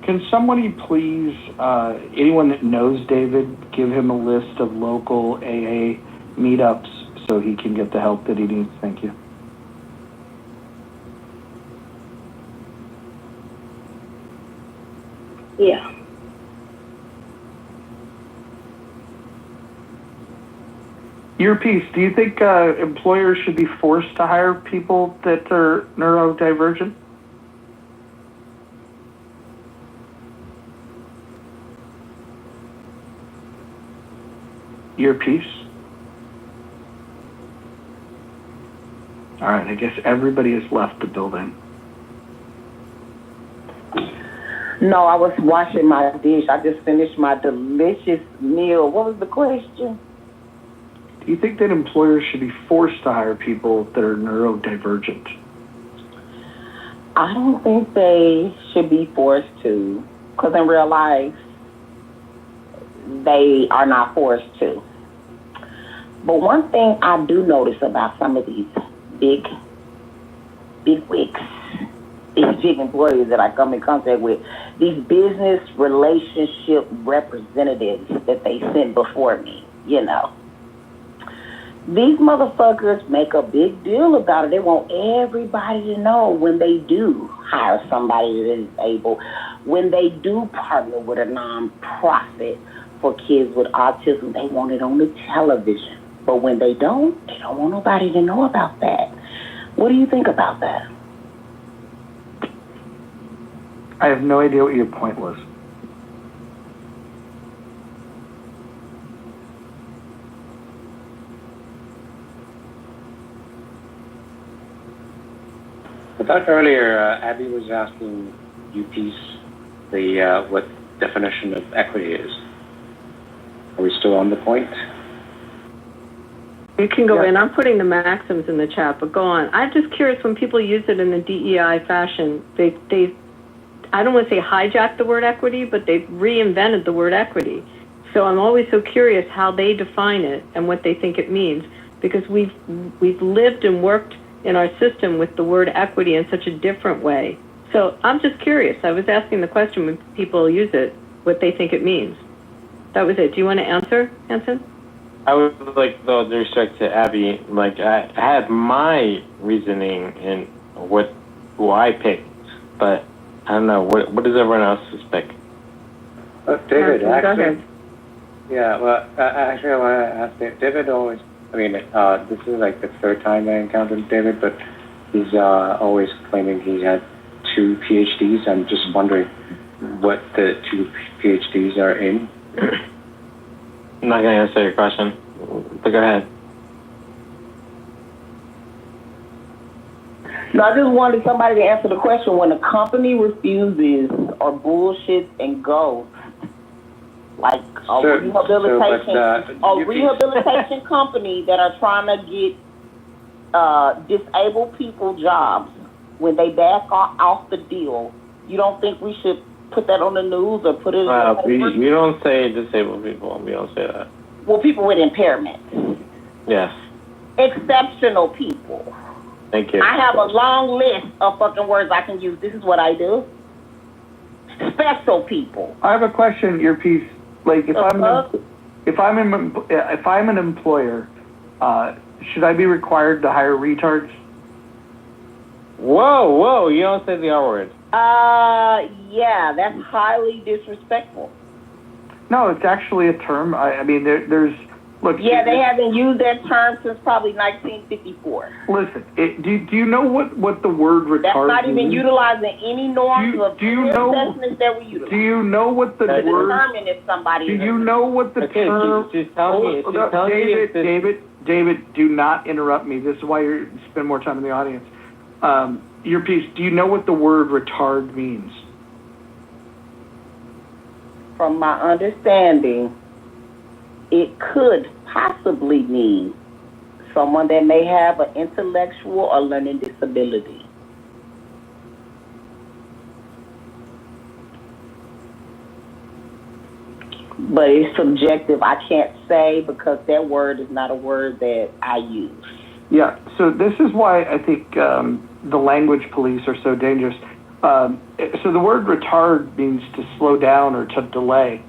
Can somebody please, anyone that knows David, give him a list of local AA meetups so he can get the help that he needs? Thank you. Yeah. Earpiece, do you think employers should be forced to hire people that are neurodivergent? Earpiece? All right, I guess everybody has left the building. No, I was washing my dish. I just finished my delicious meal. What was the question? Do you think that employers should be forced to hire people that are neurodivergent? I don't think they should be forced to, because in real life, they are not forced to. But one thing I do notice about some of these big wigs, these big employers that I come in contact with, these business relationship representatives that they send before me, you know. These motherfuckers make a big deal about it. They want everybody to know when they do hire somebody that is able, when they do partner with a nonprofit for kids with autism, they want it on the television. But when they don't want nobody to know about that. What do you think about that? I have no idea what your point was. I thought earlier Abby was asking you piece what definition of equity is. Are we still on the point? You can go in. I'm putting the maxims in the chat, but go on. I'm just curious when people use it in the DEI fashion, they I don't want to say hijack the word equity, but they've reinvented the word equity. So I'm always so curious how they define it and what they think it means, because we've lived and worked in our system with the word equity in such a different way. So I'm just curious. I was asking the question when people use it, what they think it means. That was it. Do you want to answer, Hanson? I would like, though, with respect to Abby, like I had my reasoning in who I picked, but I don't know what does everyone else's pick. David, Go actually. ahead. Yeah, well, actually, I want to ask David. Always, I mean, this is like the third time I encountered David, but he's always claiming he had 2 PhDs. I'm just wondering what the 2 PhDs are in. I'm not going to answer your question, but go ahead. No, I just wanted somebody to answer the question. When a company refuses or bullshits and goes, like a rehabilitation company that are trying to get disabled people jobs, when they back off the deal, you don't think we should put that on the news or put it in the paper? We don't say disabled people. We don't say that. Well, people with impairments. Yes. Exceptional people. Thank you. I have a long list of fucking words I can use. This is what I do. Special people. I have a question, Earpiece. Like, if I'm an employer, should I be required to hire retards? Whoa! You don't say the R word. Yeah, that's highly disrespectful. No, it's actually a term. I mean, there's, look. Yeah, they haven't used that term since probably 1954. Listen, do you know what the word retard That's not even means? utilizing any norms of any assessments that we utilize. Do you know what the word? Determine if somebody. Do you know what the term? She's telling me. David, do not interrupt me. This is why you spend more time in the audience. Your piece. Do you know what the word retard means? From my understanding, it could possibly mean someone that may have an intellectual or learning disability. But it's subjective. I can't say because that word is not a word that I use. Yeah, so this is why I think the language police are so dangerous. So the word retard means to slow down or to delay.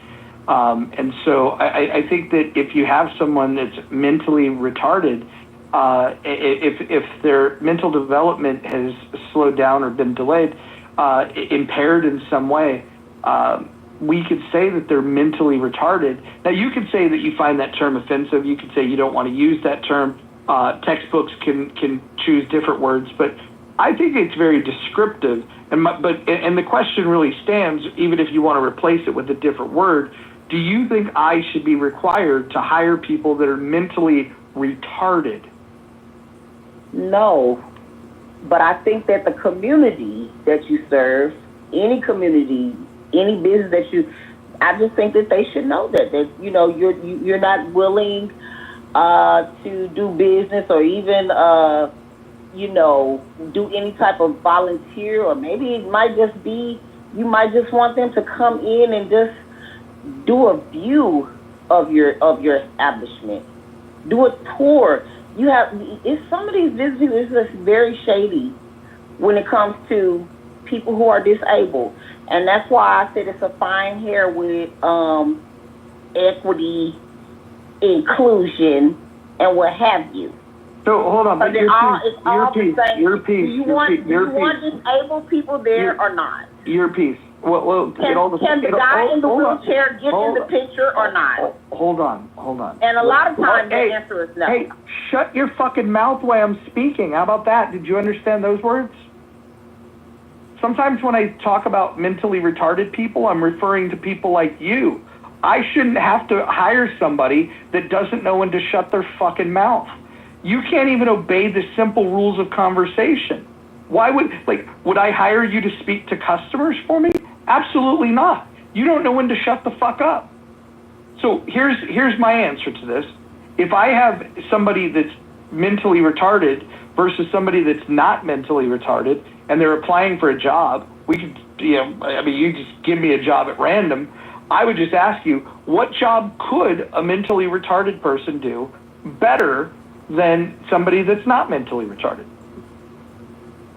And so I think that if you have someone that's mentally retarded, if their mental development has slowed down or been delayed, impaired in some way, we could say that they're mentally retarded. Now, you could say that you find that term offensive. You could say you don't want to use that term. Textbooks can choose different words, but I think it's very descriptive. And the question really stands, even if you want to replace it with a different word. Do you think I should be required to hire people that are mentally retarded? No, but I think that the community that you serve, any community, any business that you, I just think that they should know that you're not willing to do business or even do any type of volunteer, or maybe it might just be you might just want them to come in and just do a view of your establishment, do a tour. Some of these visitors is just very shady when it comes to people who are disabled, and that's why I said it's a fine hair with equity, inclusion, and what have you. So hold on, but your piece. Do you want disabled people there or not? Your piece. Well, can the guy in the wheelchair get in the picture or not? Hold on. And a lot of times the answer is no. Hey, shut your fucking mouth while I'm speaking. How about that? Did you understand those words? Sometimes when I talk about mentally retarded people, I'm referring to people like you. I shouldn't have to hire somebody that doesn't know when to shut their fucking mouth. You can't even obey the simple rules of conversation. Why would I hire you to speak to customers for me? Absolutely not. You don't know when to shut the fuck up. So here's my answer to this. If I have somebody that's mentally retarded versus somebody that's not mentally retarded and they're applying for a job, we could, you just give me a job at random. I would just ask you, what job could a mentally retarded person do better than somebody that's not mentally retarded?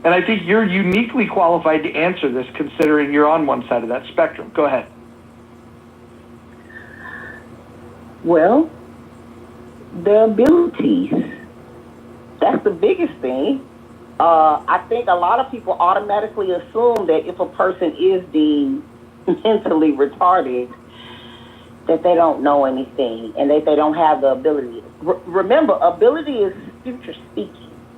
And I think you're uniquely qualified to answer this, considering you're on one side of that spectrum. Go ahead. Well, the abilities. That's the biggest thing. I think a lot of people automatically assume that if a person is deemed mentally retarded, that they don't know anything and that they don't have the ability. Remember, ability is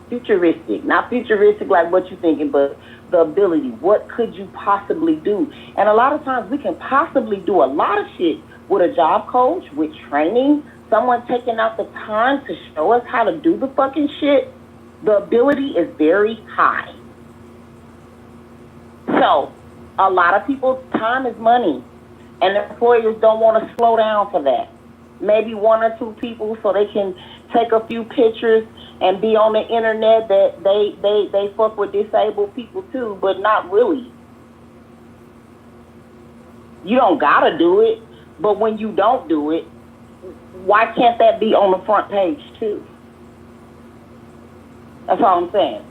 futuristic, not futuristic like what you're thinking, but the ability. What could you possibly do? And a lot of times we can possibly do a lot of shit with a job coach, with training, someone taking out the time to show us how to do the fucking shit. The ability is very high. So a lot of people's time is money, and employers don't want to slow down for that. Maybe one or two people so they can take a few pictures and be on the internet that they fuck with disabled people too, but not really. You don't gotta do it, but when you don't do it, why can't that be on the front page too? That's all I'm saying.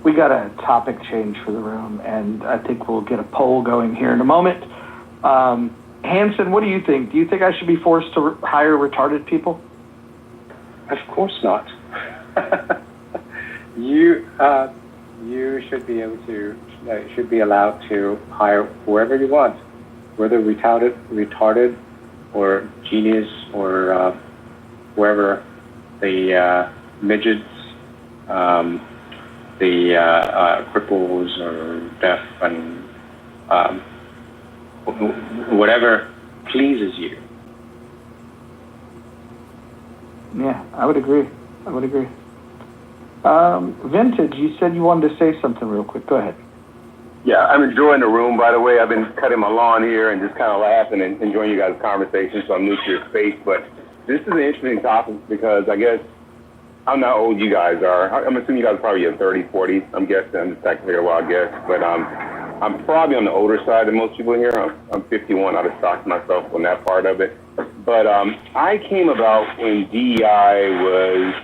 We got a topic change for the room, and I think we'll get a poll going here in a moment. Hanson, what do you think? Do you think I should be forced to hire retarded people? Of course not. You should be able to should be allowed to hire whoever you want, whether retarded or genius or whoever, the midgets, the cripples or deaf and whatever pleases you. Yeah, I would agree. Vintage, you said you wanted to say something real quick. Go ahead. Yeah, I'm enjoying the room, by the way. I've been cutting my lawn here and just kind of laughing and enjoying you guys' conversation, so I'm new to your space. But this is an interesting topic because I guess I'm not old you guys are. I'm assuming you guys are probably in 30s, 40s. I'm guessing. I'm just technically a wild guess. But I'm probably on the older side than most people here. I'm 51. I'd have stocked myself on that part of it. But I came about when DEI was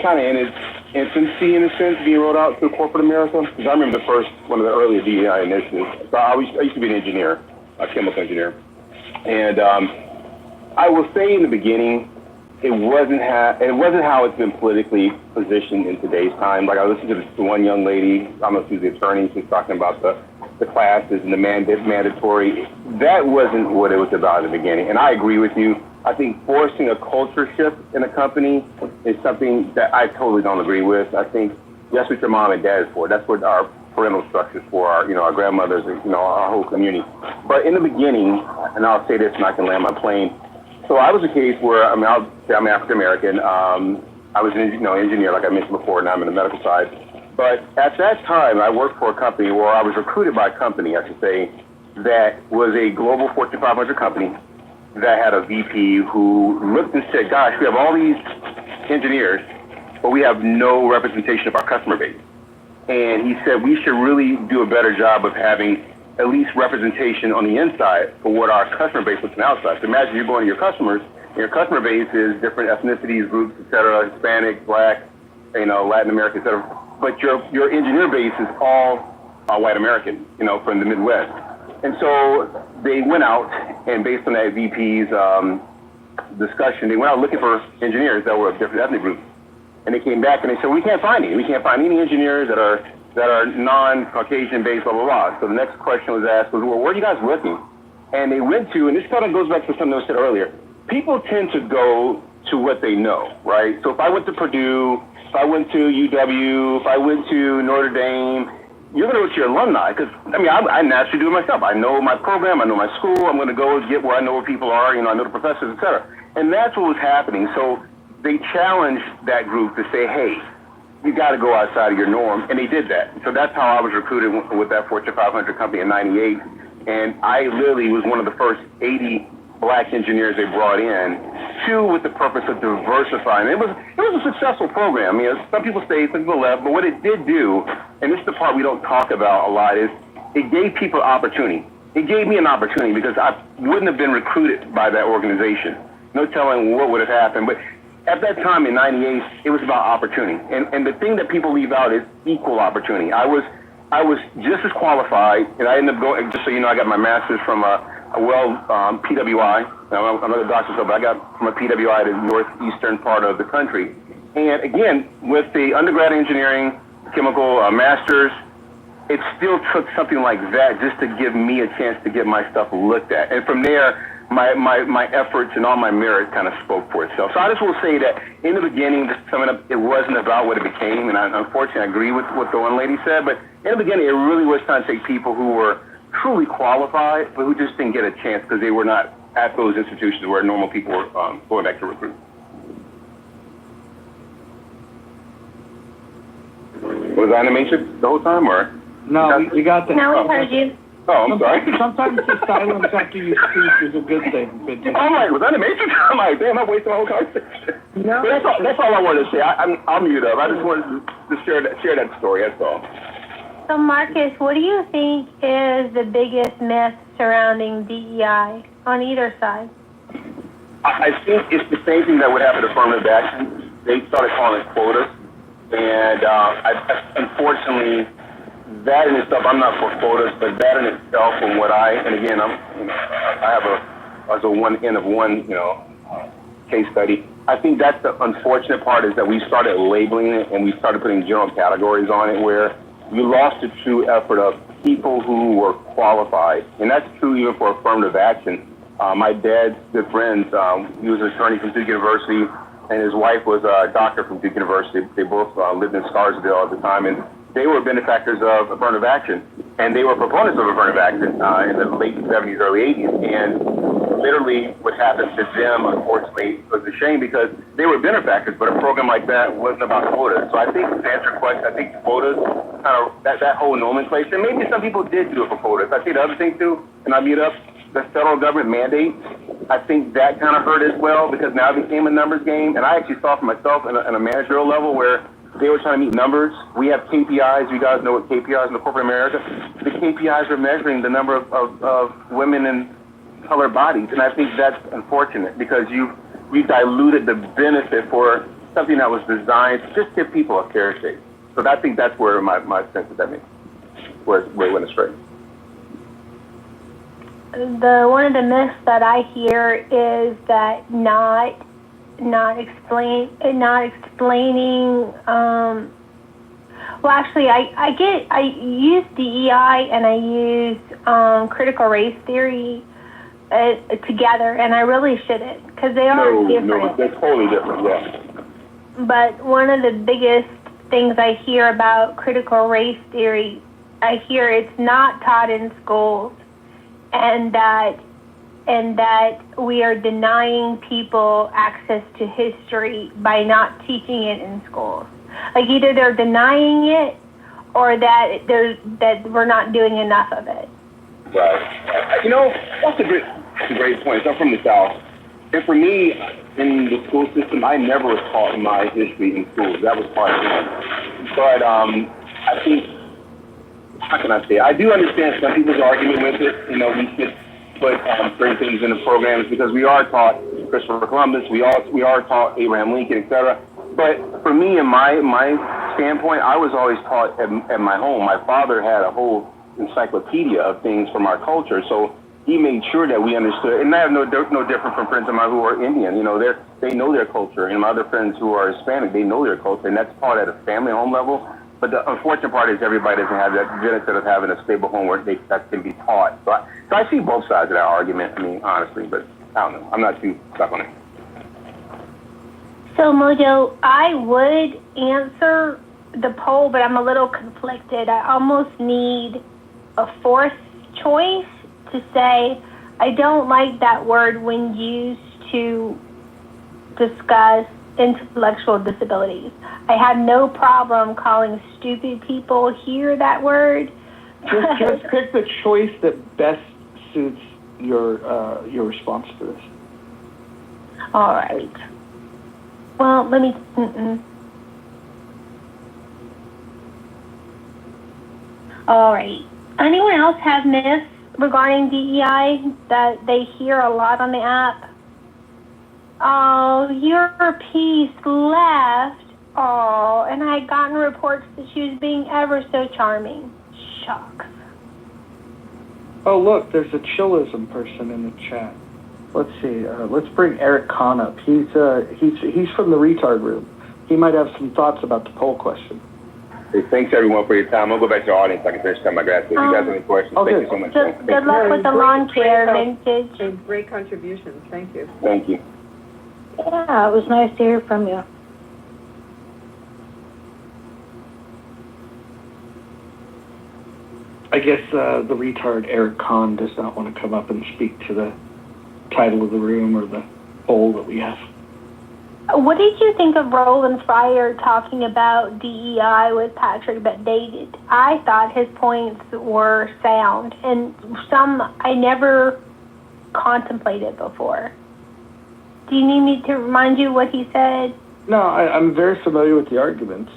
kind of in its infancy, in a sense, being rolled out to corporate America. Because I remember one of the earlier DEI initiatives. So I used to be an engineer, a chemical engineer. And I will say in the beginning, it wasn't how it's been politically positioned in today's time. Like I listened to this one young lady, I don't know if she's the attorney, she's talking about the classes and the mandatory. That wasn't what it was about in the beginning. And I agree with you. I think forcing a culture shift in a company is something that I totally don't agree with. I think that's what your mom and dad is for. That's what our parental structure is for, our grandmothers, our whole community. But in the beginning, and I'll say this and I can land my plane. So I was a case where, I'm African American. I was an engineer, like I mentioned before, and I'm in the medical side. But at that time, I worked for a company, or I was recruited by a company, I should say, that was a global Fortune 500 company that had a VP who looked and said, gosh, we have all these engineers, but we have no representation of our customer base. And he said, we should really do a better job of having at least representation on the inside for what our customer base looks on the outside. So imagine you're going to your customers, and your customer base is different ethnicities, groups, et cetera, Hispanic, Black, Latin American, et cetera. But your engineer base is all white American, from the Midwest. And so they went out, and based on that VP's discussion, they went out looking for engineers that were of different ethnic groups. And they came back and they said, we can't find any. We can't find any engineers that are non-Caucasian based, blah, blah, blah. So the next question was asked was, well, where are you guys looking? And they went to, and this kind of goes back to something that was said earlier, people tend to go to what they know, right? So if I went to Purdue, if I went to UW, if I went to Notre Dame, you're going to go to your alumni, because, I naturally do it myself. I know my program, I know my school, I'm going to go get where I know where people are, I know the professors, et cetera. And that's what was happening. So they challenged that group to say, hey, you got to go outside of your norm, and they did that. So that's how I was recruited with that Fortune 500 company in '98, and I literally was one of the first 80 black engineers they brought in, with the purpose of diversifying. It was a successful program. Some people stayed, some people left, but what it did do, and this is the part we don't talk about a lot, is it gave people opportunity. It gave me an opportunity because I wouldn't have been recruited by that organization. No telling what would have happened, but at that time in '98, it was about opportunity. And the thing that people leave out is equal opportunity. I was just as qualified, and I ended up going, just so you know, I got my master's from PWI. I'm not a doctor, but I got from a PWI to the northeastern part of the country. And again, with the undergrad engineering, chemical master's, it still took something like that just to give me a chance to get my stuff looked at. And from there, my efforts and all my merit kind of spoke for itself. So I just will say that in the beginning, just summing up, it wasn't about what it became. And unfortunately, I agree with what the one lady said. But in the beginning, it really was trying to take people who were truly qualified, but who just didn't get a chance because they were not at those institutions where normal people were going back to recruit. Was I in the matrix the whole time, or? No, we got that. No, we heard you. Oh, I'm sorry. Sometimes the silence after you speak is a good thing. I'm like, was that in the matrix? I'm like, damn, I'm wasting my whole conversation. No. But that's all I wanted to say. I'll mute up. I just wanted to share that story, that's all. So, Marcus, what do you think is the biggest myth surrounding DEI on either side? I think it's the same thing that would happen to affirmative action. They started calling it quotas. And unfortunately, that in itself, I'm not for quotas, but that in itself, from what and again, I have as a one end of one, case study. I think that's the unfortunate part, is that we started labeling it and we started putting general categories on it, where you lost the true effort of people who were qualified. And that's true even for affirmative action. My dad's good friends, he was an attorney from Duke University, and his wife was a doctor from Duke University. They both lived in Scarsdale at the time, and they were benefactors of affirmative action. And they were proponents of affirmative action in the late 70s, early 80s. And literally what happened to them, unfortunately, was a shame, because they were benefactors, but a program like that wasn't about quotas. So I think, to answer your question, I think quotas, kind of that whole nomenclature, maybe some people did do it for quotas. I think the other thing too, and I mute up, the federal government mandate, I think that kind of hurt as well, because now it became a numbers game. And I actually saw for myself in a managerial level where they were trying to meet numbers. We have KPIs. You guys know what KPIs in the corporate America. The KPIs are measuring the number of women in colored bodies. And I think that's unfortunate, because you diluted the benefit for something that was designed to just give people a fair shake. So I think that's where my sense of that makes, where it went astray. One of the myths that I hear is that not explaining. Well, actually, I use DEI and I use critical race theory together, and I really shouldn't, because they are different. No, they're totally different. Yeah. But one of the biggest things I hear about critical race theory, I hear it's not taught in schools, and that we are denying people access to history by not teaching it in schools. Like, either they're denying it, or that we're not doing enough of it. Right. That's a great point. I'm from the South, and for me, in the school system, I never was taught my history in schools. That was part of it. But I think, how can I say? I do understand some people's argument with it. We should put certain things in the programs, because we are taught Christopher Columbus, we are taught Abraham Lincoln, etc. But for me, in my standpoint, I was always taught at my home. My father had a whole encyclopedia of things from our culture, so he made sure that we understood. And I have no different from friends of mine who are Indian. They know their culture, and my other friends who are Hispanic, they know their culture, and that's taught at a family home level. But the unfortunate part is everybody doesn't have that benefit of having a stable home where that can be taught. So I see both sides of that argument, honestly, but I don't know. I'm not too stuck on it. So, Mojo, I would answer the poll, but I'm a little conflicted. I almost need a fourth choice to say I don't like that word when used to discuss intellectual disabilities. I have no problem calling stupid people hear that word. Just pick the choice that best suits your response to this. All right. Well, let me. All right. Anyone else have myths regarding DEI that they hear a lot on the app? Oh, your piece left. Oh, and I had gotten reports that she was being ever so charming. Shucks. Oh, look, there's a chillism person in the chat. Let's see. Let's bring Eric Kahn up. He's from the retard room. He might have some thoughts about the poll question. Hey, thanks everyone for your time. I'll go back to the audience so I can finish my grass. If you guys have any questions, thank you so much. Good luck with the lawn care vintage. Great contributions. Thank you. Thank you. Yeah, it was nice to hear from you. I guess the retard Eric Kahn does not want to come up and speak to the title of the room or the poll that we have. What did you think of Roland Fryer talking about DEI with Patrick Bet-David? I thought his points were sound, and some I never contemplated before. Do you need me to remind you what he said? No, I'm very familiar with the arguments.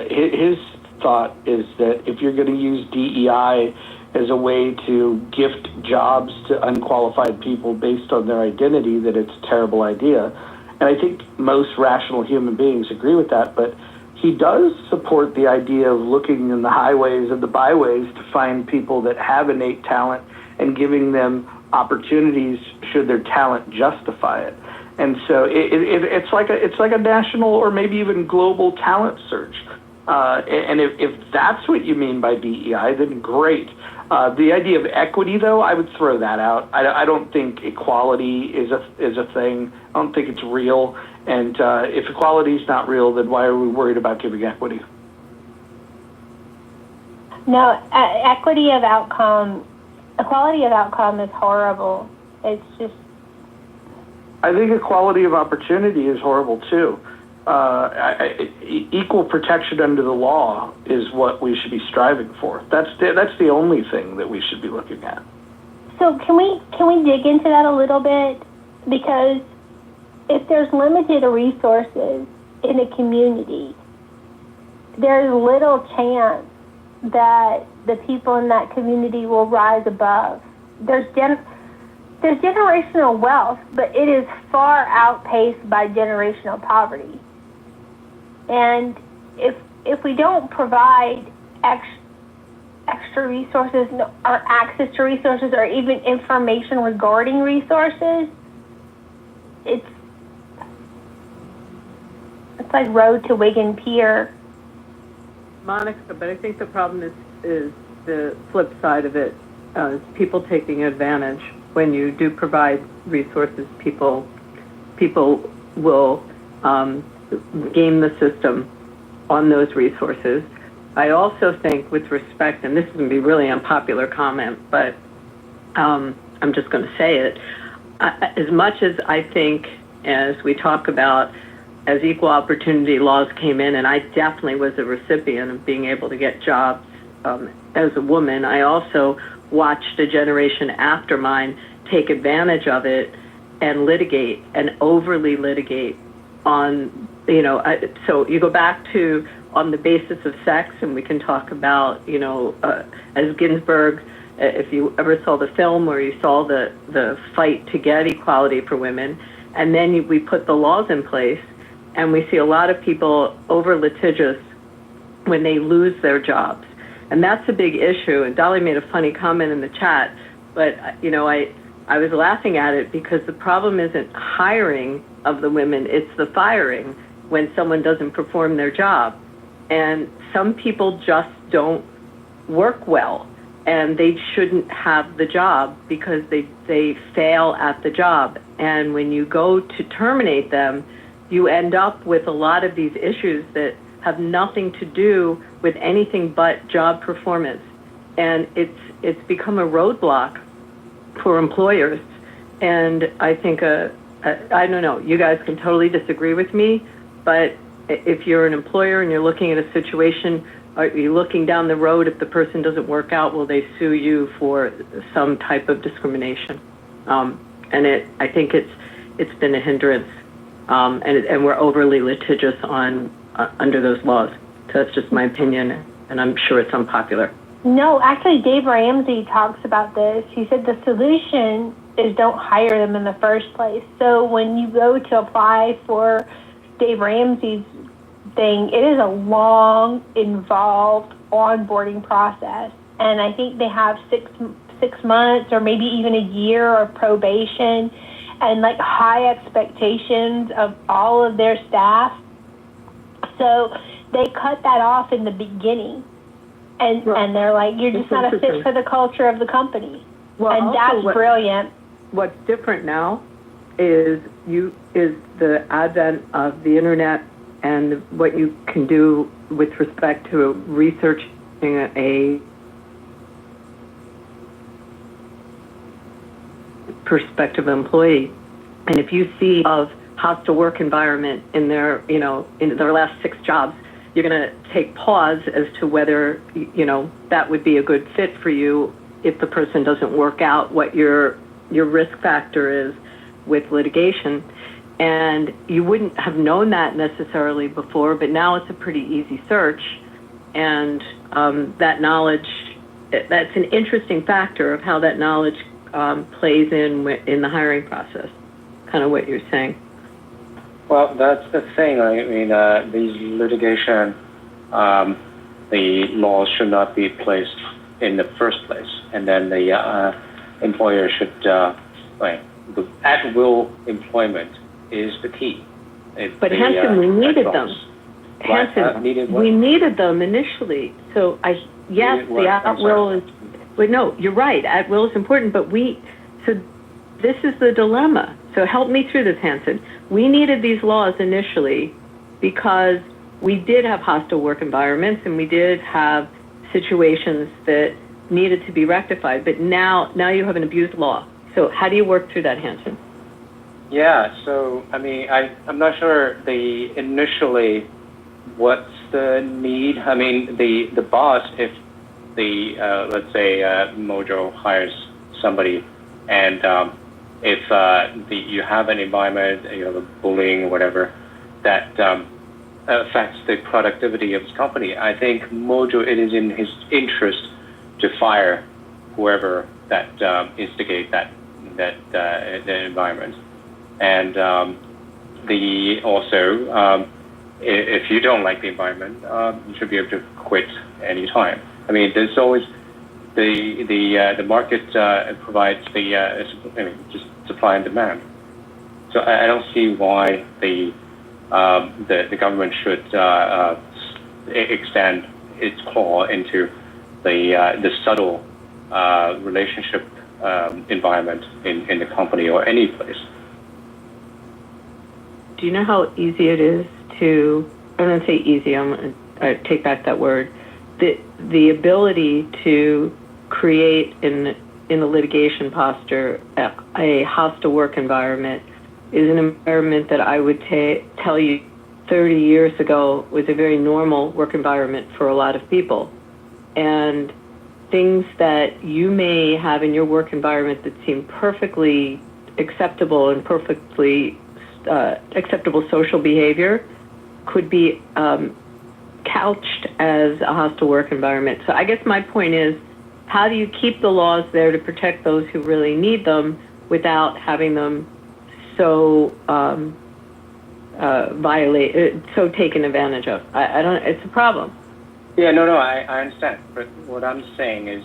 His thought is that if you're going to use DEI as a way to gift jobs to unqualified people based on their identity, that it's a terrible idea. And I think most rational human beings agree with that, but he does support the idea of looking in the highways and the byways to find people that have innate talent and giving them opportunities should their talent justify it. And so it's like a national or maybe even global talent search. And if that's what you mean by DEI, then great. The idea of equity, though, I would throw that out. I don't think equality is a thing. I don't think it's real. And if equality is not real, then why are we worried about giving equity? No, equity of outcome, equality of outcome is horrible. It's just. I think equality of opportunity is horrible too. Equal protection under the law is what we should be striving for. That's the only thing that we should be looking at. So can we dig into that a little bit? Because if there's limited resources in a community, there's little chance that the people in that community will rise above. There's generational wealth, but it is far outpaced by generational poverty. And if we don't provide extra resources or access to resources or even information regarding resources, it's like Road to Wigan Pier. Monica, but I think the problem is the flip side of it, is people taking advantage. When you do provide resources, people will game the system on those resources. I also think, with respect, and this is going to be really unpopular comment, but I'm just going to say it, as much as I think, as we talk about, as equal opportunity laws came in, and I definitely was a recipient of being able to get jobs as a woman, I also watched a generation after mine take advantage of it and litigate and overly litigate on, so you go back to on the basis of sex, and we can talk about, as Ginsburg, if you ever saw the film where you saw the fight to get equality for women, and then we put the laws in place, and we see a lot of people over litigious when they lose their jobs. And that's a big issue. And Dolly made a funny comment in the chat, but I was laughing at it because the problem isn't hiring of the women, it's the firing when someone doesn't perform their job. And some people just don't work well, and they shouldn't have the job because they fail at the job. And when you go to terminate them, you end up with a lot of these issues that have nothing to do with anything but job performance. And it's become a roadblock for employers. And I think, I don't know, you guys can totally disagree with me, but if you're an employer and you're looking at a situation, are you looking down the road, if the person doesn't work out, will they sue you for some type of discrimination? And I think it's been a hindrance, and we're overly litigious under those laws. So that's just my opinion, and I'm sure it's unpopular. No, actually, Dave Ramsey talks about this. He said the solution is don't hire them in the first place. So when you go to apply for Dave Ramsey's thing, it is a long, involved onboarding process. And I think they have six months or maybe even a year of probation and like high expectations of all of their staff. So they cut that off in the beginning. And they're like, you're just not a fit for the culture of the company. Well, and that's brilliant. What's different now is the advent of the internet and what you can do with respect to researching a prospective employee. And if you see of hostile work environment in their last 6 jobs, you're going to take pause as to whether, that would be a good fit for you if the person doesn't work out what your risk factor is with litigation. And you wouldn't have known that necessarily before, but now it's a pretty easy search. And that knowledge, that's an interesting factor of how that knowledge plays in the hiring process, kind of what you're saying. Well, that's the thing. I mean, these litigation, the laws should not be placed in the first place, and then the employer should, like, the at-will employment is the key. But Hanson, we needed them. Hanson, we needed them initially. So yes, the at-will is. But no, you're right. At-will is important, but so this is the dilemma. So help me through this, Hanson. We needed these laws initially because we did have hostile work environments and we did have situations that needed to be rectified. But now you have an abused law. So how do you work through that, Hanson? Yeah. So I mean, I'm not sure initially what's the need. I mean, the boss, if the let's say Mojo hires somebody, and if you have an environment, bullying or whatever, that affects the productivity of his company, I think Mojo, it is in his interest to fire whoever that instigate that the environment, and if you don't like the environment, you should be able to quit anytime. I mean, there's always the market provides just supply and demand. So I don't see why the government should extend its claw into the subtle relationship environment in the company or any place. Do you know how easy it is to? I'm going to say easy. I'm going to take back that word. The ability to create in a litigation posture a hostile work environment is an environment that I would tell you 30 years ago was a very normal work environment for a lot of people. And things that you may have in your work environment that seem perfectly acceptable and perfectly acceptable social behavior could be couched as a hostile work environment. So I guess my point is, how do you keep the laws there to protect those who really need them without having them so so taken advantage of? I don't. It's a problem. Yeah, no, I understand. But what I'm saying is,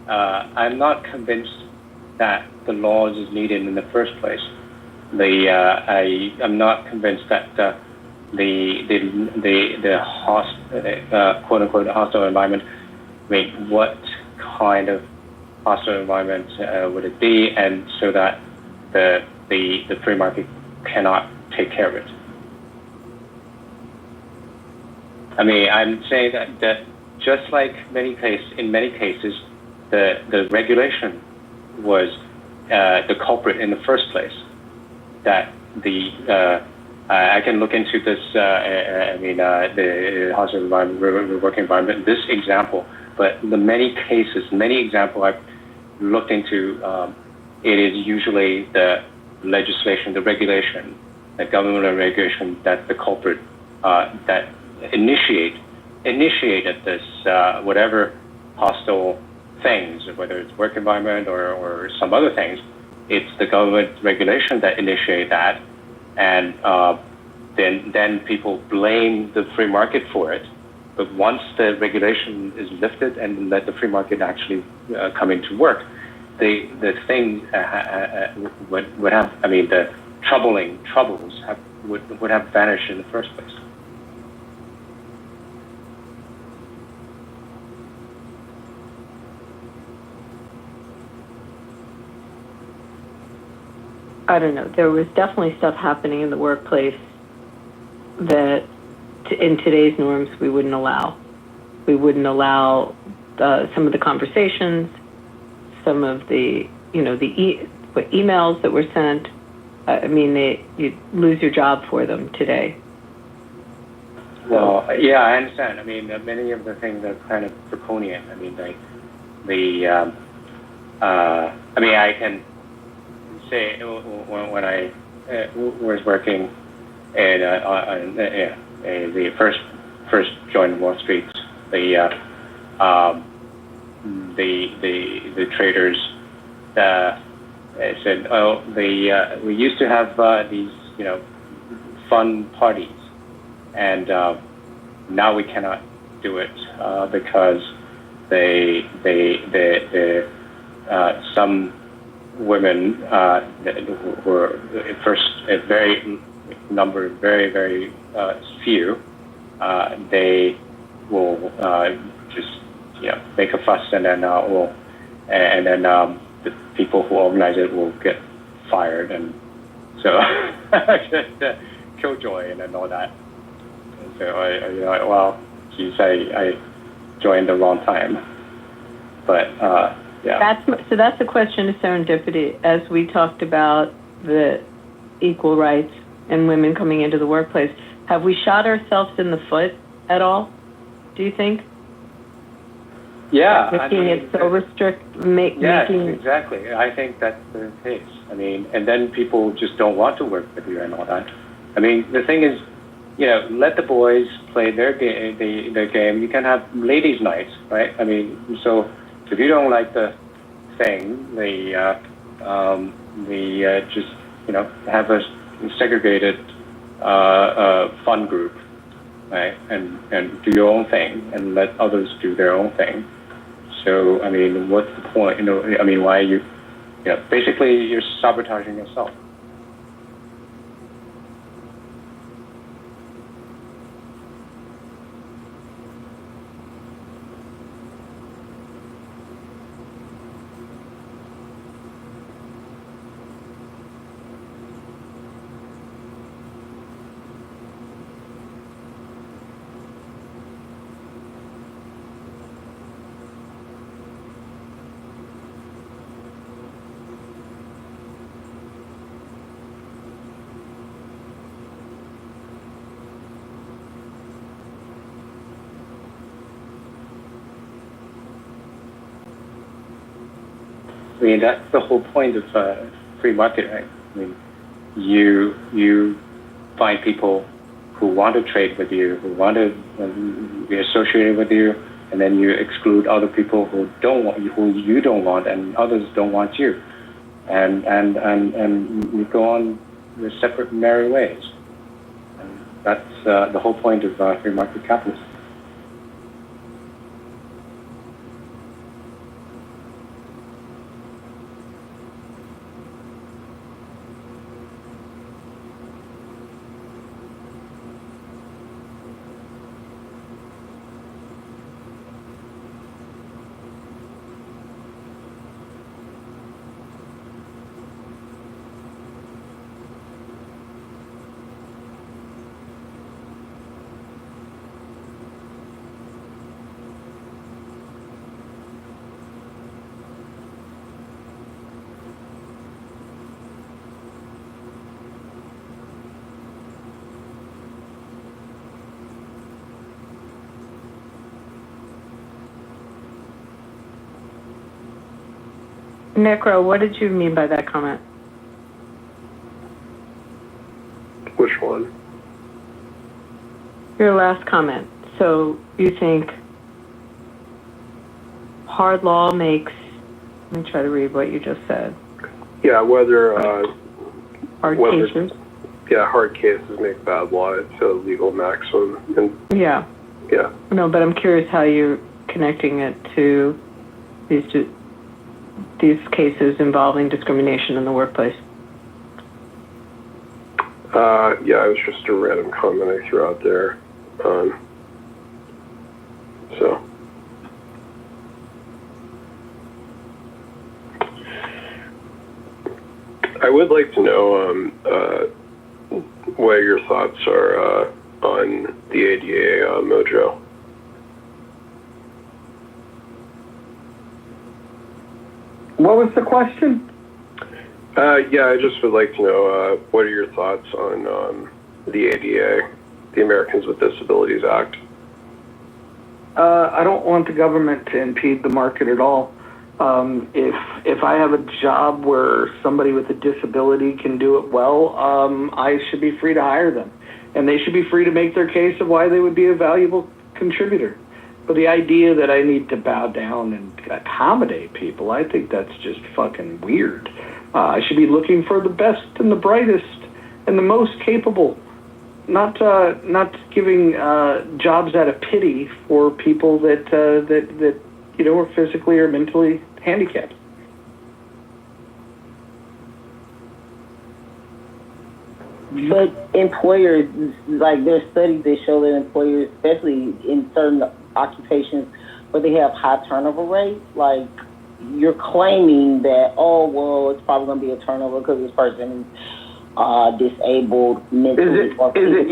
I'm not convinced that the laws is needed in the first place. I'm not convinced that the quote unquote hostile environment. I mean, what kind of hostile environment would it be, and so that the free market cannot take care of it? I mean, I'm saying that just like in many cases, the regulation was the culprit in the first place. That I can look into this. The hostile environment, working environment. This example, but the many examples I've looked into, it is usually the legislation, the regulation, the government regulation that's the culprit that initiated this whatever hostile things, whether it's work environment or some other things. It's the government regulation that initiate that, and then people blame the free market for it. But once the regulation is lifted and let the free market actually come into work, the thing would have. I mean, the troubles would have vanished in the first place. I don't know. There was definitely stuff happening in the workplace that in today's norms we wouldn't allow. We wouldn't allow some of the conversations, some of the emails that were sent. I mean, you'd lose your job for them today. Well, yeah, I understand. I mean, many of the things are kind of draconian. I mean, I can say when I was working in the first joined Wall Street, the traders said, we used to have these fun parties, and now we cannot do it because some women were first a very few. They will just make a fuss, and then the people who organize it will get fired, and so just killjoy and all that. And so well, geez, I joined the wrong time, but yeah. That's a question of serendipity. As we talked about the equal rights and women coming into the workplace, have we shot ourselves in the foot at all? Do you think? Yeah, making it so making exactly. I think that's the case. I mean, and then people just don't want to work with you and all that. I mean, the thing is, let the boys play their game. You can have ladies' nights, right? I mean, so if you don't like the thing, just have a segregated fun group, right? And do your own thing, and let others do their own thing. So I mean, what's the point? I mean, why are you? Basically, you're sabotaging yourself. I mean, that's the whole point of free market, right? I mean, you find people who want to trade with you, who want to be associated with you, and then you exclude other people who you don't want, and others don't want you, and you go on your separate merry ways. And that's the whole point of free market capitalism. Necro, what did you mean by that comment? Which one? Your last comment. So you think hard law makes, let me try to read what you just said. Yeah, whether hard cases. Yeah, hard cases make bad law. It's a legal maximum. And yeah. Yeah. No, but I'm curious how you're connecting it to these cases involving discrimination in the workplace. Yeah, it was just a random comment I threw out there. So. I would like to know what your thoughts are on the ADA mojo. What was the question? Yeah, I just would like to know what are your thoughts on the ADA, the Americans with Disabilities Act? I don't want the government to impede the market at all. If I have a job where somebody with a disability can do it well, I should be free to hire them. And they should be free to make their case of why they would be a valuable contributor. But the idea that I need to bow down and accommodate people, I think that's just fucking weird. I should be looking for the best and the brightest and the most capable. not giving jobs out of pity for people that are physically or mentally handicapped. But employers, like there's studies that show that employers, especially in certain occupations where they have high turnover rates, like you're claiming that, oh, well, it's probably going to be a turnover because this person is disabled mentally. Is it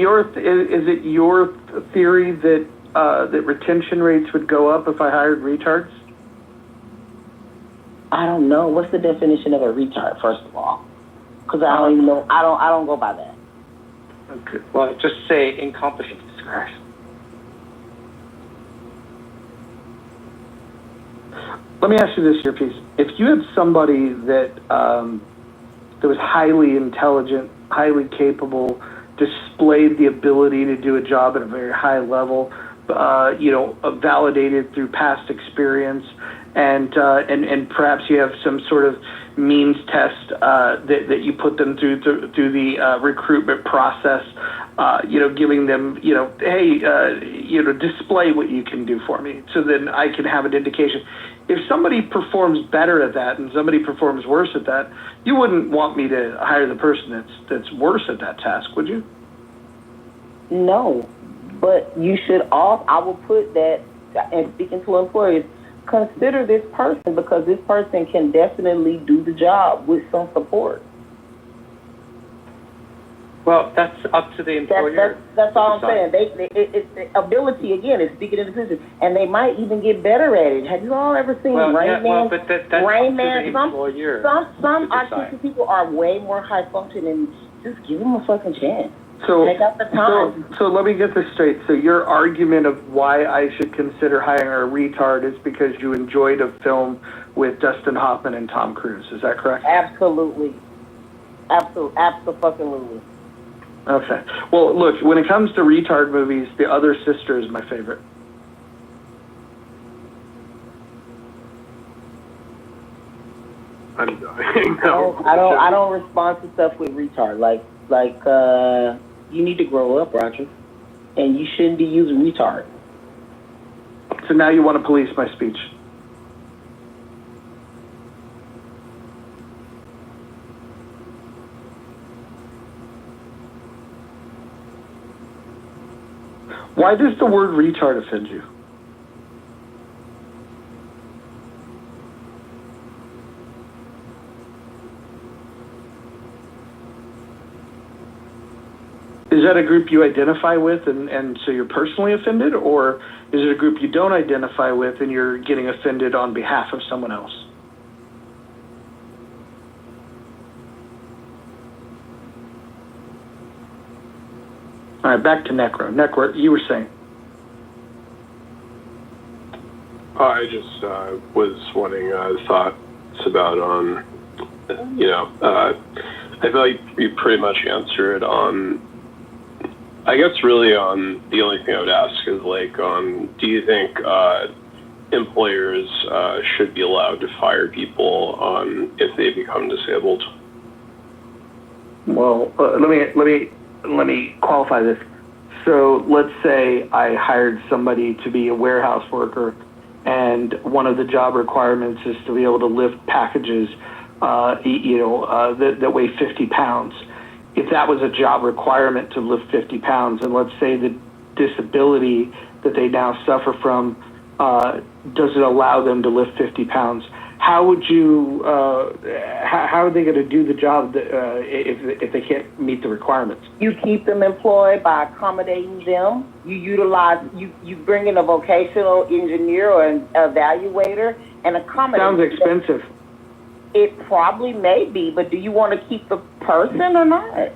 your theory that that retention rates would go up if I hired retards? I don't know. What's the definition of a retard, first of all? Because I don't even know. I don't go by that. Okay. Well, just say incompetent. Christ. Let me ask you this here, piece. If you had somebody that that was highly intelligent, highly capable, displayed the ability to do a job at a very high level, validated through past experience, and perhaps you have some sort of means test that you put them through the recruitment process, giving them, hey, display what you can do for me, so then I can have an indication. If somebody performs better at that and somebody performs worse at that, you wouldn't want me to hire the person that's worse at that task, would you? No, but you should also, I will put that, and speaking to employers, consider this person because this person can definitely do the job with some support. Well, that's up to the employer. That's all I'm saying. It's ability, again, is speaking in the position, and they might even get better at it. Have you all ever seen Rain Man? But that's Rain up Man, to the employer. Some autistic people are way more high functioning. Just give them a fucking chance. So, take out the time. So let me get this straight. So your argument of why I should consider hiring a retard is because you enjoyed a film with Dustin Hoffman and Tom Cruise. Is that correct? Absolutely. Absolutely. Okay. Well, look, when it comes to retard movies, The Other Sister is my favorite. I'm dying. No. I don't respond to stuff with retard. Like you need to grow up, Roger, and you shouldn't be using retard. So now you want to police my speech. Why does the word retard offend you? Is that a group you identify with and so you're personally offended, or is it a group you don't identify with and you're getting offended on behalf of someone else? All right, back to Necro. Necro, you were saying. I just was wanting thoughts about I feel like you pretty much answered on. I guess really on the only thing I would ask is do you think employers should be allowed to fire people if they become disabled? Well, let me qualify this. So let's say I hired somebody to be a warehouse worker, and one of the job requirements is to be able to lift packages, that weigh 50 pounds. If that was a job requirement to lift 50 pounds, and let's say the disability that they now suffer from doesn't allow them to lift 50 pounds, how would you? How are they going to do the job if they can't meet the requirements? You keep them employed by accommodating them. You bring in a vocational engineer or an evaluator and accommodate. Sounds expensive. It probably may be, but do you want to keep the person or not?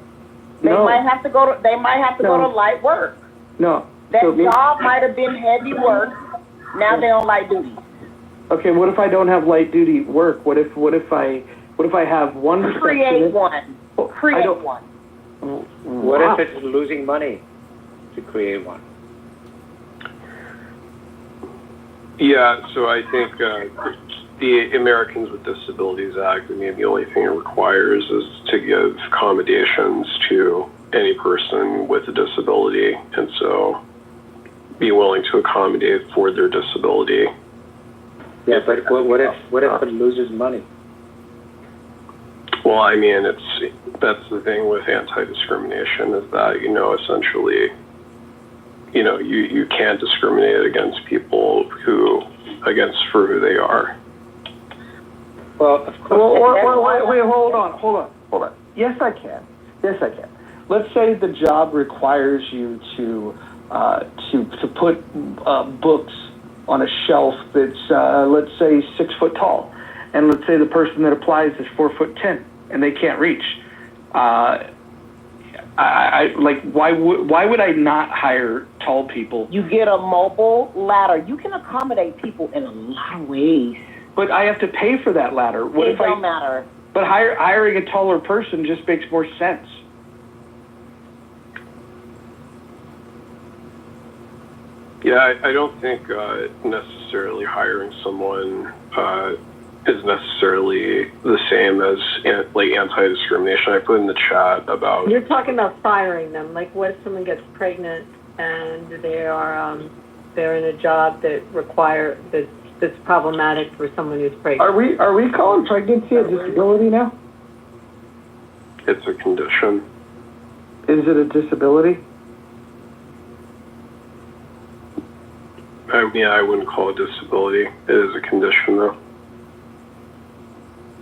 They No. might have to go to. They might have to go to light work. No. That So job might have been heavy work. Now they're on light duty. Okay, what if I don't have light duty work? What if I have one? Create one. Create one. What if it's losing money to create one? Yeah, so I think the Americans with Disabilities Act, the only thing it requires is to give accommodations to any person with a disability, and so be willing to accommodate for their disability. Yeah, but what if it loses money? Well, I mean, that's the thing with anti-discrimination is that, essentially, you can't discriminate against people for who they are. Well, of course. Wait, hold on. Yes, I can. Let's say the job requires you to put books on a shelf that's let's say 6 foot tall, and let's say the person that applies is 4'10" and they can't reach. Why would I not hire tall people? You get a mobile ladder. You can accommodate people in a lot of ways. But I have to pay for that ladder. It don't matter. But hiring a taller person just makes more sense. Yeah, I don't think necessarily hiring someone is necessarily the same as anti-discrimination. I put in the chat about. You're talking about firing them. Like, what if someone gets pregnant and they're in a job that's problematic for someone who's pregnant? Are we calling pregnancy a disability now? It's a condition. Is it a disability? I wouldn't call it disability. It is a condition, though.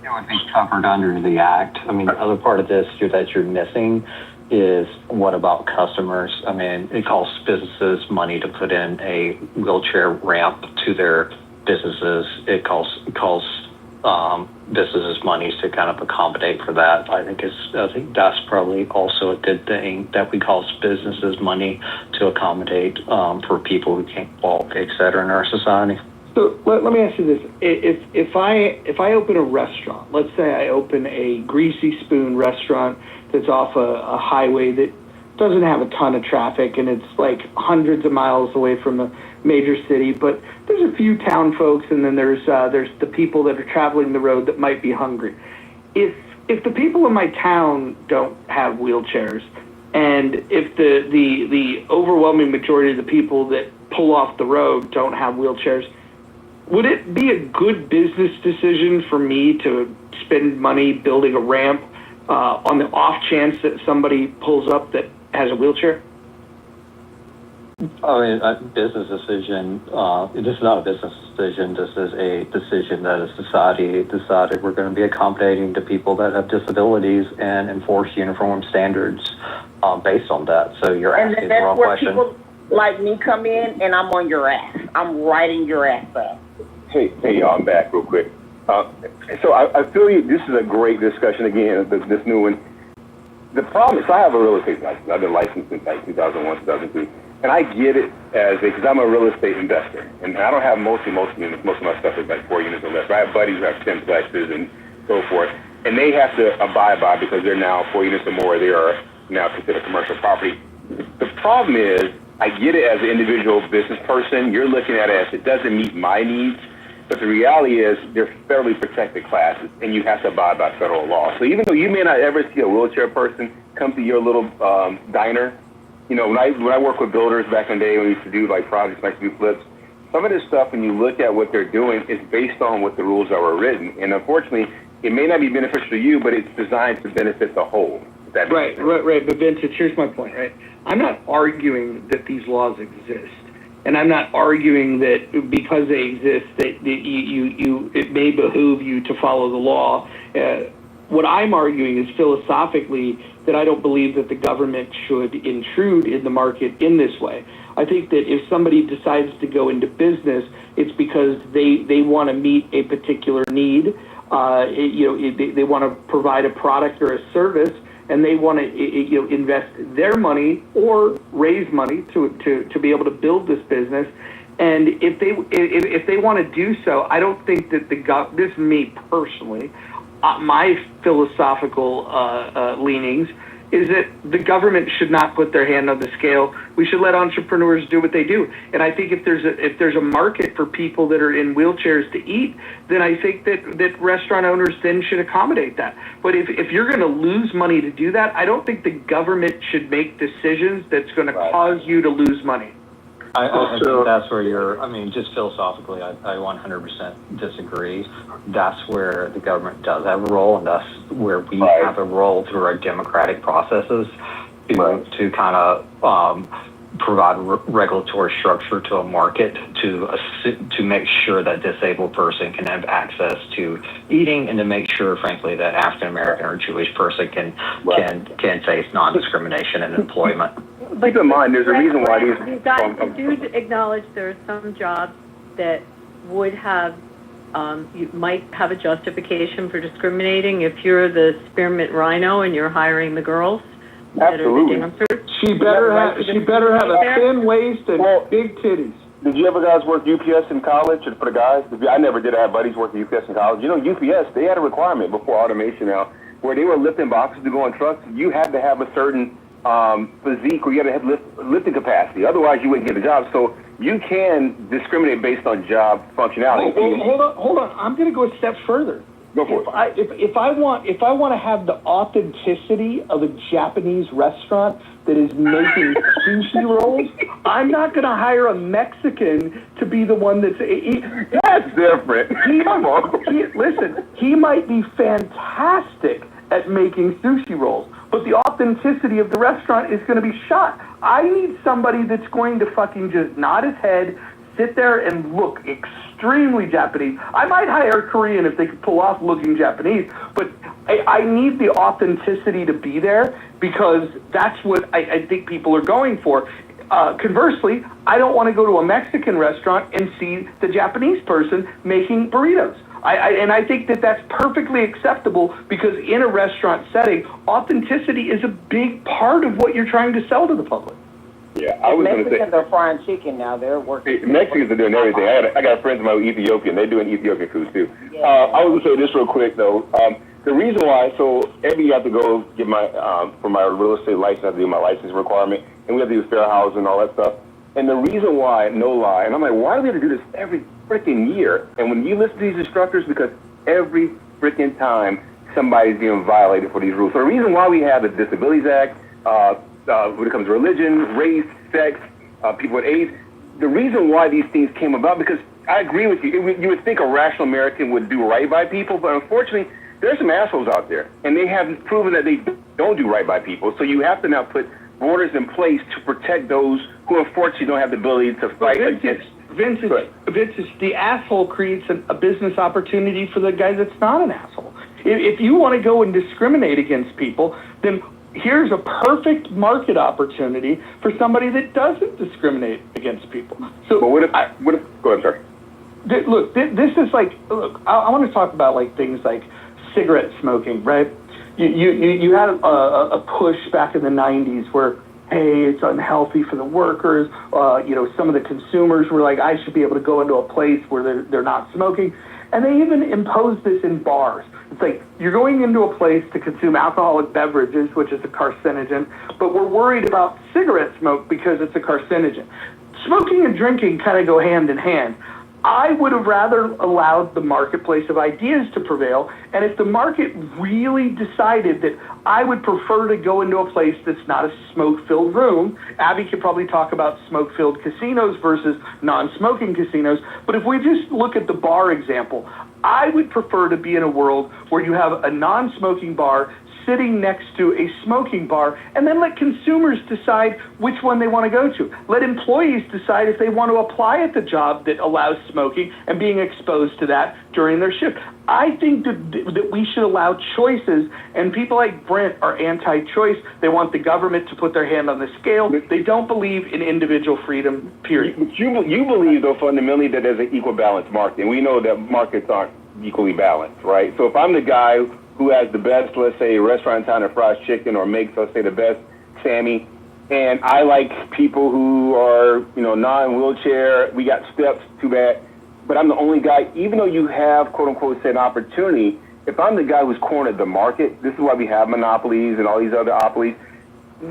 It would be covered under the act. I mean, the other part of this that you're missing is what about customers? I mean, it costs businesses money to put in a wheelchair ramp to their businesses. It costs businesses money to kind of accommodate for that. I think that's probably also a good thing that we cost businesses money to accommodate for people who can't walk, et cetera, in our society. So let me ask you this: if I open a restaurant, let's say I open a Greasy Spoon restaurant that's off a highway that doesn't have a ton of traffic, and it's like hundreds of miles away from a major city, but there's a few town folks, and then there's the people that are traveling the road that might be hungry. If the people in my town don't have wheelchairs, and if the overwhelming majority of the people that pull off the road don't have wheelchairs, would it be a good business decision for me to spend money building a ramp on the off chance that somebody pulls up that has a wheelchair? I mean, a business decision, this is not a business decision. This is a decision that a society decided we're going to be accommodating to people that have disabilities and enforce uniform standards based on that. So you're asking the wrong question. And that's where people like me come in, and I'm on your ass. I'm writing your ass up. Hey, y'all, I'm back real quick. So I feel this is a great discussion again, this new one. The problem is I have a real estate license. I've been licensed since like 2001, 2002. And I get it because I'm a real estate investor. And I don't have most units. Most of my stuff is like 4 units or less. But I have buddies who have 10 plexes and so forth. And they have to abide by because they're now 4 units or more. They are now considered commercial property. The problem is I get it as an individual business person. You're looking at it as it doesn't meet my needs. But the reality is they're federally protected classes, and you have to abide by federal law. So even though you may not ever see a wheelchair person come to your little diner, when I work with builders back in the day when we used to do like projects, like do flips, some of this stuff when you look at what they're doing is based on what the rules that were written. And unfortunately, it may not be beneficial to you, but it's designed to benefit the whole. Right. But Vincent, here's my point, right? I'm not arguing that these laws exist. And I'm not arguing that because they exist that it may behoove you to follow the law. What I'm arguing is philosophically that I don't believe that the government should intrude in the market in this way. I think that if somebody decides to go into business, it's because they want to meet a particular need. They want to provide a product or a service, and they want to invest their money or raise money to be able to build this business. And if they want to do so, I don't think that this is me personally, my philosophical leanings is that the government should not put their hand on the scale. We should let entrepreneurs do what they do. And I think if there's a market for people that are in wheelchairs to eat, then I think that restaurant owners then should accommodate that. But if you're going to lose money to do that, I don't think the government should make decisions that's going to cause you to lose money. I think that's where just philosophically, I 100% disagree. That's where the government does have a role, and that's where we have a role through our democratic processes to kind of provide regulatory structure to a market to make sure that disabled person can have access to eating, and to make sure, frankly, that African American or Jewish person can face non-discrimination in employment. Keep in mind, there's a reason why these. You do acknowledge there are some jobs that would have, you might have a justification for discriminating if you're the spearmint rhino and you're hiring the girls that are the dancers. She better have a thin waist and big titties. Did you ever guys work UPS in college for the guys? I never did. I have buddies working UPS in college. You know, UPS, they had a requirement before automation now, where they were lifting boxes to go on trucks. You had to have a certain physique, or you got to have lifting capacity. Otherwise, you wouldn't get the job. So you can discriminate based on job functionality. Hold on. I'm going to go a step further. Go for it. If I want to have the authenticity of a Japanese restaurant that is making sushi rolls, I'm not going to hire a Mexican to be the one that's. That's different. Come on. Listen, he might be fantastic at making sushi rolls, but the authenticity of the restaurant is going to be shot. I need somebody that's going to fucking just nod his head, sit there and look extremely Japanese. I might hire a Korean if they could pull off looking Japanese, but I need the authenticity to be there, because that's what I think people are going for. Conversely, I don't want to go to a Mexican restaurant and see the Japanese person making burritos. I think that that's perfectly acceptable, because in a restaurant setting, authenticity is a big part of what you're trying to sell to the public. Yeah, I was going to say. Mexicans are frying chicken now. They're working. Mexicans are doing everything. I got friends of mine who are Ethiopian. They're doing Ethiopian food too. Yeah. I was going to say this real quick though. The reason why, so every year I have to go get my, for my real estate license, I have to do my license requirement, and we have to do fair housing and all that stuff. And the reason why, no lie, and I'm like, why do we have to do this every freaking year? And when you listen to these instructors, because every freaking time somebody's being violated for these rules. So the reason why we have the Disabilities Act, when it comes to religion, race, sex, people with AIDS, the reason why these things came about, because I agree with you, you would think a rational American would do right by people, but unfortunately, there's some assholes out there, and they have proven that they don't do right by people. So you have to now put borders in place to protect those who unfortunately don't have the ability to fight against. Vince, the asshole creates a business opportunity for the guy that's not an asshole. If you want to go and discriminate against people, then here's a perfect market opportunity for somebody that doesn't discriminate against people. So, but what if go ahead, sir. Look, this is like, I want to talk about like things like cigarette smoking, right? You had a push back in the 90s where, hey, it's unhealthy for the workers. Some of the consumers were like, I should be able to go into a place where they're not smoking. And they even imposed this in bars. It's like, you're going into a place to consume alcoholic beverages, which is a carcinogen, but we're worried about cigarette smoke because it's a carcinogen. Smoking and drinking kind of go hand in hand. I would have rather allowed the marketplace of ideas to prevail, and if the market really decided that I would prefer to go into a place that's not a smoke-filled room, Abby could probably talk about smoke-filled casinos versus non-smoking casinos, but if we just look at the bar example, I would prefer to be in a world where you have a non-smoking bar sitting next to a smoking bar, and then let consumers decide which one they want to go to. Let employees decide if they want to apply at the job that allows smoking and being exposed to that during their shift. I think that we should allow choices, and people like Brent are anti-choice. They want the government to put their hand on the scale. They don't believe in individual freedom, period. But you believe, though, fundamentally that there's an equal balance market, and we know that markets aren't equally balanced, right? So if I'm the guy who has the best, let's say, restaurant in town of fried chicken, or makes, let's say, the best Sammy, and I like people who are, non-wheelchair, we got steps, too bad, but I'm the only guy, even though you have, quote-unquote, say, an opportunity, if I'm the guy who's cornered the market, this is why we have monopolies and all these other opolies.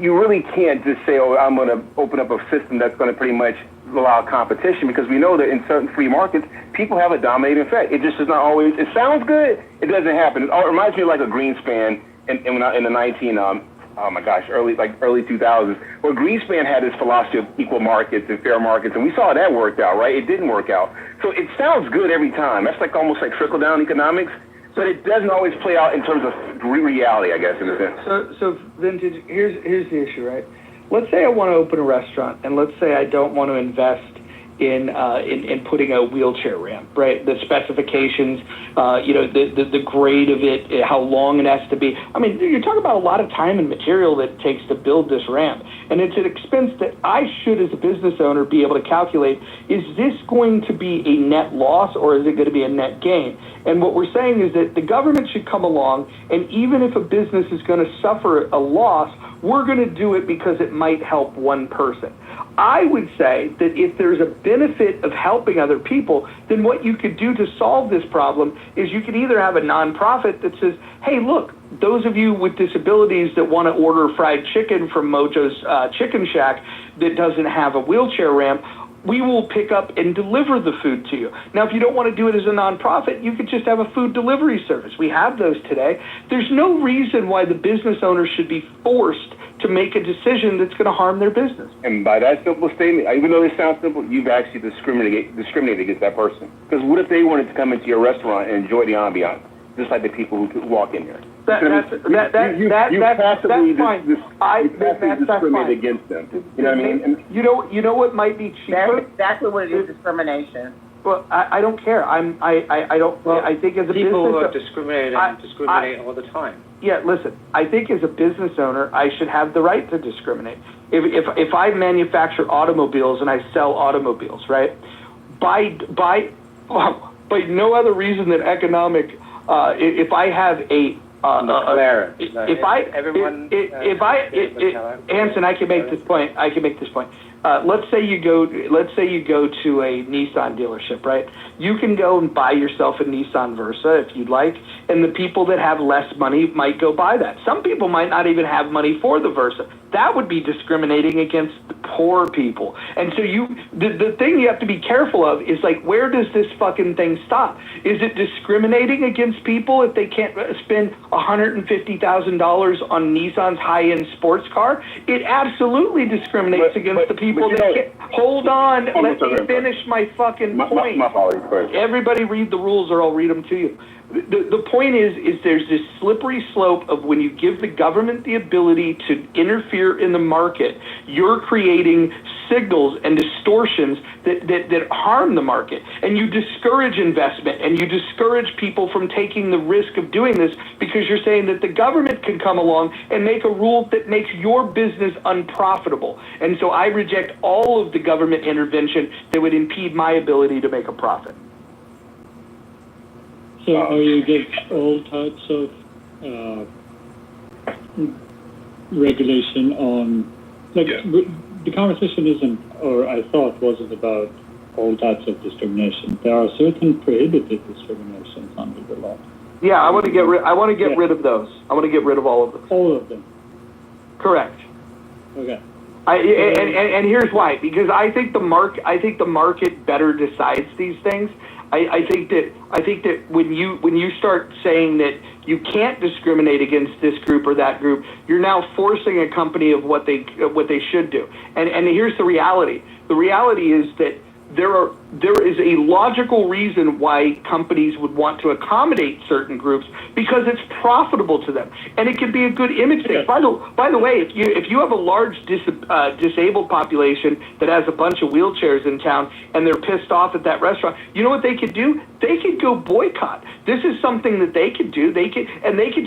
You really can't just say, oh, I'm going to open up a system that's going to pretty much allow competition, because we know that in certain free markets, people have a dominating effect. It just is not always, it sounds good, it doesn't happen. It reminds me of like a Greenspan in the early 2000s, where Greenspan had this philosophy of equal markets and fair markets, and we saw that worked out, right? It didn't work out. So it sounds good every time. That's like almost like trickle-down economics, but it doesn't always play out in terms of reality, I guess, in a sense. So Vintage, here's the issue, right? Let's say I want to open a restaurant, and let's say I don't want to invest in putting a wheelchair ramp, right? The specifications, the grade of it, how long it has to be. I mean, you're talking about a lot of time and material that it takes to build this ramp. And it's an expense that I should, as a business owner, be able to calculate, is this going to be a net loss or is it going to be a net gain? And what we're saying is that the government should come along, and even if a business is going to suffer a loss, we're going to do it because it might help one person. I would say that if there's a benefit of helping other people, then what you could do to solve this problem is you could either have a nonprofit that says, hey, look, those of you with disabilities that want to order fried chicken from Mojo's Chicken Shack that doesn't have a wheelchair ramp, we will pick up and deliver the food to you. Now, if you don't want to do it as a nonprofit, you could just have a food delivery service. We have those today. There's no reason why the business owner should be forced to make a decision that's going to harm their business. And by that simple statement, even though it sounds simple, you've actually discriminated against that person. Because what if they wanted to come into your restaurant and enjoy the ambiance, just like the people who walk in here? That's fine. You discriminate against them. You know what I mean? And you know what might be cheaper? That's exactly what it is, discrimination. Well, I don't care. I don't. Well, I think as a people business, discriminate all the time. Yeah, listen. I think as a business owner, I should have the right to discriminate. If I manufacture automobiles and I sell automobiles, right? By no other reason than economic. If I have a Hanson, I can make this point. Let's say you go to a Nissan dealership, right? You can go and buy yourself a Nissan Versa if you'd like, and the people that have less money might go buy that. Some people might not even have money for the Versa. That would be discriminating against the poor people. And so the thing you have to be careful of is, like, where does this fucking thing stop? Is it discriminating against people if they can't spend $150,000 on Nissan's high-end sports car? It absolutely discriminates against the people that can't. Hold on, let me finish my fucking point. Everybody read the rules or I'll read them to you. The point is there's this slippery slope of when you give the government the ability to interfere in the market, you're creating signals and distortions that harm the market. And you discourage investment and you discourage people from taking the risk of doing this because you're saying that the government can come along and make a rule that makes your business unprofitable. And so I reject all of the government intervention that would impede my ability to make a profit. So are you against all types of regulation on, like, the conversation isn't, or I thought wasn't about all types of discrimination. There are certain prohibited discriminations under the law. Yeah, I want to get rid of those. I want to get rid of all of them. All of them. Correct. Okay. And here's why. Because I think the market better decides these things. I think that when you start saying that you can't discriminate against this group or that group, you're now forcing a company of what they should do. And here's the reality. The reality is that there is a logical reason why companies would want to accommodate certain groups, because it's profitable to them, and it can be a good image thing. By the way, if you have a large disabled population that has a bunch of wheelchairs in town and they're pissed off at that restaurant, you know what they could do? They could go boycott. This is something that they could do. They could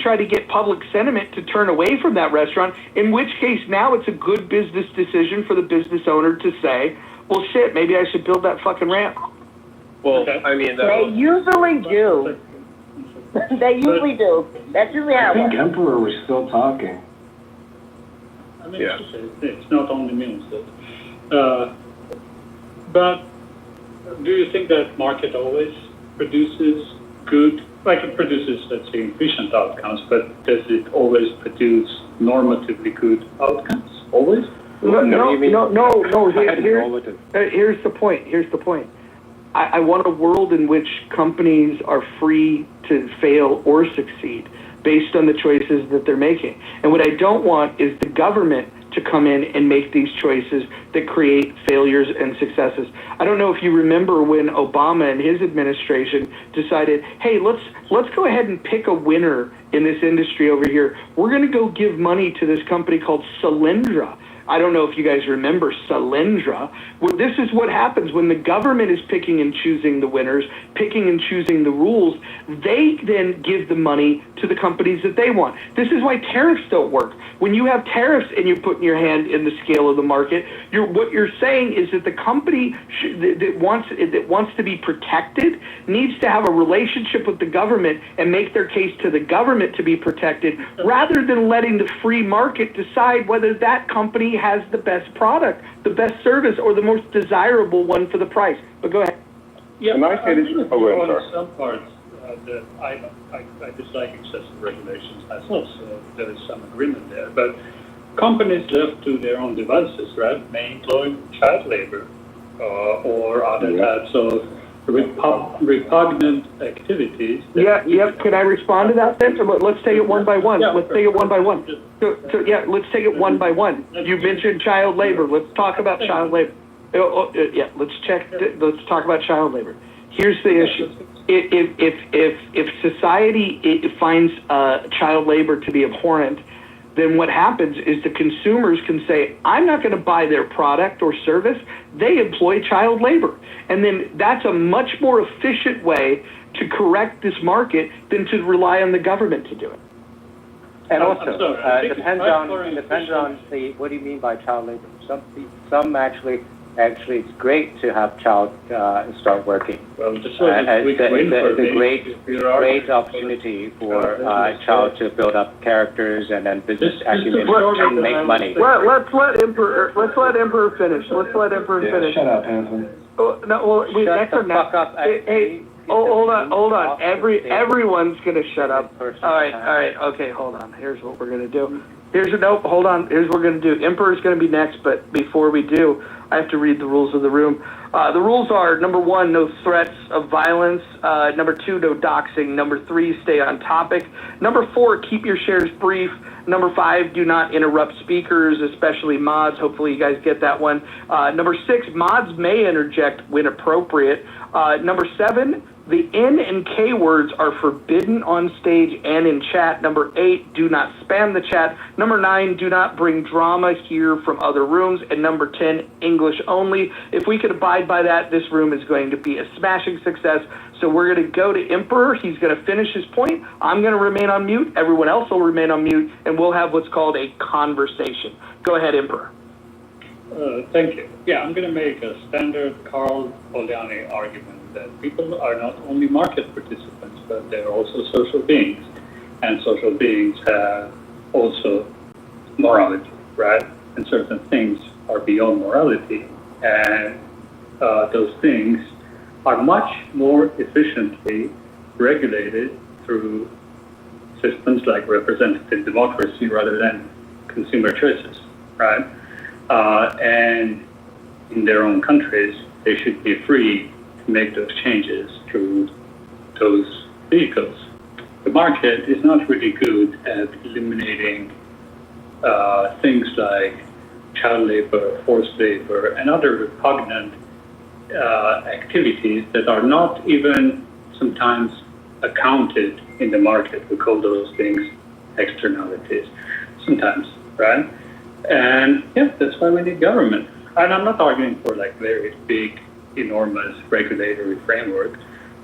try to get public sentiment to turn away from that restaurant. In which case, now it's a good business decision for the business owner to say, well, shit, maybe I should build that fucking ramp. Well, I mean, they usually do. They usually do. That's usually how it works. Emperor was still talking. I mean, it's not only means that. But do you think that market always produces good, like it produces, let's say, efficient outcomes, but does it always produce normatively good outcomes? Always? No. Here's the point. Here's the point. I want a world in which companies are free to fail or succeed based on the choices that they're making. And what I don't want is the government to come in and make these choices that create failures and successes. I don't know if you remember when Obama and his administration decided, hey, let's go ahead and pick a winner in this industry over here. We're going to go give money to this company called Solyndra. I don't know if you guys remember Solyndra. Well, this is what happens when the government is picking and choosing the winners, picking and choosing the rules. They then give the money to the companies that they want. This is why tariffs don't work. When you have tariffs and you're putting your hand in the scale of the market, what you're saying is that the company that wants to be protected needs to have a relationship with the government and make their case to the government to be protected, rather than letting the free market decide whether that company has the best product, the best service, or the most desirable one for the price. But go ahead. Yeah, Am I saying this? Oh, wait, on sorry. some parts that I dislike excessive regulations myself, so there is some agreement there. But companies left to their own devices, right, may employ child labor or other types of repugnant activities. Can I respond to that then? So let's take it one by one. Let's take it one by one. So let's take it one by one. You mentioned child labor. Let's talk about child labor. Let's talk about child labor. Here's the issue. If society finds child labor to be abhorrent, then what happens is the consumers can say, I'm not going to buy their product or service. They employ child labor. And then that's a much more efficient way to correct this market than to rely on the government to do it. And also, depends on the, what do you mean by child labor? Some actually it's great to have child start working. Well, it's a great opportunity for child to build up characters and then business acumen and make money. Let's let Emperor finish. Shut up, Hanson. That's enough. Hey, hold on. Everyone's gonna shut up. All right. Okay, hold on. Here's what we're gonna do. Here's what we're gonna do. Emperor's gonna be next, but before we do, I have to read the rules of the room. The rules are: number 1, no threats of violence. Number 2, no doxing. Number 3, stay on topic. Number 4, keep your shares brief. Number 5, do not interrupt speakers, especially mods. Hopefully you guys get that one. Number 6, mods may interject when appropriate. Number 7, the N and K words are forbidden on stage and in chat. Number 8, do not spam the chat. Number 9, do not bring drama here from other rooms. And number 10, English only. If we could abide by that, this room is going to be a smashing success. So we're going to go to Emperor. He's going to finish his point. I'm going to remain on mute. Everyone else will remain on mute, and we'll have what's called a conversation. Go ahead, Emperor. Thank you. Yeah, I'm going to make a standard Carl Polanyi argument that people are not only market participants, but they're also social beings. And social beings have also morality, right? And certain things are beyond morality. And those things are much more efficiently regulated through systems like representative democracy rather than consumer choices, right? And in their own countries, they should be free to make those changes through those vehicles. The market is not really good at eliminating things like child labor, forced labor, and other repugnant activities that are not even sometimes accounted in the market. We call those things externalities sometimes, right? And yeah, that's why we need government. And I'm not arguing for like very big, enormous regulatory framework.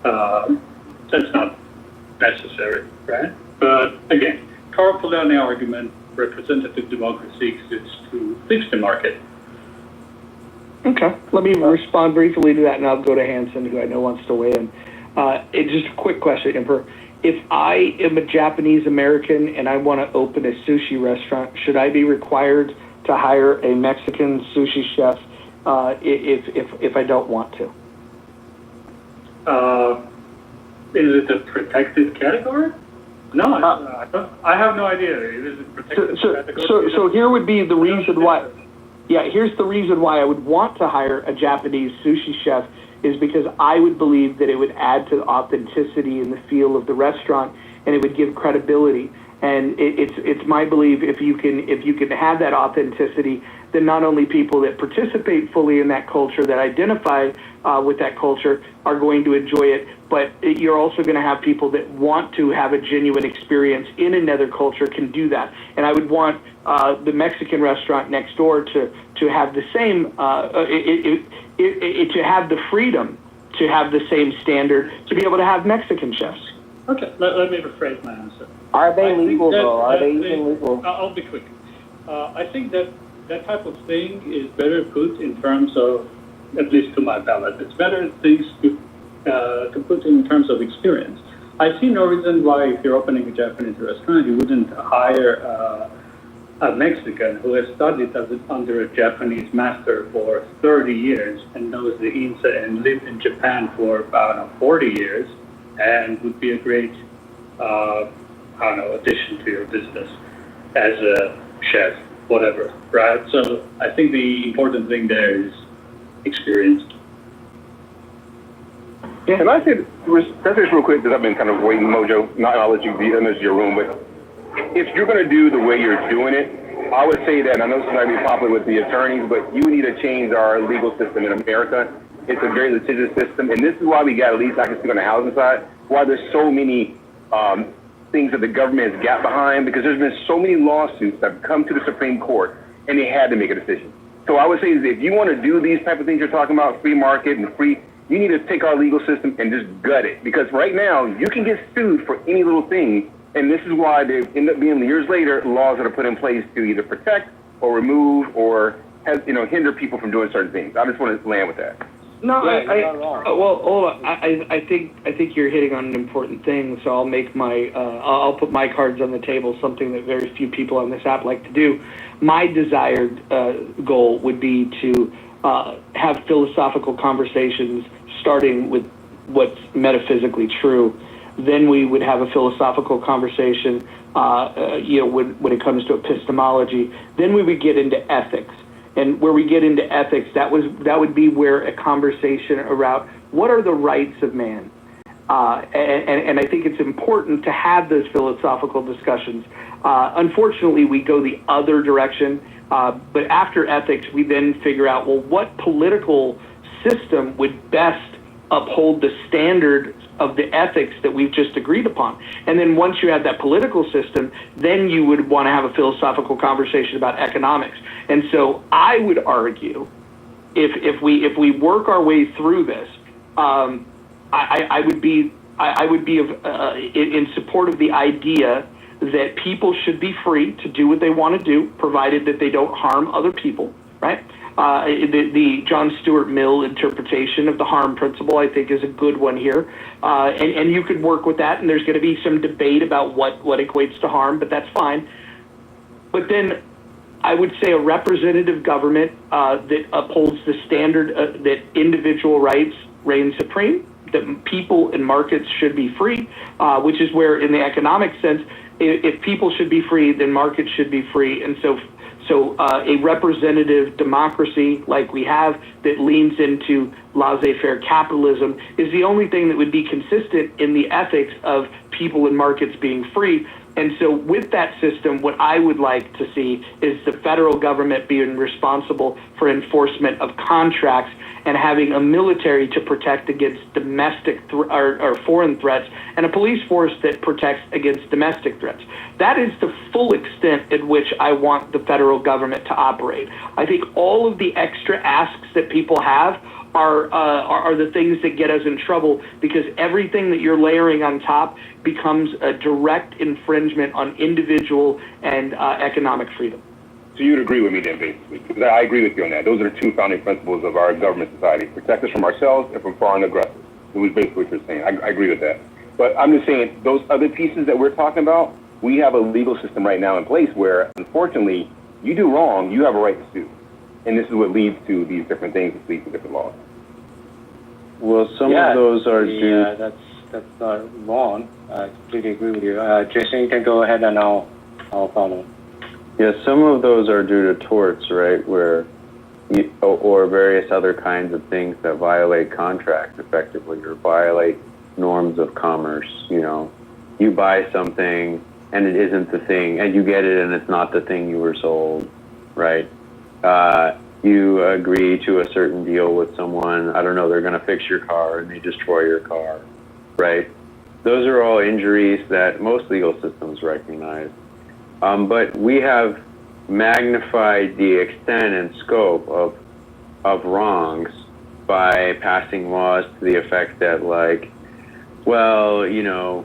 That's not necessary, right? But again, Carl Polanyi argument, representative democracy exists to fix the market. Okay, let me respond briefly to that, and I'll go to Hanson, who I know wants to weigh in. Just a quick question, Emperor. If I am a Japanese American and I want to open a sushi restaurant, should I be required to hire a Mexican sushi chef if I don't want to? Is it a protected category? No, I have no idea. Is it protected category? So here would be the reason why. Yeah, here's the reason why I would want to hire a Japanese sushi chef is because I would believe that it would add to the authenticity and the feel of the restaurant, and it would give credibility. And it's my belief if you can have that authenticity, then not only people that participate fully in that culture, that identify with that culture, are going to enjoy it, but you're also going to have people that want to have a genuine experience in another culture can do that. And I would want the Mexican restaurant next door to have the same, to have the freedom to have the same standard, to be able to have Mexican chefs. Okay, let me rephrase my answer. Are they legal though? Are they even legal? I'll be quick. I think that type of thing is better put in terms of, at least to my palate, it's better things to put in terms of experience. I see no reason why if you're opening a Japanese restaurant, you wouldn't hire a Mexican who has studied under a Japanese master for 30 years and knows the INSA and lived in Japan for about 40 years and would be a great, addition to your business as a chef, whatever, right? So I think the important thing there is experience. Yeah. Can I say this real quick, because I've been kind of waiting, Mojo, not I'll let you be in your room, but if you're going to do the way you're doing it, I would say that, and I know this is going to be popular with the attorneys, but you need to change our legal system in America. It's a very litigious system, and this is why we got, at least I can speak on the housing side, why there's so many things that the government has got behind, because there's been so many lawsuits that have come to the Supreme Court, and they had to make a decision. So I would say that if you want to do these type of things you're talking about, free market and free, you need to take our legal system and just gut it. Because right now, you can get sued for any little thing, and this is why they end up being, years later, laws that are put in place to either protect or remove or hinder people from doing certain things. I just want to land with that. No, well, hold on. I think you're hitting on an important thing. So I'll make I'll put my cards on the table. Something that very few people on this app like to do. My desired goal would be to have philosophical conversations, starting with what's metaphysically true. Then we would have a philosophical conversation, when it comes to epistemology. Then we would get into ethics. And where we get into ethics, that would be where a conversation around what are the rights of man. And I think it's important to have those philosophical discussions. Unfortunately, we go the other direction. But after ethics, we then figure out, well, what political system would best uphold the standard of the ethics that we've just agreed upon. And then once you have that political system, then you would want to have a philosophical conversation about economics. And so I would argue, if we work our way through this, I would be in support of the idea that people should be free to do what they want to do, provided that they don't harm other people, right? The John Stuart Mill interpretation of the harm principle, I think, is a good one here. And you could work with that, and there's going to be some debate about what equates to harm, but that's fine. But then I would say a representative government that upholds the standard that individual rights reign supreme, that people and markets should be free, which is where, in the economic sense, if people should be free, then markets should be free. And so a representative democracy like we have that leans into laissez-faire capitalism is the only thing that would be consistent in the ethics of people and markets being free. And so with that system, what I would like to see is the federal government being responsible for enforcement of contracts and having a military to protect against domestic or foreign threats, and a police force that protects against domestic threats. That is the full extent at which I want the federal government to operate. I think all of the extra asks that people have are the things that get us in trouble, because everything that you're layering on top becomes a direct infringement on individual and economic freedom. So you'd agree with me then, basically, because I agree with you on that. Those are the two founding principles of our government society: protect us from ourselves and from foreign aggressors. It was basically what you're saying. I agree with that. But I'm just saying, those other pieces that we're talking about, we have a legal system right now in place where, unfortunately, you do wrong, you have a right to sue. And this is what leads to these different things, that lead to different laws. Well, some of those are due. that's wrong. I completely agree with you. Jason, you can go ahead and I'll follow. Yeah, some of those are due to torts, right? Or various other kinds of things that violate contracts effectively or violate norms of commerce. You know, you buy something and it isn't the thing, and you get it and it's not the thing you were sold, right? You agree to a certain deal with someone, I don't know, they're gonna fix your car and they destroy your car, right? Those are all injuries that most legal systems recognize. But we have magnified the extent and scope of wrongs by passing laws to the effect that, like, well, you know,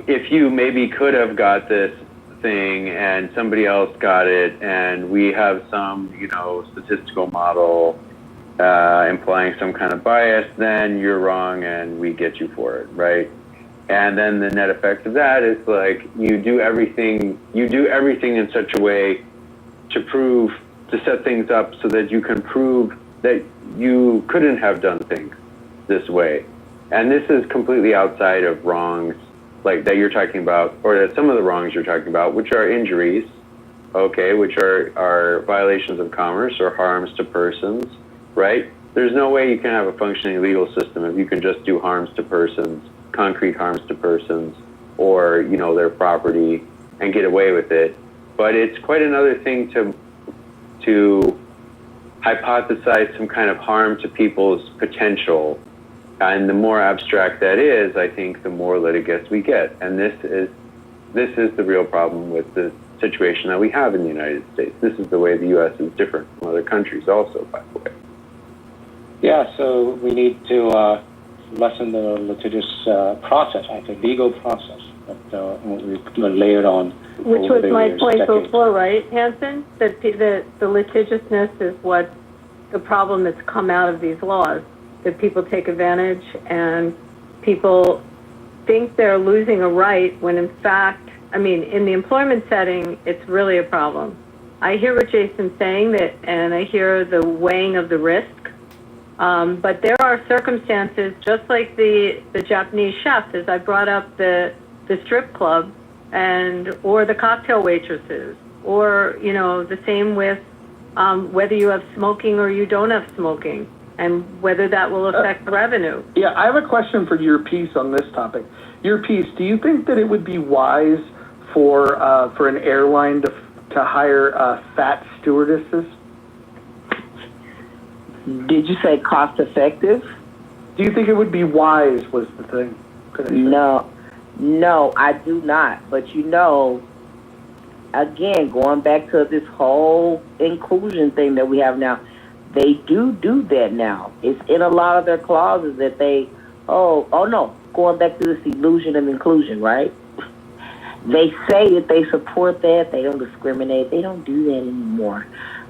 if you maybe could have got this thing and somebody else got it, and we have some, you know, statistical model implying some kind of bias, then you're wrong and we get you for it, right? And then the net effect of that is, like, you do everything in such a way to set things up so that you can prove that you couldn't have done things this way. And this is completely outside of wrongs like that you're talking about, or that some of the wrongs you're talking about, which are injuries, okay, which are violations of commerce or harms to persons, right? There's no way you can have a functioning legal system if you can just do harms to persons, concrete harms to persons, or, you know, their property, and get away with it. But it's quite another thing to hypothesize some kind of harm to people's potential. And the more abstract that is, I think, the more litigious we get. And this is the real problem with the situation that we have in the United States. This is the way the U.S. is different from other countries also, by the way. Yeah, so we need to lessen the litigious process, the legal process that we've layered on. Which was my point before, right, Hanson? That the litigiousness is what the problem that's come out of these laws. That people take advantage and people think they're losing a right when in fact, I mean, in the employment setting, it's really a problem. I hear what Jason's saying, and I hear the weighing of the risk. But there are circumstances, just like the Japanese chefs, as I brought up the strip club, or the cocktail waitresses, or, you know, the same with whether you have smoking or you don't have smoking, and whether that will affect revenue. Yeah, I have a question for your piece on this topic. Your piece, do you think that it would be wise for an airline to hire fat stewardesses? Did you say cost effective? Do you think it would be wise, was the thing? No, I do not. But you know, again, going back to this whole inclusion thing that we have now, they do that now. It's in a lot of their clauses that they, going back to this illusion of inclusion, right? They say that they support that, they don't discriminate, they don't do that anymore.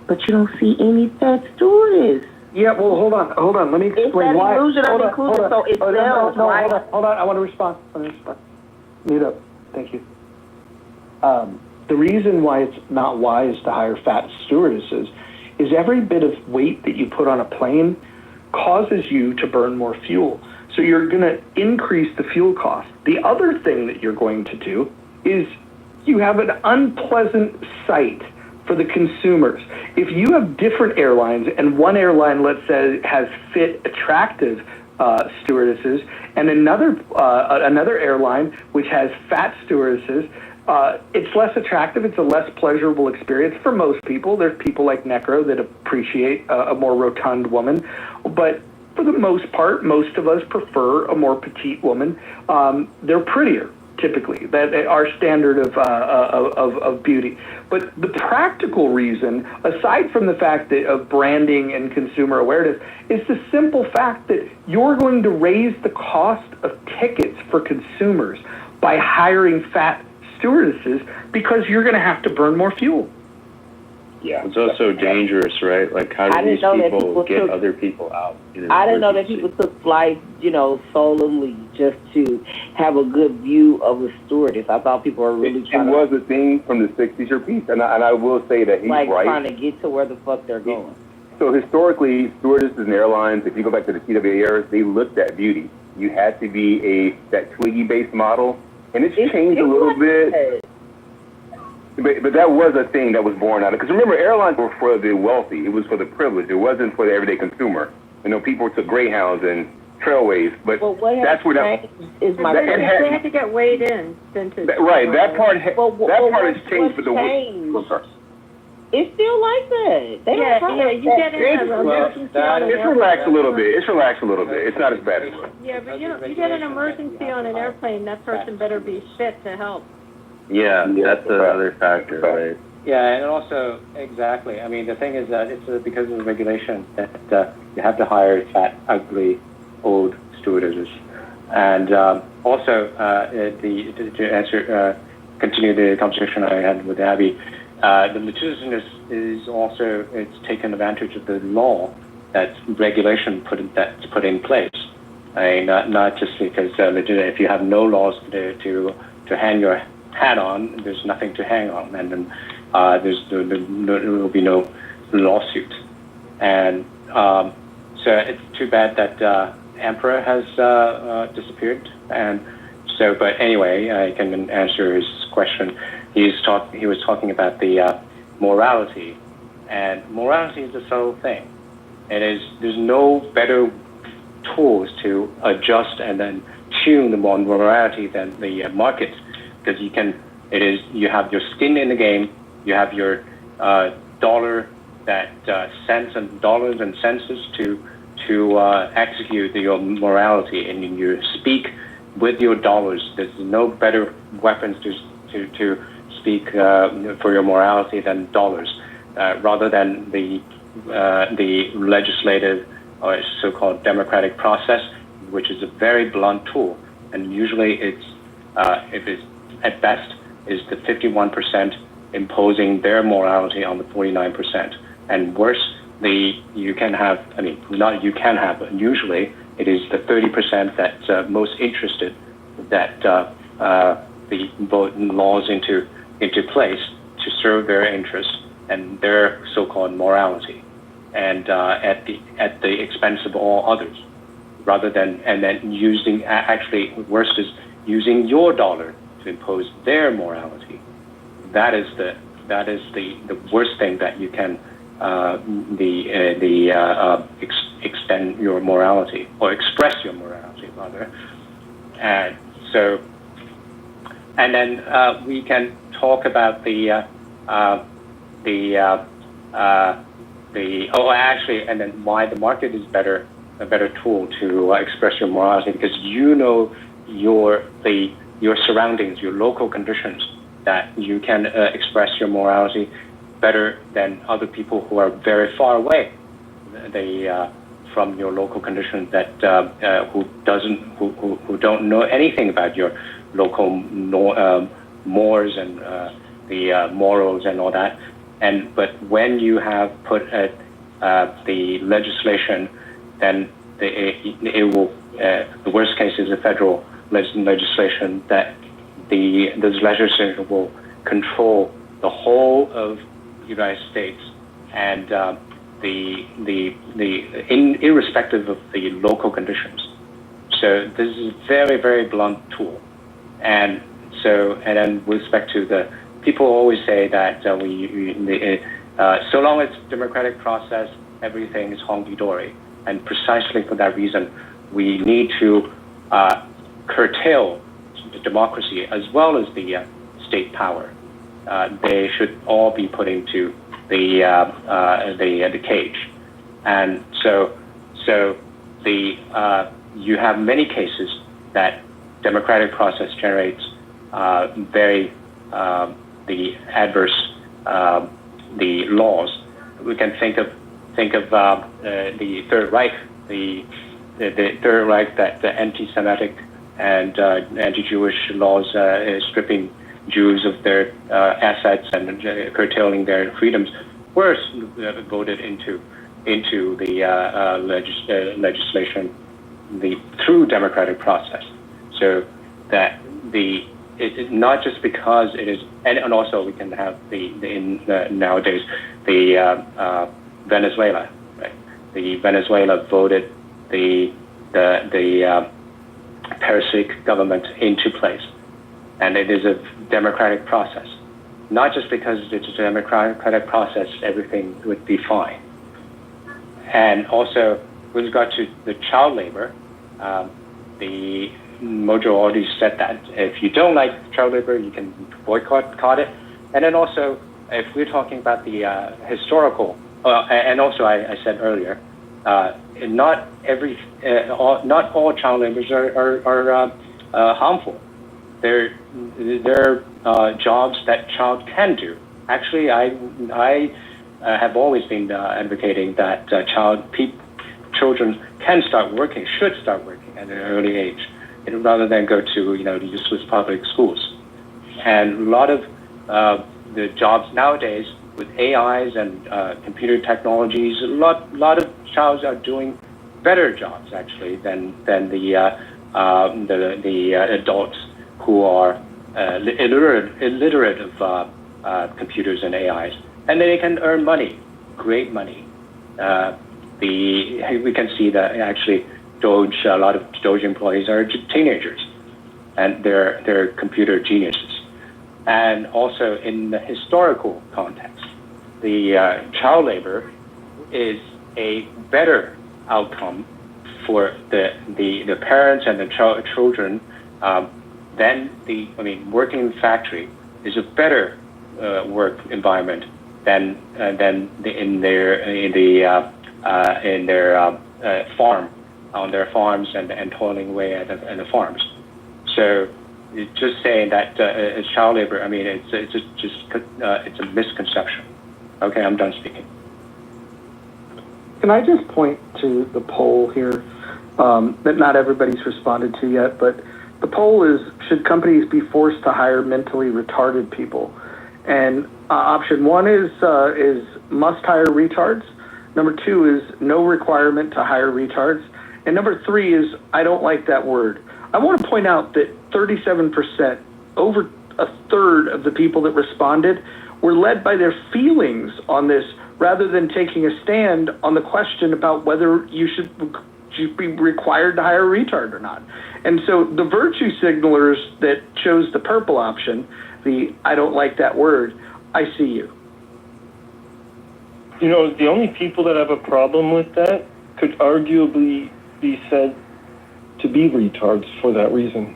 But you don't see any fat stewardess. Yeah, well, hold on. Let me explain why. It's that illusion of inclusion, so it sells, right? Hold on. I want to respond. Mute up. Thank you. The reason why it's not wise to hire fat stewardesses is every bit of weight that you put on a plane causes you to burn more fuel. So you're going to increase the fuel cost. The other thing that you're going to do is you have an unpleasant sight for the consumers. If you have different airlines, and one airline, let's say, has fit, attractive stewardesses, and another airline which has fat stewardesses, it's less attractive. It's a less pleasurable experience for most people. There's people like Necro that appreciate a more rotund woman, but for the most part, most of us prefer a more petite woman. They're prettier, typically. That our standard of beauty. But the practical reason, aside from the fact that of branding and consumer awareness, is the simple fact that you're going to raise the cost of tickets for consumers by hiring fat stewardesses because you're going to have to burn more fuel. Yeah, it's also dangerous, right? Like, how do these people get other people out? I didn't know that people took flights, solely just to have a good view of a stewardess. I thought people were really trying to... It was a thing from the 60s, your piece, and I will say that he's right. Trying to get to where the fuck they're going. So historically, stewardesses and airlines, if you go back to the TWA era, they looked at beauty. you had to be that Twiggy-based model, and it's changed a little bit. But that was a thing that was born out of, because remember, airlines were for the wealthy. It was for the privileged. It wasn't for the everyday consumer. You know, people took Greyhounds and Trailways, but that's where that is my they had to get weighed in. Right, that part has changed for the workers. It's still like that. They don't you get in an emergency on an It's relaxed a little bit. It's not as bad as that. Yeah, but you get an emergency on an airplane, that person better be fit to help. Yeah, that's the other factor, right? Yeah, and also, exactly. I mean, the thing is that it's because of the regulation that you have to hire fat, ugly, old stewardesses. And also, to answer, continue the conversation I had with Abby, the legislation is also, it's taken advantage of the law that regulation that's put in place. I mean, not just because if you have no laws to hang your hat on, there's nothing to hang on, and then there will be no lawsuit. And so it's too bad that Emperor has disappeared. And so, but anyway, I can answer his question. He was talking about the morality, and morality is a subtle thing. There's no better tools to adjust and then tune the morality than the market, because you have your skin in the game, you have your dollar that cents and dollars and cents to execute your morality, and you speak with your dollars. There's no better weapons to speak for your morality than dollars, rather than the legislative or so-called democratic process, which is a very blunt tool, and usually it's at best is the 51% imposing their morality on the 49%, and worse, you can have, but usually it is the 30% that's most interested that the vote laws into place to serve their interests and their so-called morality, and at the expense of all others, rather than, and then using, actually worse is using your dollar to impose their morality. That is the worst thing that you can extend your morality, or express your morality rather. And so, and then we can talk about and then why the market is a better tool to express your morality, because you know your surroundings, your local conditions, that you can express your morality better than other people who are very far away from your local conditions, that who don't know anything about your local mores and the morals and all that. But when you have put the legislation, then it will. The worst case is a federal legislation that this legislation will control the whole of the United States, and irrespective of the local conditions. So this is a very, very blunt tool, and then with respect to the people always say that so long as democratic process, everything is honky-dory, and precisely for that reason, we need to curtail the democracy as well as the state power. They should all be put into the cage, and so you have many cases that democratic process generates very the adverse the laws. We can think of the Third Reich, the Third Reich, that the anti-Semitic and anti-Jewish laws stripping Jews of their assets and curtailing their freedoms were voted into the legislation through democratic process. So that not just because it is, and also we can have nowadays the Venezuela, right? The Venezuela voted the parasitic government into place. And it is a democratic process. Not just because it's a democratic process, everything would be fine. And also, with regard to the child labor, the Mojo already said that if you don't like child labor, you can boycott it. And then also, if we're talking about the historical, and also I said earlier, not all child labors are harmful. There are jobs that child can do. Actually, I have always been advocating that children can start working, should start working at an early age, rather than go to the useless public schools. And a lot of the jobs nowadays with AIs and computer technologies, a lot of childs are doing better jobs actually than the adults who are illiterate of computers and AIs, and they can earn money, great money. We can see that actually a lot of Doge employees are teenagers, and they're computer geniuses. And also in the historical context, the child labor is a better outcome for the parents and the children than working in the factory is a better work environment than in their farm, on their farms and toiling away at the farms. So just saying that it's child labor, it's a misconception. Okay, I'm done speaking. Can I just point to the poll here that not everybody's responded to yet, but the poll is, should companies be forced to hire mentally retarded people? And option one is must hire retards. Number two is no requirement to hire retards. And number three is I don't like that word. I want to point out that 37%, over a third of the people that responded, were led by their feelings on this rather than taking a stand on the question about whether you should be required to hire a retard or not. And so the virtue signalers that chose the purple option, the I don't like that word, I see you. The only people that have a problem with that could arguably be said to be retards for that reason.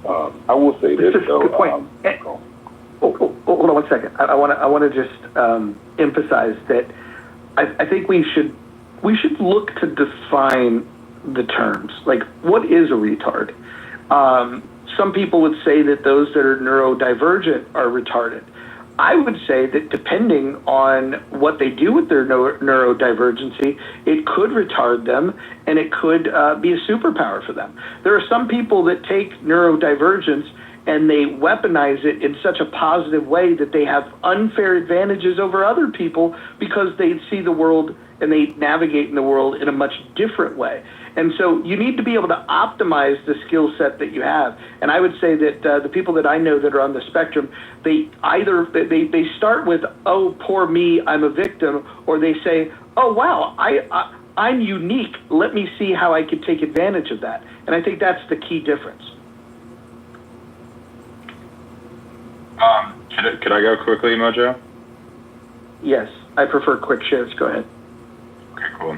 I will say this, though. Good point. Hold on one second. I want to just emphasize that I think we should look to define the terms. Like, what is a retard? Some people would say that those that are neurodivergent are retarded. I would say that depending on what they do with their neurodivergency, it could retard them and it could be a superpower for them. There are some people that take neurodivergence and they weaponize it in such a positive way that they have unfair advantages over other people because they see the world and they navigate in the world in a much different way. And so you need to be able to optimize the skill set that you have. And I would say that the people that I know that are on the spectrum, they either they start with, oh, poor me, I'm a victim, or they say, oh, wow, I'm unique. Let me see how I could take advantage of that. And I think that's the key difference. Could I go quickly, Mojo? Yes, I prefer quick shares. Go ahead. Okay, cool.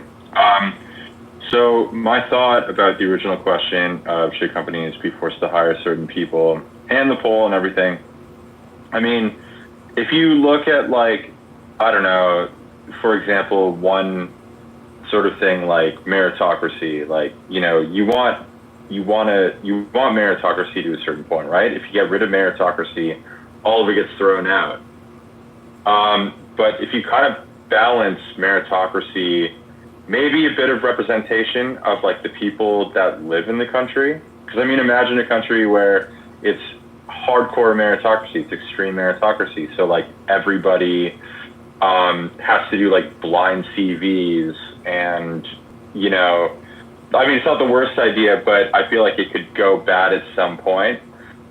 So my thought about the original question of should companies be forced to hire certain people and the poll and everything, I mean, if you look at for example, one sort of thing like meritocracy, you want meritocracy to a certain point, right? If you get rid of meritocracy, all of it gets thrown out. But if you kind of balance meritocracy, maybe a bit of representation of the people that live in the country. Because imagine a country where it's hardcore meritocracy, it's extreme meritocracy. So everybody has to do blind CVs and, it's not the worst idea, but I feel like it could go bad at some point.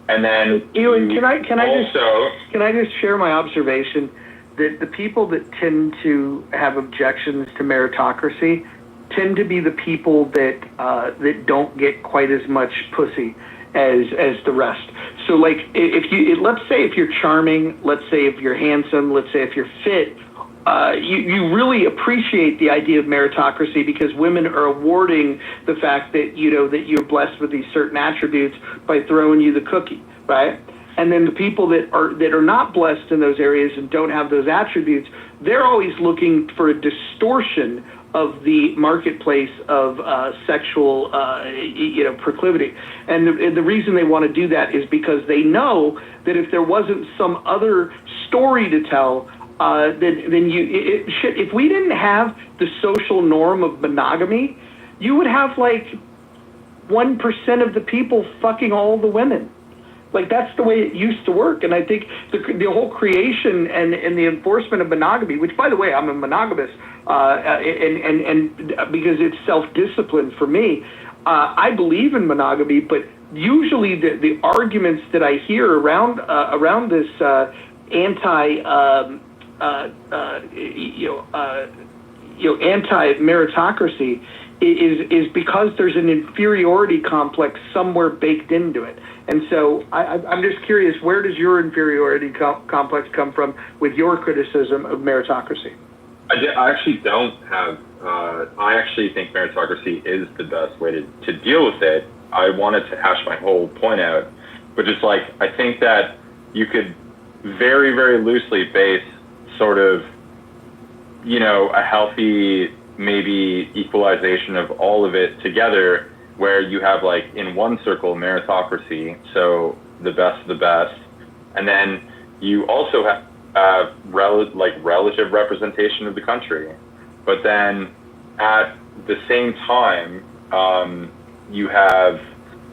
And then Ewan, can I just share my observation that the people that tend to have objections to meritocracy tend to be the people that don't get quite as much pussy as the rest. So like let's say if you're charming, let's say if you're handsome, let's say if you're fit, you really appreciate the idea of meritocracy because women are awarding the fact that that you're blessed with these certain attributes by throwing you the cookie, right? And then the people that are not blessed in those areas and don't have those attributes, they're always looking for a distortion of the marketplace of sexual proclivity. And the reason they want to do that is because they know that if there wasn't some other story to tell, if we didn't have the social norm of monogamy, you would have like 1% of the people fucking all the women. Like that's the way it used to work. And I think the whole creation and the enforcement of monogamy, which by the way, I'm a monogamous, and because it's self-discipline for me, I believe in monogamy, but usually the arguments that I hear around this anti-meritocracy is because there's an inferiority complex somewhere baked into it. And so I'm just curious, where does your inferiority complex come from with your criticism of meritocracy? I actually don't have, I actually think meritocracy is the best way to deal with it. I wanted to hash my whole point out, but just like, I think that you could very, very loosely base sort of, a healthy, maybe equalization of all of it together, where you have like in one circle meritocracy, so the best of the best, and then you also have relative representation of the country, but then at the same time you have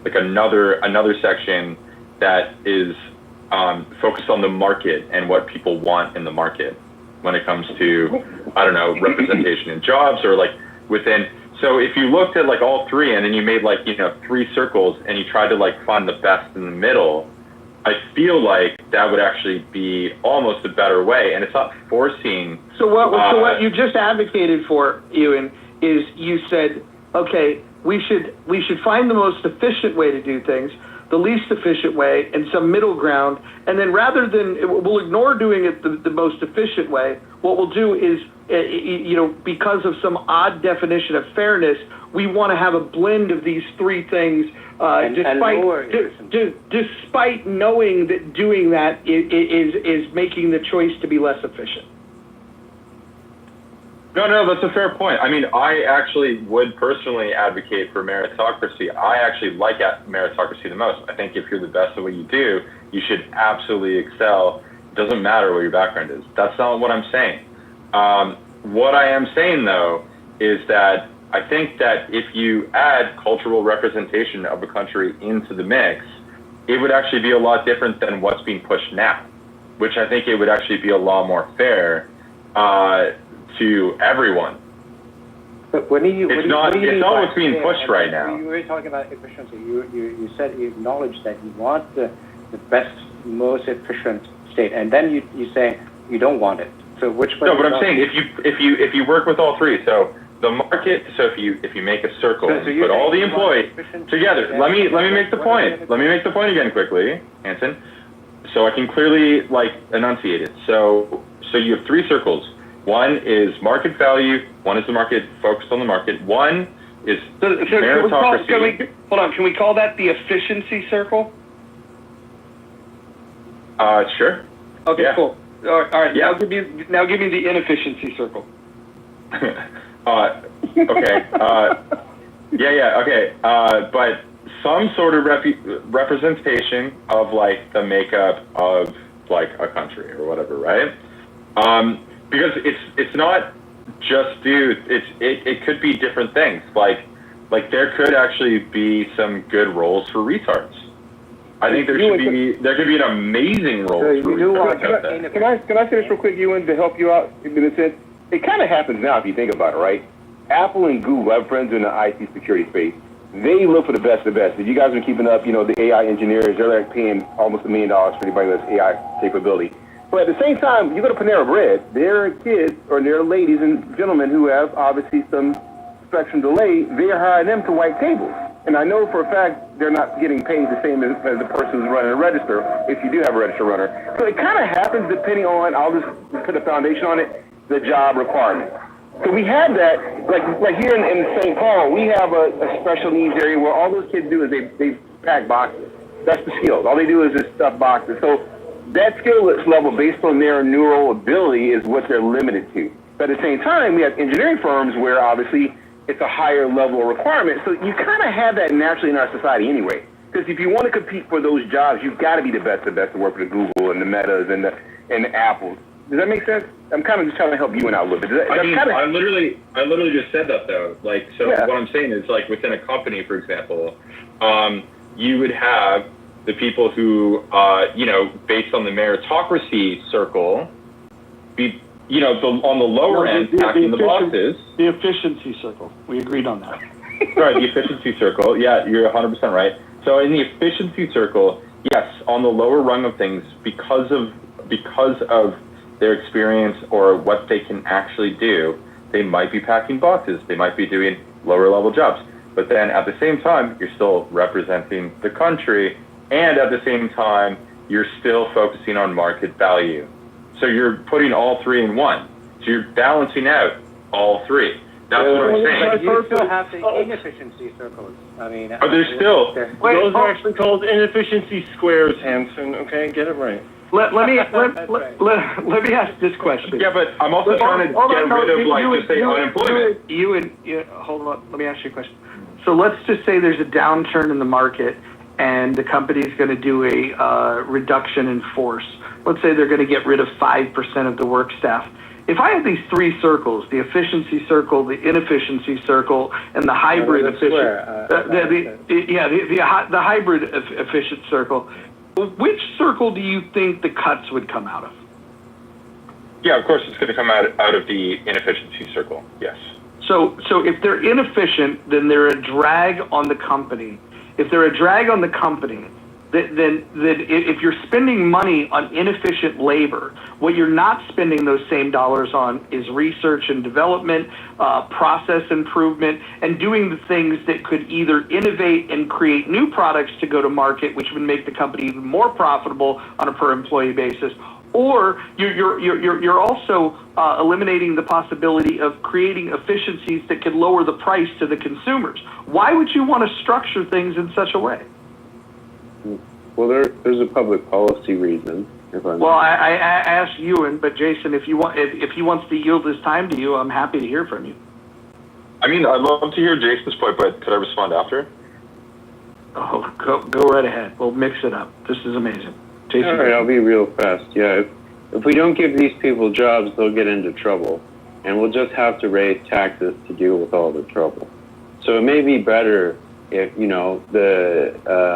like another section that is focused on the market and what people want in the market when it comes to, I don't know, representation in jobs or like within. So if you looked at like all three and then you made like, 3 circles and you tried to like find the best in the middle, I feel like that would actually be almost a better way. And it's not forcing. So what you just advocated for, Ewan, is you said, okay, we should find the most efficient way to do things, the least efficient way, and some middle ground. And then rather than, we'll ignore doing it the most efficient way, what we'll do is, because of some odd definition of fairness, we want to have a blend of these 3 things, despite knowing that doing that is making the choice to be less efficient. No, that's a fair point. I mean, I actually would personally advocate for meritocracy. I actually like meritocracy the most. I think if you're the best at what you do, you should absolutely excel. It doesn't matter what your background is. That's not what I'm saying. What I am saying, though, is that I think that if you add cultural representation of a country into the mix, it would actually be a lot different than what's being pushed now, which I think it would actually be a lot more fair to everyone. But it's not what's being pushed right now. You were talking about efficiency. You said you acknowledged that you want the best, most efficient state, and then you say you don't want it. So which one? No, but I'm saying if you work with all 3, so the market. So if you make a circle, and put all the employees together. Let me make the point. Let me make the point again quickly, Hanson, so I can clearly enunciate it. So you have 3 circles. One is market value. One is the market focused on the market. One is meritocracy. Hold on. Can we call that the efficiency circle? Sure. Okay, yeah. Cool. All right. Yeah. Now give me the inefficiency circle. Okay. Okay. But some sort of representation of like the makeup of like a country or whatever, right? Because it's not just dudes. It could be different things. Like there could actually be some good roles for retards. I think there could be an amazing role for retards. Can I say this real quick, Ewan, to help you out in a sense? It kind of happens now if you think about it, right? Apple and Google have friends in the IT security space. They look for the best of the best. If you guys are keeping up, the AI engineers, they're like paying almost $1 million for anybody that's AI capability. But at the same time, you go to Panera Bread, there are kids or there are ladies and gentlemen who have obviously some inspection delay, they're hiring them to wipe tables. And I know for a fact they're not getting paid the same as the person who's running a register, if you do have a register runner. So it kind of happens depending on, I'll just put a foundation on it, the job requirement. So we have that, like here in St. Paul, we have a special needs area where all those kids do is they pack boxes. That's the skill. All they do is just stuff boxes. So that skill level based on their neural ability is what they're limited to. But at the same time, we have engineering firms where obviously it's a higher level of requirement. So you kind of have that naturally in our society anyway. Because if you want to compete for those jobs, you've got to be the best to work with the Google and the Metas and the Apples. Does that make sense? I'm kind of just trying to help you out a little bit. I literally just said that though. Like, so Yeah. what I'm saying is, like, within a company, for example, you would have the people who, based on the meritocracy circle, be, on the lower end, packing the boxes. The efficiency circle. We agreed on that. Right, the efficiency circle. Yeah, you're 100% right. So in the efficiency circle, yes, on the lower rung of things, because of their experience or what they can actually do, they might be packing boxes. They might be doing lower level jobs. But then at the same time, you're still representing the country, and at the same time, you're still focusing on market value. So you're putting all three in one. So you're balancing out all three. That's what I'm saying. But you still have the inefficiency circles. I mean, there's still. Those are actually called inefficiency squares, Hanson. Okay, get it right. Let me ask this question. Yeah, but I'm also trying to get rid of, just say, unemployment. Hold on. Let me ask you a question. So let's just say there's a downturn in the market, and the company is going to do a reduction in force. Let's say they're going to get rid of 5% of the work staff. If I have these three circles, the efficiency circle, the inefficiency circle, and the hybrid the hybrid efficient circle, which circle do you think the cuts would come out of? Yeah, of course, it's going to come out of the inefficiency circle. Yes. So if they're inefficient, then they're a drag on the company. If they're a drag on the company, then if you're spending money on inefficient labor, what you're not spending those same dollars on is research and development, process improvement, and doing the things that could either innovate and create new products to go to market, which would make the company even more profitable on a per employee basis. Or you're also eliminating the possibility of creating efficiencies that could lower the price to the consumers. Why would you want to structure things in such a way? Well, there's a public policy reason. I asked Ewan, but Jason, if he wants to yield his time to you, I'm happy to hear from you. I mean, I'd love to hear Jason's point, but could I respond after? Oh, go right ahead. We'll mix it up. This is amazing. Jason. All right, I'll be real fast. Yeah, if we don't give these people jobs, they'll get into trouble, and we'll just have to raise taxes to deal with all the trouble. So it may be better if, the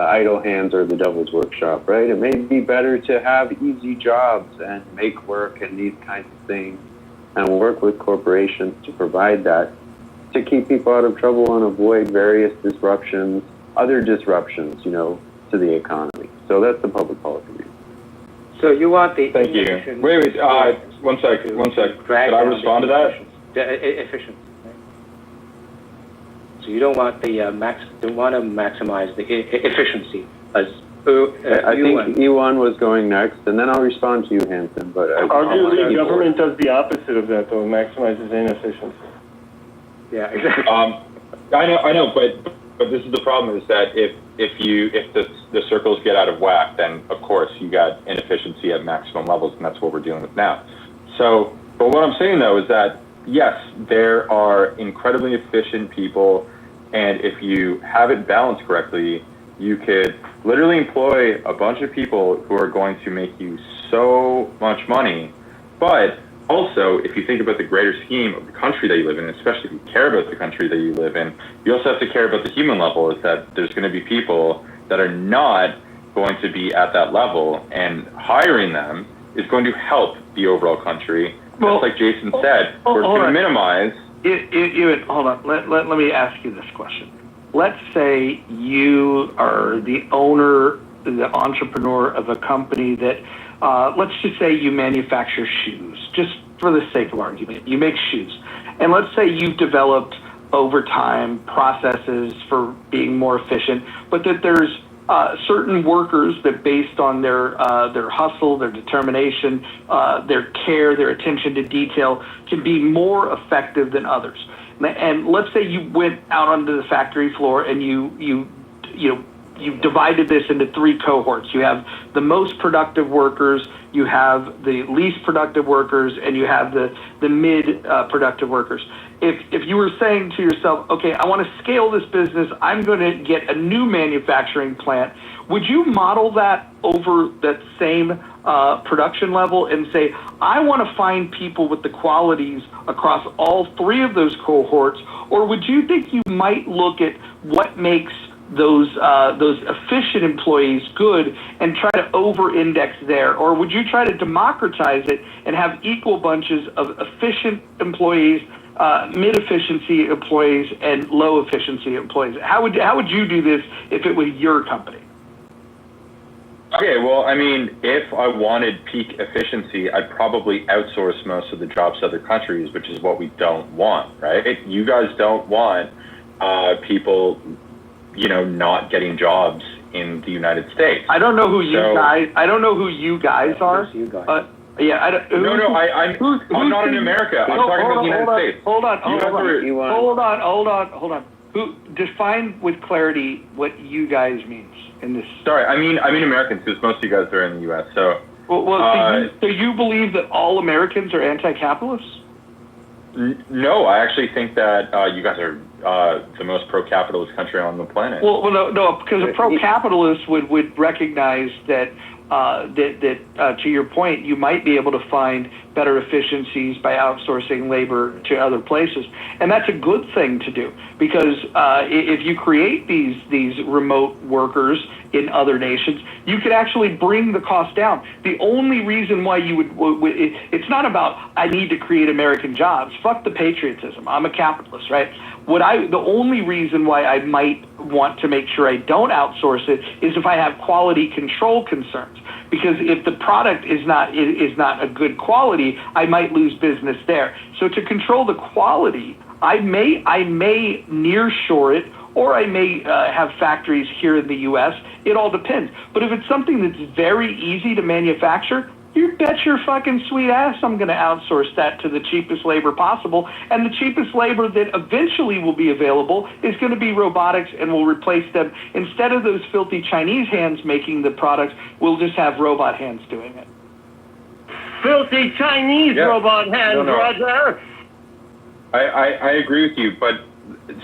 idle hands are the devil's workshop, right? It may be better to have easy jobs and make work and these kinds of things and work with corporations to provide that, to keep people out of trouble and avoid various disruptions, other disruptions, to the economy. So that's the public policy reason. So you want the Thank you. Wait, one sec. Could I respond to that? The efficiency. So you don't want the don't want to maximize the efficiency as. I think Ewan was going next, and then I'll respond to you, Hanson. But arguably, the government does the opposite of that, though. It maximizes inefficiency. Yeah, exactly. I know, but this is the problem: is that if the circles get out of whack, then of course you got inefficiency at maximum levels, and that's what we're dealing with now. So, but what I'm saying though is that yes, there are incredibly efficient people, and if you have it balanced correctly, you could literally employ a bunch of people who are going to make you so much money. But also, if you think about the greater scheme of the country that you live in, especially if you care about the country that you live in, you also have to care about the human level, is that there's going to be people that are not going to be at that level, and hiring them is going to help the overall country. Just like Jason said, we're going to minimize. Hold on. Let me ask you this question. Let's say you are the owner, the entrepreneur of a company that, let's just say you manufacture shoes, just for the sake of argument. You make shoes. And let's say you've developed overtime processes for being more efficient, but that there's certain workers that, based on their hustle, their determination, their care, their attention to detail, can be more effective than others. And let's say you went out onto the factory floor and you divided this into 3 cohorts. You have the most productive workers, you have the least productive workers, and you have the mid productive workers. If you were saying to yourself, okay, I want to scale this business, I'm going to get a new manufacturing plant, would you model that over that same production level and say, I want to find people with the qualities across all 3 of those cohorts? Or would you think you might look at what makes those efficient employees good and try to over-index there? Or would you try to democratize it and have equal bunches of efficient employees, mid-efficiency employees, and low-efficiency employees? How would you do this if it was your company? Okay, well, I mean, if I wanted peak efficiency, I'd probably outsource most of the jobs to other countries, which is what we don't want, right? You guys don't want people, not getting jobs in the United States. I don't know who you guys. I don't know who you guys are. You guys. Yeah, I'm not in America. I'm talking about the United States. Hold on. Who define with clarity what you guys means in this? Sorry, I mean Americans, because most of you guys are in the U.S. So. So you believe that all Americans are anti-capitalists? No, I actually think that you guys are the most pro-capitalist country on the planet. Well, no, because a pro-capitalist would recognize that to your point, you might be able to find better efficiencies by outsourcing labor to other places, and that's a good thing to do, because if you create these remote workers in other nations, you could actually bring the cost down. The only reason why you would it's not about I need to create American jobs. Fuck the patriotism. I'm a capitalist, right? The only reason why I might want to make sure I don't outsource it is if I have quality control concerns. Because if the product is not a good quality, I might lose business there. So to control the quality, I may nearshore it, or I may have factories here in the U.S. It all depends. But if it's something that's very easy to manufacture, you bet your fucking sweet ass I'm going to outsource that to the cheapest labor possible. And the cheapest labor that eventually will be available is going to be robotics, and will replace them. Instead of those filthy Chinese hands making the products, we'll just have robot hands doing it. Filthy Chinese robot hands, Roger! I agree with you, but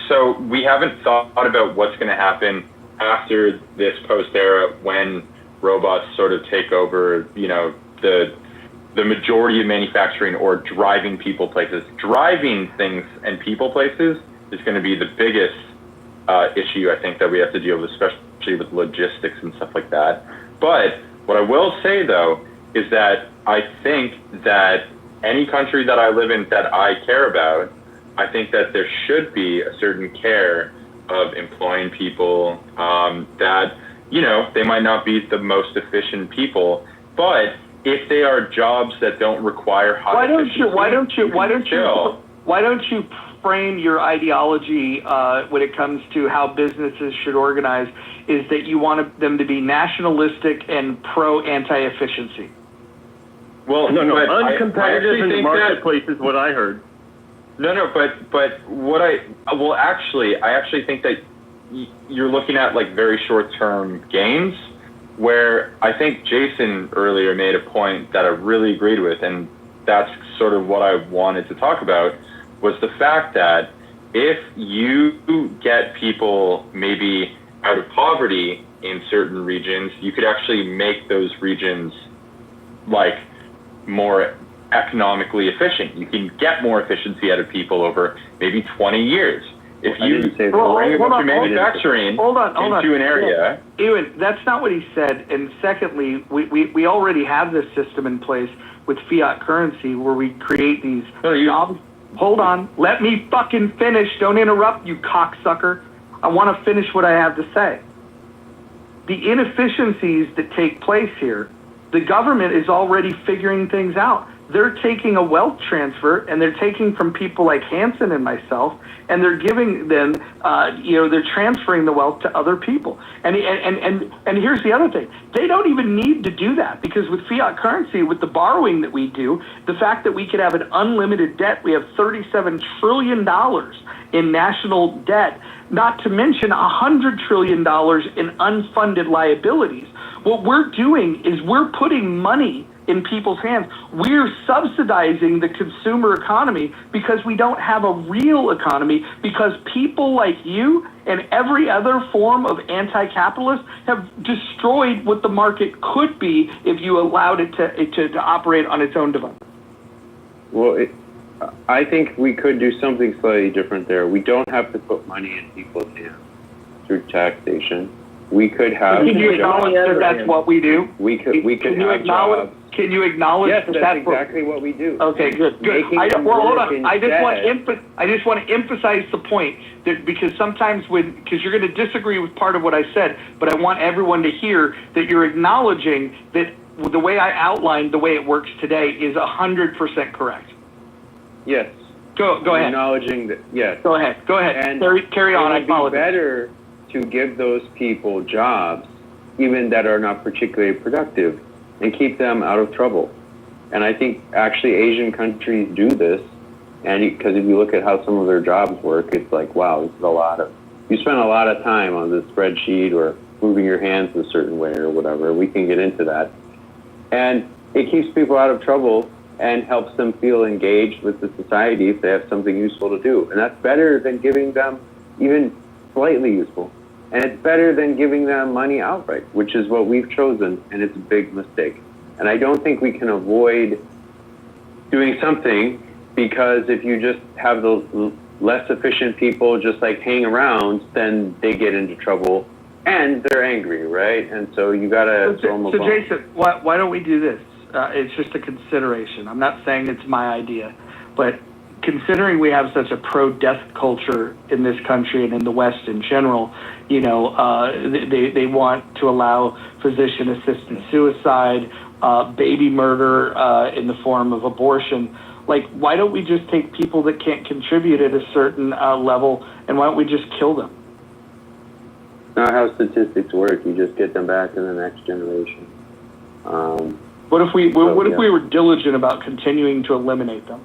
so we haven't thought about what's going to happen after this post-era when robots sort of take over, the majority of manufacturing, or driving people places. Driving things and people places is going to be the biggest issue, I think, that we have to deal with, especially with logistics and stuff like that. But what I will say, though, is that I think that any country that I live in that I care about, I think that there should be a certain care of employing people that, they might not be the most efficient people, but if they are jobs that don't require high efficiency, why don't you frame your ideology when it comes to how businesses should organize is that you want them to be nationalistic and pro-anti-efficiency? Well, uncompetitive in the marketplace is what I heard. But what I actually think that you're looking at like very short-term gains, where I think Jason earlier made a point that I really agreed with, and that's sort of what I wanted to talk about, was the fact that if you get people maybe out of poverty in certain regions, you could actually make those regions like more economically efficient. You can get more efficiency out of people over maybe 20 years. If you bring a bunch of manufacturing into an area. Ewan, that's not what he said. And secondly, we already have this system in place with fiat currency where we create these jobs. Hold on. Let me fucking finish. Don't interrupt, you cocksucker. I want to finish what I have to say. The inefficiencies that take place here, the government is already figuring things out. they're taking a wealth transfer, and they're taking from people like Hanson and myself, and they're giving them, they're transferring the wealth to other people. And here's the other thing. They don't even need to do that, because with fiat currency, with the borrowing that we do, the fact that we could have an unlimited debt, we have $37 trillion in national debt, not to mention $100 trillion in unfunded liabilities. What we're doing is we're putting money in people's hands. We're subsidizing the consumer economy because we don't have a real economy, because people like you and every other form of anti-capitalist have destroyed what the market could be if you allowed it to operate on its own device. Well, I think we could do something slightly different there. We don't have to put money in people's hands through taxation. We could have. Can you acknowledge that that's what we do? We could have jobs. Can you acknowledge yes, that that's exactly what we do. Okay, good. Hold on. I just want to emphasize the point that, because sometimes because you're going to disagree with part of what I said, but I want everyone to hear that you're acknowledging that the way I outlined the way it works today is 100% correct. Yes. Go ahead. Acknowledging that. Yes. Go ahead. And carry on. It would be better to give those people jobs, even that are not particularly productive, and keep them out of trouble. And I think actually Asian countries do this, and because if you look at how some of their jobs work, it's like, wow, this is you spend a lot of time on the spreadsheet or moving your hands a certain way or whatever. We can get into that. And it keeps people out of trouble and helps them feel engaged with the society if they have something useful to do. And that's better than giving them even slightly useful. And it's better than giving them money outright, which is what we've chosen, and it's a big mistake. And I don't think we can avoid doing something, because if you just have the less efficient people just like hang around, then they get into trouble and they're angry, right? And so you gotta throw them a bone. Jason, why don't we do this? It's just a consideration. I'm not saying it's my idea, but considering we have such a pro-death culture in this country and in the West in general, they want to allow physician-assisted suicide, baby murder in the form of abortion. Like, why don't we just take people that can't contribute at a certain level, and why don't we just kill them? Not how statistics work. You just get them back in the next generation. What if we were diligent about continuing to eliminate them?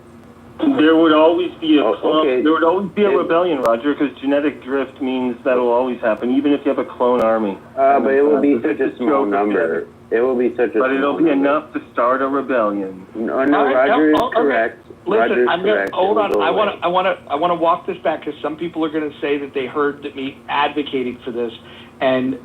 There would always be there would always be a rebellion, Roger, because genetic drift means that will always happen, even if you have a clone army. But it will be such a small number. It will be such a. But it'll be enough to start a rebellion. No, Roger is correct. Listen, hold on. I want to walk this back, because some people are going to say that they heard me advocating for this, and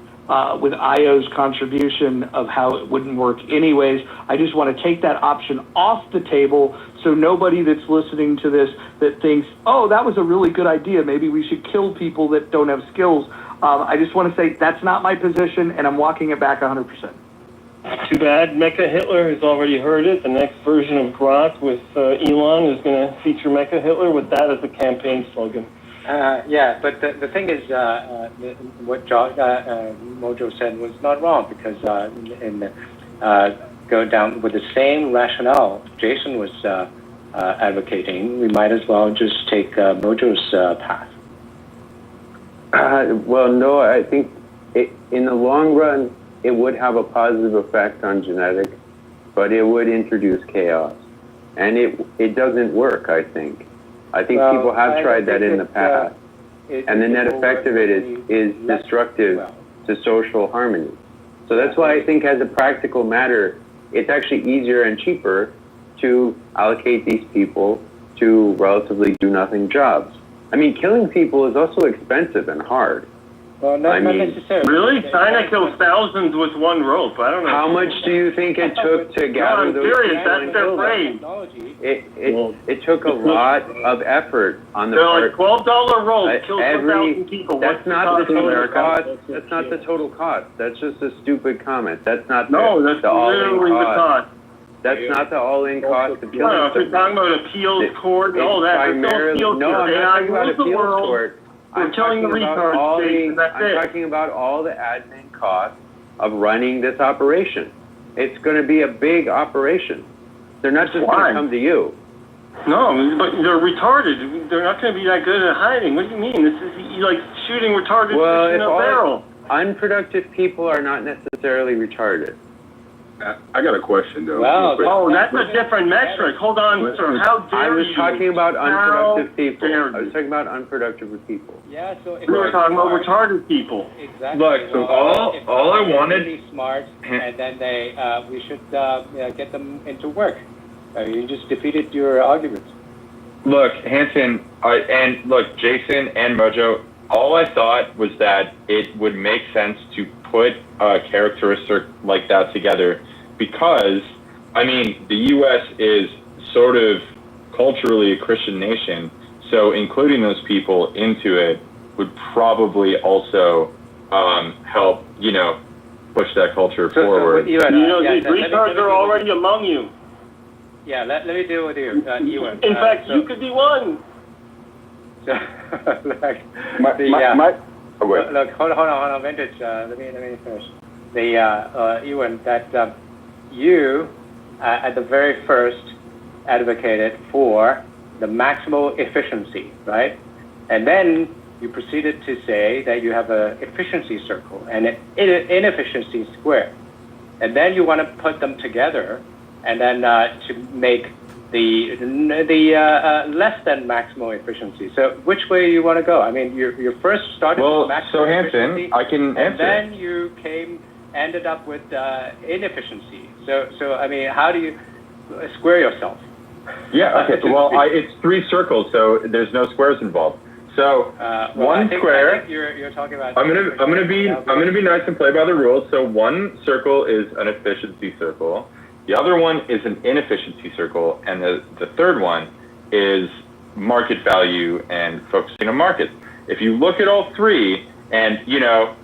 with IO's contribution of how it wouldn't work anyways, I just want to take that option off the table, so nobody that's listening to this that thinks, oh, that was a really good idea, maybe we should kill people that don't have skills. I just want to say that's not my position, and I'm walking it back 100%. Too bad. Mecha Hitler has already heard it. The next version of Grok with Elon is going to feature Mecha Hitler with that as a campaign slogan. Yeah, but the thing is, what Mojo said was not wrong, because go down with the same rationale Jason was advocating, we might as well just take Mojo's path. Well, no, I think in the long run, it would have a positive effect on genetics, but it would introduce chaos. And it doesn't work, I think. I think people have tried that in the past. And the net effect of it is destructive to social harmony. So that's why I think as a practical matter, it's actually easier and cheaper to allocate these people to relatively do-nothing jobs. I mean, killing people is also expensive and hard. Well, not necessarily. Really? China kills thousands with one rope. I don't know. How much do you think it took to gather those people? That's their brain. It took a lot of effort on the part. Like $12 rope kills 1,000 people. That's not the total cost. That's not the total cost. That's just a stupid comment. That's not that's literally the cost. That's not the all-in cost of killing. Well, if you're talking about appeals court and all that, I'm not talking about appeals court. I'm talking about all the admin costs of running this operation. It's going to be a big operation. They're not just going to come to you. No, but they're retarded. They're not going to be that good at hiding. What do you mean? This is like shooting retarded fish in a barrel. Unproductive people are not necessarily retarded. I got a question though. Well, that's a different metric. Hold on, sir. How dare you? I was talking about unproductive people. I was talking about unproductive people. Yeah, so if we were talking about retarded people. Exactly. Look, so all I wanted. Really smart, and then we should get them into work. You just defeated your argument. Look, Hanson, and look, Jason and Mojo, all I thought was that it would make sense to put a characteristic like that together because, I mean, the U.S. is sort of culturally a Christian nation, so including those people into it would probably also help, push that culture forward. These retards are already among you. Yeah, let me deal with you, Ewan. In fact, you could be one. Look, hold on, Vintage. Let me finish. Ewan, that you at the very first advocated for the maximal efficiency, right? And then you proceeded to say that you have an efficiency circle and an inefficiency square, and then you want to put them together, and then to make the less than maximal efficiency. So which way you want to go? I mean, you first started with maximal so efficiency, Hanson, I can answer. and then you ended up with inefficiency. So I mean, how do you square yourself? Yeah. Okay. Well, it's 3 circles, so there's no squares involved. So one square. I think you're talking about. I'm gonna be nice and play by the rules. So one circle is an efficiency circle. The other one is an inefficiency circle, and the third one is market value and focusing on markets. If you look at all 3 and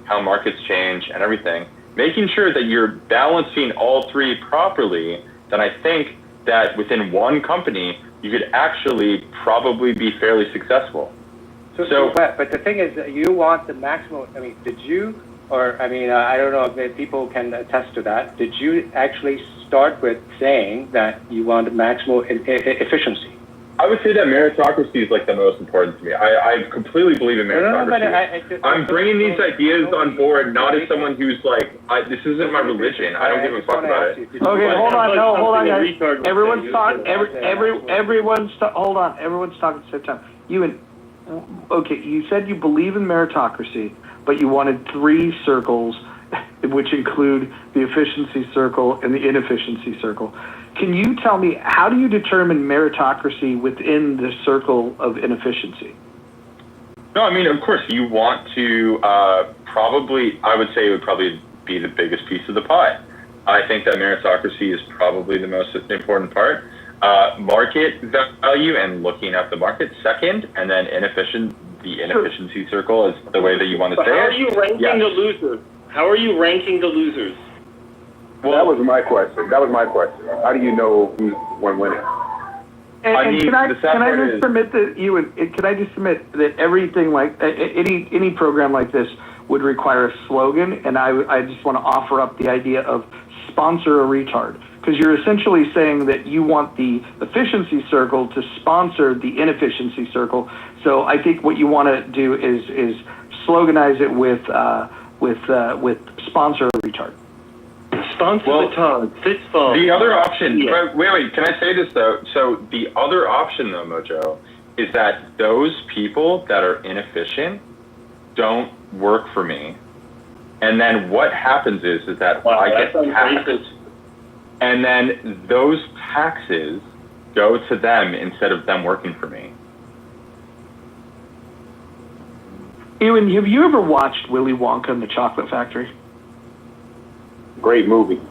how markets change and everything, making sure that you're balancing all 3 properly, then I think that within one company, you could actually probably be fairly successful. But the thing is that you want the maximum. I mean, did you, or I mean, I don't know if people can attest to that. Did you actually start with saying that you want maximal efficiency? I would say that meritocracy is like the most important to me. I completely believe in meritocracy. I'm bringing these ideas on board not as someone who's like, this isn't my religion. I don't give a fuck about it. Okay, hold on, guys. Everyone's talking. Hold on. Everyone's talking at the same time. You said you believe in meritocracy, but you wanted 3 circles, which include the efficiency circle and the inefficiency circle. Can you tell me, how do you determine meritocracy within the circle of inefficiency? No, I mean, of course, you want to I would say it would probably be the biggest piece of the pie. I think that meritocracy is probably the most important part. Market value and looking at the market second, and then the inefficiency circle is the way that you want to say it. How are you ranking the losers? How are you ranking the losers? Well, that was my question. How do you know who's winning? And can I just submit that everything like any program like this would require a slogan, and I just want to offer up the idea of sponsor a retard, because you're essentially saying that you want the efficiency circle to sponsor the inefficiency circle. So I think what you want to do is sloganize it with sponsor a retard. Sponsor the tongue. The other option, wait, can I say this though? So the other option though, Mojo, is that those people that are inefficient don't work for me. And then what happens is that I get taxed. And then those taxes go to them instead of them working for me. Ewan, have you ever watched Willy Wonka and the Chocolate Factory? Great movie.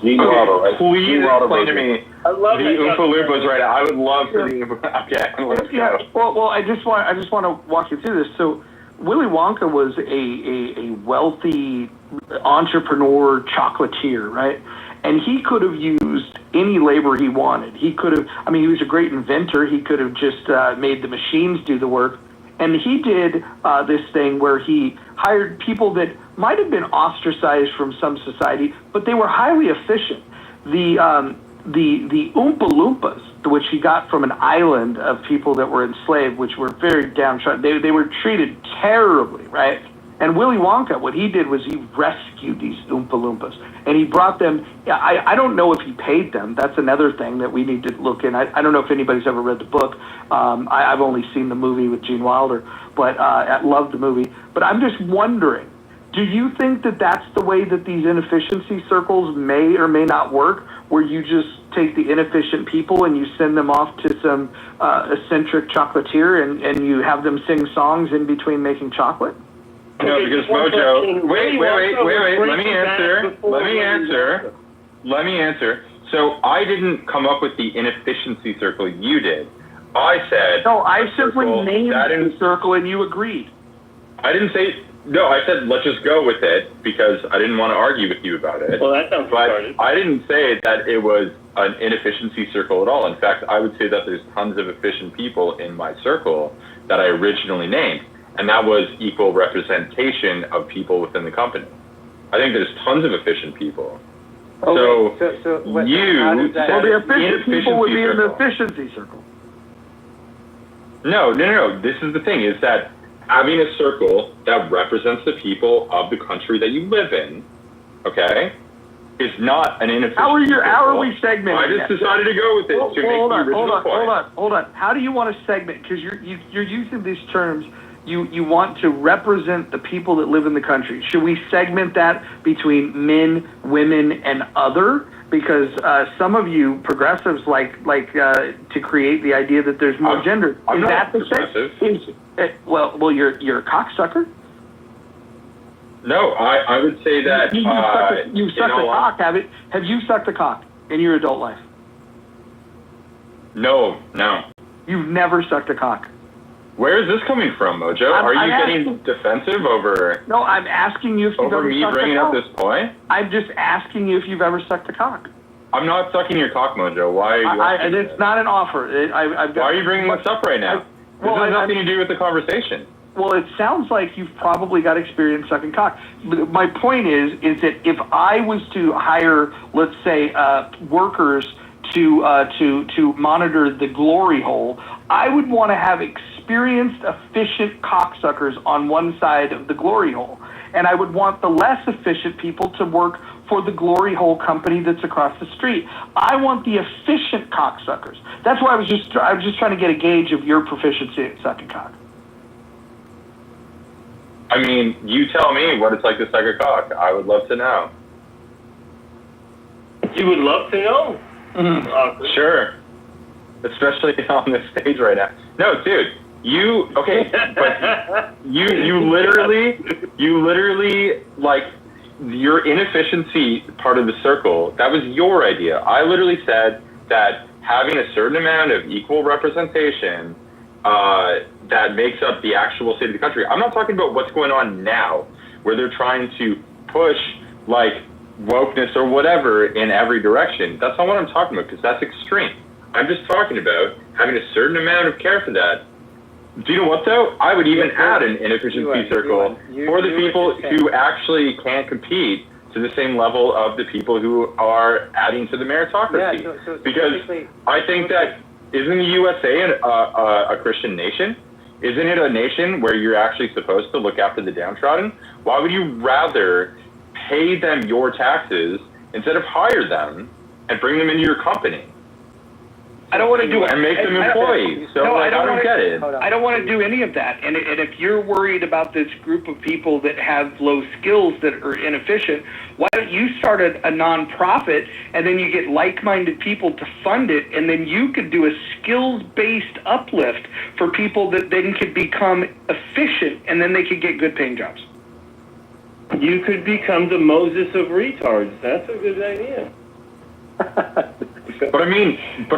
Please explain to me the Oompa Loompas right now. I would love for the Oompa. Okay, let's go. Well, I just want to walk you through this. So, Willy Wonka was a wealthy entrepreneur chocolatier, right? And he could have used any labor he wanted. He could have. I mean, he was a great inventor. He could have just made the machines do the work. And he did this thing where he hired people that might have been ostracized from some society, but they were highly efficient. the Oompa Loompas, which he got from an island of people that were enslaved, which were very downtrodden. They were treated terribly, right? And Willy Wonka, what he did was he rescued these Oompa Loompas, and he brought them. I don't know if he paid them. That's another thing that we need to look in. I don't know if anybody's ever read the book. I've only seen the movie with Gene Wilder, but I loved the movie. But I'm just wondering, do you think that that's the way that these inefficiency circles may or may not work, where you just take the inefficient people and you send them off to some eccentric chocolatier and you have them sing songs in between making chocolate? No, because Mojo. Wait. Let me answer. So I didn't come up with the inefficiency circle. You did. I said. No, I simply named the circle and you agreed. I didn't say. No, I said let's just go with it because I didn't want to argue with you about it. Well, that sounds retarded. I didn't say that it was an inefficiency circle at all. In fact, I would say that there's tons of efficient people in my circle that I originally named, and that was equal representation of people within the company. I think there's tons of efficient people. Okay, So what, you said Well, the efficient people would be in the circle. efficiency circle. No. This is the thing, is that having a circle that represents the people of the country that you live in, okay, is not an inefficient How are circle. we segmenting? I just decided to go with it to make the original point. Hold on. How do you want to segment? Because you're using these terms. You want to represent the people that live in the country. Should we segment that between men, women, and other? Because some of you progressives like to create the idea that there's more gender. I'm Is not that the progressive. Well, you're a cocksucker. No, I would say that You've sucked a cock, haven't? Have you sucked a cock in your adult life? No. You've never sucked a cock. Where is this coming from, Mojo? Are you getting defensive over? No, I'm asking you if you've over ever me sucked bringing a up cock. this point. I'm just asking you if you've ever sucked a cock. I'm not sucking your cock, Mojo. Why are you? And it's not an offer. I've got, why are you bringing this up right now? This has nothing to do with the conversation. Well, it sounds like you've probably got experience sucking cock. My point is that if I was to hire, let's say, workers to monitor the glory hole, I would want to have experienced, efficient cocksuckers on one side of the glory hole, and I would want the less efficient people to work for the glory hole company that's across the street. I want the efficient cocksuckers. That's why I was just trying to get a gauge of your proficiency at sucking cock. I mean, you tell me what it's like to suck a cock. I would love to know. You would love to know. Sure. Especially on this stage right now. No, dude. But you literally, like, your inefficiency part of the circle, that was your idea. I literally said that having a certain amount of equal representation that makes up the actual state of the country. I'm not talking about what's going on now, where they're trying to push, like, wokeness or whatever in every direction. That's not what I'm talking about, because that's extreme. I'm just talking about having a certain amount of care for that. Do you know what, though? I would even add an inefficiency circle for the people who actually can't compete to the same level of the people who are adding to the meritocracy. Because I think that, isn't the USA a Christian nation? Isn't it a nation where you're actually supposed to look after the downtrodden? Why would you rather pay them your taxes instead of hire them and bring them into your company? I don't want to do it. And make them employees. So no, I don't get it. I don't want to do any of that. And if you're worried about this group of people that have low skills that are inefficient, why don't you start a nonprofit and then you get like-minded people to fund it, and then you could do a skills-based uplift for people that then could become efficient, and then they could get good-paying jobs. You could become the Moses of retards. That's a good idea. But I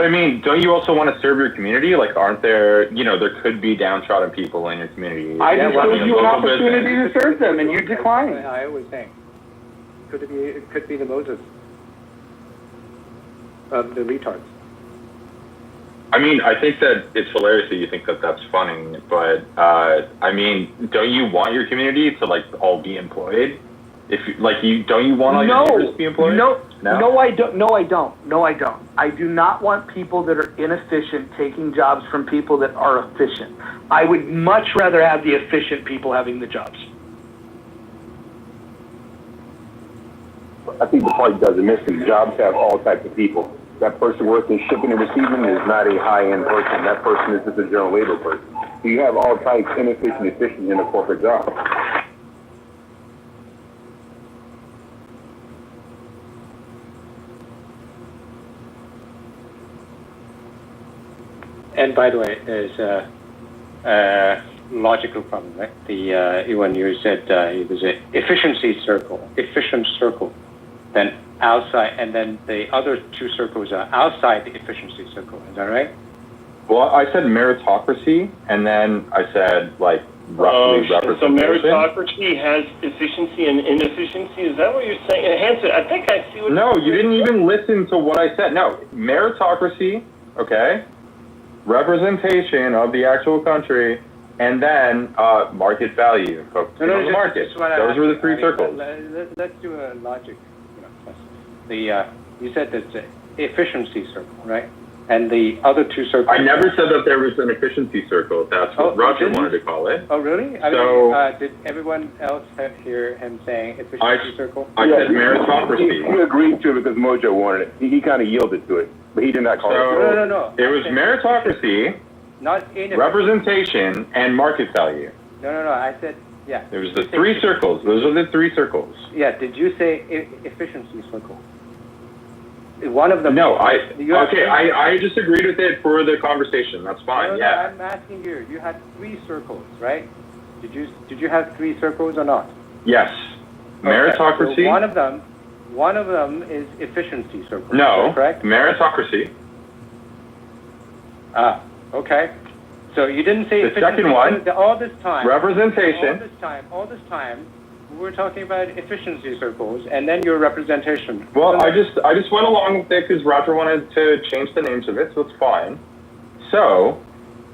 mean, don't you also want to serve your community? Like, aren't there, there could be downtrodden people in your community. I just gave you an opportunity to serve them, and you declined. I always think, it could be the Moses of the retards. I mean, I think that it's hilarious that you think that that's funny, but I mean, don't you want your community to, like, all be employed? If you, like, don't you want all your neighbors to be employed? No? No, I don't. No, I don't. No, I don't. I do not want people that are inefficient taking jobs from people that are efficient. I would much rather have the efficient people having the jobs. I think the part doesn't miss is jobs have all types of people. That person working shipping and receiving is not a high-end person. That person is just a general labor person. So you have all types, inefficient, efficient in a corporate job. And by the way, there's a logical problem, right? When you said it was an efficiency circle, efficient circle, then outside, and then the other two circles are outside the efficiency circle. Is that right? Well, I said meritocracy, and then I said like roughly So representation. meritocracy has efficiency and inefficiency. Is that what you're saying? Hanson, I think I see what. No, you didn't even listen to what I said. No, meritocracy, okay, representation of the actual country, and then market value, focusing on the market. Those were the three circles. Let's do a logic test. You said that's an efficiency circle, right? And the other two circles. I never said that there was an efficiency circle. That's what Roger wanted to call it. Oh, really? Did everyone else hear him saying efficiency circle? I said meritocracy. He agreed to it because Mojo wanted it. He kind of yielded to it, but he did not call it. No. It was meritocracy, not representation, and market value. No. I said, yeah. There was the three circles. Those are the three circles. Yeah. Did you say efficiency circle? One of them. No, I just agreed with it for the conversation. That's fine. No, yeah. I'm asking you. You had three circles, right? Did you have three circles or not? Yes. Meritocracy. Okay, so one of them is efficiency circle. No. Correct. Meritocracy. Okay. So you didn't say the efficiency. second one. All this time. Representation. All this time. We were talking about efficiency circles, and then your representation. Well, I just went along with it because Roger wanted to change the names of it, so it's fine. So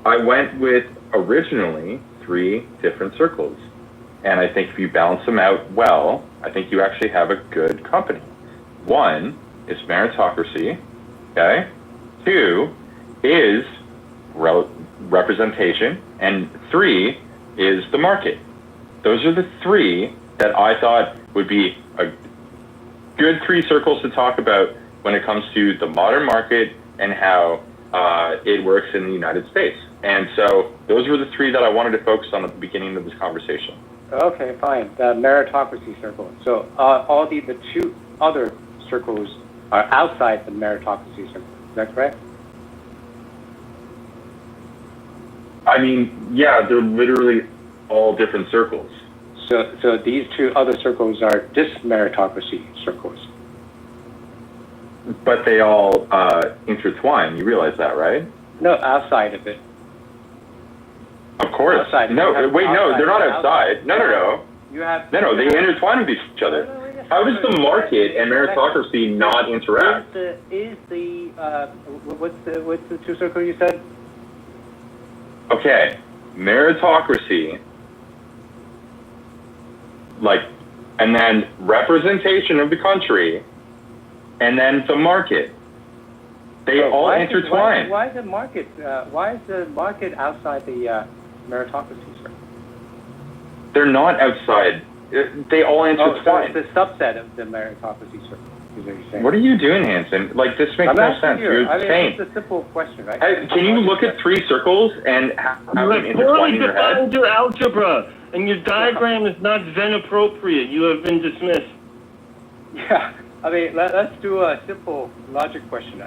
I went with originally 3 different circles, and I think if you balance them out well, I think you actually have a good company. 1 is meritocracy, okay? 2 is representation, and 3 is the market. Those are the 3 that I thought would be a good 3 circles to talk about when it comes to the modern market and how it works in the United States. And so those were the 3 that I wanted to focus on at the beginning of this conversation. Okay, fine. The meritocracy circle. So all the 2 other circles are outside the meritocracy circle. Is that correct? I mean, yeah, they're literally all different circles. So these 2 other circles are dis-meritocracy circles. But they all intertwine. You realize that, right? No, outside of it. Of course. Outside. No, wait, no, they're not outside. No. You have. No, they intertwine with each other. How does the market and meritocracy not interact? What's the 2 circles you said? Okay, meritocracy, and then representation of the country, and then the market. They all intertwine. Why is the market? Why is the market outside the meritocracy circle? They're not outside. They all intertwine. So it's a subset of the meritocracy circle. Is what you're saying. What are you doing, Hanson? This makes no sense. You're insane. It's a simple question, right? Can you look at 3 circles and have them intertwine in your head? You have your algebra, and your diagram is not Venn appropriate. You have been dismissed. Yeah, I mean, let's do a simple logic question.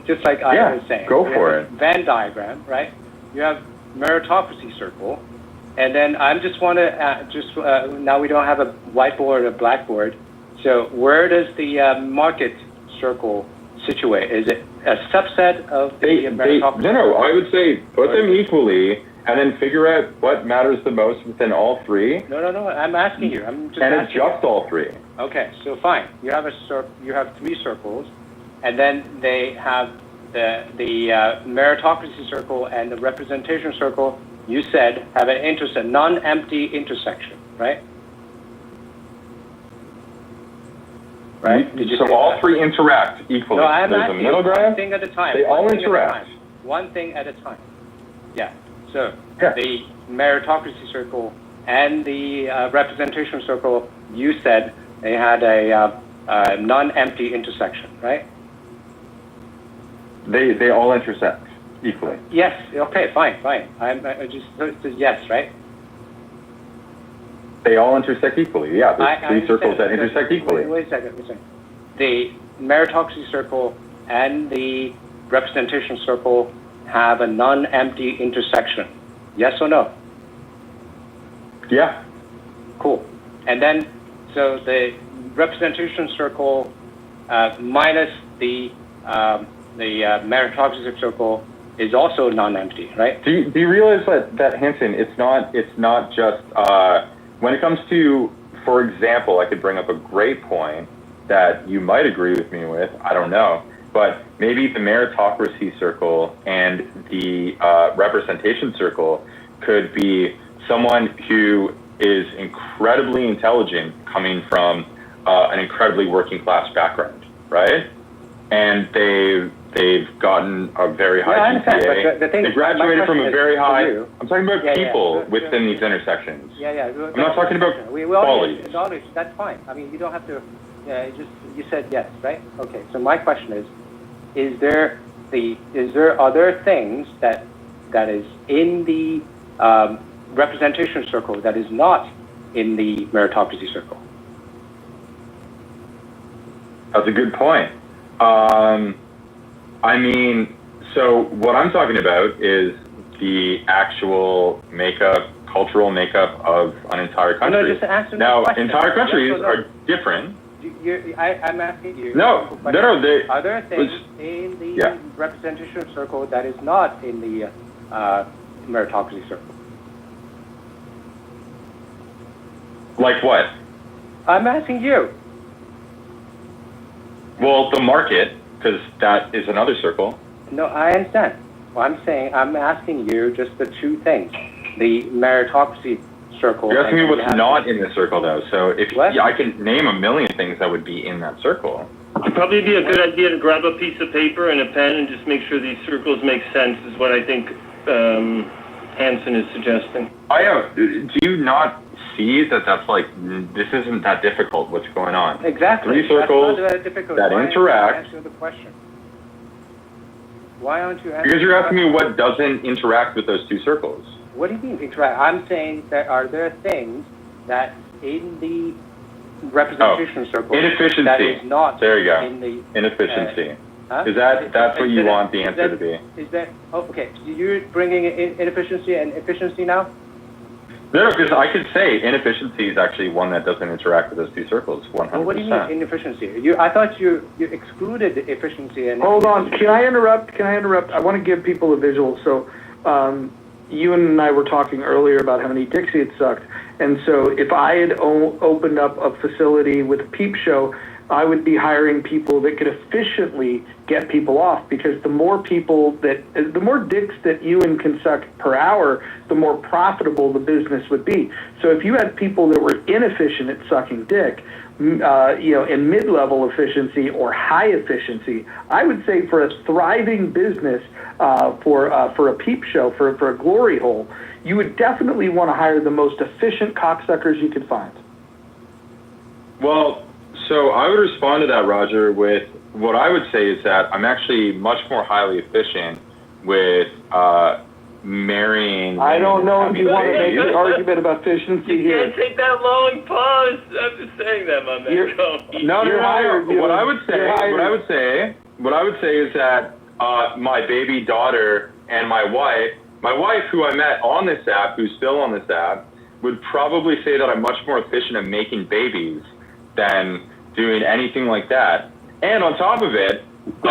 Just like I was saying. Go for it. Venn diagram, right? You have meritocracy circle, and then I just want to now we don't have a whiteboard or a blackboard. So where does the market circle situate? Is it a subset of the meritocracy? No, I would say put them equally and then figure out what matters the most within all 3. No, I'm asking you. I'm just and asking adjust all 3. Okay, so fine. You have you have 3 circles, and then they have the meritocracy circle and the representation circle. You said have a non-empty intersection, right? right? Did you so say all that? three interact equally. No, I'm There's a asking middle one ground. thing at a time. They all One thing at a interact. time. One thing at a time. Yeah. So Yeah. the meritocracy circle and the representation circle, you said they had a non-empty intersection, right? They all intersect equally. Yes. Okay. Fine. I just yes, right? They all intersect equally. Yeah, there's three circles that intersect equally. Wait a second. The meritocracy circle and the representation circle have a non-empty intersection. Yes or no? Yeah. Cool. And then, so the representation circle minus the meritocracy circle is also non-empty, right? Do you realize that Hanson, it's not just when it comes to, for example, I could bring up a great point that you might agree with me with, I don't know, but maybe the meritocracy circle and the representation circle could be someone who is incredibly intelligent coming from an incredibly working class background, right? And they've gotten a very high GPA. They graduated from a very high. I'm talking about people within these intersections. Yeah. I'm not talking about qualities. That's fine. I mean, you don't have to. You said yes, right? Okay. So my question is are there things that is in the representation circle that is not in the meritocracy circle? That's a good point. I mean, so what I'm talking about is the actual cultural makeup of an entire country. No, just answer now, the question. entire countries Yes or no? are different. I'm asking you. No. Are there things in the representation circle that is not in the meritocracy circle? Like what? I'm asking you. Well, the market, because that is another circle. No, I understand. Well, I'm asking you just the two things. The meritocracy circle. You're asking me what's not in the circle, though. So I can name a million things that would be in that circle. It'd probably be a good idea to grab a piece of paper and a pen and just make sure these circles make sense, is what I think Hanson is suggesting. Do you not see that that's like, this isn't that difficult what's going on? Exactly. Three circles That's not difficult. that interact. Answer the question. Why aren't you answering? Because you're asking me what doesn't interact with those two circles. What do you mean interact? I'm saying that are there things that in the representation circle inefficiency. that is not there you go. in the inefficiency. Huh? That's what you want the answer to be? Is that okay? You're bringing in inefficiency and efficiency now? No, because I could say inefficiency is actually one that doesn't interact with those two circles. 100%. Well, what do you mean inefficiency? I thought you excluded efficiency and. Hold on. Can I interrupt? I want to give people a visual. So, you and I were talking earlier about how many Dixie had sucked. And so if I had opened up a facility with a peep show, I would be hiring people that could efficiently get people off, because the more dicks that Ewan can suck per hour, the more profitable the business would be. So if you had people that were inefficient at sucking dick, in mid-level efficiency or high efficiency, I would say for a thriving business, for a peep show, for a glory hole, you would definitely want to hire the most efficient cocksuckers you could find. Well, so I would respond to that, Roger, with what I would say is that I'm actually much more highly efficient with marrying. I don't know if you want to make an argument about efficiency here. You can't take that long pause. I'm just saying that, my man. What I would say is that my baby daughter and my wife, who I met on this app, who's still on this app, would probably say that I'm much more efficient at making babies than doing anything like that. And on top of it, what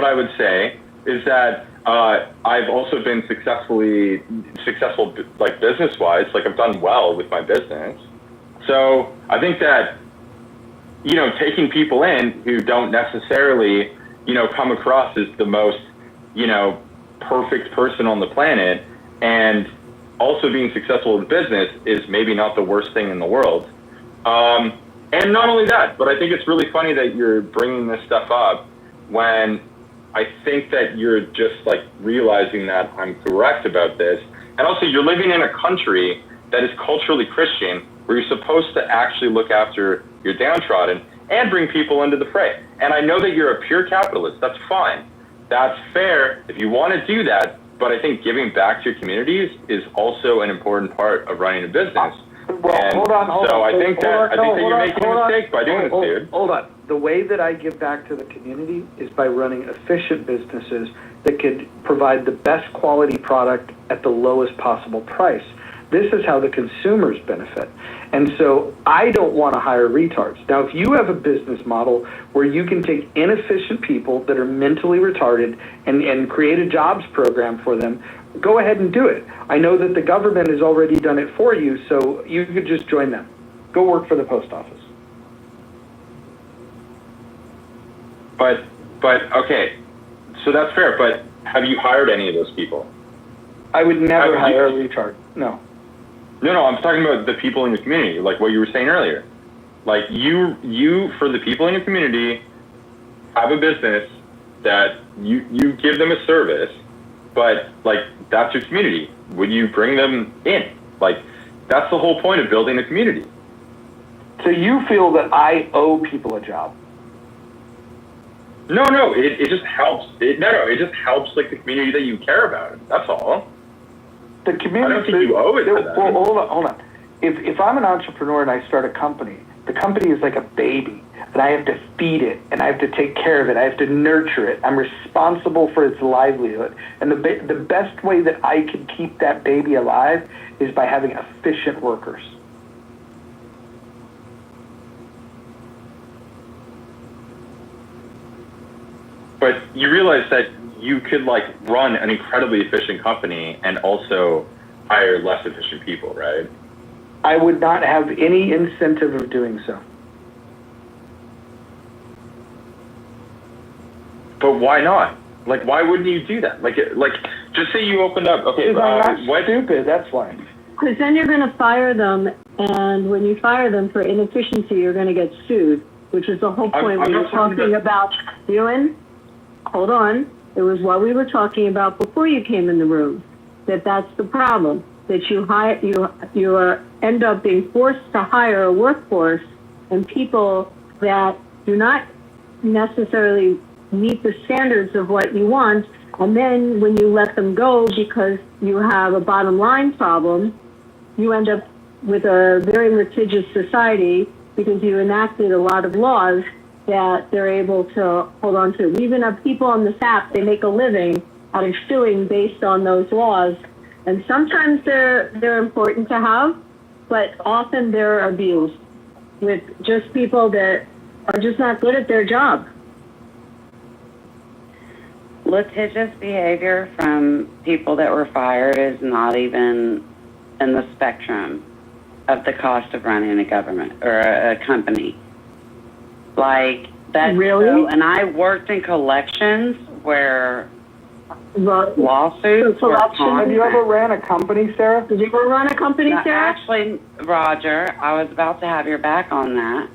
I would say is that I've also been successful, like business-wise. Like I've done well with my business. So I think that, taking people in who don't necessarily, come across as the most, perfect person on the planet, and also being successful in business is maybe not the worst thing in the world. And not only that, but I think it's really funny that you're bringing this stuff up when I think that you're just like realizing that I'm correct about this. And also you're living in a country that is culturally Christian where you're supposed to actually look after your downtrodden and bring people into the fray. And I know that you're a pure capitalist. That's fine. That's fair if you want to do that. But I think giving back to your communities is also an important part of running a business. Well, hold on. So I think that you're making a mistake by doing this, dude. Hold on. The way that I give back to the community is by running efficient businesses that could provide the best quality product at the lowest possible price. This is how the consumers benefit. And so I don't want to hire retards. Now, if you have a business model where you can take inefficient people that are mentally retarded and create a jobs program for them, go ahead and do it. I know that the government has already done it for you, so you could just join them. Go work for the post office. But okay, so that's fair, but have you hired any of those people? I would never hire a retard, no. No, I'm talking about the people in your community, like what you were saying earlier. Like you for the people in your community, have a business that you give them a service, but like that's your community. Would you bring them in? Like that's the whole point of building a community. So you feel that I owe people a job? No, it just helps. It just helps like the community that you care about. That's all. The community. I don't think you owe it to them. Well, hold on. If I'm an entrepreneur and I start a company, the company is like a baby, and I have to feed it, and I have to take care of it. I have to nurture it. I'm responsible for its livelihood. And the best way that I can keep that baby alive is by having efficient workers. But you realize that you could like run an incredibly efficient company and also hire less efficient people, right? I would not have any incentive of doing so. But why not? Like, why wouldn't you do that? Like, just say you opened up. Okay, because I'm not stupid. That's why. Because then you're going to fire them, and when you fire them for inefficiency, you're going to get sued, which is the whole point we were talking about. Ewan, hold on. It was what we were talking about before you came in the room. That's the problem. That you end up being forced to hire a workforce and people that do not necessarily meet the standards of what you want, and then when you let them go because you have a bottom line problem, you end up with a very litigious society because you enacted a lot of laws that they're able to hold on to. We even have people on this app, they make a living out of suing based on those laws. And sometimes they're important to have, but often they're abused with just people that are just not good at their job. Litigious behavior from people that were fired is not even in the spectrum of the cost of running a government or a company. Like that. Really? So, and I worked in collections where lawsuits were constant. Have you ever ran a company, Sarah? Did you ever run a company, Sarah? Actually, Roger, I was about to have your back on that.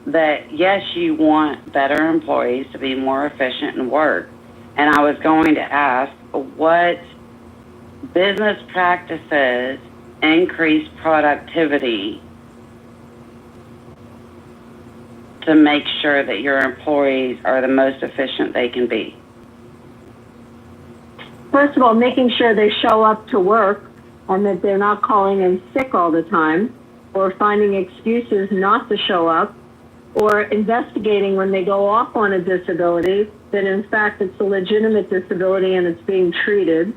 That yes, you want better employees to be more efficient and work. And I was going to ask what business practices increase productivity to make sure that your employees are the most efficient they can be. First of all, making sure they show up to work and that they're not calling in sick all the time or finding excuses not to show up or investigating when they go off on a disability that in fact it's a legitimate disability and it's being treated.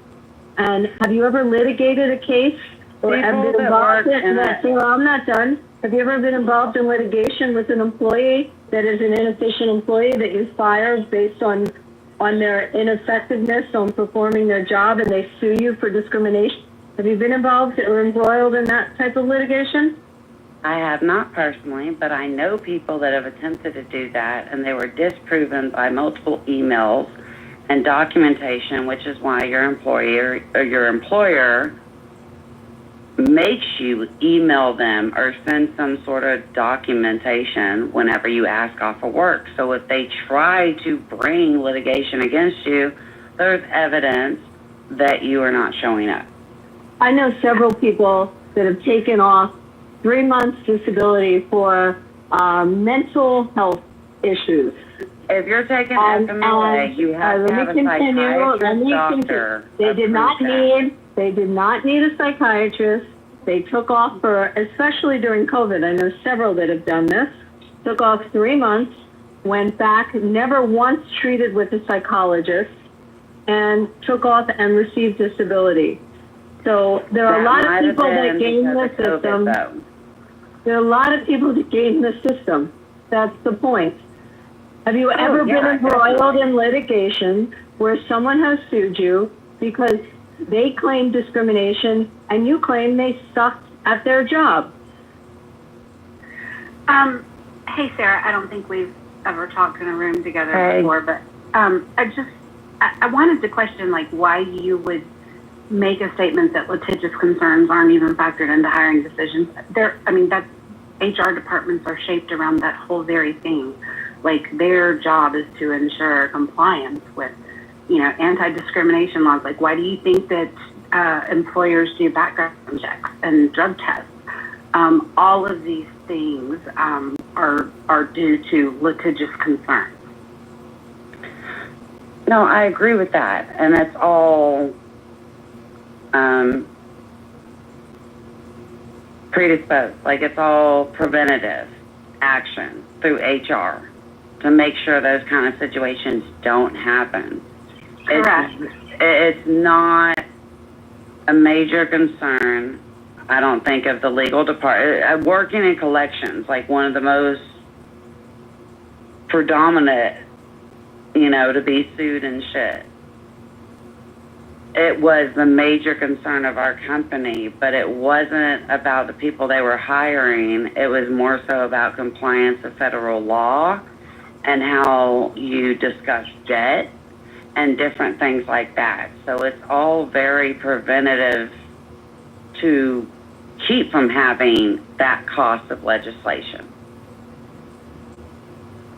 And have you ever litigated a case or have been involved in that? I'm not done. Have you ever been involved in litigation with an employee that is an inefficient employee that you fired based on their ineffectiveness on performing their job and they sue you for discrimination? Have you been involved or embroiled in that type of litigation? I have not personally, but I know people that have attempted to do that and they were disproven by multiple emails and documentation, which is why your employer or your employer makes you email them or send some sort of documentation whenever you ask off of work. So if they try to bring litigation against you, there's evidence that you are not showing up. I know several people that have taken off 3 months disability for mental health issues. If you're taking FMLA, you have to have a psychiatrist, doctor. They did not need a psychiatrist. They took off for, especially during COVID. I know several that have done this. Took off 3 months, went back, never once treated with a psychologist, and took off and received disability. So there are a lot of people that game the system. There are a lot of people that game the system. That's the point. Have you ever been embroiled in litigation where someone has sued you because they claim discrimination and you claim they sucked at their job? Hey, Sarah, I don't think we've ever talked in a room together before, but I wanted to question, like, why you would make a statement that litigious concerns aren't even factored into hiring decisions. That's HR departments are shaped around that whole very thing. Like, their job is to ensure compliance with, anti-discrimination laws. Like, why do you think that employers do background checks and drug tests? All of these things are due to litigious concerns. No, I agree with that, and it's all predisposed. Like, it's all preventative action through HR to make sure those kind of situations don't happen. Correct. It's not a major concern, I don't think, of the legal department. Working in collections, like one of the most predominant, to be sued and shit. It was the major concern of our company, but it wasn't about the people they were hiring. It was more so about compliance of federal law and how you discuss debt and different things like that. So it's all very preventative to keep from having that cost of legislation.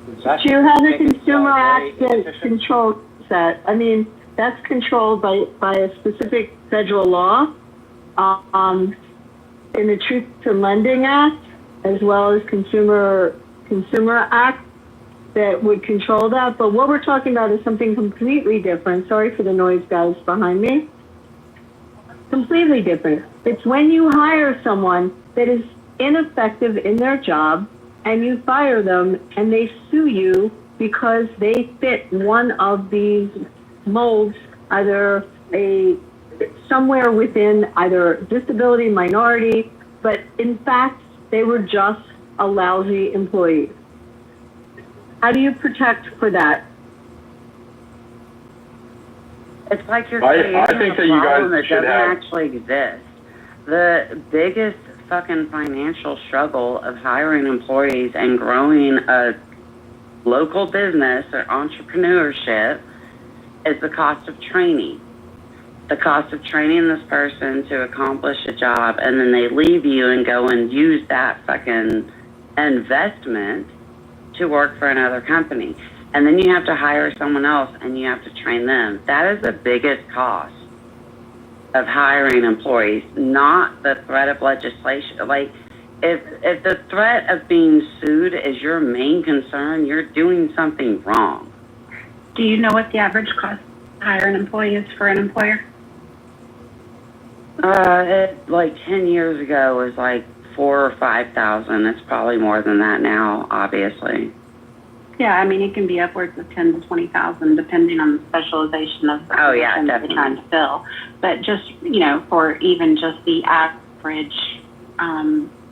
Do you have a consumer access control set? I mean, that's controlled by a specific federal law in the Truth to Lending Act, as well as Consumer Act that would control that. But what we're talking about is something completely different. Sorry for the noise, guys, behind me. Completely different. It's when you hire someone that is ineffective in their job and you fire them and they sue you because they fit one of these molds, either somewhere within either disability, minority, but in fact, they were just a lousy employee. How do you protect for that? It's like you're creating a problem that doesn't actually exist. The biggest fucking financial struggle of hiring employees and growing a local business or entrepreneurship is the cost of training. The cost of training this person to accomplish a job, and then they leave you and go and use that fucking investment to work for another company. And then you have to hire someone else and you have to train them. That is the biggest cost of hiring employees, not the threat of legislation. Like, if the threat of being sued is your main concern, you're doing something wrong. Do you know what the average cost to hire an employee is for an employer? Like 10 years ago was like 4,000 or 5,000. It's probably more than that now, obviously. Yeah, I mean, it can be upwards of 10 to 20,000, depending on the specialization of the position that you're trying to fill. But just, for even just the average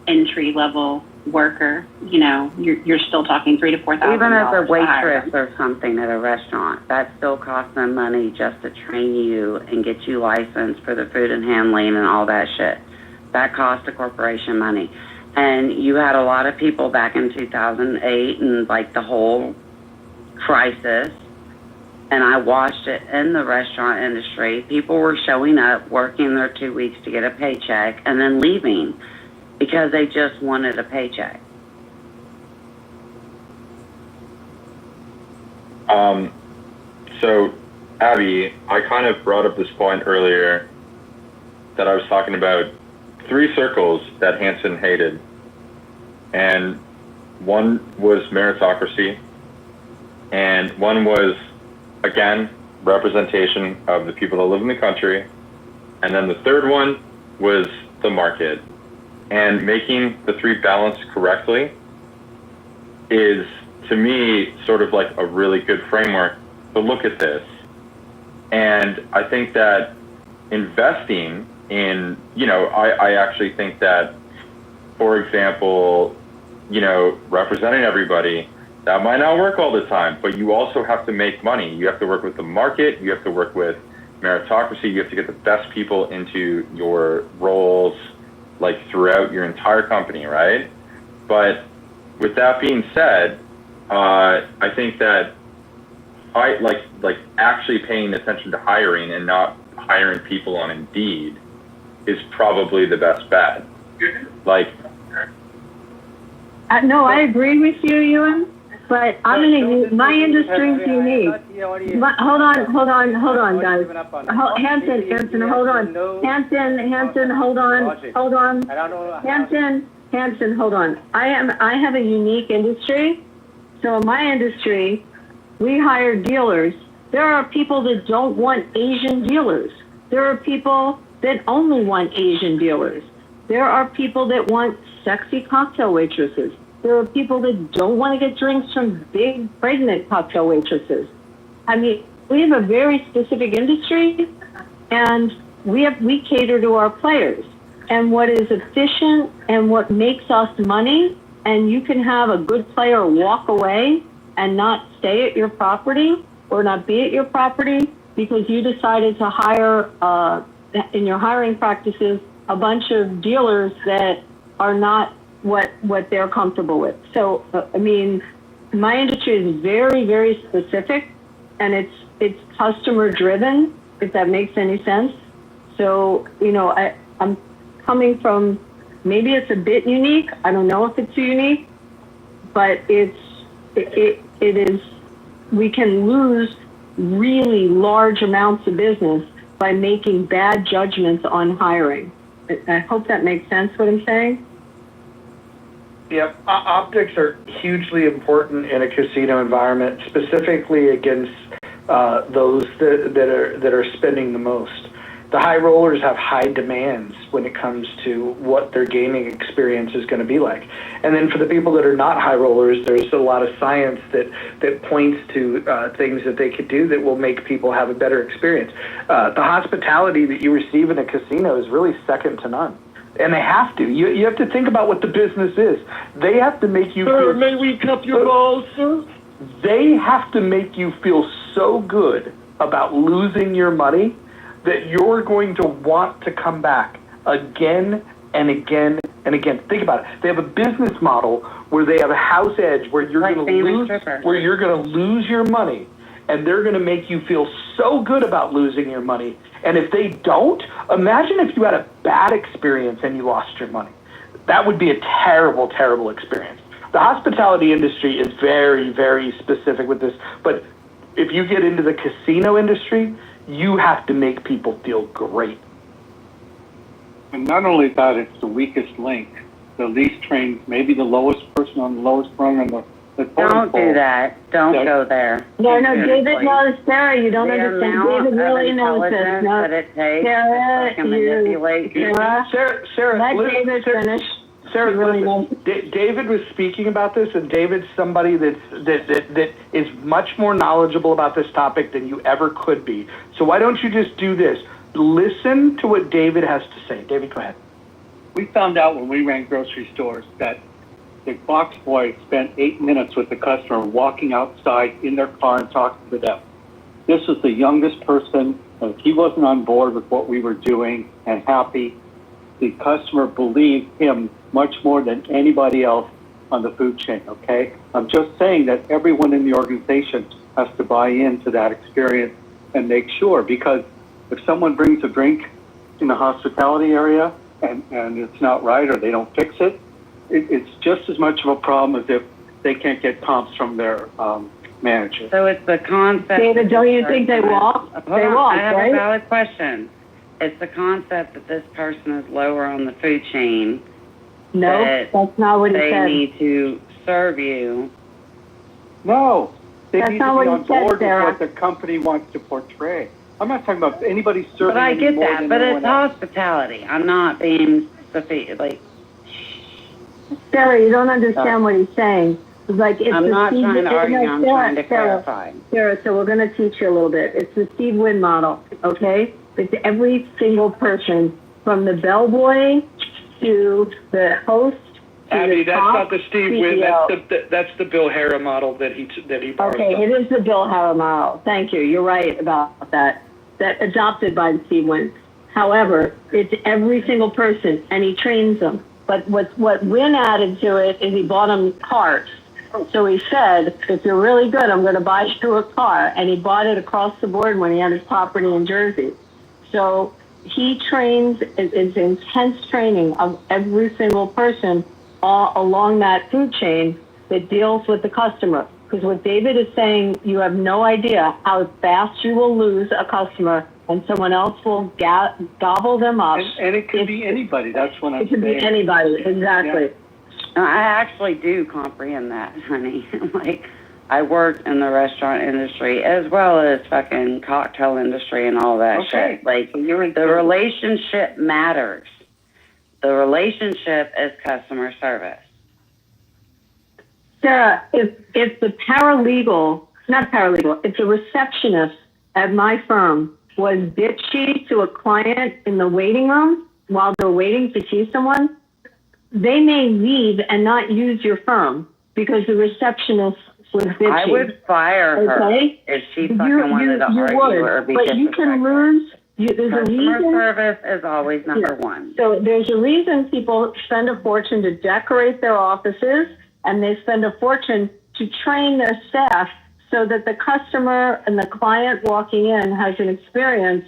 entry level worker, you're still talking $3,000 to $4,000. Even as a waitress or something at a restaurant, that still costs them money just to train you and get you licensed for the food and handling and all that shit. That costs a corporation money. And you had a lot of people back in 2008 and like the whole crisis and I watched it in the restaurant industry. People were showing up, working their 2 weeks to get a paycheck, and then leaving because they just wanted a paycheck. So, Abby, I kind of brought up this point earlier that I was talking about 3 circles that Hanson hated. And one was meritocracy, and one was, again, representation of the people that live in the country. And then the third one was the market. And making the 3 balance correctly is, to me, sort of like a really good framework to look at this. And I think that investing in, I actually think that, for example, representing everybody, that might not work all the time, but you also have to make money. You have to work with the market. You have to work with meritocracy. You have to get the best people into your roles, like throughout your entire company, right? But with that being said, I think that I like actually paying attention to hiring and not hiring people on Indeed is probably the best bet. Like, no, I agree with you, Ewan. But my industry is unique. Hold on, guys. Hanson, hold on. Hanson, hold on. Hanson, hold on. I have a unique industry. So in my industry, we hire dealers. There are people that don't want Asian dealers. There are people that only want Asian dealers. There are people that want sexy cocktail waitresses. There are people that don't want to get drinks from big, pregnant cocktail waitresses. I mean, we have a very specific industry, and we cater to our players. And what is efficient and what makes us money, and you can have a good player walk away and not stay at your property or not be at your property because you decided to hire, in your hiring practices, a bunch of dealers that are not what they're comfortable with. So, I mean, my industry is very, very specific, and it's customer driven, if that makes any sense. So, I'm coming from, maybe it's a bit unique. I don't know if it's unique, but it is, we can lose really large amounts of business by making bad judgments on hiring. I hope that makes sense what I'm saying. Yep, optics are hugely important in a casino environment, specifically against those that are spending the most. The high rollers have high demands when it comes to what their gaming experience is going to be like. And then for the people that are not high rollers, there's a lot of science that points to things that they could do that will make people have a better experience. The hospitality that you receive in a casino is really second to none. And they have to. You have to think about what the business is. They have to make you feel... may we cup your balls, sir? They have to make you feel so good about losing your money that you're going to want to come back again and again and again. Think about it. They have a business model where they have a house edge where you're going to lose your money, and they're going to make you feel so good about losing your money. And if they don't, imagine if you had a bad experience and you lost your money. That would be a terrible, terrible experience. The hospitality industry is very, very specific with this, but if you get into the casino industry, you have to make people feel great. And not only that, it's the weakest link, the least trained, maybe the lowest person on the lowest rung on the Don't do that. Don't go there. No, David knows, Sarah, you don't understand. David really knows this. No, that it takes Sarah, to manipulate Sarah, let David finish. Sarah, listen, David was speaking about this, and David's somebody that is much more knowledgeable about this topic than you ever could be. So why don't you just do this? Listen to what David has to say. David, go ahead. We found out when we ran grocery stores that the box boy spent 8 minutes with the customer walking outside in their car and talking to them. This was the youngest person. He wasn't on board with what we were doing and happy. The customer believed him much more than anybody else on the food chain, okay? I'm just saying that everyone in the organization has to buy into that experience and make sure, because if someone brings a drink in the hospitality area and it's not right or they don't fix it, it's just as much of a problem as if they can't get comps from their manager. So it's the concept. David, don't you think they walk? Hold They on, walk, I have right? a valid question. It's the concept that this person is lower on the food chain. No, that that's not what he they said. need to serve you. No, they That's need not to what be he on said, board with Sarah. what the company wants to portray. I'm not talking about anybody serving But I any get more that, than but anyone it's else. hospitality. I'm not being like. Sarah, you don't understand what he's saying. It's like it's I'm the not Steve trying to Wynn- argue, no, I'm Sarah, trying to clarify. Sarah, so we're going to teach you a little bit. It's the Steve Wynn model, okay? It's every single person, from the bellboy to the host to Abby, the that's top not the Steve Wynn. CEO. That's the Bill Hara model that he borrowed. Okay, it is the Bill Hara model. Thank you. You're right about that. That adopted by Steve Wynn. However, it's every single person, and he trains them. But what Wynn added to it is he bought them cars. So he said, if you're really good, I'm going to buy you a car. And he bought it across the board when he had his property in Jersey. So he trains, it's intense training of every single person all along that food chain that deals with the customer. Because what David is saying, you have no idea how fast you will lose a customer and someone else will gobble them up. And it could be anybody. That's what I'm saying. It could be anybody, exactly. Yeah. I actually do comprehend that, honey. Like, I worked in the restaurant industry as well as fucking cocktail industry and all that shit. Like, the relationship matters. The relationship is customer service. Sarah, if the if the receptionist at my firm was bitchy to a client in the waiting room while they're waiting to see someone, they may leave and not use your firm because the receptionist was bitchy. I would fire her if she fucking wanted to argue or be but you can lose. There's a Customer reason. service is always number one. So there's a reason people spend a fortune to decorate their offices, and they spend a fortune to train their staff so that the customer and the client walking in has an experience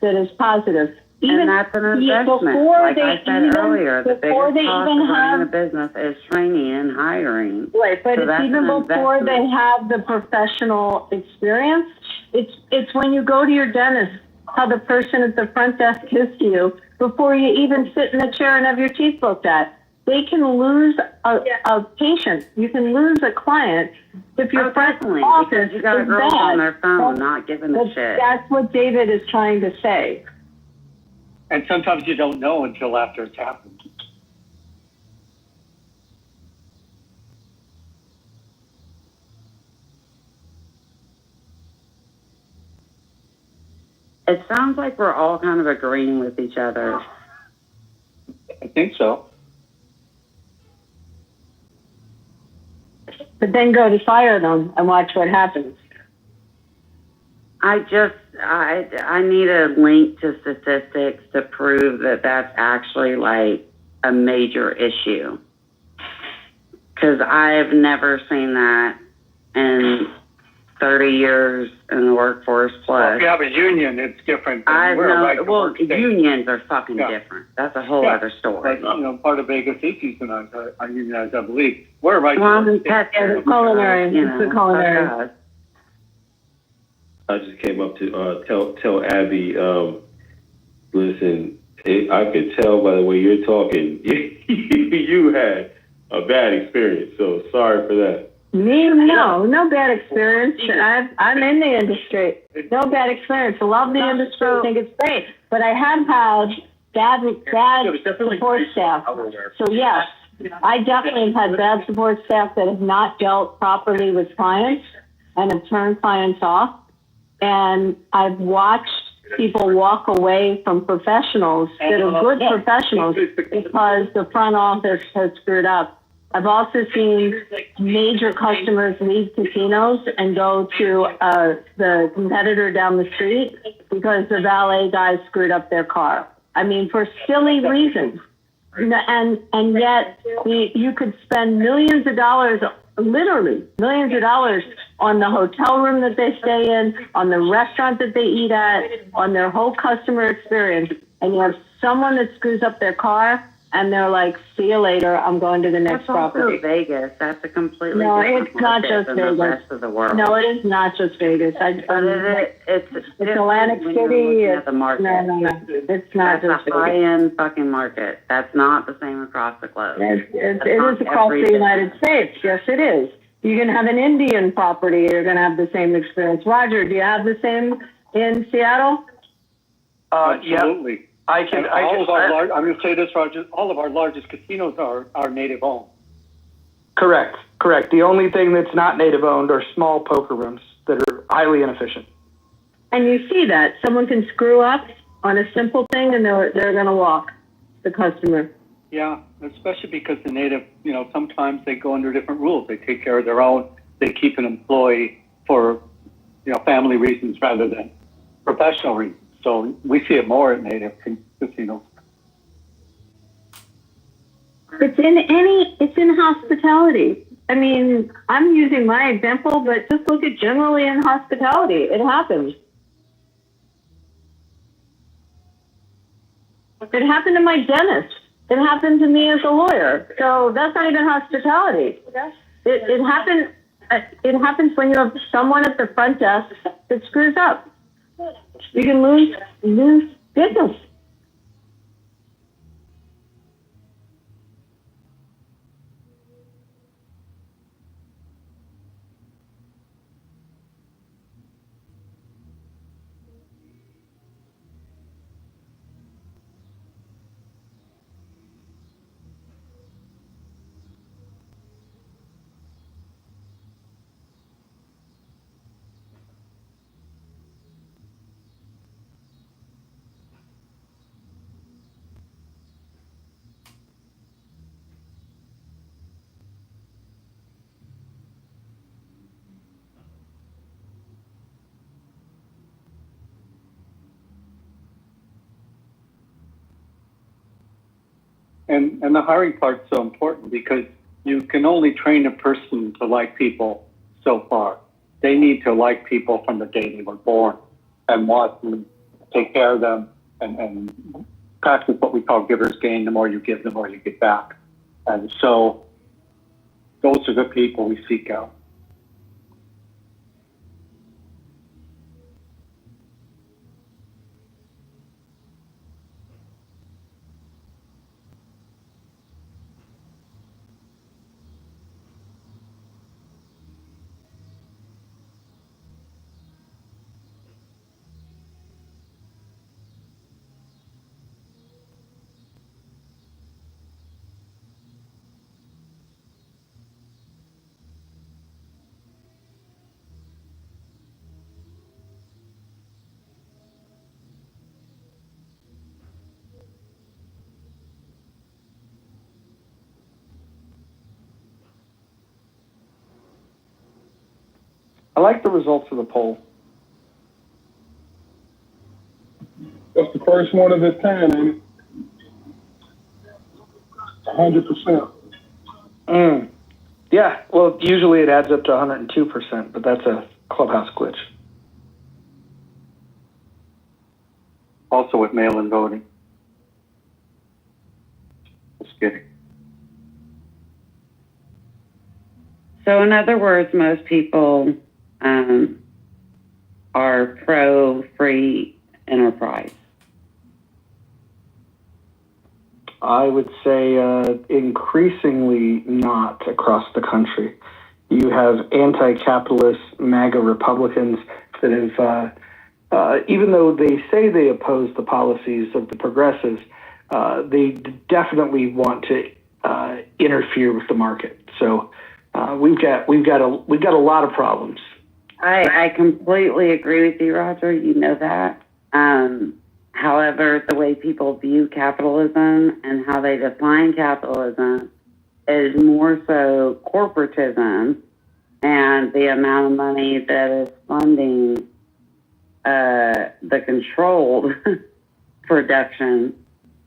that is positive. Even and that's an investment. before Like they I said even, earlier, the biggest before they cost even of running a have, business is training and hiring. right, but So it's that's even an before investment. they have the professional experience. It's when you go to your dentist, how the person at the front desk is to you before you even sit in the chair and have your teeth looked at. They can lose a patient. You can lose a client if your front office because you got is girls bad. on their phone not giving a shit. That's what David is trying to say. And sometimes you don't know until after it's happened. It sounds like we're all kind of agreeing with each other. I think so. But then go to fire them and watch what happens. I need a link to statistics to prove that that's actually like a major issue. Because I've never seen that in 30 years in the workforce plus. Well, if you have a union, it's different. Unions are fucking different. That's a whole other story. But, part of Vegas is unionized, I believe. We're a right to Well, work that's state. the culinary. It's the culinary. I just came up to tell Abby, listen, I could tell by the way you're talking, you had a bad experience, so sorry for that. Me, no bad experience. I'm in the industry. No bad experience. I love the industry. I think it's great. But I have had bad support staff. So yes, I definitely have had bad support staff that have not dealt properly with clients and have turned clients off. And I've watched people walk away from professionals that are good professionals because the front office has screwed up. I've also seen major customers leave casinos and go to the competitor down the street because the valet guy screwed up their car. I mean, for silly reasons. And yet you could spend millions of dollars literally millions of dollars on the hotel room that they stay in, on the restaurant that they eat at, on their whole customer experience. And you have someone that screws up their car and they're like, see you later, I'm going to the next property. Also Vegas. That's a completely No, different it's not market just than Vegas. the rest of the world. No, it is not just Vegas. It's Atlantic when you're City. looking at the market. No. It's not That's just a high-end fucking market. That's not the same across the globe. It That's is not across the everything. United States. Yes, it is. You can have an Indian property. You're going to have the same experience. Roger, do you have the same in Seattle? Absolutely. Yeah. I'm going to say this, Roger. All of our largest casinos are native owned. Correct. The only thing that's not native owned are small poker rooms that are highly inefficient. And you see that. Someone can screw up on a simple thing and they're going to walk the customer. Yeah, especially because the native, sometimes they go under different rules. They take care of their own. They keep an employee for, family reasons rather than professional reasons. So we see it more at native casinos. It's in hospitality. I mean, I'm using my example, but just look at generally in hospitality. It happens. It happened to my dentist. It happened to me as a lawyer. So that's not even hospitality. It happens when you have someone at the front desk that screws up. You can lose business. And the hiring part's so important because you can only train a person to like people so far. They need to like people from the day they were born and want to take care of them and practice what we call giver's gain. The more you give, the more you get back. And so those are the people we seek out. I like the results of the poll. That's the first one of its kind, ain't it? 100%. Yeah, well, usually it adds up to 102%, but that's a clubhouse glitch. Also with mail-in voting. Just kidding. So in other words, most people are pro-free enterprise. I would say increasingly not across the country. You have anti-capitalist MAGA Republicans that have, even though they say they oppose the policies of the progressives, they definitely want to interfere with the market. So we've got a lot of problems. I completely agree with you, Roger. You know that. However, the way people view capitalism and how they define capitalism is more so corporatism and the amount of money that is funding the controlled production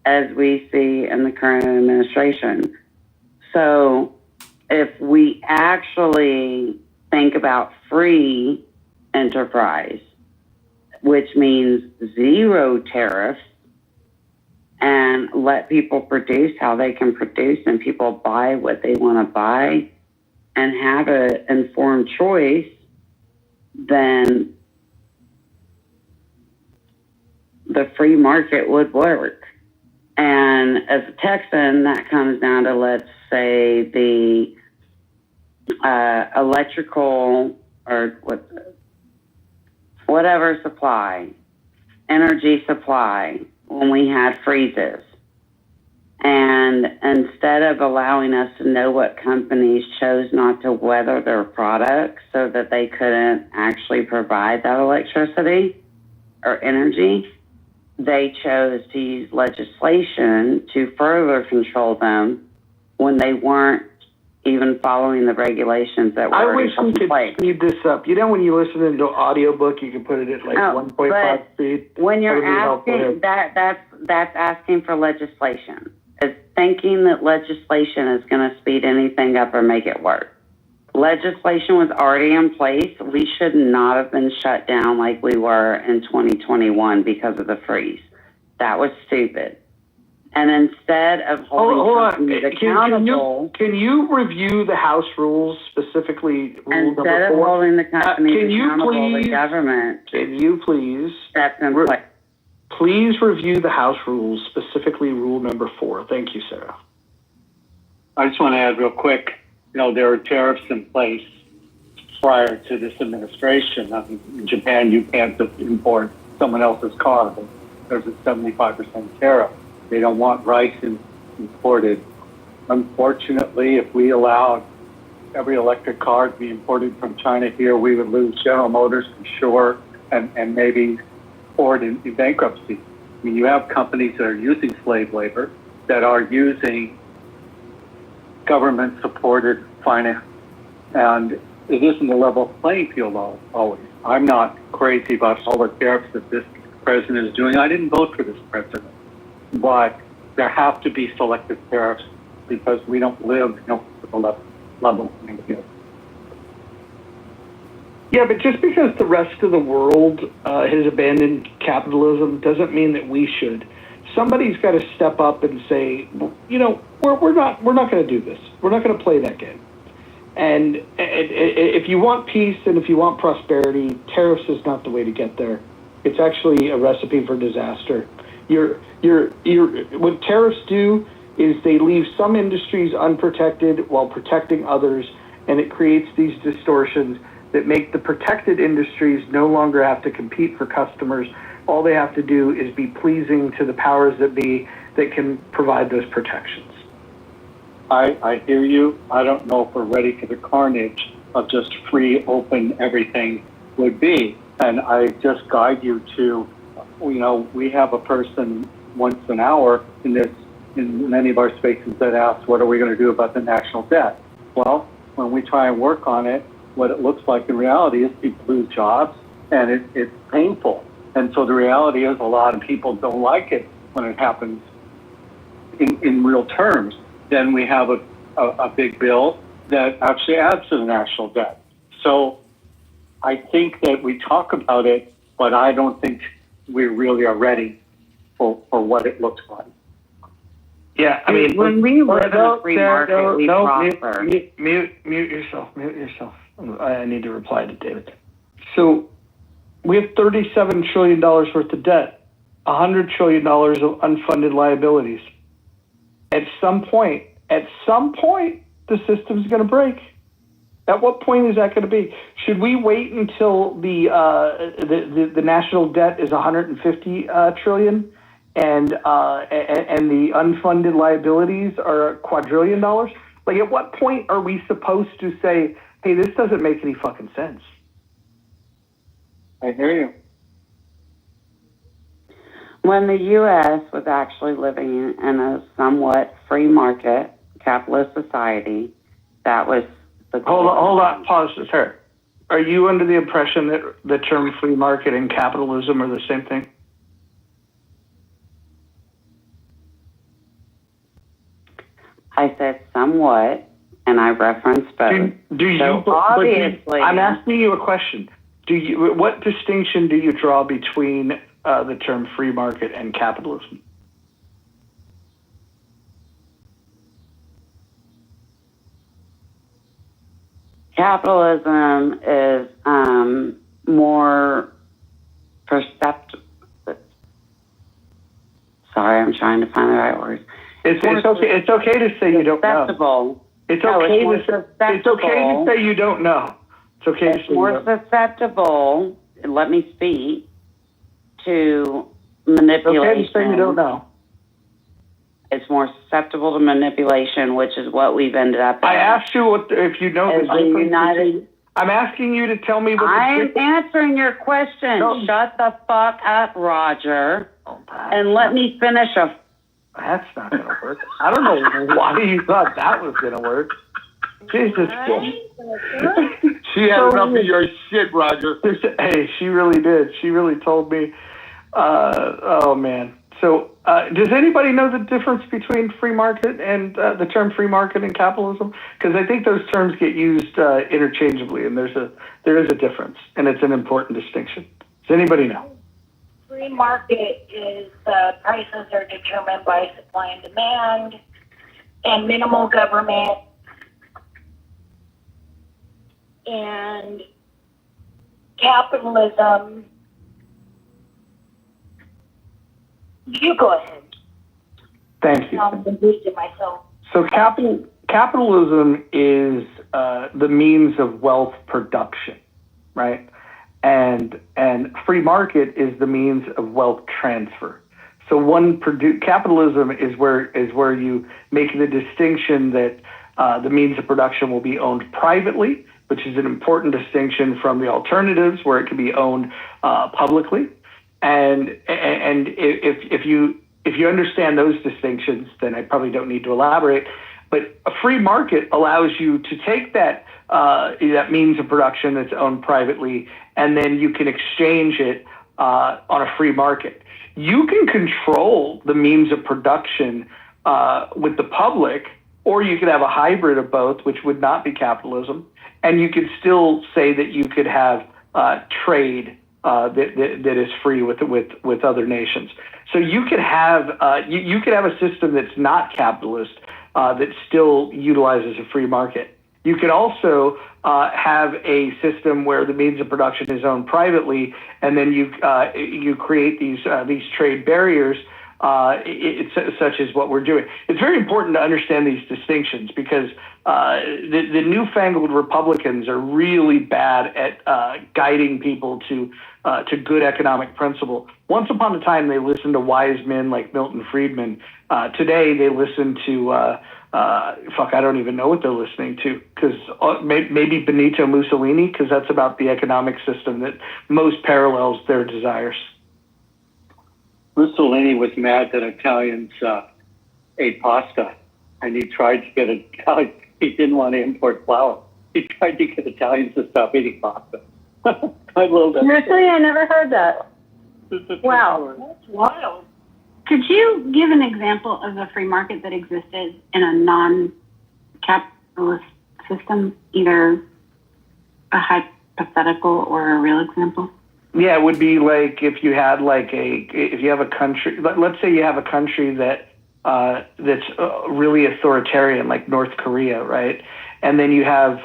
as we see in the current administration. So if we actually think about free enterprise, which means zero tariffs, and let people produce how they can produce and people buy what they want to buy and have an informed choice, then the free market would work. And as a Texan, that comes down to, let's say, the electrical or whatever supply, energy supply, when we had freezes. And instead of allowing us to know what companies chose not to weather their products so that they couldn't actually provide that electricity or energy, they chose to use legislation to further control them when they weren't even following the regulations that were I already wish we in could place. speed this up. You know, when you listen to an audiobook, you can put it at like 1.5 speed. When you're That would be helpful. asking, that's asking for legislation. It's thinking that legislation is going to speed anything up or make it work. Legislation was already in place. We should not have been shut down like we were in 2021 because of the freeze. That was stupid. And instead of holding companies accountable, Can you review the House rules, specifically rule instead number of 4? holding the companies Can you accountable, the please- government Can you please steps in place. please review the House rules, specifically rule number 4? Thank you, Sarah. I just want to add real quick, there are tariffs in place prior to this administration. I mean, in Japan, you can't import someone else's car, but there's a 75% tariff. They don't want rice imported. Unfortunately, if we allowed every electric car to be imported from China here, we would lose General Motors for sure, and maybe Ford in bankruptcy. I mean, you have companies that are using slave labor, that are using government-supported finance, and it isn't a level playing field always. I'm not crazy about all the tariffs that this president is doing. I didn't vote for this president, but there have to be selective tariffs because we don't live at the level playing field. Yeah, but just because the rest of the world has abandoned capitalism doesn't mean that we should. Somebody's got to step up and say, we're not going to do this. We're not going to play that game. And if you want peace and if you want prosperity, tariffs is not the way to get there. It's actually a recipe for disaster. What tariffs do is they leave some industries unprotected while protecting others, and it creates these distortions that make the protected industries no longer have to compete for customers. All they have to do is be pleasing to the powers that be that can provide those protections. I hear you. I don't know if we're ready for the carnage of just free, open everything would be. And I just guide you to, we have a person once an hour in many of our spaces that asks, what are we going to do about the national debt? Well, when we try and work on it, what it looks like in reality is people lose jobs, and it's painful. And so the reality is a lot of people don't like it when it happens in real terms. Then we have a big bill that actually adds to the national debt. So I think that we talk about it, but I don't think we really are ready for what it looks like. Yeah, I mean, when we live in a free market, we prosper. Mute yourself. I need to reply to David. So we have $37 trillion worth of debt, $100 trillion of unfunded liabilities. At some point, the system's going to break. At what point is that going to be? Should we wait until the national debt is $150 trillion and the unfunded liabilities are $1 quadrillion? Like, at what point are we supposed to say, hey, this doesn't make any fucking sense? I hear you. When the U.S. was actually living in a somewhat free market, capitalist society, that was the goal. Hold on, pause this here. Are you under the impression that the term free market and capitalism are the same thing? I said somewhat and I referenced both. Obviously, I'm asking you a question. What distinction do you draw between the term free market and capitalism? capitalism is more perceptive. Sorry, I'm trying to find the right words. It's okay. It's okay to say you don't know. It's okay to say you don't know. It's okay to say more susceptible. Let me speak to manipulation. It's okay to say you don't know. It's more susceptible to manipulation, which is what we've ended up in. I asked you if you know the difference. I'm asking you to tell me what I'm answering your question. No. Shut the fuck up, Roger. And let me finish a... That's not going to work. I don't know why you thought that was going to work. Jesus. She had enough of your shit, Roger. Hey, she really did. She really told me. Oh, man. So does anybody know the difference between free market and the term free market and capitalism? Because I think those terms get used interchangeably, and there is a difference, and it's an important distinction. Does anybody know? Free market is prices are determined by supply and demand and minimal government. And capitalism, you go ahead. Thank you. I'm boosting myself. So capitalism is the means of wealth production, right? And free market is the means of wealth transfer. So capitalism is where you make the distinction that the means of production will be owned privately, which is an important distinction from the alternatives where it can be owned publicly. And if you understand those distinctions, then I probably don't need to elaborate. But a free market allows you to take that means of production that's owned privately, and then you can exchange it on a free market. You can control the means of production with the public, or you could have a hybrid of both, which would not be capitalism, and you could still say that you could have trade that is free with other nations. So you could have you could have a system that's not capitalist that still utilizes a free market. You could also have a system where the means of production is owned privately, and then you create these trade barriers, such as what we're doing. It's very important to understand these distinctions because the newfangled Republicans are really bad at guiding people to good economic principle. Once upon a time, they listened to wise men like Milton Friedman. Today, they listen to I don't even know what they're listening to, because maybe Benito Mussolini, because that's about the economic system that most parallels their desires. Mussolini was mad that Italians ate pasta, and he tried to get Italians. He didn't want to import flour. He tried to get Italians to stop eating pasta. Seriously, I never heard that. Wow, that's wild. Could you give an example of a free market that existed in a non-capitalist system, either a hypothetical or a real example? Yeah, it would be like if you had if you have a country, let's say you have a country that's really authoritarian, like North Korea, right? And then you have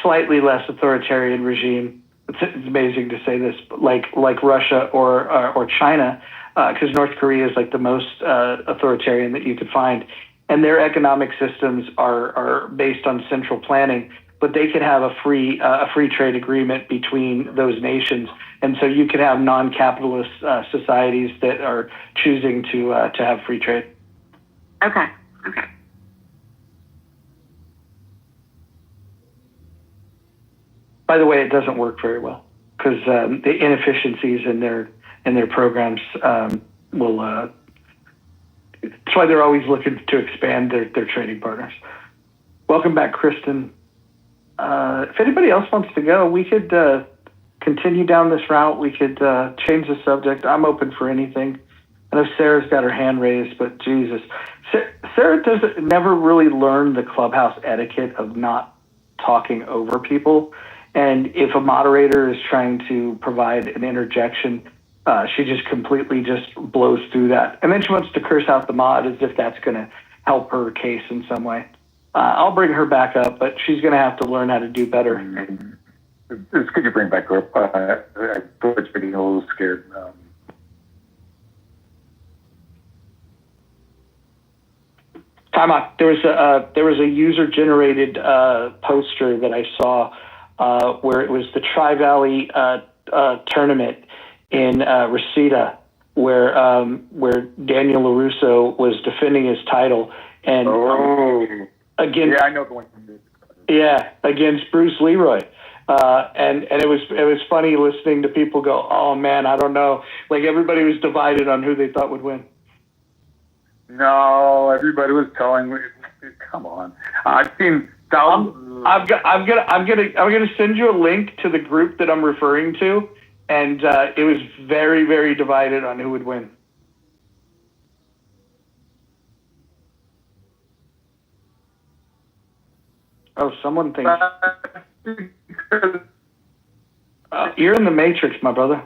slightly less authoritarian regime. It's amazing to say this, but like Russia or China, because North Korea is like the most authoritarian that you could find, and their economic systems are based on central planning. But they could have a free trade agreement between those nations, and so you could have non-capitalist societies that are choosing to have free trade. Okay. By the way, it doesn't work very well because the inefficiencies in their programs will. That's why they're always looking to expand their trading partners. Welcome back, Kristen. If anybody else wants to go, we could continue down this route. We could change the subject. I'm open for anything. I know Sarah's got her hand raised, but Jesus. Sarah never really learned the clubhouse etiquette of not talking over people. And if a moderator is trying to provide an interjection, she just completely just blows through that. And then she wants to curse out the mod as if that's going to help her case in some way. I'll bring her back up, but she's going to have to learn how to do better. It's good you bring back up. I was getting a little scared. Time out. There was a user-generated poster that I saw where it was the Tri-Valley tournament in Reseda, where Daniel LaRusso was defending his title, and against I know the one. Against Bruce Leroy. And it was funny listening to people go, oh man, I don't know. Like everybody was divided on who they thought would win. No, everybody was telling me, come on. I've seen thousands. I'm gonna send you a link to the group that I'm referring to, and it was very, very divided on who would win. Oh, someone thinks you're in the Matrix, my brother.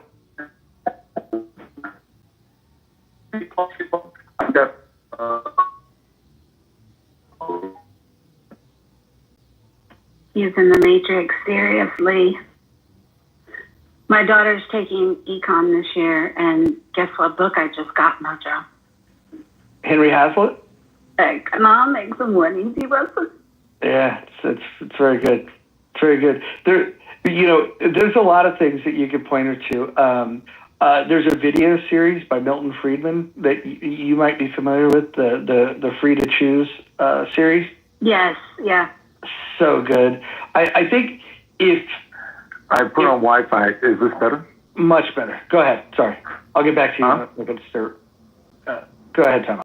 He's in the Matrix, seriously. My daughter's taking econ this year, and guess what book I just got, Mojo? Henry Hazlitt? Economics and Winning Zero. Yeah, it's very good. It's very good. There's a lot of things that you could point her to. There's a video series by Milton Friedman that you might be familiar with, the Free to Choose series. Yes, yeah. So good. I think if I put on Wi-Fi, is this better? Much better. Go ahead. Sorry, I'll get back to you. Go ahead, Tom.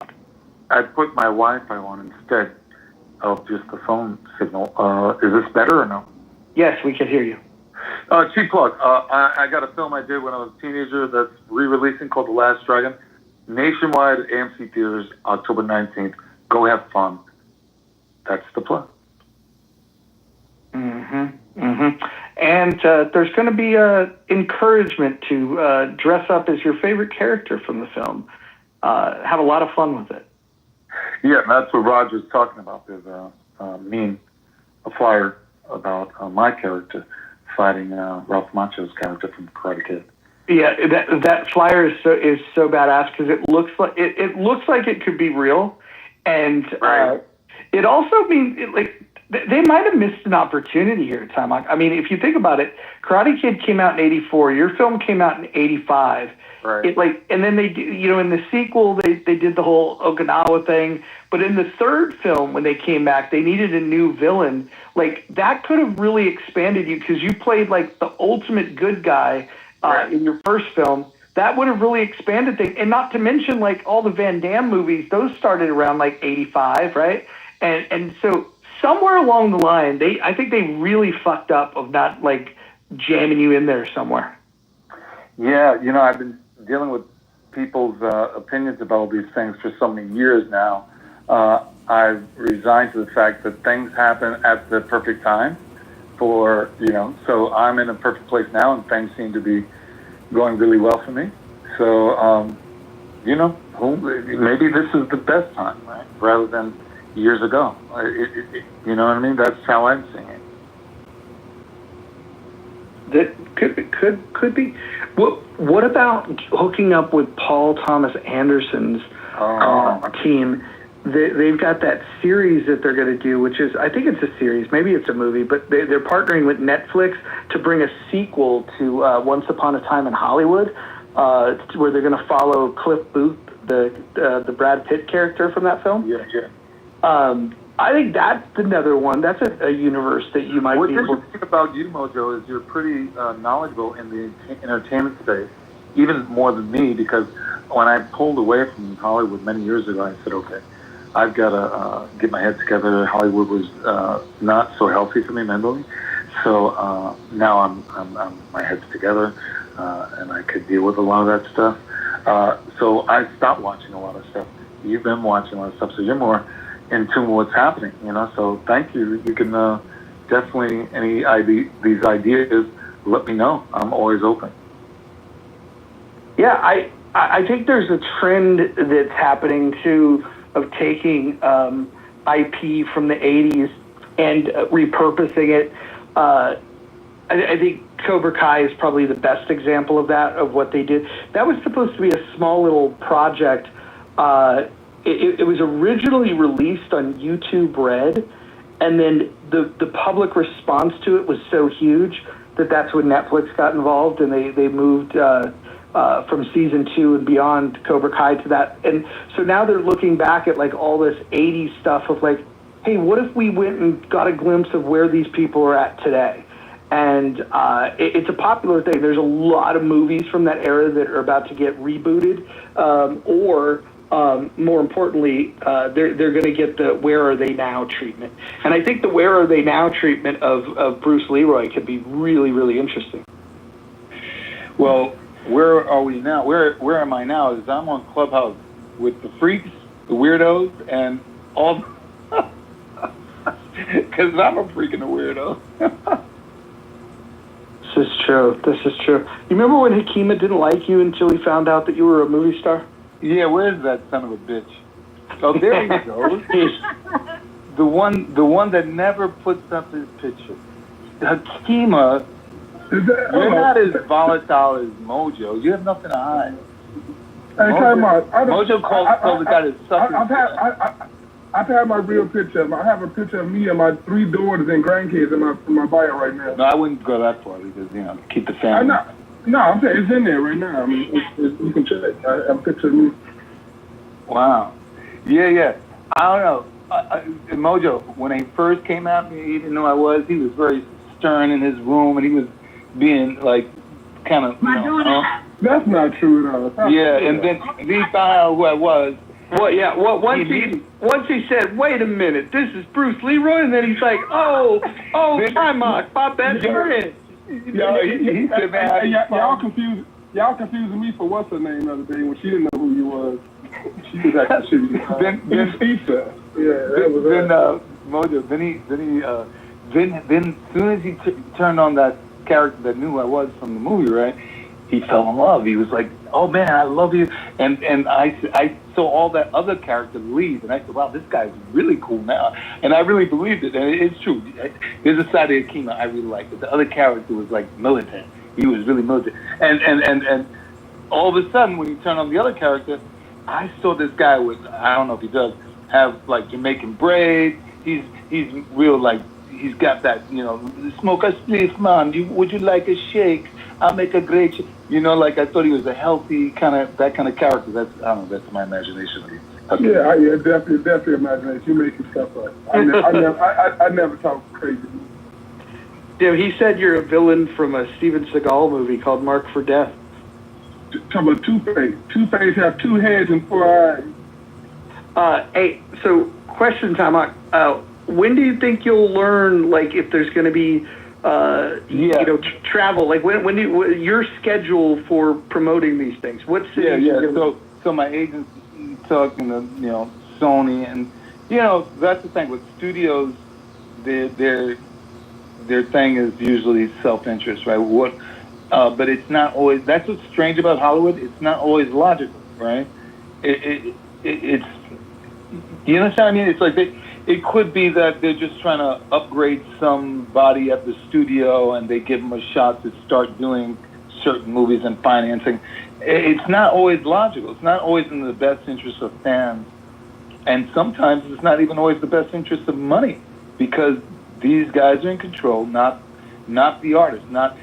I put my Wi-Fi on instead of just the phone signal. Is this better or no? Yes, we can hear you. Cheap plug. I got a film I did when I was a teenager that's re-releasing called The Last Dragon. Nationwide AMC theaters, October 19th. Go have fun. That's the plug. And there's going to be encouragement to dress up as your favorite character from the film. Have a lot of fun with it. Yeah, that's what Roger's talking about. There's a flyer about my character fighting Ralph Macchio's character from Karate Kid. Yeah, that flyer is so badass because it looks like it could be real, and it also means they might have missed an opportunity here, Tom. I mean, if you think about it, Karate Kid came out in '84. Your film came out in '85. Right. And then they, in the sequel, they did the whole Okinawa thing. But in the third film, when they came back, they needed a new villain. Like, that could have really expanded you because you played, like, the ultimate good guy in your first film. That would have really expanded things. And not to mention, like, all the Van Damme movies, those started around, like, 85, right? And so somewhere along the line, I think they really fucked up of not, like, jamming you in there somewhere. Yeah, I've been dealing with people's opinions about all these things for so many years now. I've resigned to the fact that things happen at the perfect time so I'm in a perfect place now and things seem to be going really well for me. So, maybe this is the best time, right? Rather than years ago. You know what I mean? That's how I'm seeing it. That could be. What about hooking up with Paul Thomas Anderson's team? They've got that series that they're going to do, which is, I think it's a series, maybe it's a movie, but they're partnering with Netflix to bring a sequel to Once Upon a Time in Hollywood, where they're going to follow Cliff Booth, the Brad Pitt character from that film. Yeah. I think that's another one. That's a universe that you might be able to... What's interesting about you, Mojo, is you're pretty knowledgeable in the entertainment space, even more than me, because when I pulled away from Hollywood many years ago, I said, okay, I've got to get my head together. Hollywood was not so healthy for me mentally. So now my head's together, and I could deal with a lot of that stuff. So I stopped watching a lot of stuff. You've been watching a lot of stuff, so you're more in tune with what's happening, So thank you. You can definitely, these ideas, let me know. I'm always open. Yeah, I think there's a trend that's happening too of taking IP from the 80s and repurposing it. I think Cobra Kai is probably the best example of that, of what they did. That was supposed to be a small little project. It was originally released on YouTube Red, and then the public response to it was so huge that that's when Netflix got involved, and they moved from season 2 and beyond Cobra Kai to that. And so now they're looking back at like all this 80s stuff of like, hey, what if we went and got a glimpse of where these people are at today? And it's a popular thing. There's a lot of movies from that era that are about to get rebooted, or more importantly, they're going to get the "Where Are They Now" treatment. And I think the "Where Are They Now" treatment of Bruce Leroy could be really, really interesting. Well, where are we now? Where am I now? Is I'm on Clubhouse with the freaks, the weirdos, and all. Because I'm a freak and a weirdo. This is true. You remember when Hakima didn't like you until he found out that you were a movie star? Yeah, where's that son of a bitch? Oh, there he goes. the one that never puts up his picture. Hakima, you're not as volatile as Mojo. You have nothing to hide. Hey, Mojo calls the guy that sucks. I've had my real picture. I have a picture of me and my 3 daughters and grandkids in my bio right now. No, I wouldn't go that far because, keep the family. No, I'm saying it's in there right now. I mean, you can check. I have a picture of me. Wow. Yeah. I don't know. Mojo, when he first came out, he didn't know I was. He was very stern in his room, and he was being, like, kind of, That's not true at all. Yeah, and then he found out who I was. Well, yeah. Well, once he said, "Wait a minute, this is Bruce Leroy," and then he's like, "Oh, time out, Bob, that's it." Y'all confusing me for what's her name the other day when she didn't know who you was. She was actually Ben Pizza. Yeah, that was Mojo. Then as soon as he turned on that character that knew who I was from the movie, right? He fell in love. He was like, "Oh man, I love you," and I saw all that other character leave, and I said, "Wow, this guy's really cool now," and I really believed it, and it's true. There's a side of Akima I really liked, but the other character was like militant. He was really militant, and all of a sudden when you turn on the other character, I saw this guy with, I don't know if he does have like Jamaican braids. He's real, like he's got that, smoke a spliff, man. Would you like a shake? I'll make a great shake. Like I thought he was a healthy that kind of character. That's my imagination. Yeah, definitely imagination. You making stuff up. I never talk crazy. Yeah, he said you're a villain from a Steven Seagal movie called Mark for Death. Talking about Two-Face. Two-Face have 2 heads and 4 eyes. Hey, so question time. When do you think you'll learn, like, if there's going to be, travel? Like, when your schedule for promoting these things? What cities? Yeah. So my agent's talking to, Sony, and, that's the thing with studios. Their thing is usually self-interest, right? But it's not always. That's what's strange about Hollywood. It's not always logical, right? It's. You understand what I mean? It's like it could be that they're just trying to upgrade somebody at the studio, and they give them a shot to start doing certain movies and financing. It's not always logical. It's not always in the best interest of fans, and sometimes it's not even always the best interest of money, because these guys are in control, not the artist. Not,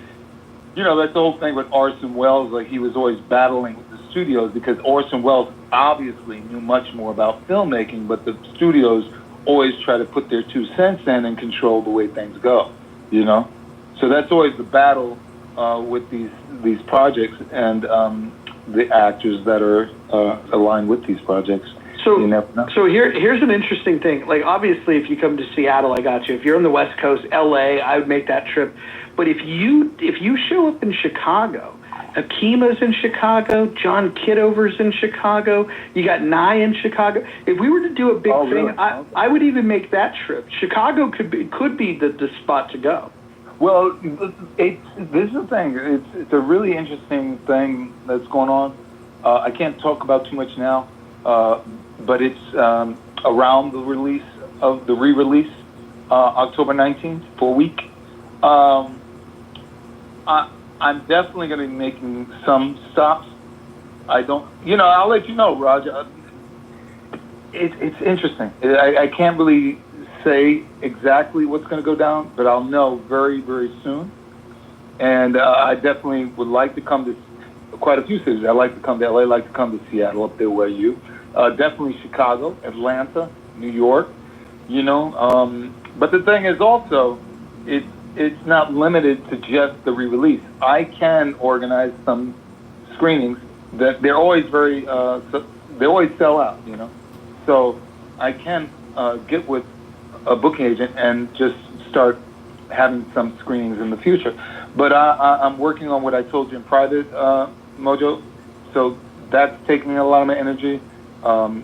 that's the whole thing with Orson Welles. Like, he was always battling with the studios because Orson Welles obviously knew much more about filmmaking, but the studios always try to put their 2 cents in and control the way things go. So that's always the battle with these projects and the actors that are aligned with these projects. So here's an interesting thing. Like, obviously, if you come to Seattle, I got you. If you're on the West Coast, LA, I would make that trip. But if you show up in Chicago, Akima's in Chicago. John Kitover's in Chicago. You got Nye in Chicago. If we were to do a big thing, really? I would even make that trip. Chicago could be the spot to go. Well, this is the thing. It's a really interesting thing that's going on. I can't talk about too much now, but it's around the release of the re-release, October 19th, for a week. I'm definitely going to be making some stops. I'll let you know, Roger. It's interesting. I can't really say exactly what's going to go down, but I'll know very, very soon. And I definitely would like to come to quite a few cities. I'd like to come to LA, I'd like to come to Seattle, up there where you. Definitely Chicago, Atlanta, New York, But the thing is also, it's not limited to just the re-release. I can organize some screenings that they're always they always sell out, So I can get with a booking agent and just start having some screenings in the future. But I'm working on what I told you in private, Mojo. So that's taking a lot of my energy. I'm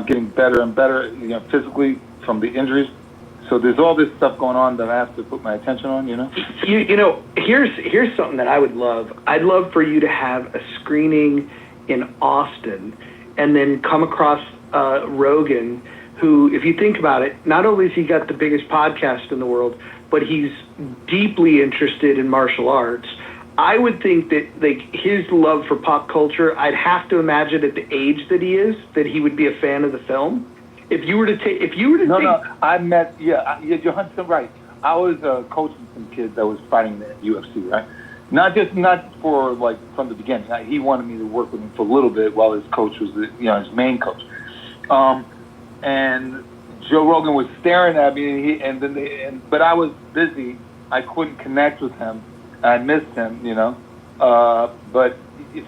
getting better and better, physically from the injuries. So there's all this stuff going on that I have to put my attention on, Here's something that I would love. I'd love for you to have a screening in Austin and then come across Rogan, who, if you think about it, not only has he got the biggest podcast in the world, but he's deeply interested in martial arts. I would think that his love for pop culture, I'd have to imagine at the age that he is, that he would be a fan of the film. If you were to take, I met, you're 100% right. I was coaching some kids that was fighting the UFC, right? Not for from the beginning. He wanted me to work with him for a little bit while his coach was, his main coach. And Joe Rogan was staring at me, but I was busy. I couldn't connect with him. I missed him, But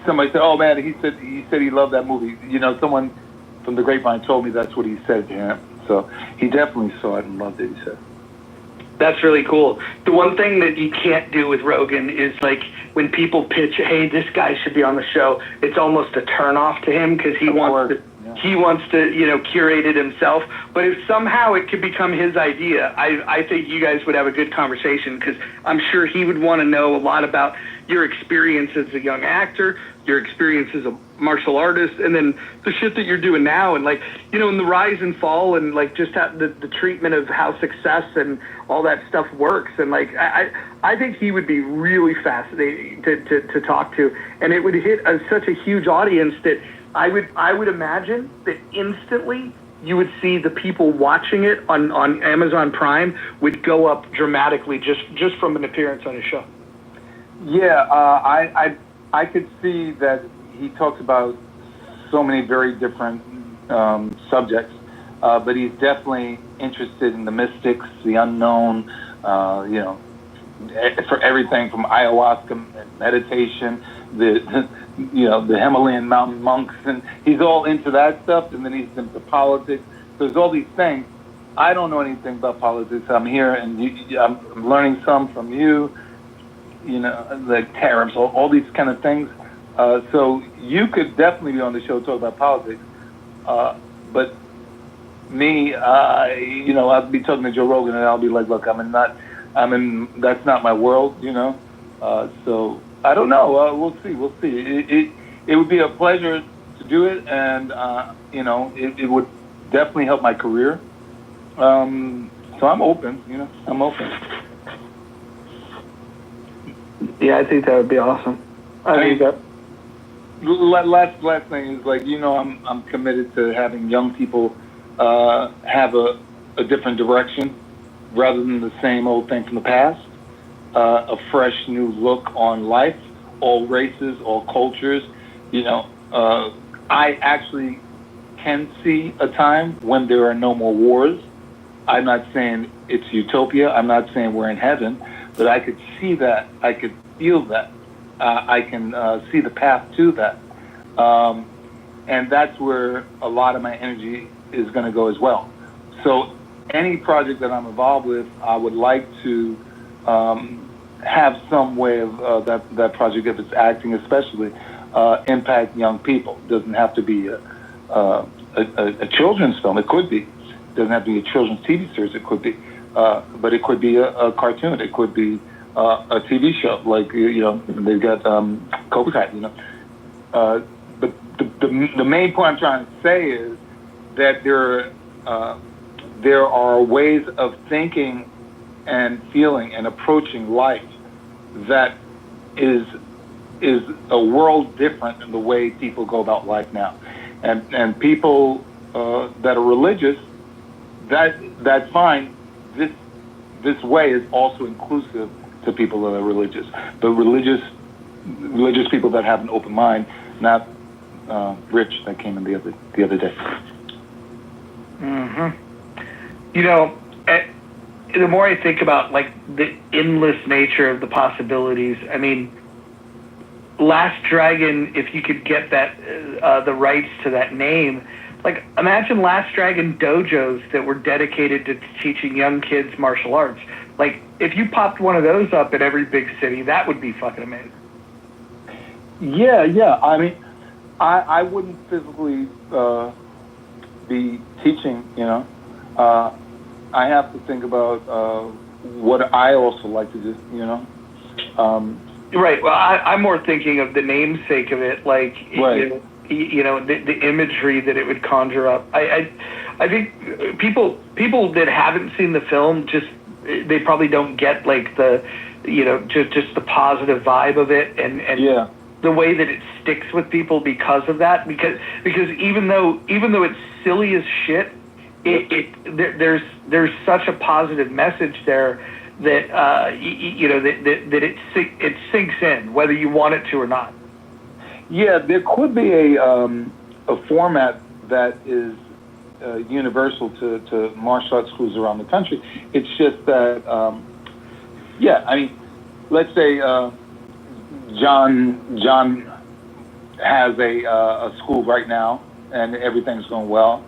somebody said, "Oh man," he said he loved that movie. Someone from the grapevine told me that's what he said to him. So he definitely saw it and loved it, he said. That's really cool. The one thing that you can't do with Rogan is when people pitch, "Hey, this guy should be on the show," it's almost a turnoff to him because he wants to curate it himself. But if somehow it could become his idea, I think you guys would have a good conversation because I'm sure he would want to know a lot about your experience as a young actor, your experience as a martial artist, and then the shit that you're doing now, and in the rise and fall, and just how the treatment of how success and all that stuff works, and I think he would be really fascinating to talk to, and it would hit such a huge audience that I would imagine that instantly you would see the people watching it on Amazon Prime would go up dramatically just from an appearance on his show. Yeah, I could see that he talks about so many very different subjects, but he's definitely interested in the mystics, the unknown, for everything from ayahuasca, meditation, the Himalayan mountain monks, and he's all into that stuff, and then he's into politics. So there's all these things. I don't know anything about politics. I'm here, and I'm learning some from you, the tariffs, all these kind of things. So you could definitely be on the show talking about politics. But me, I'll be talking to Joe Rogan, and I'll be like, look, that's not my world, So I don't know. We'll see. It would be a pleasure to do it, and it would definitely help my career. So I'm open. I'm open. Yeah, I think that would be awesome. I think that. Last thing is I'm committed to having young people have a different direction rather than the same old thing from the past. A fresh new look on life, all races, all cultures. I actually can see a time when there are no more wars. I'm not saying it's utopia. I'm not saying we're in heaven, but I could see that. I could feel that. I can see the path to that. And that's where a lot of my energy is going to go as well. So any project that I'm involved with, I would like to have some way of that project, if it's acting especially, impact young people. It doesn't have to be a children's film. It could be. It doesn't have to be a children's TV series. It could be. But it could be a cartoon. It could be a TV show. Like, they've got Cobra Kai, but the main point I'm trying to say is that there are ways of thinking and feeling and approaching life that is a world different than the way people go about life now. And people that are religious, that's fine. This way is also inclusive to people that are religious. But religious people that have an open mind, not Rich that came in the other day. The more I think about like the endless nature of the possibilities, I mean, Last Dragon, if you could get that the rights to that name, like imagine Last Dragon dojos that were dedicated to teaching young kids martial arts. Like if you popped one of those up in every big city, that would be fucking amazing. Yeah. I mean, I wouldn't physically be teaching, I have to think about what I also like to do, Right. Well, I'm more thinking of the namesake of it, like right. The imagery that it would conjure up. I think people that haven't seen the film they probably don't get like the just the positive vibe of it and yeah. The way that it sticks with people because of that, because even though it's silly as shit, there's such a positive message there that that it sinks in whether you want it to or not. Yeah, there could be a format that is universal to martial arts schools around the country. It's just that I mean, let's say John has a school right now, and everything's going well,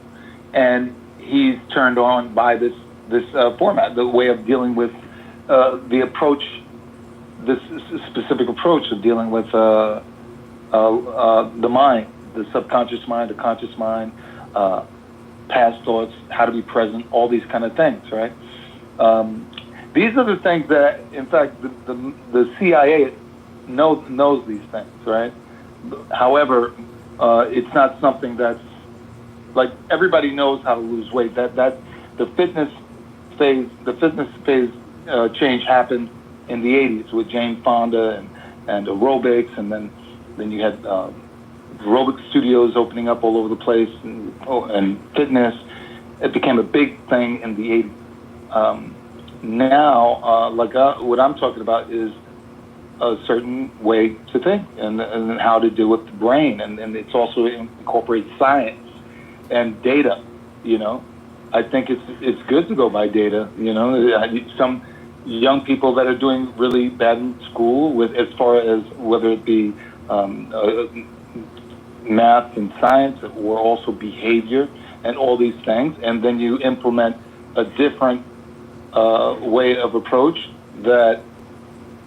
and he's turned on by this format, the way of dealing with the approach, this specific approach of dealing with the mind, the subconscious mind, the conscious mind, past thoughts, how to be present, all these kind of things, right? These are the things that, in fact, the CIA knows these things, right? However, it's not something that's like everybody knows how to lose weight. That the fitness phase change happened in the 80s with Jane Fonda and aerobics, and then you had aerobic studios opening up all over the place and fitness. It became a big thing in the 80s. Now, what I'm talking about is a certain way to think and how to deal with the brain, and it's also incorporates science and data. I think it's good to go by data. Some young people that are doing really bad in school, with as far as whether it be math and science or also behavior and all these things, and then you implement a different way of approach that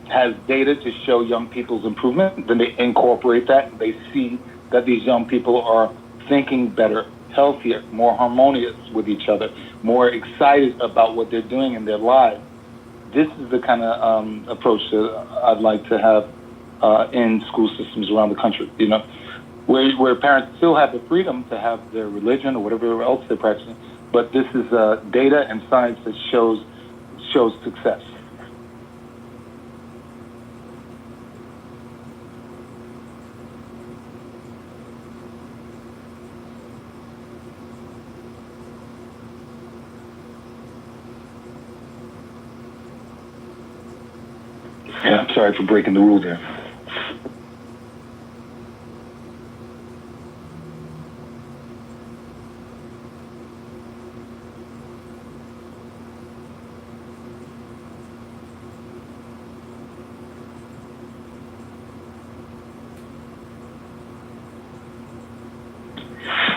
has data to show young people's improvement, then they incorporate that, and they see that these young people are thinking better, healthier, more harmonious with each other, more excited about what they're doing in their lives. This is the kind of approach that I'd like to have in school systems around the country, where parents still have the freedom to have their religion or whatever else they're practicing, but this is data and science that shows success. Yeah, I'm sorry for breaking the rule there.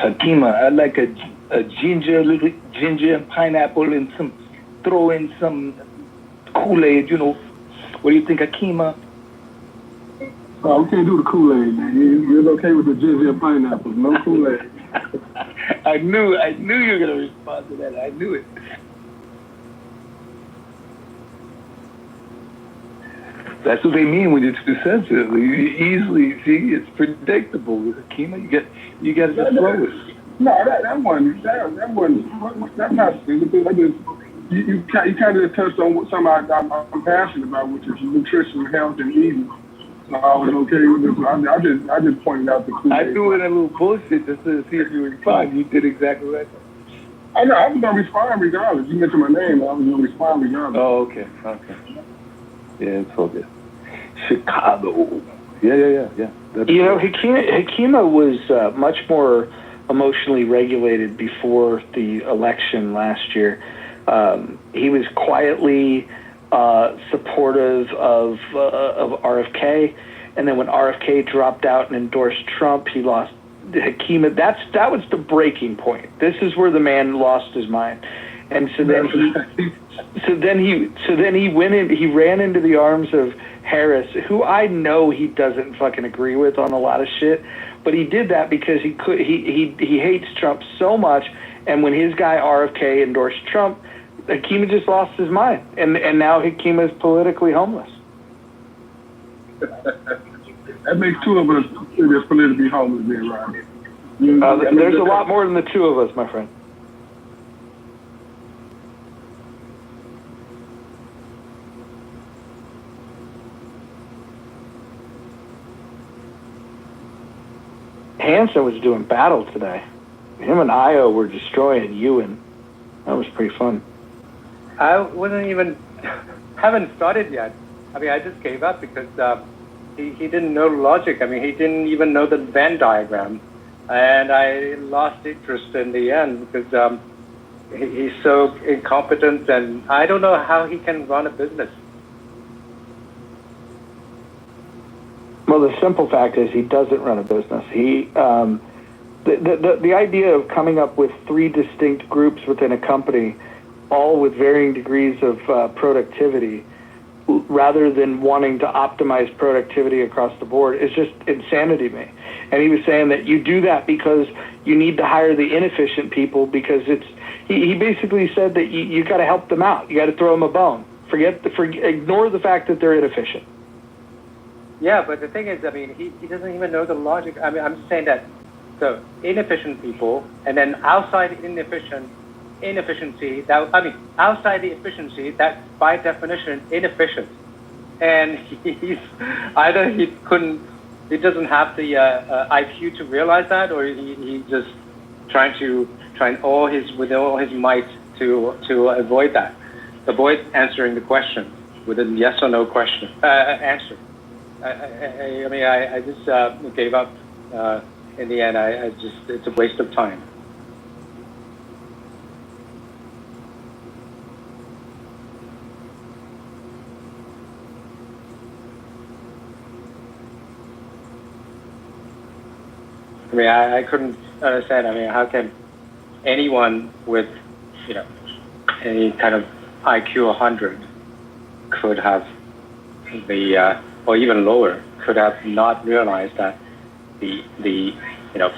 Hakima, I like a little ginger and pineapple and throw in some Kool-Aid, What do you think, Akima? Oh, we can't do the Kool-Aid, man. You're okay with the ginger and pineapple. No Kool-Aid. I knew you were gonna respond to that. I knew it. That's what they mean when you're too sensitive. You easily see it's predictable. With Akima, you got to just flow with it. No, that's not sensitive. You kind of touched on what something I'm passionate about, which is nutrition, health, and eating. So I was okay with this. I just pointed out the Kool-Aid. I threw in a little bullshit just to see if you would respond. You did exactly what I thought. I know, I was going to respond regardless. You mentioned my name, I was going to respond regardless. Oh, okay. Yeah, it's all good. Chicago. Yeah. Hakima was much more emotionally regulated before the election last year. He was quietly supportive of RFK, and then when RFK dropped out and endorsed Trump, he lost Hakima. That was the breaking point. This is where the man lost his mind, and so then he went in. He ran into the arms of Harris, who I know he doesn't fucking agree with on a lot of shit, but he did that because he hates Trump so much, and when his guy RFK endorsed Trump, Hakima just lost his mind, and now Hakima is politically homeless. That makes two of us that's politically homeless, then, right? There's a lot more than the two of us, my friend. Hansen was doing battle today. Him and Io were destroying Ewan. That was pretty fun. I haven't started yet. I mean, I just gave up because he didn't know logic. I mean, he didn't even know the Venn diagram. And I lost interest in the end because he's so incompetent, and I don't know how he can run a business. Well, the simple fact is he doesn't run a business. The idea of coming up with three distinct groups within a company, all with varying degrees of productivity, rather than wanting to optimize productivity across the board, is just insanity to me. And he was saying that you do that because you need to hire the inefficient people because he basically said that you got to help them out. You got to throw them a bone. Ignore the fact that they're inefficient. Yeah, but the thing is, I mean, he doesn't even know the logic. I mean, I'm just saying that, so inefficient people, and then outside inefficiency, outside the efficiency, that's by definition inefficient. And he doesn't have the IQ to realize that, or he's just trying with all his might to avoid that, avoid answering the question with a yes or no question answer. I just gave up. In the end, it's a waste of time. I mean, I couldn't understand. I mean, how can anyone with, any kind of IQ 100 could have or even lower, could have not realized that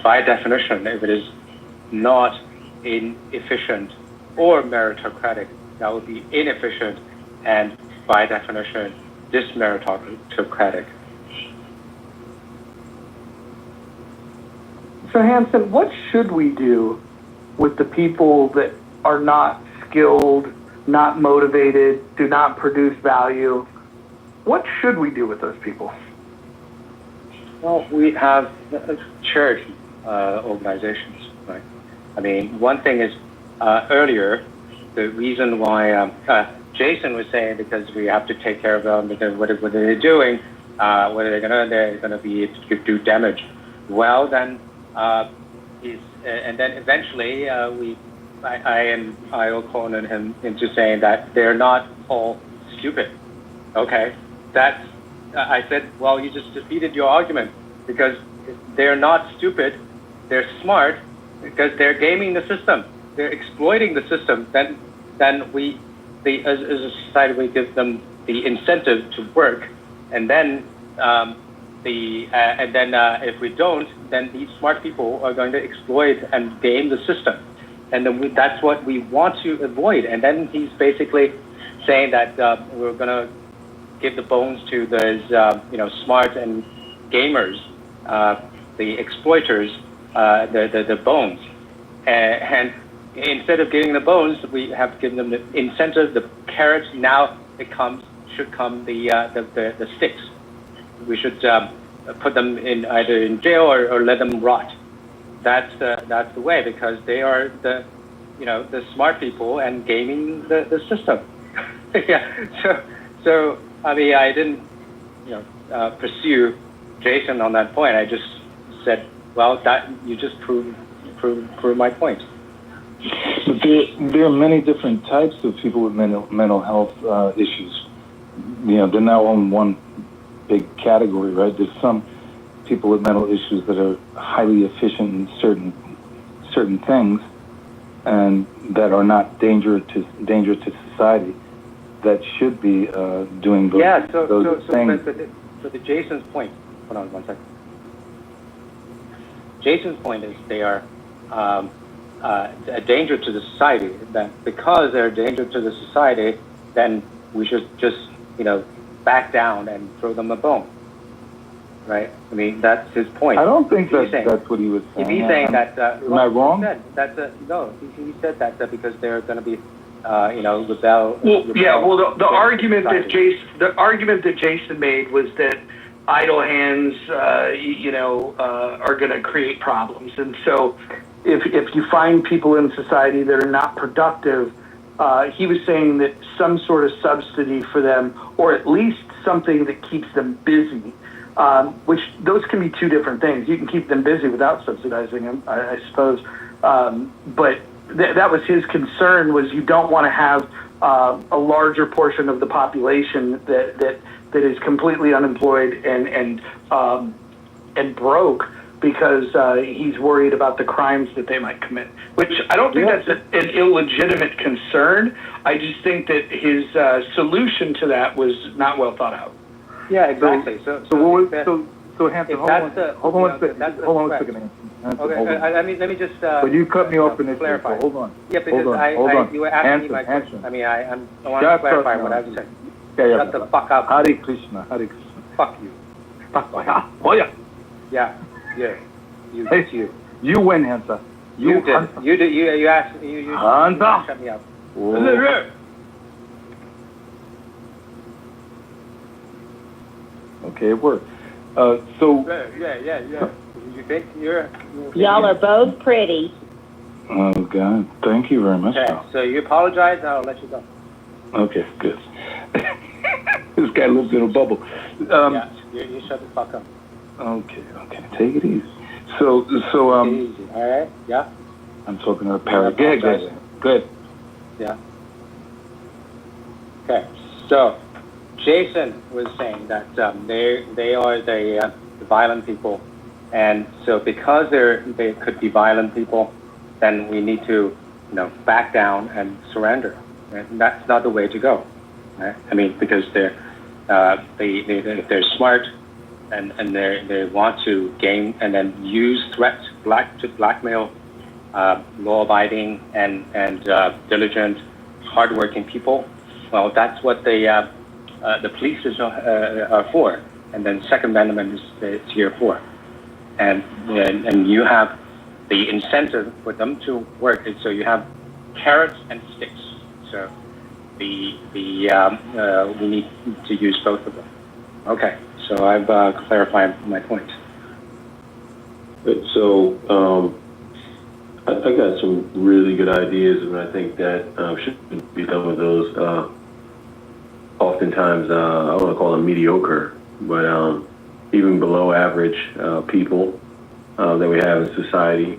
by definition, if it is not inefficient or meritocratic, that would be inefficient and by definition dismeritocratic. So Hanson, what should we do with the people that are not skilled, not motivated, do not produce value? What should we do with those people? Well, we have charity organizations, right? I mean, one thing is earlier, the reason why Jason was saying because we have to take care of them because what are they doing? What are they gonna? They're gonna be to do damage. Well, then and then eventually I will corner him into saying that they're not all stupid. Okay, I said, well, you just defeated your argument because they're not stupid, they're smart because they're gaming the system, they're exploiting the system. Then we, as a society, we give them the incentive to work, and then if we don't, then these smart people are going to exploit and game the system, and then that's what we want to avoid. And then he's basically saying that we're going to give the bones to those smart and gamers, the exploiters, the bones, and instead of giving the bones, we have given them the incentive, the carrots. Now should come the sticks. We should put them in either in jail or let them rot. That's the way, because they are the smart people and gaming the system. Yeah. So I mean, I didn't pursue Jason on that point. I just said, well, that you just prove my point. But there are many different types of people with mental health issues. They're not all in one big category, right? There's some people with mental issues that are highly efficient in certain things, and that are not dangerous to society, that should be doing those things. So the Jason's point. Hold on 1 second. Jason's point is they are a danger to the society. That because they're a danger to the society, then we should just back down and throw them a bone. Right? I mean, that's his point. I don't think that's what he was saying. If he's saying that, am I wrong? He said that because they're going to be, rebel. Well, the argument that Jason made was that idle hands, are going to create problems, and so if you find people in society that are not productive, he was saying that some sort of subsidy for them, or at least something that keeps them busy. Which those can be two different things. You can keep them busy without subsidizing them, I suppose. But that was his concern, was you don't want to have a larger portion of the population that is completely unemployed and broke because he's worried about the crimes that they might commit. Which I don't think that's an illegitimate concern. I just think that his solution to that was not well thought out. Yeah, exactly. So Hampton, hold on one second. Okay, let me just. But you cut me off in this. Clarify. So hold on. Yeah, because you were asking me my question. I mean, I want to clarify what I was saying. Shut the fuck up. Hare Krishna. Fuck you. Oh yeah. Yeah. You. You win, Hansa. You did. You asked. You Hansa. Shut me up. Okay, it worked. Yeah. You think you're Y'all are both pretty. Oh God, thank you very much. Okay, so you apologize, and I'll let you go. Okay, good. This guy lives in a bubble. Yeah, you shut the fuck up. Okay, take it easy. So easy. All right, yeah. I'm talking to a parrot. Good. Yeah. Okay, so Jason was saying that they are the violent people, and so because they could be violent people, then we need to back down and surrender. Right? And that's not the way to go. Right? I mean, because they're smart and they want to game and then use threats to blackmail law-abiding and diligent, hardworking people. Well, that's what the police are for, and then Second Amendment is here for, and you have the incentive for them to work. And so you have carrots and sticks. So we need to use both of them. Okay, so I've clarified my point. So I got some really good ideas, and I think that should be done with those. Oftentimes, I want to call them mediocre, but even below average people that we have in society,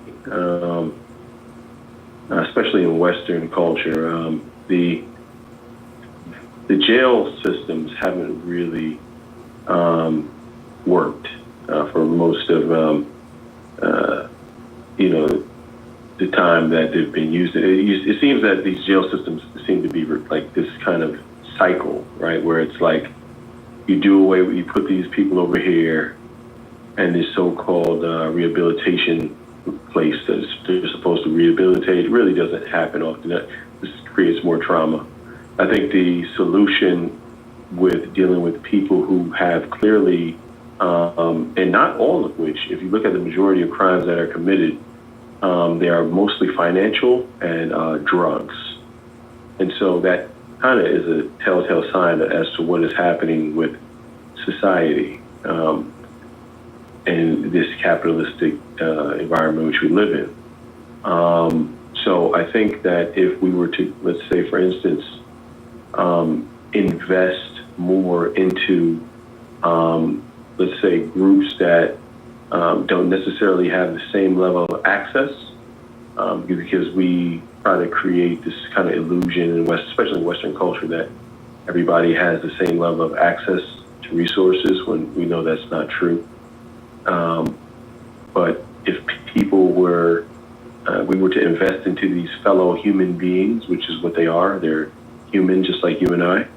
especially in Western culture. The jail systems haven't really worked for most of the time that they've been used. It seems that these jail systems seem to be like this kind of cycle, right? Where it's like you do away with, you put these people over here, and this so-called rehabilitation place that they're supposed to rehabilitate, it really doesn't happen often. That this creates more trauma. I think the solution with dealing with people who have clearly, and not all of which, if you look at the majority of crimes that are committed, they are mostly financial and drugs. And so that kind of is a telltale sign as to what is happening with society in this capitalistic environment which we live in. So I think that if we were to, let's say, for instance, invest more into, let's say, groups that don't necessarily have the same level of access, because we try to create this kind of illusion in especially in Western culture, that everybody has the same level of access to resources when we know that's not true. But if people were, we were to invest into these fellow human beings, which is what they are, they're human just like you and I,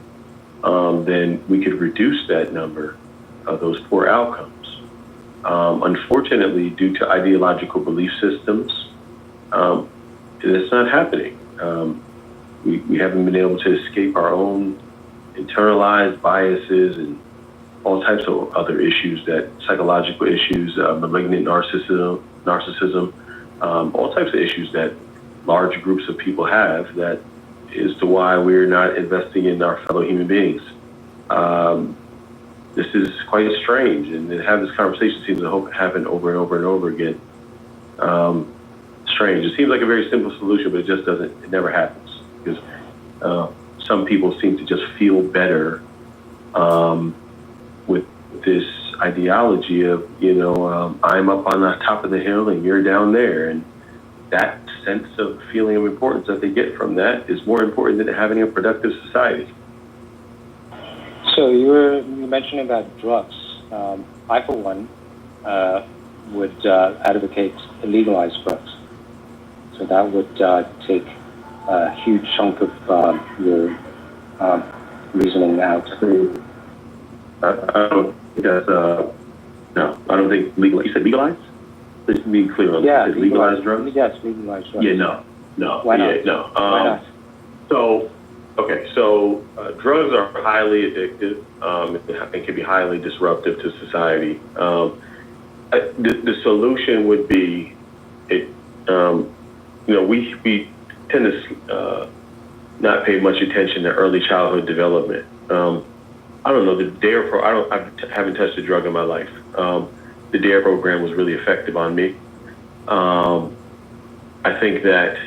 then we could reduce that number of those poor outcomes. Unfortunately, due to ideological belief systems, that's not happening. We haven't been able to escape our own internalized biases and all types of other issues, that psychological issues, malignant narcissism, all types of issues that large groups of people have, that is to why we're not investing in our fellow human beings. This is quite strange, and to have this conversation seems to happen over and over and over again. Strange. It seems like a very simple solution, but it just doesn't, it never happens, because some people seem to just feel better with this ideology of, I'm up on the top of the hill and you're down there. And that sense of feeling of importance that they get from that is more important than having a productive society. So you were mentioning about drugs. I, for one, would advocate legalized drugs. So that would take a huge chunk of your reasoning out. I don't think that's, no, I don't think legal. You said legalized? Let's be clear on that. Legalized drugs? Yes, legalized drugs. Yeah, no. Why not? Yeah, no. Why not? So, okay, so drugs are highly addictive and can be highly disruptive to society. The solution would be, we tend to not pay much attention to early childhood development. I don't know, the DARE I haven't touched a drug in my life. The DARE program was really effective on me. I think that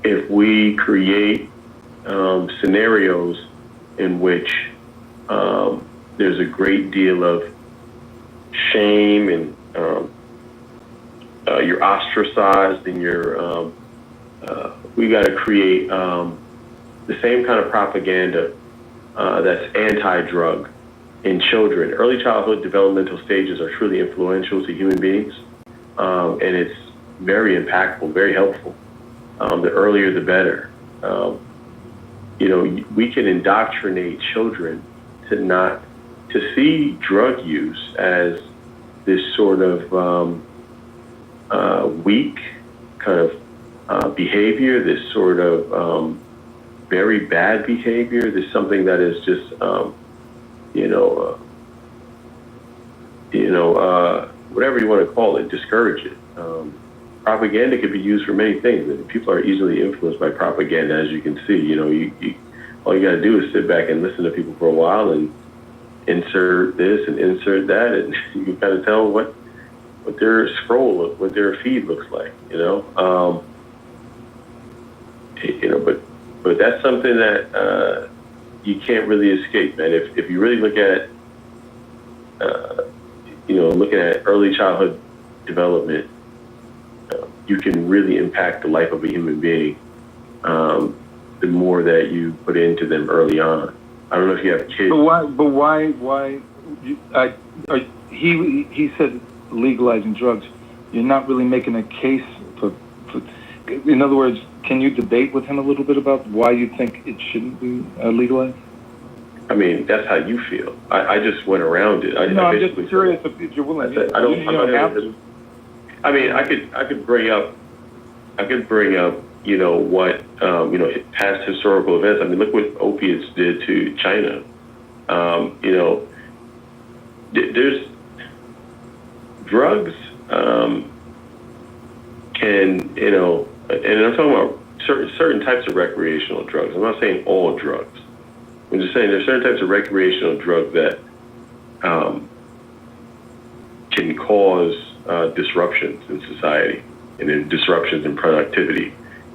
if we create scenarios in which there's a great deal of shame and you're ostracized and we got to create the same kind of propaganda that's anti-drug in children. Early childhood developmental stages are truly influential to human beings, and it's very impactful, very helpful. The earlier, the better. We can indoctrinate children to see drug use as this sort of weak kind of behavior, this sort of very bad behavior. There's something that is just, whatever you want to call it, discourage it. Propaganda could be used for many things, and people are easily influenced by propaganda, as you can see. All you got to do is sit back and listen to people for a while and insert this and insert that, and you can kind of tell what their what their feed looks like. But that's something that you can't really escape, man. If you really look at, looking at early childhood development, you can really impact the life of a human being the more that you put into them early on. I don't know if you have kids. But why? He said legalizing drugs. You're not really making a case for In other words, can you debate with him a little bit about why you think it shouldn't be legalized? I mean, that's how you feel. I just went around it. I'm just curious if you're willing. I'm not have to. I mean, I could bring up, you know, what, you know, past historical events. I mean, look what opiates did to China. You know, there's drugs, can, you know, and I'm talking about certain types of recreational drugs. I'm not saying all drugs. I'm just saying there's certain types of recreational drugs that can cause disruptions in society and then disruptions in productivity.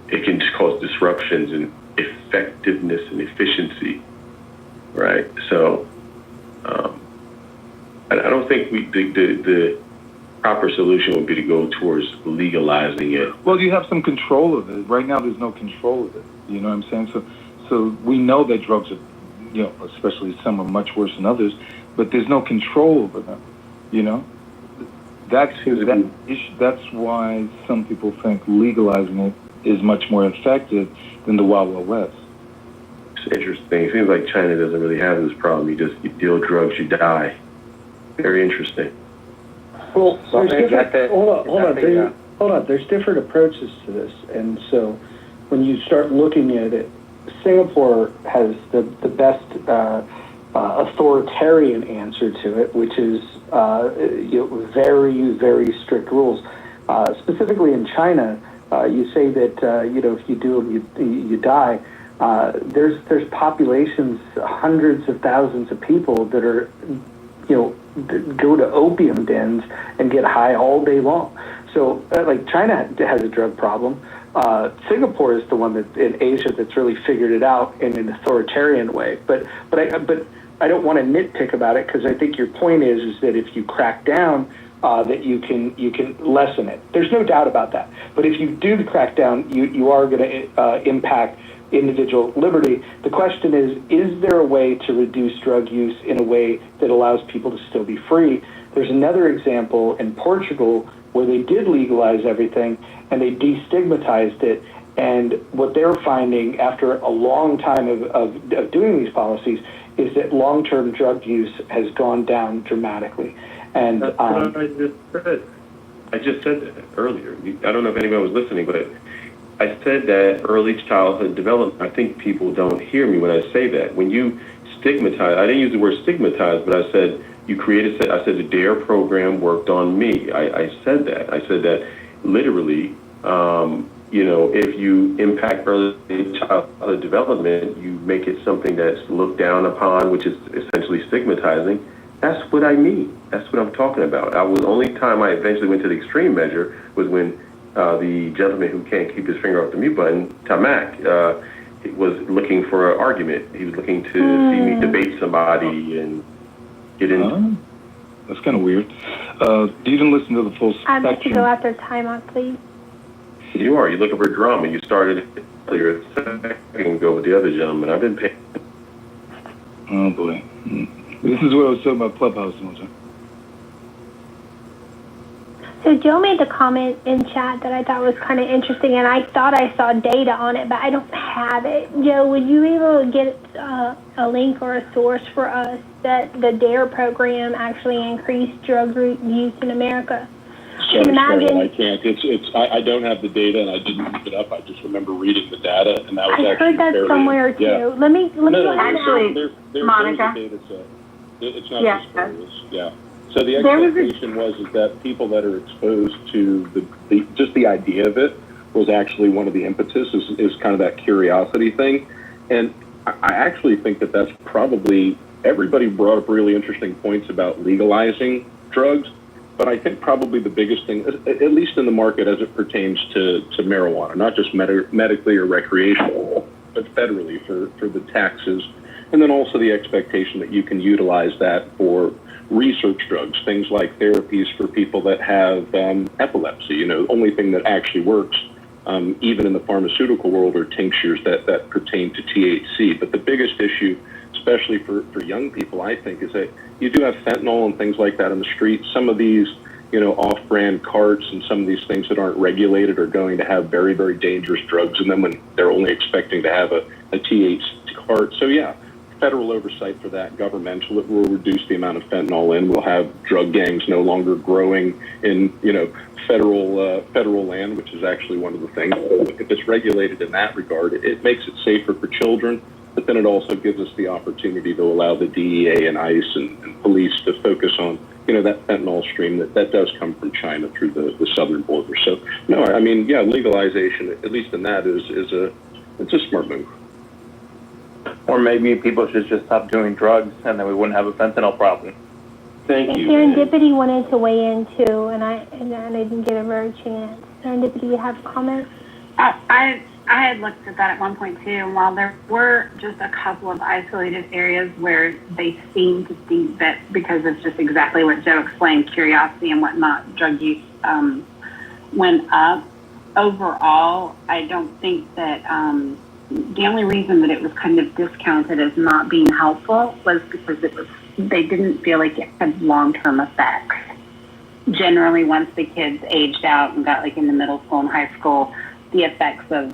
It can just cause disruptions in effectiveness and efficiency, right? So I don't think the proper solution would be to go towards legalizing it. Well, you have some control of it. Right now, there's no control of it. You know what I'm saying? So we know that drugs are, you know, especially some are much worse than others, but there's no control over them. You know, that's why some people think legalizing it is much more effective than the Wild Wild West. It's interesting. It seems like China doesn't really have this problem. You deal drugs, you die. Very interesting. Well, hold on. There's different approaches to this, and so when you start looking at it, Singapore has the best authoritarian answer to it, which is you know, very, very strict rules. Specifically in China, you say that you know, if you do them, you die. There's populations, hundreds of thousands of people that are, you know, go to opium dens and get high all day long. So, like, China has a drug problem. Singapore is the one that in Asia that's really figured it out in an authoritarian way. But I don't want to nitpick about it, because I think your point is that if you crack down, that you can lessen it. There's no doubt about that. But if you do crack down, you are going to impact individual liberty. The question is there a way to reduce drug use in a way that allows people to still be free? There's another example in Portugal where they did legalize everything and they destigmatized it. And what they're finding after a long time of doing these policies is that long-term drug use has gone down dramatically. And that's what I just said. I just said that earlier. I don't know if anybody was listening, but I said that early childhood development. I think people don't hear me when I say that. When you stigmatize, I didn't use the word stigmatize, but I said you created. I said the DARE program worked on me. I said that. I said that literally. You know, if you impact early childhood development, you make it something that's looked down upon, which is essentially stigmatizing. That's what I mean. That's what I'm talking about. The only time I eventually went to the extreme measure was when the gentleman who can't keep his finger off the mute button, Tamak, was looking for an argument. He was looking to see me debate somebody and get in. That's kind of weird. You didn't listen to the full spectrum. I'd like to go after timeout, please. You are. You're looking for drama. You started earlier a second ago with the other gentleman. I've been paying. Oh, boy. This is what I was talking about Clubhouse. So Joe made the comment in chat that I thought was kind of interesting, and I thought I saw data on it, but I don't have it. Joe, would you be able to get a link or a source for us that the DARE program actually increased drug use in America? Sorry, I can't. I don't have the data, and I didn't look it up. I just remember reading the data, and that was I heard that somewhere too. Yeah. Let me actually, Monica. There's a data set. It's not just spurious. Yeah. So the expectation was that people that are exposed to just the idea of it was actually one of the impetus is kind of that curiosity thing, and I actually think that that's probably everybody brought up really interesting points about legalizing drugs. But I think probably the biggest thing, at least in the market as it pertains to marijuana, not just medically or recreational, but federally for the taxes, and then also the expectation that you can utilize that for research drugs, things like therapies for people that have epilepsy. You know, the only thing that actually works, even in the pharmaceutical world, are tinctures that pertain to THC. But the biggest issue, especially for young people, I think, is that you do have fentanyl and things like that on the street. Some of these off-brand carts and some of these things that aren't regulated are going to have very, very dangerous drugs in them when they're only expecting to have a THC cart. So yeah, federal oversight for that, governmental, it will reduce the amount of fentanyl in. We'll have drug gangs no longer growing in, federal land, which is actually one of the things. So if it's regulated in that regard, it makes it safer for children, but then it also gives us the opportunity to allow the DEA and ICE and police to focus on, that fentanyl stream that does come from China through the southern border. So, no, I mean, yeah, legalization, at least in that, it's a smart move. Or maybe people should just stop doing drugs and then we wouldn't have a fentanyl problem. Thank you. Serendipity wanted to weigh in too, and I didn't get a very chance. Serendipity, you have a comment? I had looked at that at one point too, and while there were just a couple of isolated areas where they seemed to think that because of just exactly what Joe explained, curiosity and whatnot, drug use went up. Overall, I don't think that the only reason that it was kind of discounted as not being helpful was because they didn't feel like it had long-term effects. Generally, once the kids aged out and got in the middle school and high school, the effects of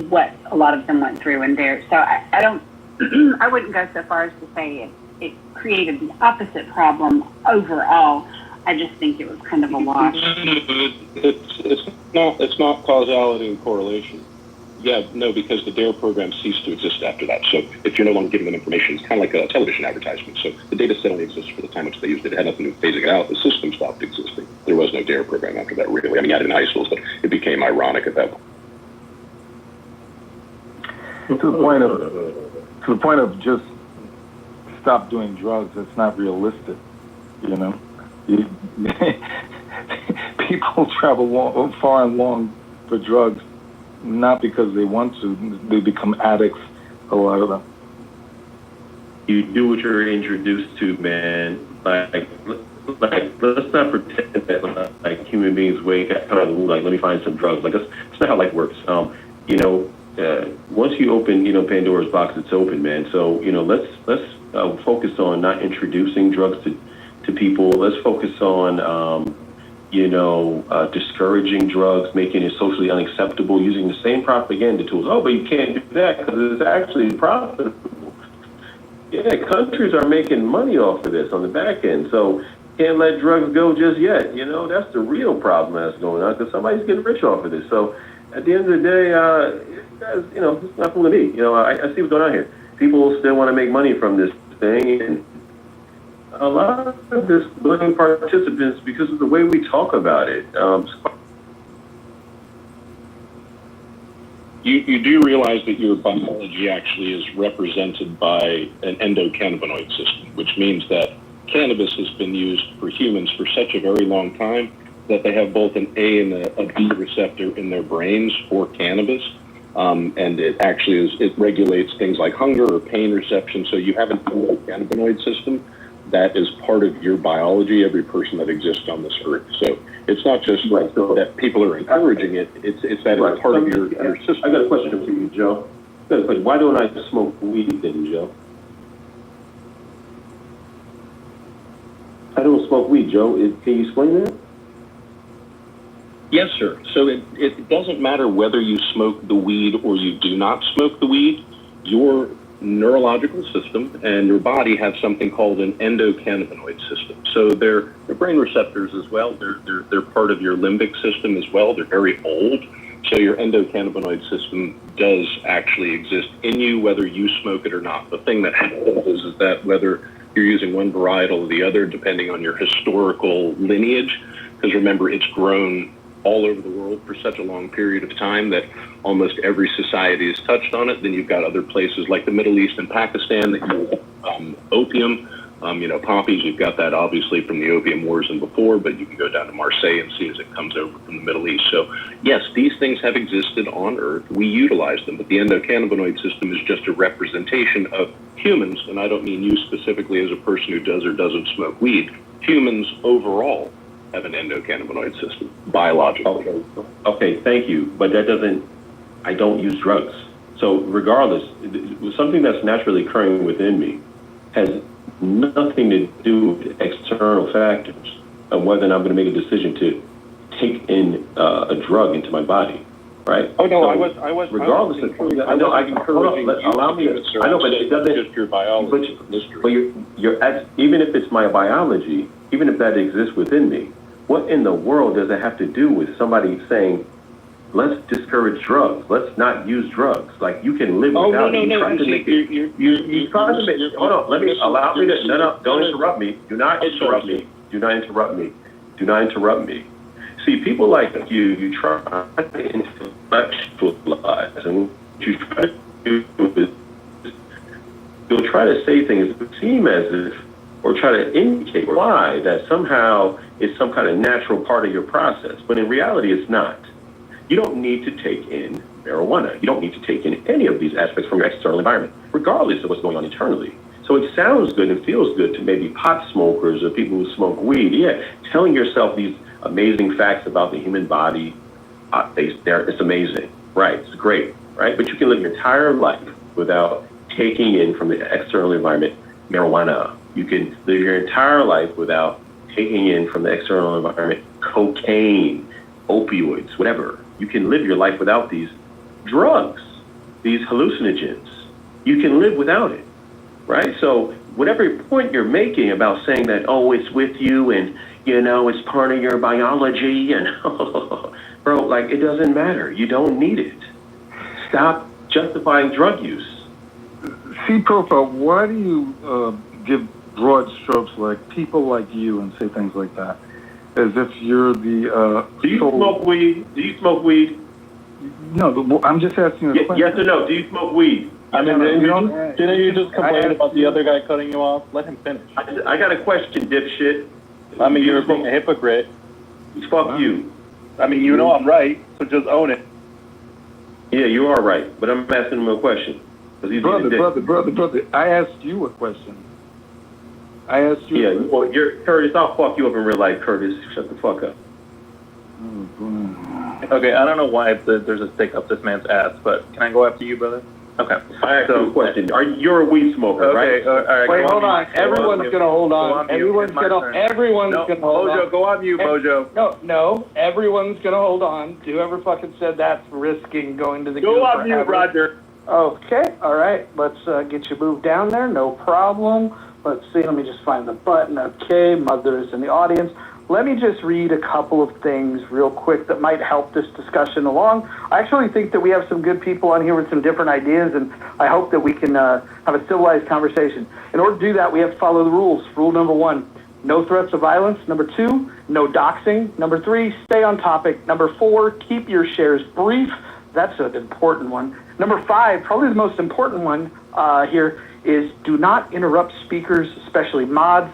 what a lot of them went through and there. So I don't, I wouldn't go so far as to say it created the opposite problem overall. I just think it was kind of a wash. It's not causality and correlation. Yeah, no, because the DARE program ceased to exist after that. So if you're no longer giving them information, it's kind of like a television advertisement. So the data set only exists for the time which they used it. It had nothing to do with phasing it out. The system stopped existing. There was no DARE program after that, really. I mean, I had it in high schools, but it became ironic at that point. To the point of just stop doing drugs, it's not realistic, People travel far and long for drugs, not because they want to. They become addicts, a lot of them. You do what you're introduced to, man. Like let's not pretend that like human beings wake up out of the womb, let me find some drugs. That's not how life works. Once you open, Pandora's box, it's open, man. So, let's focus on not introducing drugs to people. Let's focus on, discouraging drugs, making it socially unacceptable, using the same propaganda tools. Oh, but you can't do that because it's actually profitable. Yeah, countries are making money off of this on the back end. So can't let drugs go just yet. That's the real problem that's going on because somebody's getting rich off of this. So at the end of the day, guys, it's not fooling me. I see what's going on here. People still want to make money from this thing, and a lot of this willing participants because of the way we talk about it. You do realize that your biology actually is represented by an endocannabinoid system, which means that cannabis has been used for humans for such a very long time that they have both an A and a B receptor in their brains for cannabis. And it actually it regulates things like hunger or pain reception. So you have an endocannabinoid system that is part of your biology, every person that exists on this earth. So it's not just that people are encouraging it, it's that it's part of your system. I got a question for you, Joe. Why don't I smoke weed then, Joe? I don't smoke weed, Joe. Can you explain that? Yes, sir. So it doesn't matter whether you smoke the weed or you do not smoke the weed. Your neurological system and your body have something called an endocannabinoid system. So they're brain receptors as well. They're part of your limbic system as well. They're very old. So your endocannabinoid system does actually exist in you, whether you smoke it or not. The thing that happens is that whether you're using one varietal or the other, depending on your historical lineage, because remember, it's grown all over the world for such a long period of time that almost every society has touched on it. Then you've got other places like the Middle East and Pakistan that use opium, poppies. You've got that obviously from the opium wars and before, but you can go down to Marseille and see as it comes over from the Middle East. So yes, these things have existed on Earth. We utilize them, but the endocannabinoid system is just a representation of humans, and I don't mean you specifically as a person who does or doesn't smoke weed. Humans overall have an endocannabinoid system, biologically. Okay, thank you. But that doesn't, I don't use drugs. So regardless, something that's naturally occurring within me has nothing to do with external factors. whether or not I'm going to make a decision to take in a drug into my body, right? Oh no, So, I was regardless of, I know, I can allow me to, I know, but it doesn't, just your biology, but even if it's my biology, even if that exists within me, what in the world does it have to do with somebody saying, let's discourage drugs, let's not use drugs? Like, you can live without it. You're trying to make it, hold on, allow me to, no, don't interrupt me. Do not interrupt me. Do not interrupt me. Do not interrupt me. See, people like you try to intellectualize, and what you try to do is you'll try to say things that seem as if, or try to indicate why that somehow it's some kind of natural part of your process, but in reality it's not. You don't need to take in marijuana. You don't need to take in any of these aspects from your external environment, regardless of what's going on internally. So it sounds good and feels good to maybe pot smokers or people who smoke weed. Yeah, telling yourself these amazing facts about the human body, it's amazing, right? It's great, right? But you can live your entire life without taking in from the external environment marijuana. You can live your entire life without taking in from the external environment cocaine, opioids, whatever. You can live your life without these drugs, these hallucinogens. You can live without it, right? So whatever point you're making about saying that, oh, it's with you and, you know, it's part of your biology and, bro, like, it doesn't matter. You don't need it. Stop justifying drug use. See, Profile, why do you give broad strokes like people like you and say things like that? As if you're the... Do you smoke weed? Do you smoke weed? No, I'm just asking you a question. Yes or no? Do you smoke weed? I mean, didn't you just complain about the other guy cutting you off? Let him finish. I got a question, dipshit. I mean, you're being a hypocrite. Fuck you. I mean, you know I'm right, so just own it. Yeah, you are right, but I'm asking him a question. Brother, I asked you a question. I asked you. Yeah, well, you're Curtis. I'll fuck you up in real life, Curtis. Shut the fuck up. Okay, I don't know why there's a stick up this man's ass, but can I go after you, brother? Okay. I asked you a question. You're a weed smoker, right? All right. Wait, hold on. Everyone's gonna hold on. Everyone's gonna hold on. Mojo, go on mute, Mojo. No. Everyone's gonna hold on. Whoever fucking said that's risking going to the Go on mute, Roger. Okay. All right. Let's get you moved down there. No problem. Let's see. Let me just find the button. Okay. Mother is in the audience. Let me just read a couple of things real quick that might help this discussion along. I actually think that we have some good people on here with some different ideas, and I hope that we can have a civilized conversation. In order to do that, we have to follow the rules. Rule number 1, no threats of violence. Number 2, no doxing. Number 3, stay on topic. Number 4, keep your shares brief. That's an important one. Number 5, probably the most important one here, is do not interrupt speakers, especially mods.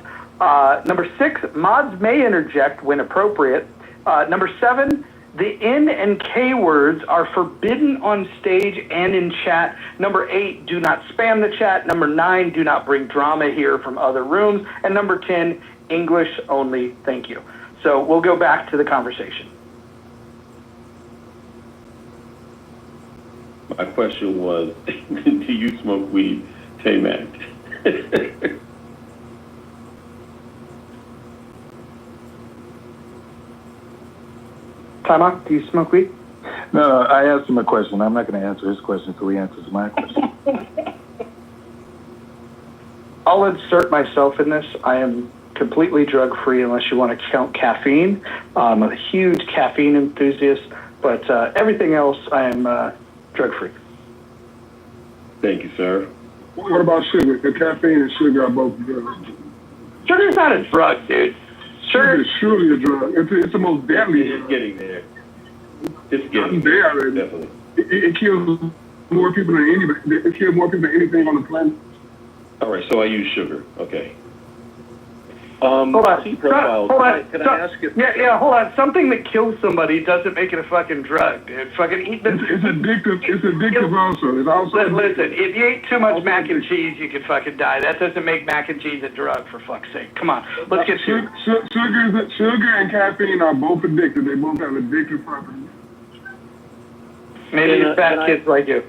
Number 6, mods may interject when appropriate. Number 7, the N and K words are forbidden on stage and in chat. Number 8, do not spam the chat. Number 9, do not bring drama here from other rooms. And number 10, English only. Thank you. So we'll go back to the conversation. My question was, do you smoke weed, Tay-Mac? Tama, do you smoke weed? No, I asked him a question. I'm not going to answer his question until he answers my question. I'll insert myself in this. I am completely drug-free unless you want to count caffeine. I'm a huge caffeine enthusiast, but everything else I am drug-free. Thank you, sir. What about sugar? The caffeine and sugar are both drugs. Sugar's not a drug, dude. Sugar is surely a drug. It's the most deadly. It's getting there. It's getting there already. Definitely. It kills more people than anybody. It kills more people than anything on the planet. All right, so I use sugar. Okay. Hold on. Profile. Hold on. Can I ask you? Yeah, hold on. Something that kills somebody doesn't make it a fucking drug, dude. Fucking eat this. It's addictive. It's addictive also. It's also Listen, if you eat too much mac and cheese, you can fucking die. That doesn't make mac and cheese a drug, for fuck's sake. Come on. Let's get sugar and caffeine are both addictive. They both have addictive properties. Maybe it's fat kids like you.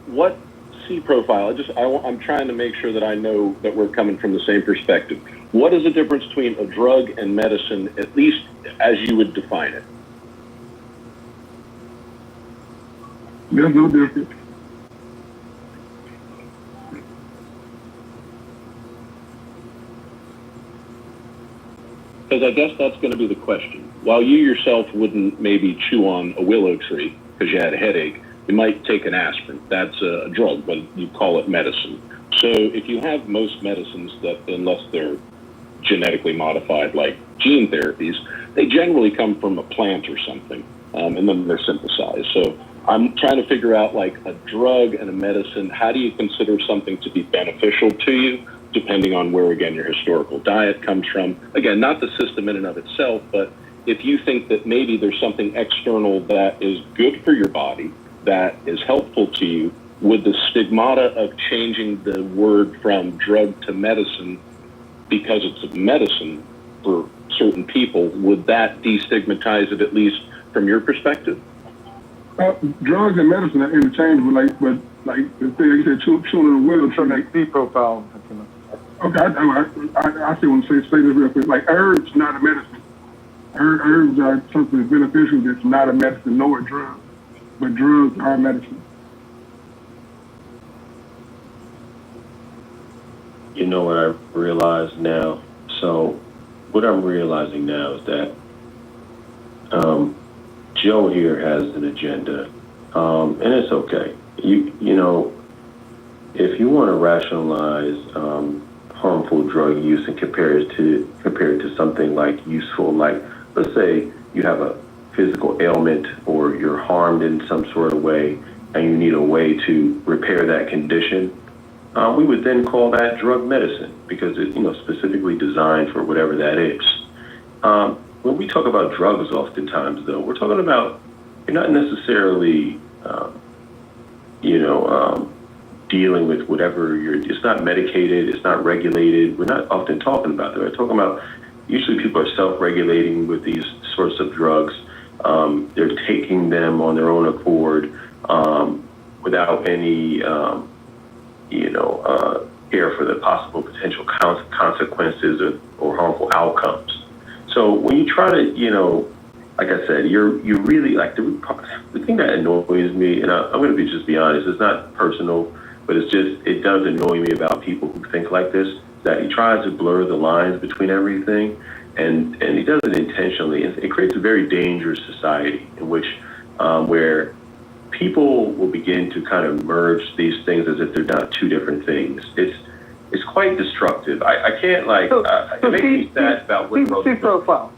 What C profile, I'm trying to make sure that I know that we're coming from the same perspective. What is the difference between a drug and medicine, at least as you would define it? There's no difference. Because I guess that's going to be the question. While you yourself wouldn't maybe chew on a willow tree because you had a headache, you might take an aspirin. That's a drug, but you call it medicine. So if you have most medicines that, unless they're genetically modified like gene therapies, they generally come from a plant or something, and then they're synthesized. So I'm trying to figure out, like, a drug and a medicine, how do you consider something to be beneficial to you, depending on where, again, your historical diet comes from? Again, not the system in and of itself, but if you think that maybe there's something external that is good for your body, that is helpful to you, would the stigmata of changing the word from drug to medicine, because it's a medicine for certain people, would that destigmatize it, at least from your perspective? Drugs and medicine are interchangeable, like the thing you said, chewing on the willow tree. C profile. Okay, I still want to say this real quick. Like, herbs, not a medicine. Herbs are something beneficial that's not a medicine nor a drug, but drugs are medicine. You know what I realize now? So what I'm realizing now is that Joe here has an agenda, and it's okay. You know, if you want to rationalize harmful drug use and compare it to something like useful, like, let's say you have a physical ailment or you're harmed in some sort of way and you need a way to repair that condition, we would then call that drug medicine because it's, you know, specifically designed for whatever that is. When we talk about drugs, oftentimes, though, we're talking about, you're not necessarily, dealing with whatever it's not medicated, it's not regulated. We're not often talking about that. We're talking about, usually people are self-regulating with these sorts of drugs. They're taking them on their own accord without any, care for the possible potential consequences or harmful outcomes. So when you try to, like I said, you really, like, the thing that annoys me, and I'm going to just be honest, it's not personal, but it does annoy me about people who think like this, that he tries to blur the lines between everything, and he does it intentionally. It creates a very dangerous society in which, where people will begin to kind of merge these things as if they're not two different things. It's quite destructive. I can't, like, it makes me sad about what C profile.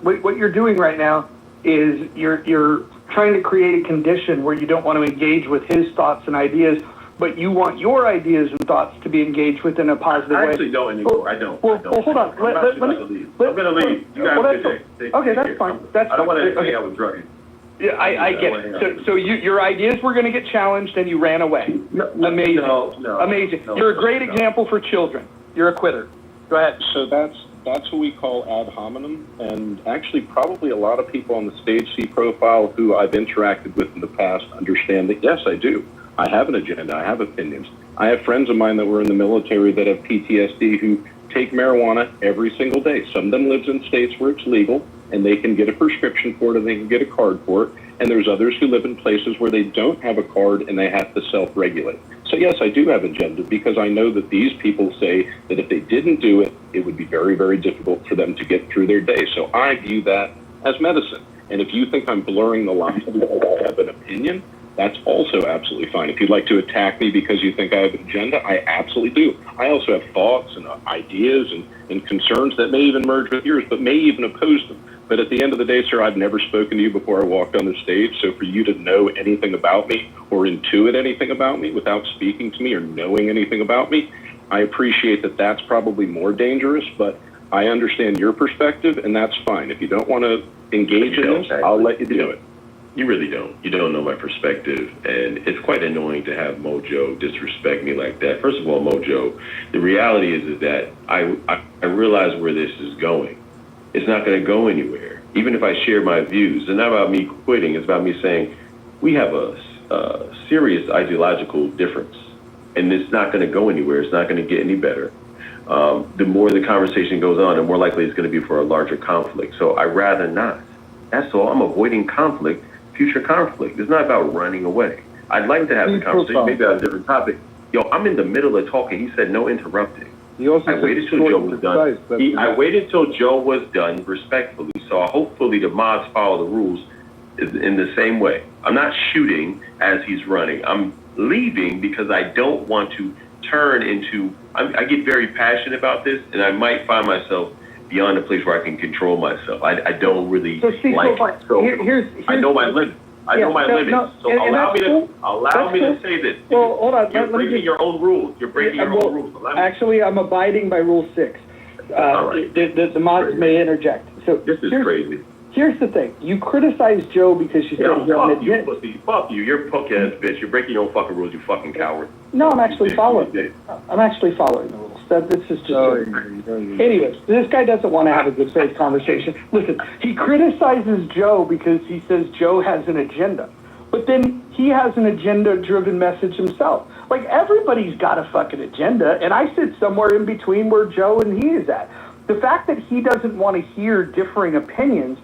What you're doing right now is you're trying to create a condition where you don't want to engage with his thoughts and ideas, but you want your ideas and thoughts to be engaged with in a positive way. I actually don't anymore. I don't. Well, hold on. I'm going to leave. You guys okay, that's fine. I don't want to hang out with drugs. Yeah, I get it. So your ideas were going to get challenged and you ran away. Amazing. No, amazing. You're a great example for children. You're a quitter. Go ahead. So that's what we call ad hominem, and actually probably a lot of people on the Stage C profile who I've interacted with in the past understand that, yes, I do. I have an agenda. I have opinions. I have friends of mine that were in the military that have PTSD who take marijuana every single day. Some of them lives in states where it's legal, and they can get a prescription for it and they can get a card for it. And there's others who live in places where they don't have a card and they have to self-regulate. So yes, I do have agenda because I know that these people say that if they didn't do it, it would be very, very difficult for them to get through their day. So I view that as medicine. And if you think I'm blurring the lines because I have an opinion, that's also absolutely fine. If you'd like to attack me because you think I have an agenda, I absolutely do. I also have thoughts and ideas and concerns that may even merge with yours, but may even oppose them. But at the end of the day, sir, I've never spoken to you before I walked on the stage. So for you to know anything about me or intuit anything about me without speaking to me or knowing anything about me, I appreciate that that's probably more dangerous, but I understand your perspective, and that's fine. If you don't want to engage in this, I'll let you do it. You really don't. You don't know my perspective, and it's quite annoying to have Mojo disrespect me like that. First of all, Mojo, the reality is that I realize where this is going. It's not going to go anywhere. Even if I share my views, it's not about me quitting. It's about me saying we have a serious ideological difference. and it's not going to go anywhere. It's not going to get any better. The more the conversation goes on, the more likely it's going to be for a larger conflict. So I'd rather not. That's all. I'm avoiding conflict, future conflict. It's not about running away. I'd like to have the conversation, maybe on a different topic. Yo, I'm in the middle of talking. He said no interrupting. I waited till Joe was done. I waited till Joe was done respectfully. So hopefully the mods follow the rules in the same way. I'm not shooting as he's running. I'm leaving because I don't want to turn into, I get very passionate about this, and I might find myself beyond a place where I can control myself. I don't really like it. So I know my limits. I know my limits. So allow me to say this. Well, hold on. You're breaking your own rules. You're breaking your own rules. Actually, I'm abiding by Rule 6. The mods may interject. So this is crazy. Here's the thing. You criticize Joe because you said he fuck you, pussy. Fuck you. You're a punk-ass bitch. You're breaking your own fucking rules, you fucking coward. No, I'm actually following. I'm actually following the rules. This is just. Anyways, this guy doesn't want to have a good faith conversation. Listen, he criticizes Joe because he says Joe has an agenda, but then he has an agenda-driven message himself. Like, everybody's got a fucking agenda, and I sit somewhere in between where Joe and he is at. The fact that he doesn't want to hear differing opinions,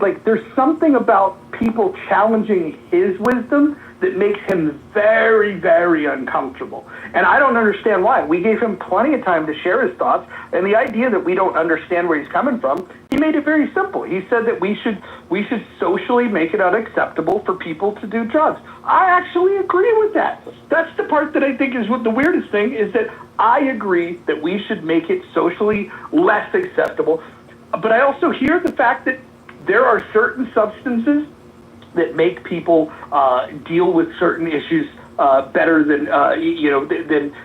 like, there's something about people challenging his wisdom that makes him very, very uncomfortable. And I don't understand why. We gave him plenty of time to share his thoughts, and the idea that we don't understand where he's coming from, he made it very simple. He said that we should socially make it unacceptable for people to do drugs. I actually agree with that. That's the part that I think is what the weirdest thing is, that I agree that we should make it socially less acceptable. But I also hear the fact that there are certain substances that make people deal with certain issues better than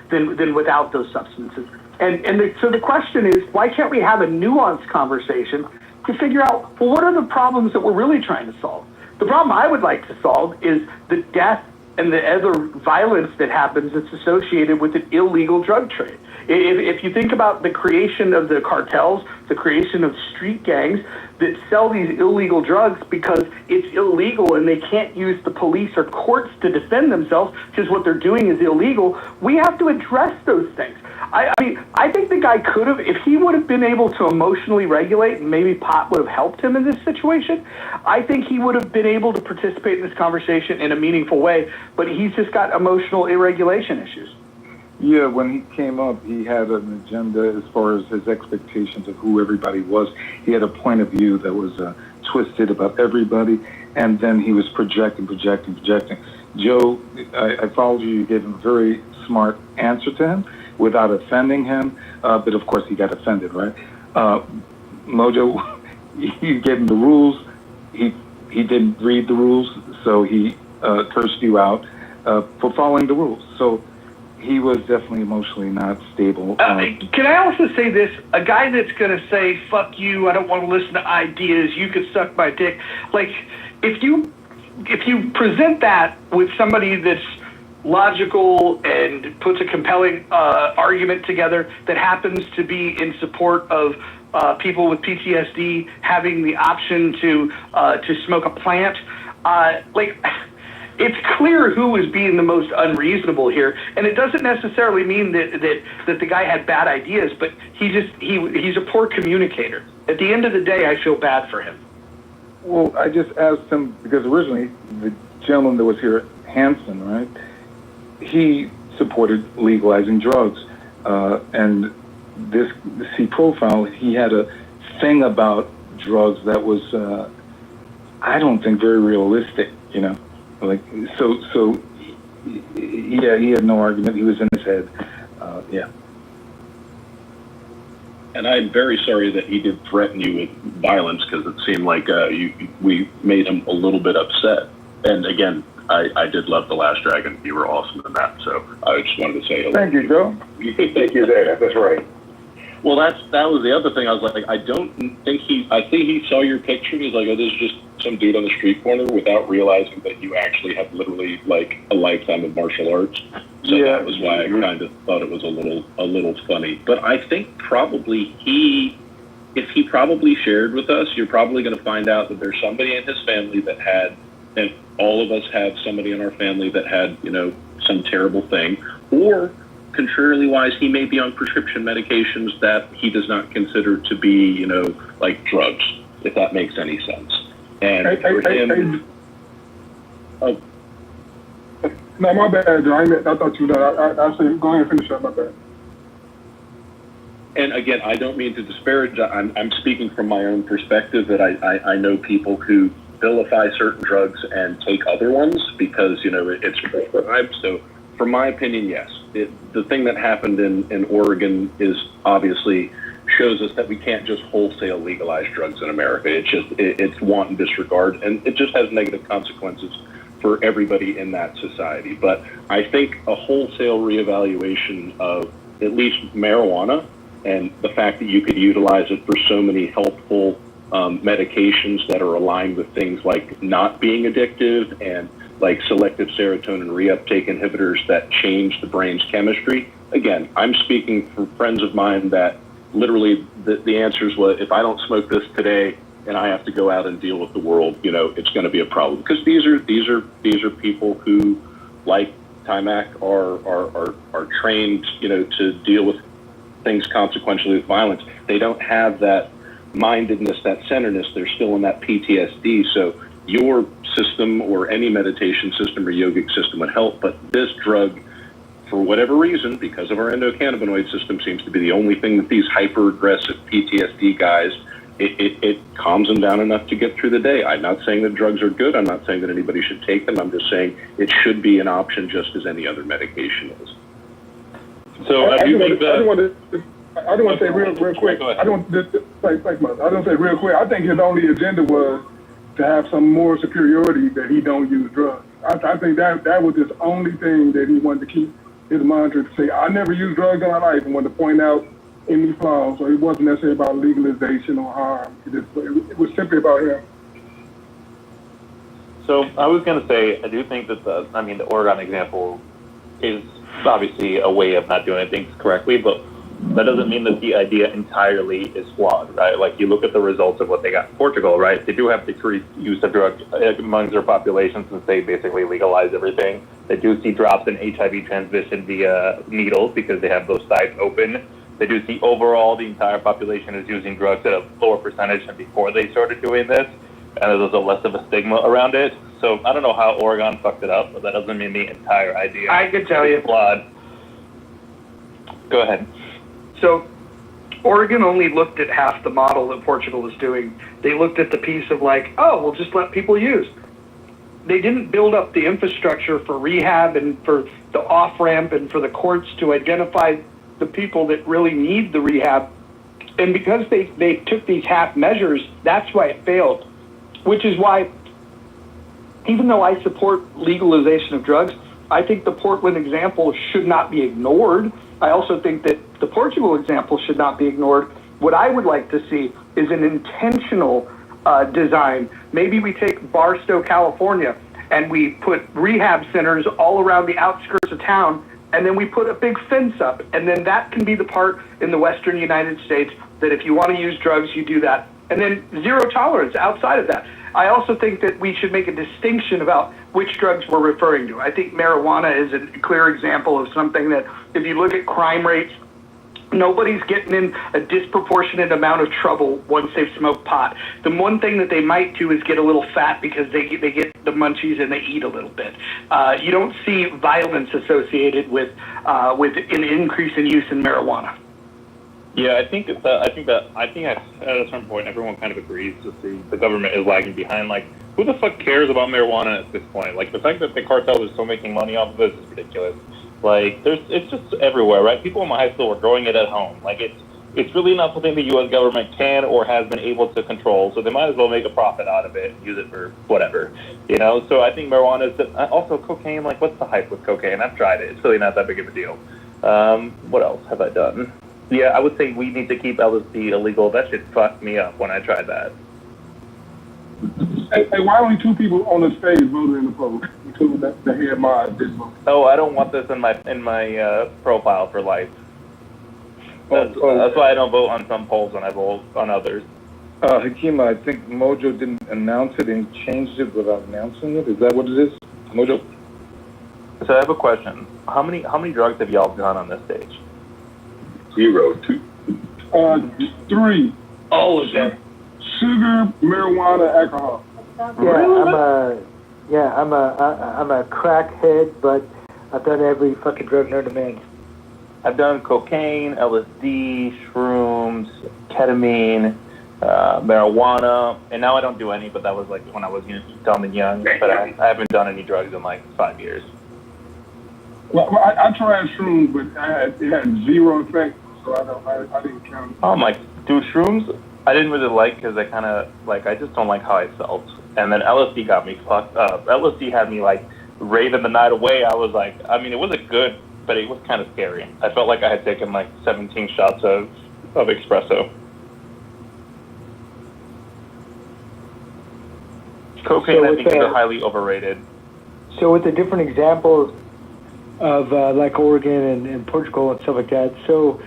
than without those substances. So the question is, why can't we have a nuanced conversation to figure out, well, what are the problems that we're really trying to solve? The problem I would like to solve is the death and the other violence that happens that's associated with an illegal drug trade. If you think about the creation of the cartels, the creation of street gangs that sell these illegal drugs because it's illegal and they can't use the police or courts to defend themselves because what they're doing is illegal, we have to address those things. I mean, I think the guy could have, if he would have been able to emotionally regulate, and maybe pot would have helped him in this situation, I think he would have been able to participate in this conversation in a meaningful way, but he's just got emotional irregulation issues. Yeah, when he came up, he had an agenda as far as his expectations of who everybody was. He had a point of view that was twisted about everybody, and then he was projecting. Joe, I followed you. You gave him a very smart answer to him without offending him, but of course he got offended, right? Mojo, you gave him the rules. He didn't read the rules, so he cursed you out for following the rules. So he was definitely emotionally not stable. Can I also say this? A guy that's going to say, fuck you, I don't want to listen to ideas, you could suck my dick. Like, if you present that with somebody that's logical and puts a compelling argument together that happens to be in support of people with PTSD having the option to smoke a plant, it's clear who is being the most unreasonable here, and it doesn't necessarily mean that the guy had bad ideas, but he's a poor communicator. At the end of the day, I feel bad for him. Well, I just asked him, because originally the gentleman that was here, Hanson, right, he supported legalizing drugs, and this C profile, he had a thing about drugs that was, I don't think, very realistic, you know. Like, so, yeah, he had no argument. He was in his head. Yeah. And I'm very sorry that he did threaten you with violence, because it seemed like we made him a little bit upset. And again, I did love The Last Dragon. You were awesome in that. So I just wanted to say hello. Thank you, Joe. Thank you there. That's right. Well, that was the other thing. I was like, I think he saw your picture. He's like, oh, this is just some dude on the street corner, without realizing that you actually have literally like a lifetime of martial arts. So yeah, that was why I kind of thought it was a little funny. But I think probably if he probably shared with us, you're probably going to find out that there's somebody in his family that had, and all of us have somebody in our family that had, some terrible thing, or contrarily wise, he may be on prescription medications that he does not consider to be, like drugs, if that makes any sense. And for him, no, my bad, Joe. I thought you were done. I said, go ahead and finish up. My bad. And again, I don't mean to disparage. I'm speaking from my own perspective that I know people who vilify certain drugs and take other ones because, it's prescribed. So from my opinion, yes. The thing that happened in Oregon is obviously shows us that we can't just wholesale legalize drugs in America. It's wanton disregard, and it just has negative consequences for everybody in that society. But I think a wholesale reevaluation of at least marijuana and the fact that you could utilize it for so many helpful medications that are aligned with things like not being addictive and like selective serotonin reuptake inhibitors that change the brain's chemistry. Again, I'm speaking from friends of mine that literally the answers was, if I don't smoke this today and I have to go out and deal with the world, it's going to be a problem. Because these are people who, like Timac, are trained, to deal with things consequentially with violence. They don't have that mindedness, that centeredness. They're still in that PTSD. So your system or any meditation system or yogic system would help, but this drug, for whatever reason, because of our endocannabinoid system, seems to be the only thing that these hyper-aggressive PTSD guys, it calms them down enough to get through the day. I'm not saying that drugs are good. I'm not saying that anybody should take them. I'm just saying it should be an option just as any other medication is. So I do want to say real quick. I don't say real quick. I think his only agenda was to have some moral superiority that he don't use drugs. I think that was his only thing that he wanted to keep his mantra, to say, I never used drugs in my life, and wanted to point out any flaws. So it wasn't necessarily about legalization or harm. It was simply about him. So I was going to say, I do think that the Oregon example is obviously a way of not doing things correctly, but that doesn't mean that the idea entirely is flawed, right? Like, you look at the results of what they got in Portugal, right? They do have decreased use of drugs among their population since they basically legalized everything. They do see drops in HIV transmission via needles because they have those sites open. They do see overall the entire population is using drugs at a lower percentage than before they started doing this, and there's a less of a stigma around it. So I don't know how Oregon fucked it up, but that doesn't mean the entire idea I can tell you. Flawed. Go ahead. So Oregon only looked at half the model that Portugal was doing. They looked at the piece of like, oh, we'll just let people use. They didn't build up the infrastructure for rehab and for the off-ramp and for the courts to identify the people that really need the rehab. And because they took these half measures, that's why it failed. Which is why, even though I support legalization of drugs, I think the Portland example should not be ignored. I also think that the Portugal example should not be ignored. What I would like to see is an intentional design. Maybe we take Barstow, California, and we put rehab centers all around the outskirts of town, and then we put a big fence up, and then that can be the part in the Western United States that if you want to use drugs, you do that. And then zero tolerance outside of that. I also think that we should make a distinction about which drugs we're referring to. I think marijuana is a clear example of something that, if you look at crime rates, nobody's getting in a disproportionate amount of trouble once they've smoked pot. The one thing that they might do is get a little fat because they get the munchies and they eat a little bit. You don't see violence associated with an increase in use in marijuana. Yeah, I think at a certain point everyone kind of agrees that the government is lagging behind. Like, who the fuck cares about marijuana at this point? Like, the fact that the cartel is still making money off of this is ridiculous. Like, it's just everywhere, right? People in my high school were growing it at home. Like, it's really not something the U.S. government can or has been able to control, so they might as well make a profit out of it and use it for whatever, So I think marijuana is also cocaine. Like, what's the hype with cocaine? I've tried it. It's really not that big of a deal. What else have I done? Yeah, I would say we need to keep LSD illegal. That shit fucked me up when I tried that. Hey, why only two people on the stage voted in the poll? Two the head mod did vote. Oh, I don't want this in my profile for life. That's why I don't vote on some polls and I vote on others. Hakima, I think Mojo didn't announce it and changed it without announcing it. Is that what it is, Mojo? So I have a question. How many drugs have y'all done on this stage? 0. 2. 3. All of them. Sugar, marijuana, alcohol. I'm a crackhead, but I've done every fucking drug known to man. I've done cocaine, LSD, shrooms, ketamine, marijuana, and now I don't do any, but that was like when I was dumb and young, but I haven't done any drugs in like 5 years. Well, I tried shrooms, but it had 0 effect, so I didn't count it. Oh my, dude, shrooms, I didn't really like because I kind of, like, I just don't like how I felt. And then LSD got me fucked up. LSD had me like raving the night away. I was like, I mean, it wasn't good, but it was kind of scary. I felt like I had taken like 17 shots of espresso. Cocaine, I think, is highly overrated. So with the different examples of like Oregon and Portugal and stuff like that, so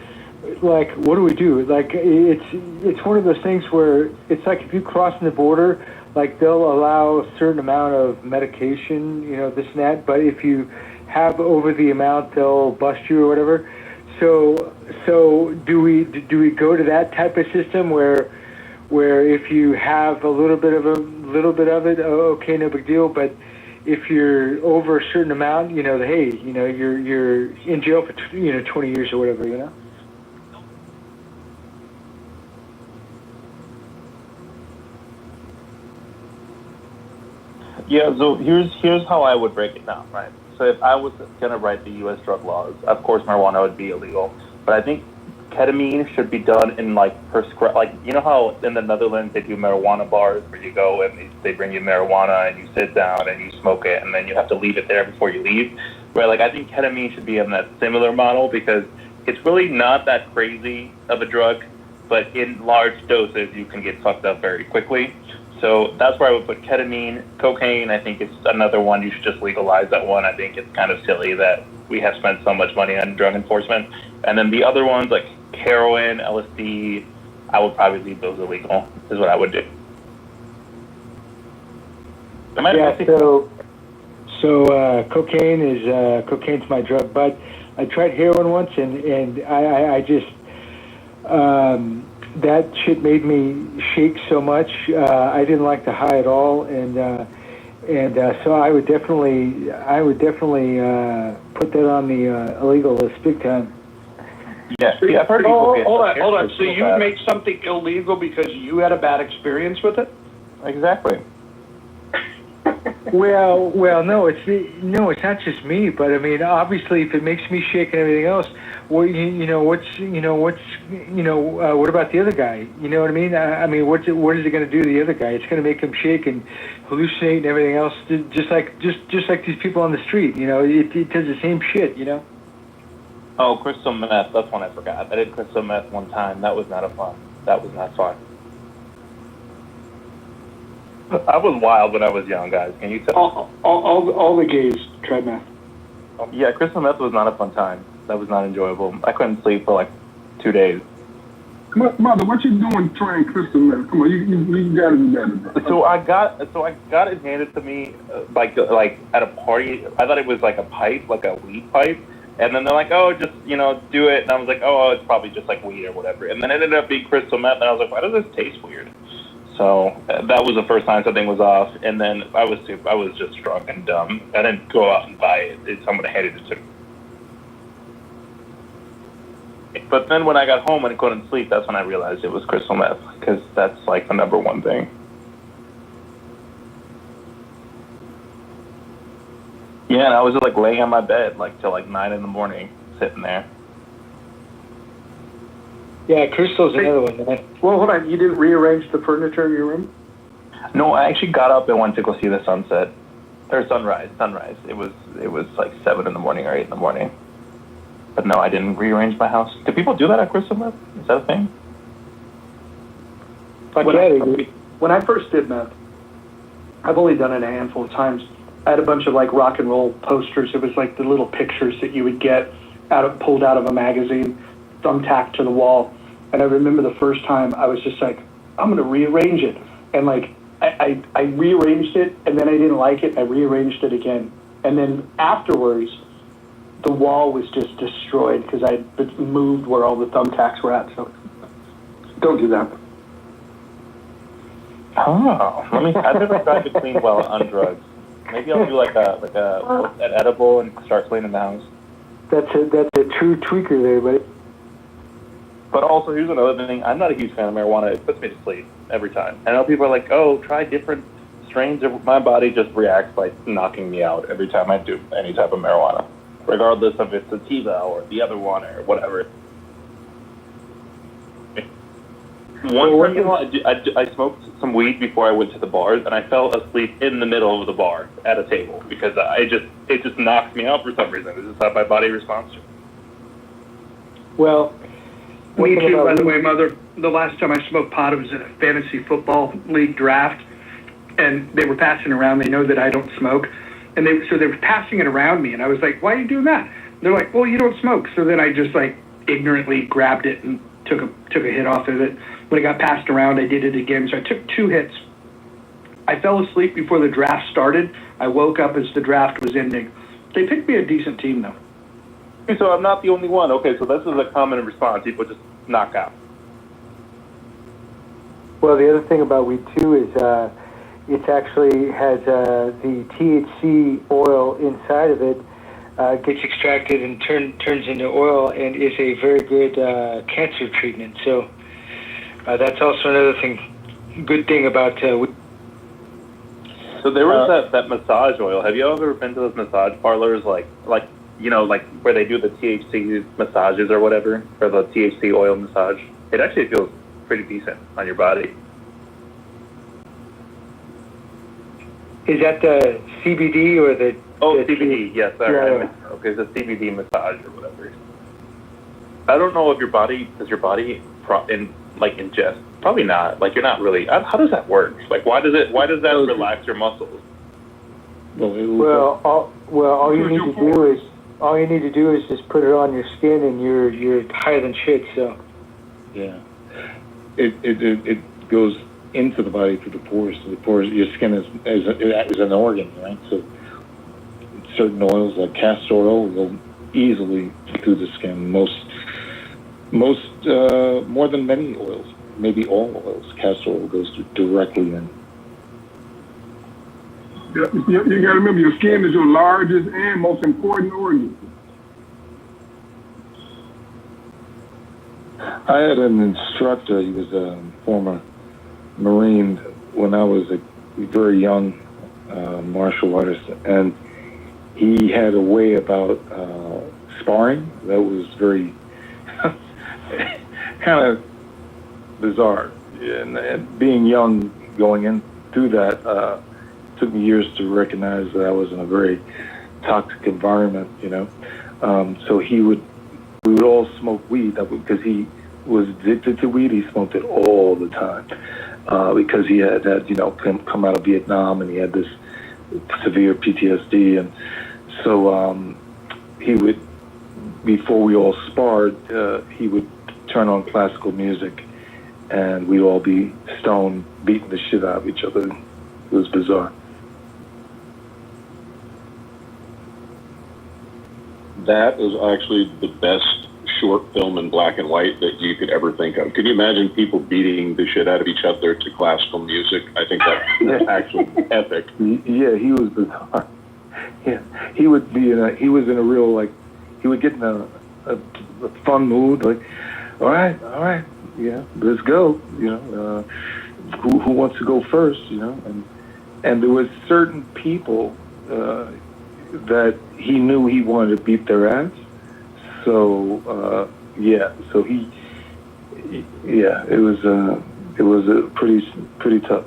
like what do we do? Like it's one of those things where it's like if you cross the border, like they'll allow a certain amount of medication, this and that, but if you have over the amount, they'll bust you or whatever. So do we go to that type of system where if you have a little bit of it, okay, no big deal, but if you're over a certain amount, hey, you're in jail for 20 years or whatever, Yeah, so here's how I would break it down, right? So if I was gonna write the U.S. drug laws, of course marijuana would be illegal, but I think ketamine should be done in like like how in the Netherlands they do marijuana bars where you go and they bring you marijuana and you sit down and you smoke it and then you have to leave it there before you leave. Where like I think ketamine should be in that similar model because it's really not that crazy of a drug, but in large doses you can get fucked up very quickly. So that's where I would put ketamine. Cocaine, I think it's another one. You should just legalize that one. I think it's kind of silly that we have spent so much money on drug enforcement. And then the other ones like heroin, LSD, I would probably leave those illegal, is what I would do. Cocaine's my drug, but I tried heroin once and I just, that shit made me shake so much. I didn't like the high at all, and so I would definitely put that on the illegal list big time. Yeah, I've heard people hold on. So you would make something illegal because you had a bad experience with it? Exactly. Well, no, it's not just me, but I mean, obviously, if it makes me shake and everything else, well, what about the other guy? You know what I mean? I mean, what is it going to do to the other guy? It's going to make him shake and hallucinate and everything else, just like these people on the street. It does the same shit. Oh, crystal meth. That's one I forgot. I did crystal meth one time. That was not fun. I was wild when I was young, guys. Can you tell? All the gays tried meth. Yeah, crystal meth was not a fun time. That was not enjoyable. I couldn't sleep for like 2 days. Mother, what you doing trying crystal meth? Come on, you gotta do better, bro. So I got it handed to me like at a party. I thought it was like a pipe, like a weed pipe. And then they're like, oh, just, do it. And I was like, oh, it's probably just like weed or whatever. And then it ended up being crystal meth. And I was like, why does this taste weird? So that was the first time something was off. And then I was just drunk and dumb. I didn't go out and buy it. Someone handed it to me. But then when I got home and I couldn't sleep, that's when I realized it was crystal meth. Because that's like the number one thing. Yeah, and I was just like laying on my bed like till like 9 a.m, sitting there. Yeah, crystal's another one, man. Well, hold on. You didn't rearrange the furniture in your room? No, I actually got up and went to go see the sunset or sunrise. It was like 7 a.m. or 8 a.m. But no, I didn't rearrange my house. Do people do that at crystal meth? Is that a thing? When I first did meth, I've only done it a handful of times. I had a bunch of like rock and roll posters. It was like the little pictures that you would get pulled out of a magazine, thumbtacked to the wall. And I remember the first time I was just like, I'm going to rearrange it. And like, I rearranged it and then I didn't like it. I rearranged it again. And then afterwards, the wall was just destroyed because I moved where all the thumbtacks were at. So don't do that. Oh, I've never tried to clean well on drugs. Maybe I'll do like an edible and start cleaning the house. That's a true tweaker there, buddy. But also, here's another thing. I'm not a huge fan of marijuana. It puts me to sleep every time. I know people are like, oh, try different strains. My body just reacts by knocking me out every time I do any type of marijuana, regardless if it's sativa or the other one or whatever. One time, I smoked some weed before I went to the bars, and I fell asleep in the middle of the bar at a table because it just knocks me out for some reason. This is how my body responds to it. Well, me too, by the way, Mother. The last time I smoked pot, it was at a fantasy football league draft, and they were passing around. They know that I don't smoke, and so they were passing it around me, and I was like, why are you doing that? And they're like, well, you don't smoke. So then I just like ignorantly grabbed it and took a hit off of it. When it got passed around, I did it again. So I took 2 hits. I fell asleep before the draft started. I woke up as the draft was ending. They picked me a decent team, though. Okay, so I'm not the only one. Okay, so this is a common response. People just knock out. Well, the other thing about weed, too, is it actually has the THC oil inside of it. Gets extracted and turns into oil and is a very good cancer treatment. So that's also another good thing about weed. So there was that massage oil. Have you ever been to those massage parlors, like where they do the THC massages or whatever, or the THC oil massage? It actually feels pretty decent on your body. Is that the CBD or the? Oh, CBD. Yes, sorry. Yeah. Okay, it's a CBD massage or whatever. I don't know if does your body ingest? Probably not. Like, you're not really. How does that work? Like, why does that relax your muscles? All you need to do is just put it on your skin, and you're higher than shit. So. Yeah, it goes into the body through the pores. So the pores, your skin is an organ, right? So certain oils like castor oil will easily through the skin. Most more than many oils, maybe all oils. Castor oil goes directly in. You got to remember, your skin is your largest and most important organ. I had an instructor. He was a former Marine when I was a very young martial artist, and he had a way about sparring that was very kind of bizarre. And being young, going in through that, took me years to recognize that I was in a very toxic environment, So we would all smoke weed because he was addicted to weed. He smoked it all the time because he had come out of Vietnam and he had this severe PTSD. And so he would, before we all sparred, he would turn on classical music and we'd all be stoned, beating the shit out of each other. It was bizarre. That is actually the best short film in black and white that you could ever think of. Could you imagine people beating the shit out of each other to classical music? I think that's actually epic. Yeah, he was bizarre. Yeah, he would be he was in a real, he would get in a fun mood, all right, yeah, let's go, who wants to go first, and there was certain people that he knew he wanted to beat their ass. So it was a pretty tough.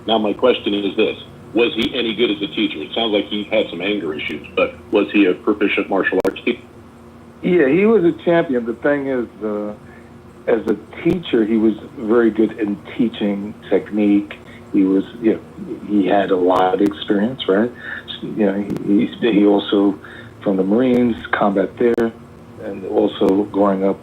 Now my question is this: was he any good as a teacher? It sounds like he had some anger issues, but was he a proficient martial arts teacher? Yeah, he was a champion. The thing is, as a teacher, he was very good in teaching technique. He had a lot of experience, right? He also, from the Marines, combat there, and also growing up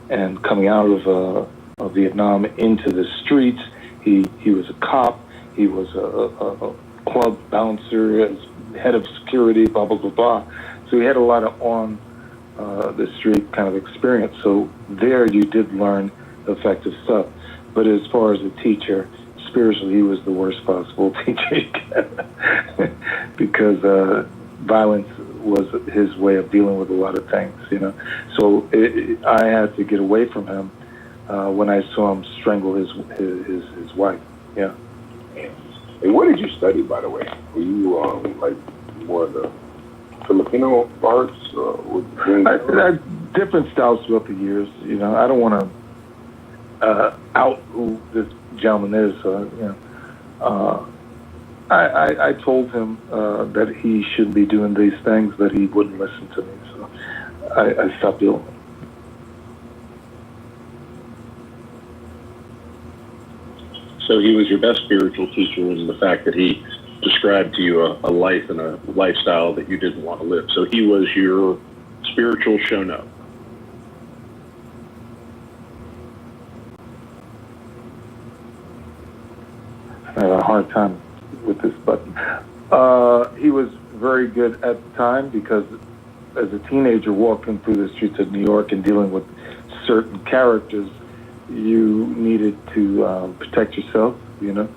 and coming out of Vietnam into the streets, He was a cop. He was a club bouncer, as head of security, blah, blah, blah, blah. So he had a lot of on the street kind of experience. So there you did learn effective stuff. But as far as a teacher, spiritually, he was the worst possible teacher you can, because violence was his way of dealing with a lot of things, you know. So I had to get away from him when I saw him strangle his wife. Yeah. And what did you study, by the way? Were you like more of the Filipino arts? Different styles throughout the years. You know, I don't want to out who this gentleman is. You know, I told him that he shouldn't be doing these things, but he wouldn't listen to me. So I stopped doing it. So he was your best spiritual teacher in the fact that he described to you a life and a lifestyle that you didn't want to live. So he was your spiritual shono. I had a hard time with this button. He was very good at the time because as a teenager walking through the streets of New York and dealing with certain characters, you needed to protect yourself, you know,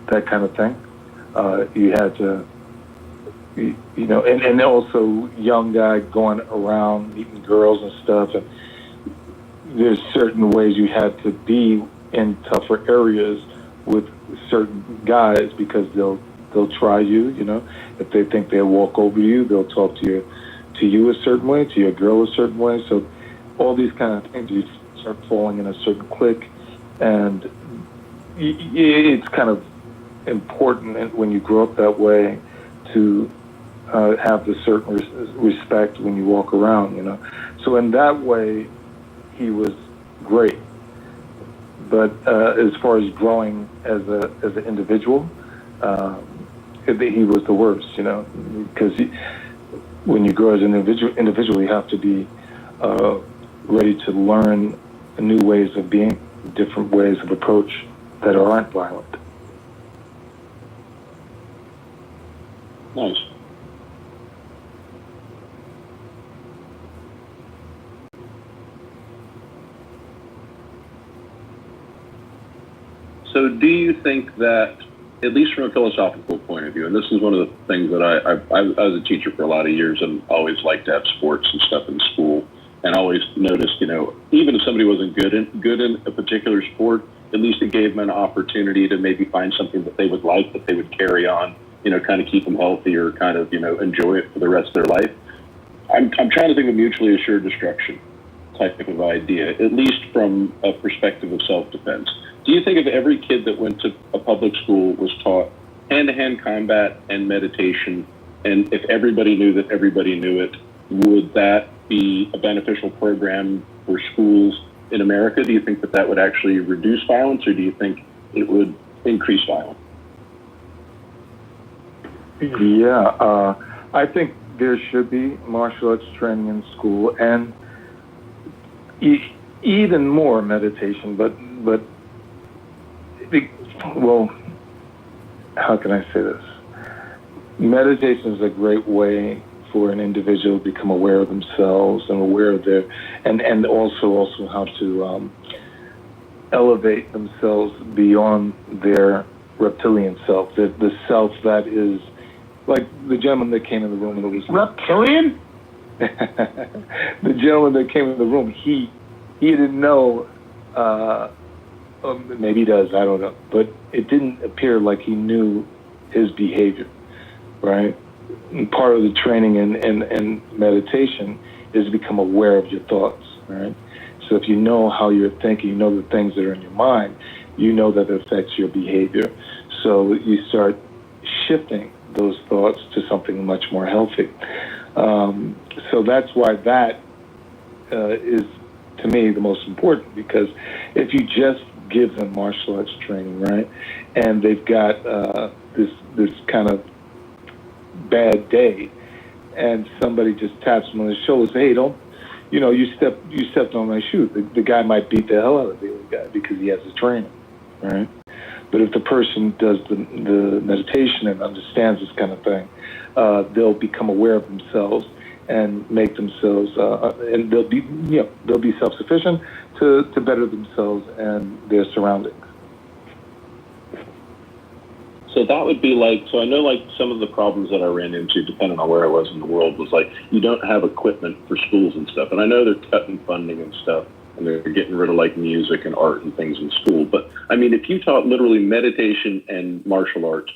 that kind of thing. You had to, you know, and also young guy going around meeting girls and stuff. And there's certain ways you had to be in tougher areas with certain guys because they'll try you, you know. If they think they'll walk over you, they'll talk to you a certain way, to your girl a certain way. So all these kind of things, you start falling in a certain clique, and it's kind of important when you grow up that way to have the certain respect when you walk around, you know. So in that way, he was great. But as far as growing as an individual, he was the worst, you know, because when you grow as an individual, you have to be ready to learn new ways of being, different ways of approach that aren't violent. Nice. So do you think that, at least from a philosophical point of view, and this is one of the things that I was a teacher for a lot of years and always liked to have sports and stuff in school, and always noticed, you know, even if somebody wasn't good in a particular sport, at least it gave them an opportunity to maybe find something that they would like, that they would carry on, you know, kind of keep them healthy or kind of, you know, enjoy it for the rest of their life. I'm trying to think of mutually assured destruction type of idea, at least from a perspective of self-defense. Do you think if every kid that went to a public school was taught hand-to-hand combat and meditation, and if everybody knew that everybody knew it, would that be a beneficial program for schools in America? Do you think that that would actually reduce violence, or do you think it would increase violence? Yeah, I think there should be martial arts training in school, and even more meditation, but well, how can I say this? Meditation is a great way for an individual to become aware of themselves and aware of their, and also how to elevate themselves beyond their reptilian self, the self that is, like the gentleman that came in the room and it was reptilian. The gentleman that came in the room, he didn't know. Maybe he does, I don't know. But it didn't appear like he knew his behavior, right? And part of the training and meditation is to become aware of your thoughts, right? So if you know how you're thinking, you know the things that are in your mind, you know that it affects your behavior. So you start shifting those thoughts to something much more healthy. So that's why that is, to me, the most important, because if you just give them martial arts training, right, and they've got this kind of bad day, and somebody just taps them on the shoulder and says, hey, don't, you know, you stepped on my shoe. The guy might beat the hell out of the other guy because he has his training, right? But if the person does the meditation and understands this kind of thing, they'll become aware of themselves and make themselves, and they'll be self-sufficient to better themselves and their surroundings. So that would be like, so I know like some of the problems that I ran into, depending on where I was in the world, was like you don't have equipment for schools and stuff. And I know they're cutting funding and stuff, and they're getting rid of like music and art and things in school. But I mean, if you taught literally meditation and martial arts,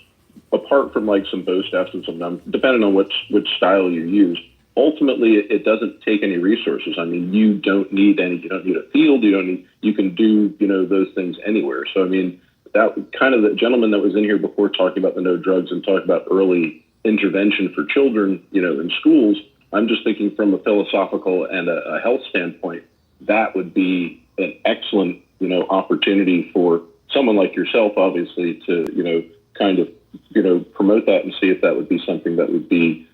apart from like some bow staffs and some, depending on which style you use, ultimately it doesn't take any resources. I mean, you don't need a field, you can do, those things anywhere. So I mean, that kind of the gentleman that was in here before talking about the no drugs and talking about early intervention for children, in schools, I'm just thinking from a philosophical and a health standpoint, that would be an excellent, opportunity for someone like yourself, obviously, to, kind of, promote that and see if that would be something that would be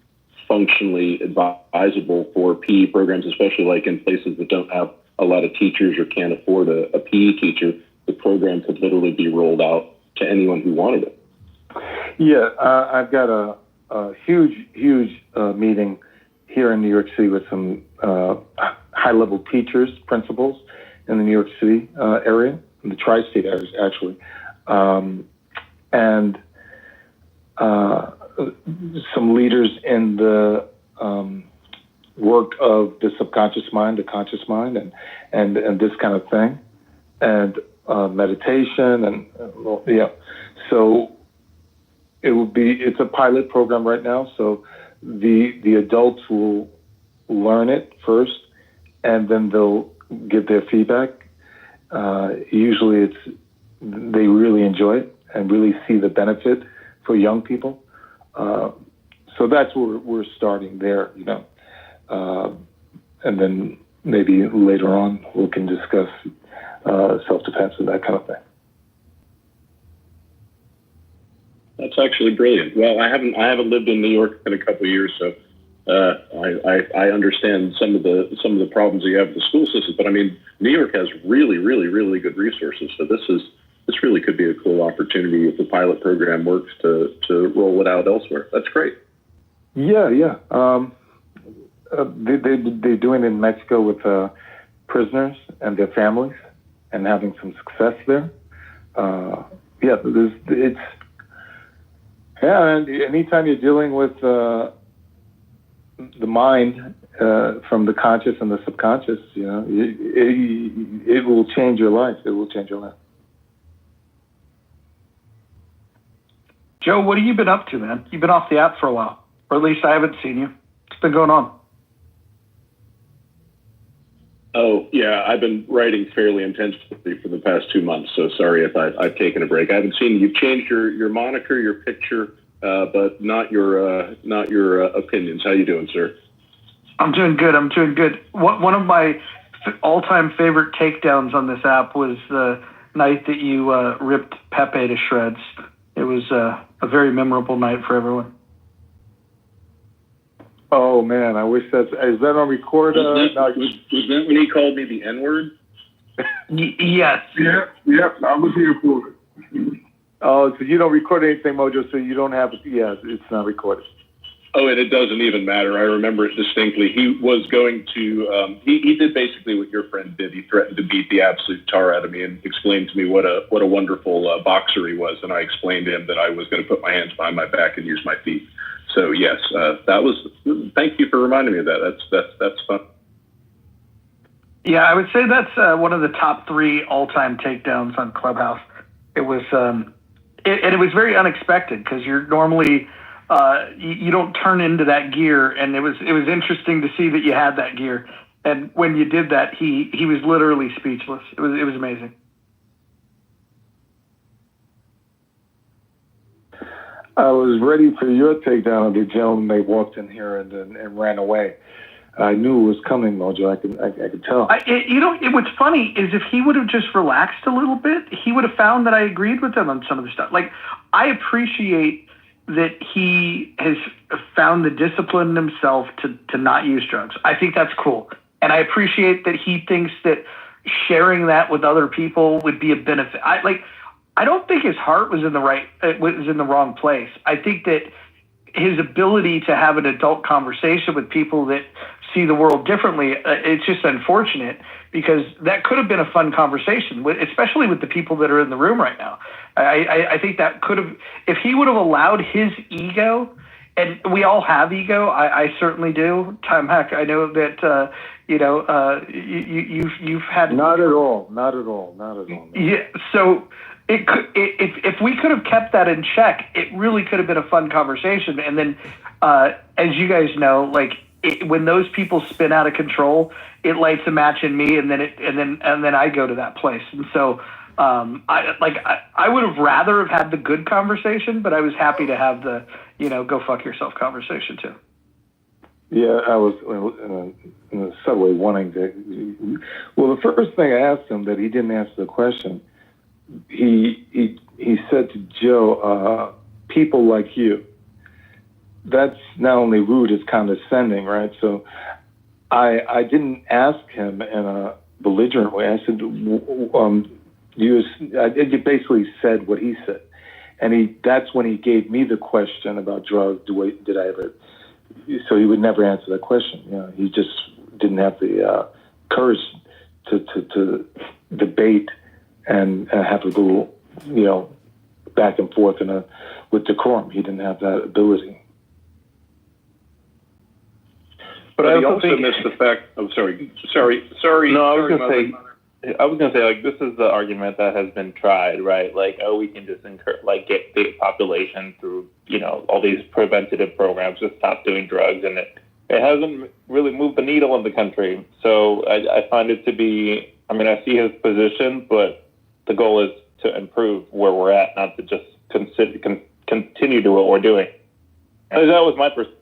functionally advisable for PE programs, especially like in places that don't have a lot of teachers or can't afford a PE teacher. The program could literally be rolled out to anyone who wanted it. Yeah, I've got a huge meeting here in New York City with some high-level teachers, principals in the New York City area, in the tri-state areas, actually, and some leaders in the work of the subconscious mind, the conscious mind, and this kind of thing, and meditation, and so it's a pilot program right now. So the adults will learn it first, and then they'll give their feedback. Usually they really enjoy it and really see the benefit for young people. So that's where we're starting there, and then maybe later on we can discuss self-defense and that kind of thing. That's actually brilliant. Well, I haven't lived in New York in a couple of years, so I understand some of the problems that you have with the school system. But I mean, New York has really, really, really good resources. So this really could be a cool opportunity if the pilot program works to roll it out elsewhere. That's great. Yeah. They're doing it in Mexico with prisoners and their families, and having some success there. And anytime you're dealing with the mind from the conscious and the subconscious, it will change your life. It will change your life. Joe, what have you been up to, man? You've been off the app for a while, or at least I haven't seen you. What's been going on? Oh, yeah, I've been writing fairly intensely for the past 2 months, so sorry if I've taken a break. I haven't seen you've changed your moniker, your picture, but not your opinions. How you doing, sir? I'm doing good. One of my all-time favorite takedowns on this app was the night that you ripped Pepe to shreds. It was a very memorable night for everyone. Oh man, I wish is that on record? Was that when he called me the N-word? Yes. Yep, I was here for it. Oh, so you don't record anything, Mojo, so you don't have it. Yeah, it's not recorded. Oh, and it doesn't even matter. I remember it distinctly. He was going to, he did basically what your friend did. He threatened to beat the absolute tar out of me and explained to me what a wonderful boxer he was. And I explained to him that I was going to put my hands behind my back and use my feet. So yes, thank you for reminding me of that. That's fun. Yeah, I would say that's one of the top 3 all-time takedowns on Clubhouse. It was, it was very unexpected because you're normally, you don't turn into that gear, and it was interesting to see that you had that gear. And when you did that, he was literally speechless. It was amazing. I was ready for your takedown of the gentleman. They walked in here and ran away. I knew it was coming, Mojo. I could tell. What's funny is if he would have just relaxed a little bit, he would have found that I agreed with him on some of the stuff. Like, I appreciate that he has found the discipline in himself to not use drugs. I think that's cool. And I appreciate that he thinks that sharing that with other people would be a benefit. I don't think his heart was in the wrong place. I think that his ability to have an adult conversation with people that see the world differently, it's just unfortunate because that could have been a fun conversation, especially with the people that are in the room right now. I think that could have, if he would have allowed his ego, and we all have ego. I certainly do. Time Hack, I know that you've had not at all. Yeah. So if we could have kept that in check, it really could have been a fun conversation. And then, as you guys know, like when those people spin out of control, it lights a match in me, and then I go to that place. And so, I would have rather have had the good conversation, but I was happy to have the, go fuck yourself conversation too. Yeah, I was in the subway wanting to. Well, the first thing I asked him that he didn't answer the question. He said to Joe, "People like you." That's not only rude; it's condescending, right? So, I didn't ask him in a belligerent way. I said, you basically said what he said, and that's when he gave me the question about drugs. Did I ever? So he would never answer that question. He just didn't have the courage to debate and have a little, back and forth with decorum. He didn't have that ability. But he also missed the fact. Oh, sorry. No, I was gonna say, like, this is the argument that has been tried, right? Like, we can just get the population through, all these preventative programs to stop doing drugs, and it hasn't really moved the needle in the country. So I find it to be, I see his position, but the goal is to improve where we're at, not to just continue to what we're doing. And that was my perspective.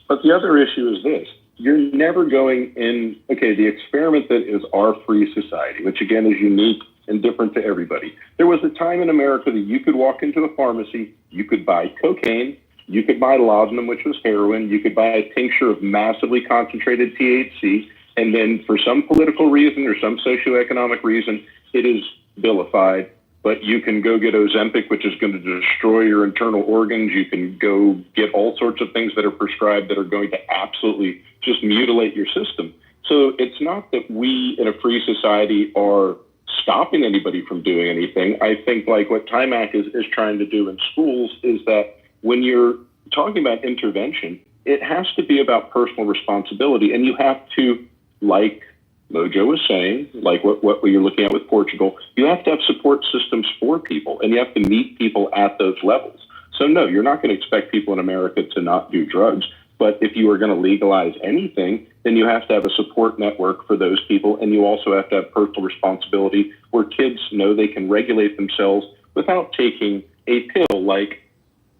But the other issue is this. You're never going in, the experiment that is our free society, which again is unique and different to everybody. There was a time in America that you could walk into a pharmacy, you could buy cocaine, you could buy laudanum, which was heroin, you could buy a tincture of massively concentrated THC, and then for some political reason or some socioeconomic reason, it is vilified. But you can go get Ozempic, which is going to destroy your internal organs. You can go get all sorts of things that are prescribed that are going to absolutely just mutilate your system. So it's not that we in a free society are stopping anybody from doing anything. I think like what TIMAC is trying to do in schools is that when you're talking about intervention, it has to be about personal responsibility. And you have to, like Mojo was saying, like what you're looking at with Portugal, you have to have support systems for people, and you have to meet people at those levels. So no, you're not going to expect people in America to not do drugs. But if you are going to legalize anything, then you have to have a support network for those people, and you also have to have personal responsibility where kids know they can regulate themselves without taking a pill like,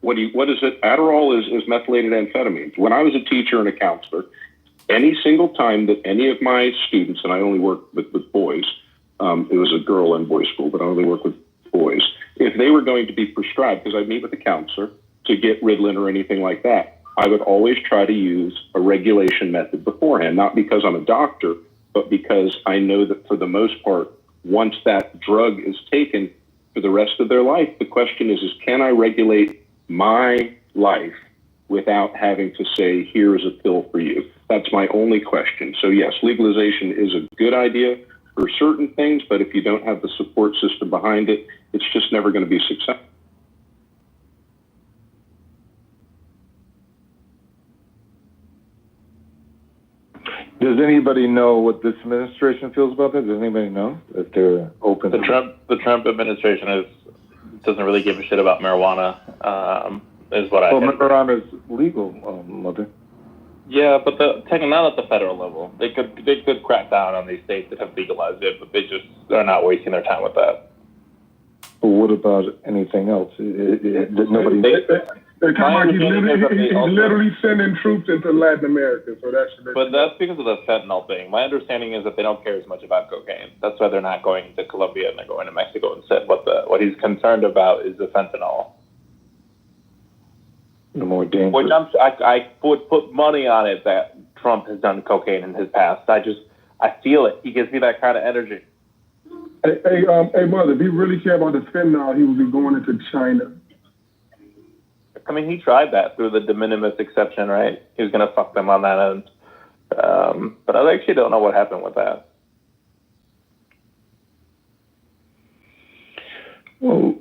what is it? Adderall is methylated amphetamines. When I was a teacher and a counselor, any single time that any of my students, and I only work with boys, it was a girl and boys school, but I only work with boys, if they were going to be prescribed, because I meet with a counselor to get Ritalin or anything like that, I would always try to use a regulation method beforehand, not because I'm a doctor, but because I know that for the most part, once that drug is taken for the rest of their life, the question is can I regulate my life without having to say, here is a pill for you? That's my only question. So yes, legalization is a good idea for certain things, but if you don't have the support system behind it, it's just never going to be successful. Does anybody know what this administration feels about that? Does anybody know if they're open? The Trump administration doesn't really give a shit about marijuana. Is what I think. Well, marijuana is legal, Mother. Yeah, but not at the federal level. They could crack down on these states that have legalized it, but they're not wasting their time with that. But what about anything else? Nobody. They're talking about he's literally sending troops into Latin America, so that's. But that's because of the fentanyl thing. My understanding is that they don't care as much about cocaine. That's why they're not going to Colombia and they're going to Mexico instead. What he's concerned about is the fentanyl. The more dangerous. Which I would put money on it that Trump has done cocaine in his past. I feel it. He gives me that kind of energy. Hey, mother, if he really cared about the fentanyl, he would be going into China. I mean, he tried that through the de minimis exception, right? He was going to fuck them on that end. But I actually don't know what happened with that. Well,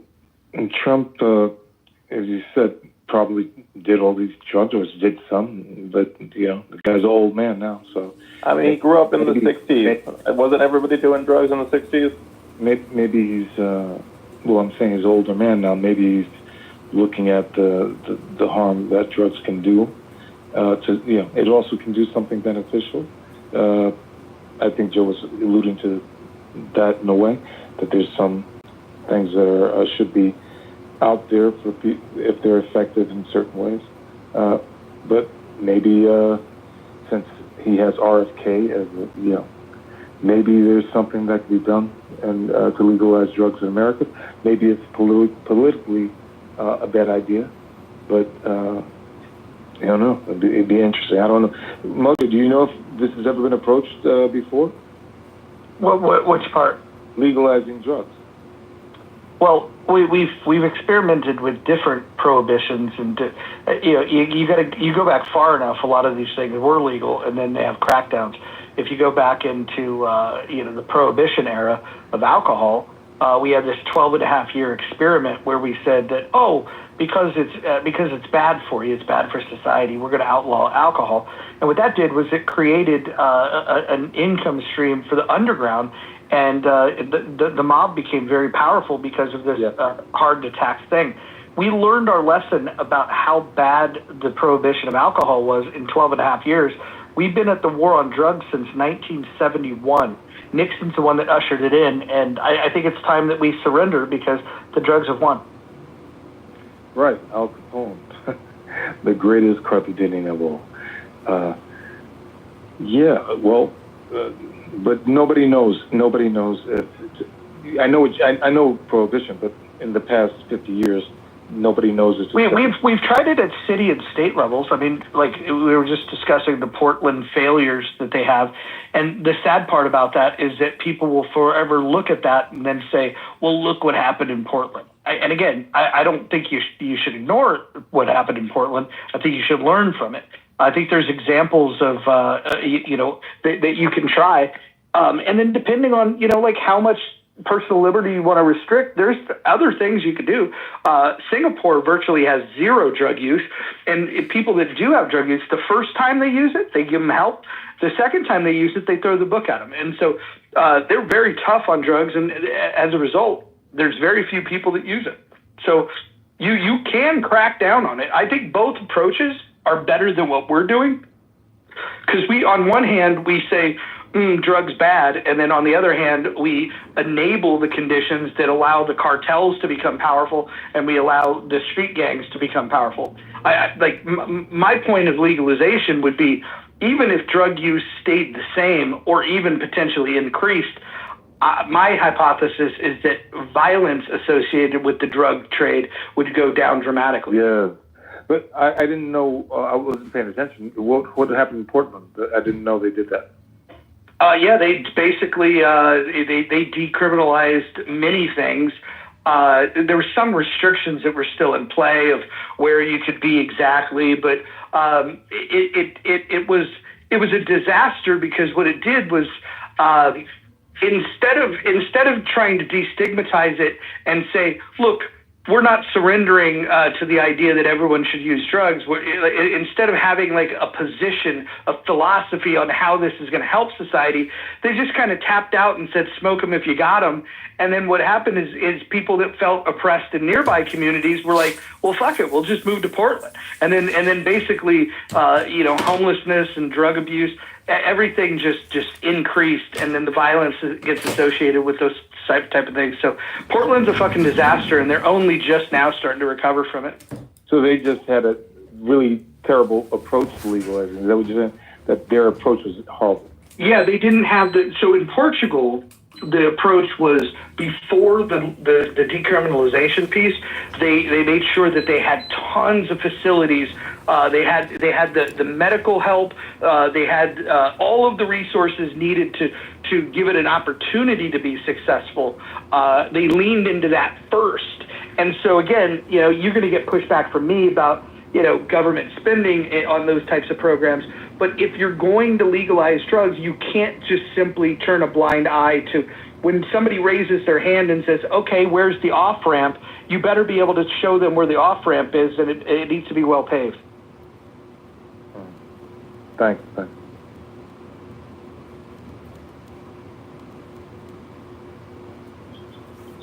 and Trump, as you said, probably did all these drugs, or did some, but, the guy's an old man now, so. I mean, he grew up in the 60s. Wasn't everybody doing drugs in the 60s? Maybe he's, I'm saying he's an older man now. Maybe he's looking at the harm that drugs can do. It also can do something beneficial. I think Joe was alluding to that in a way, that there's some things that should be out there for people if they're effective in certain ways. But maybe since he has RFK as maybe there's something that can be done and to legalize drugs in America. Maybe it's politically a bad idea, but I don't know. It'd be interesting. I don't know. Mother, do you know if this has ever been approached before? Which part? Legalizing drugs. Well, we've experimented with different prohibitions, and you go back far enough. A lot of these things were legal, and then they have crackdowns. If you go back into the prohibition era of alcohol, we had this 12.5-year experiment where we said that because it's bad for you, it's bad for society, we're going to outlaw alcohol. And what that did was it created an income stream for the underground. And the mob became very powerful because of this hard to tax thing. We learned our lesson about how bad the prohibition of alcohol was in 12.5 years. We've been at the war on drugs since 1971. Nixon's the one that ushered it in, and I think it's time that we surrender because the drugs have won. Right, Al Capone, the greatest carpetbagger of all. But nobody knows. Nobody knows. I know prohibition, but in the past 50 years, nobody knows it's. We've tried it at city and state levels. I mean, like we were just discussing the Portland failures that they have, and the sad part about that is that people will forever look at that and then say, "Well, look what happened in Portland." And again, I don't think you should ignore what happened in Portland. I think you should learn from it. I think there's examples of that you can try, and then depending on like how much personal liberty you want to restrict, there's other things you could do. Singapore virtually has zero drug use, and if people that do have drug use, the first time they use it, they give them help. The second time they use it, they throw the book at them, and so they're very tough on drugs, and as a result, there's very few people that use it. So you can crack down on it. I think both approaches are better than what we're doing, because on one hand we say drugs bad, and then on the other hand we enable the conditions that allow the cartels to become powerful, and we allow the street gangs to become powerful. My point of legalization would be, even if drug use stayed the same or even potentially increased, my hypothesis is that violence associated with the drug trade would go down dramatically. Yeah. But I didn't know, I wasn't paying attention. What happened in Portland? I didn't know they did that. They basically, they decriminalized many things. There were some restrictions that were still in play of where you could be exactly, but it was a disaster, because what it did was, instead of trying to destigmatize it and say, look, we're not surrendering to the idea that everyone should use drugs. Instead of having like a position, a philosophy on how this is going to help society, they just kind of tapped out and said, smoke them if you got them. And then what happened is people that felt oppressed in nearby communities were like, well, fuck it, we'll just move to Portland. And then basically, homelessness and drug abuse, everything just increased, and then the violence gets associated with those type of things. So Portland's a fucking disaster, and they're only just now starting to recover from it. So they just had a really terrible approach to legalizing. Is that what you're saying? That their approach was horrible? Yeah, they didn't have so in Portugal, the approach was before the decriminalization piece, they made sure that they had tons of facilities. They had the medical help. They had all of the resources needed to give it an opportunity to be successful, they leaned into that first. And so again, you're going to get pushback from me about, government spending on those types of programs. But if you're going to legalize drugs, you can't just simply turn a blind eye to when somebody raises their hand and says, okay, where's the off-ramp? You better be able to show them where the off-ramp is, and it needs to be well paved. Thanks.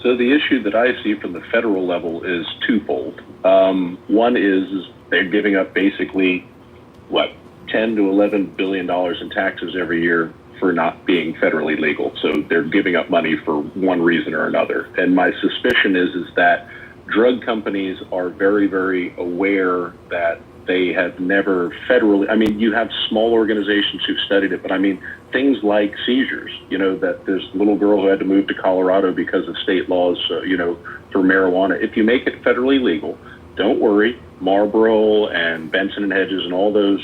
So the issue that I see from the federal level is twofold. One is they're giving up basically, 10 to 11 billion dollars in taxes every year for not being federally legal. So they're giving up money for one reason or another. And my suspicion is that drug companies are very, very aware that they have never federally, you have small organizations who've studied it, but things like seizures, that this little girl who had to move to Colorado because of state laws, for marijuana. If you make it federally legal, don't worry, Marlboro and Benson and Hedges and all those,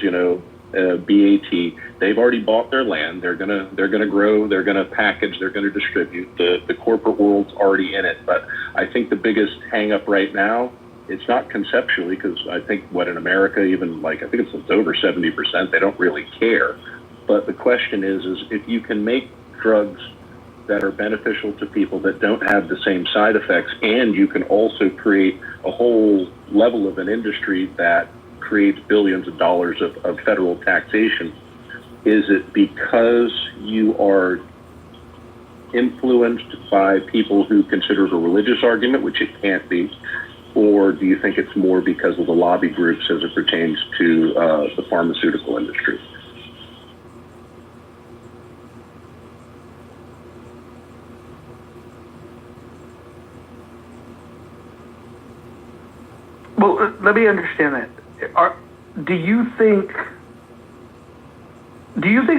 BAT, they've already bought their land. They're gonna grow. They're gonna package. They're gonna distribute. The corporate world's already in it. But I think the biggest hang up right now, it's not conceptually, because I think in America, even I think it's over 70%, they don't really care. But the question is if you can make drugs that are beneficial to people that don't have the same side effects, and you can also create a whole level of an industry that creates billions of dollars of federal taxation, is it because you are influenced by people who consider it a religious argument, which it can't be, or do you think it's more because of the lobby groups as it pertains to the pharmaceutical industry? Well, let me understand that. Do you think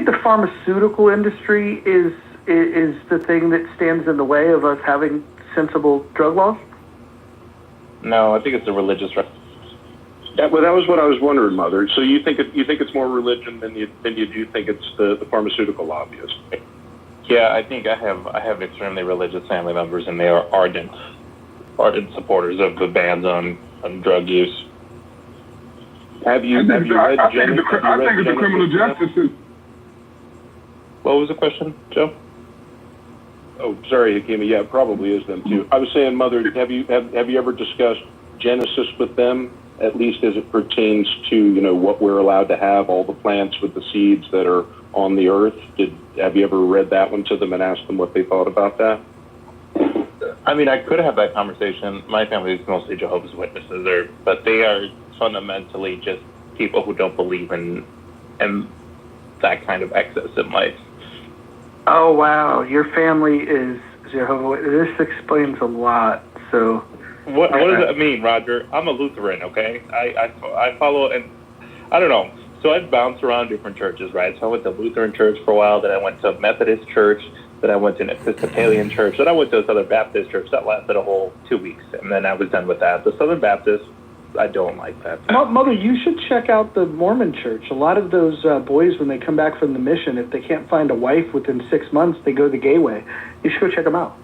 the pharmaceutical industry is the thing that stands in the way of us having sensible drug laws? No, I think it's a religious. That was what I was wondering, Mother. So you think it's more religion than you do think it's the pharmaceutical lobbyists? Yeah, I think I have extremely religious family members, and they are ardent supporters of the bans on drug use. I think it's a criminal justice system. What was the question, Joe? Oh, sorry, Hakima. Yeah, it probably is them too. I was saying, Mother, have you ever discussed Genesis with them, at least as it pertains to what we're allowed to have, all the plants with the seeds that are on the earth? Have you ever read that one to them and asked them what they thought about that? I could have that conversation. My family is mostly Jehovah's Witnesses, but they are fundamentally just people who don't believe in that kind of excess in life. Oh, wow. Your family is Jehovah. This explains a lot. So, what does that mean, Roger? I'm a Lutheran, okay? I follow, and I don't know. So I've bounced around different churches, right? So I went to Lutheran church for a while, then I went to Methodist church, then I went to an Episcopalian church, then I went to a Southern Baptist church. That lasted a whole 2 weeks, and then I was done with that. The Southern Baptist, I don't like that. Mother, you should check out the Mormon church. A lot of those boys, when they come back from the mission, if they can't find a wife within 6 months, they go the gay way. You should go check them out.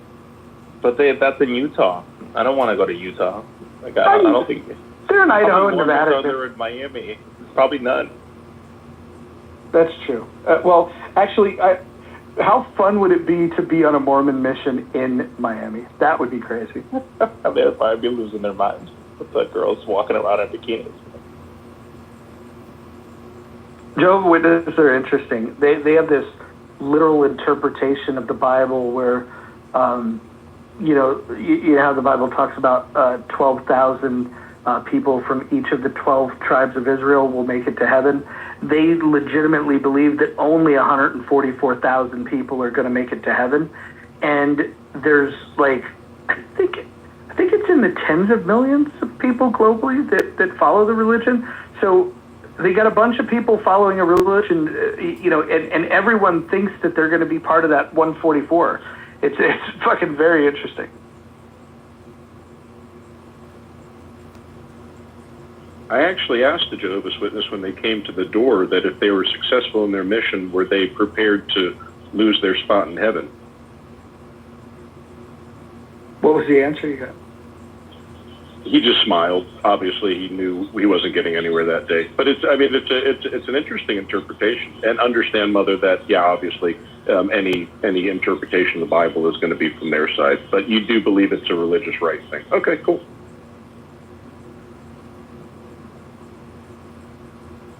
But that's in Utah. I don't want to go to Utah. I don't think... They're in Idaho and Nevada. They're in Miami. Probably none. That's true. Well, actually, how fun would it be to be on a Mormon mission in Miami? That would be crazy. They'd probably be losing their minds with the girls walking around in bikinis. Jehovah's Witnesses are interesting. They have this literal interpretation of the Bible where, you know how the Bible talks about 12,000 people from each of the 12 tribes of Israel will make it to heaven. They legitimately believe that only 144,000 people are going to make it to heaven. And there's I think it's in the tens of millions of people globally that follow the religion. So they got a bunch of people following a religion, and everyone thinks that they're going to be part of that 144. It's fucking very interesting. I actually asked the Jehovah's Witness when they came to the door that if they were successful in their mission, were they prepared to lose their spot in heaven. What was the answer you got? He just smiled. Obviously, he knew he wasn't getting anywhere that day. But it's an interesting interpretation. And understand, Mother, that obviously, any interpretation of the Bible is going to be from their side. But you do believe it's a religious right thing. Okay, cool.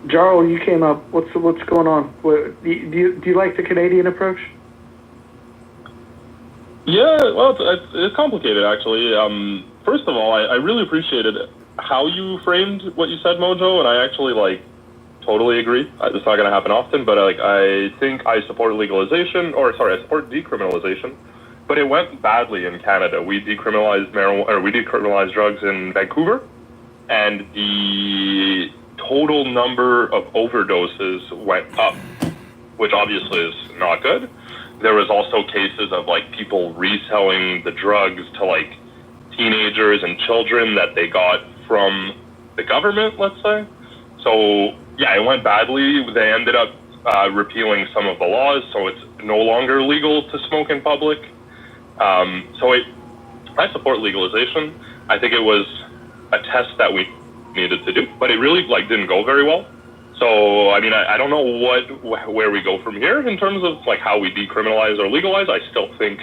Jarl, you came up. What's going on? Do you like the Canadian approach? Yeah, well, it's complicated, actually. First of all, I really appreciated how you framed what you said, Mojo, and I actually, totally agree. It's not going to happen often, but, I think I support legalization, I support decriminalization, but it went badly in Canada. We decriminalized drugs in Vancouver, and the total number of overdoses went up, which obviously is not good. There was also cases of people reselling the drugs to teenagers and children that they got from the government, let's say. So yeah, it went badly. They ended up repealing some of the laws, so it's no longer legal to smoke in public. I support legalization. I think it was a test that we needed to do, but it really didn't go very well. So, I don't know where we go from here in terms of how we decriminalize or legalize. I still think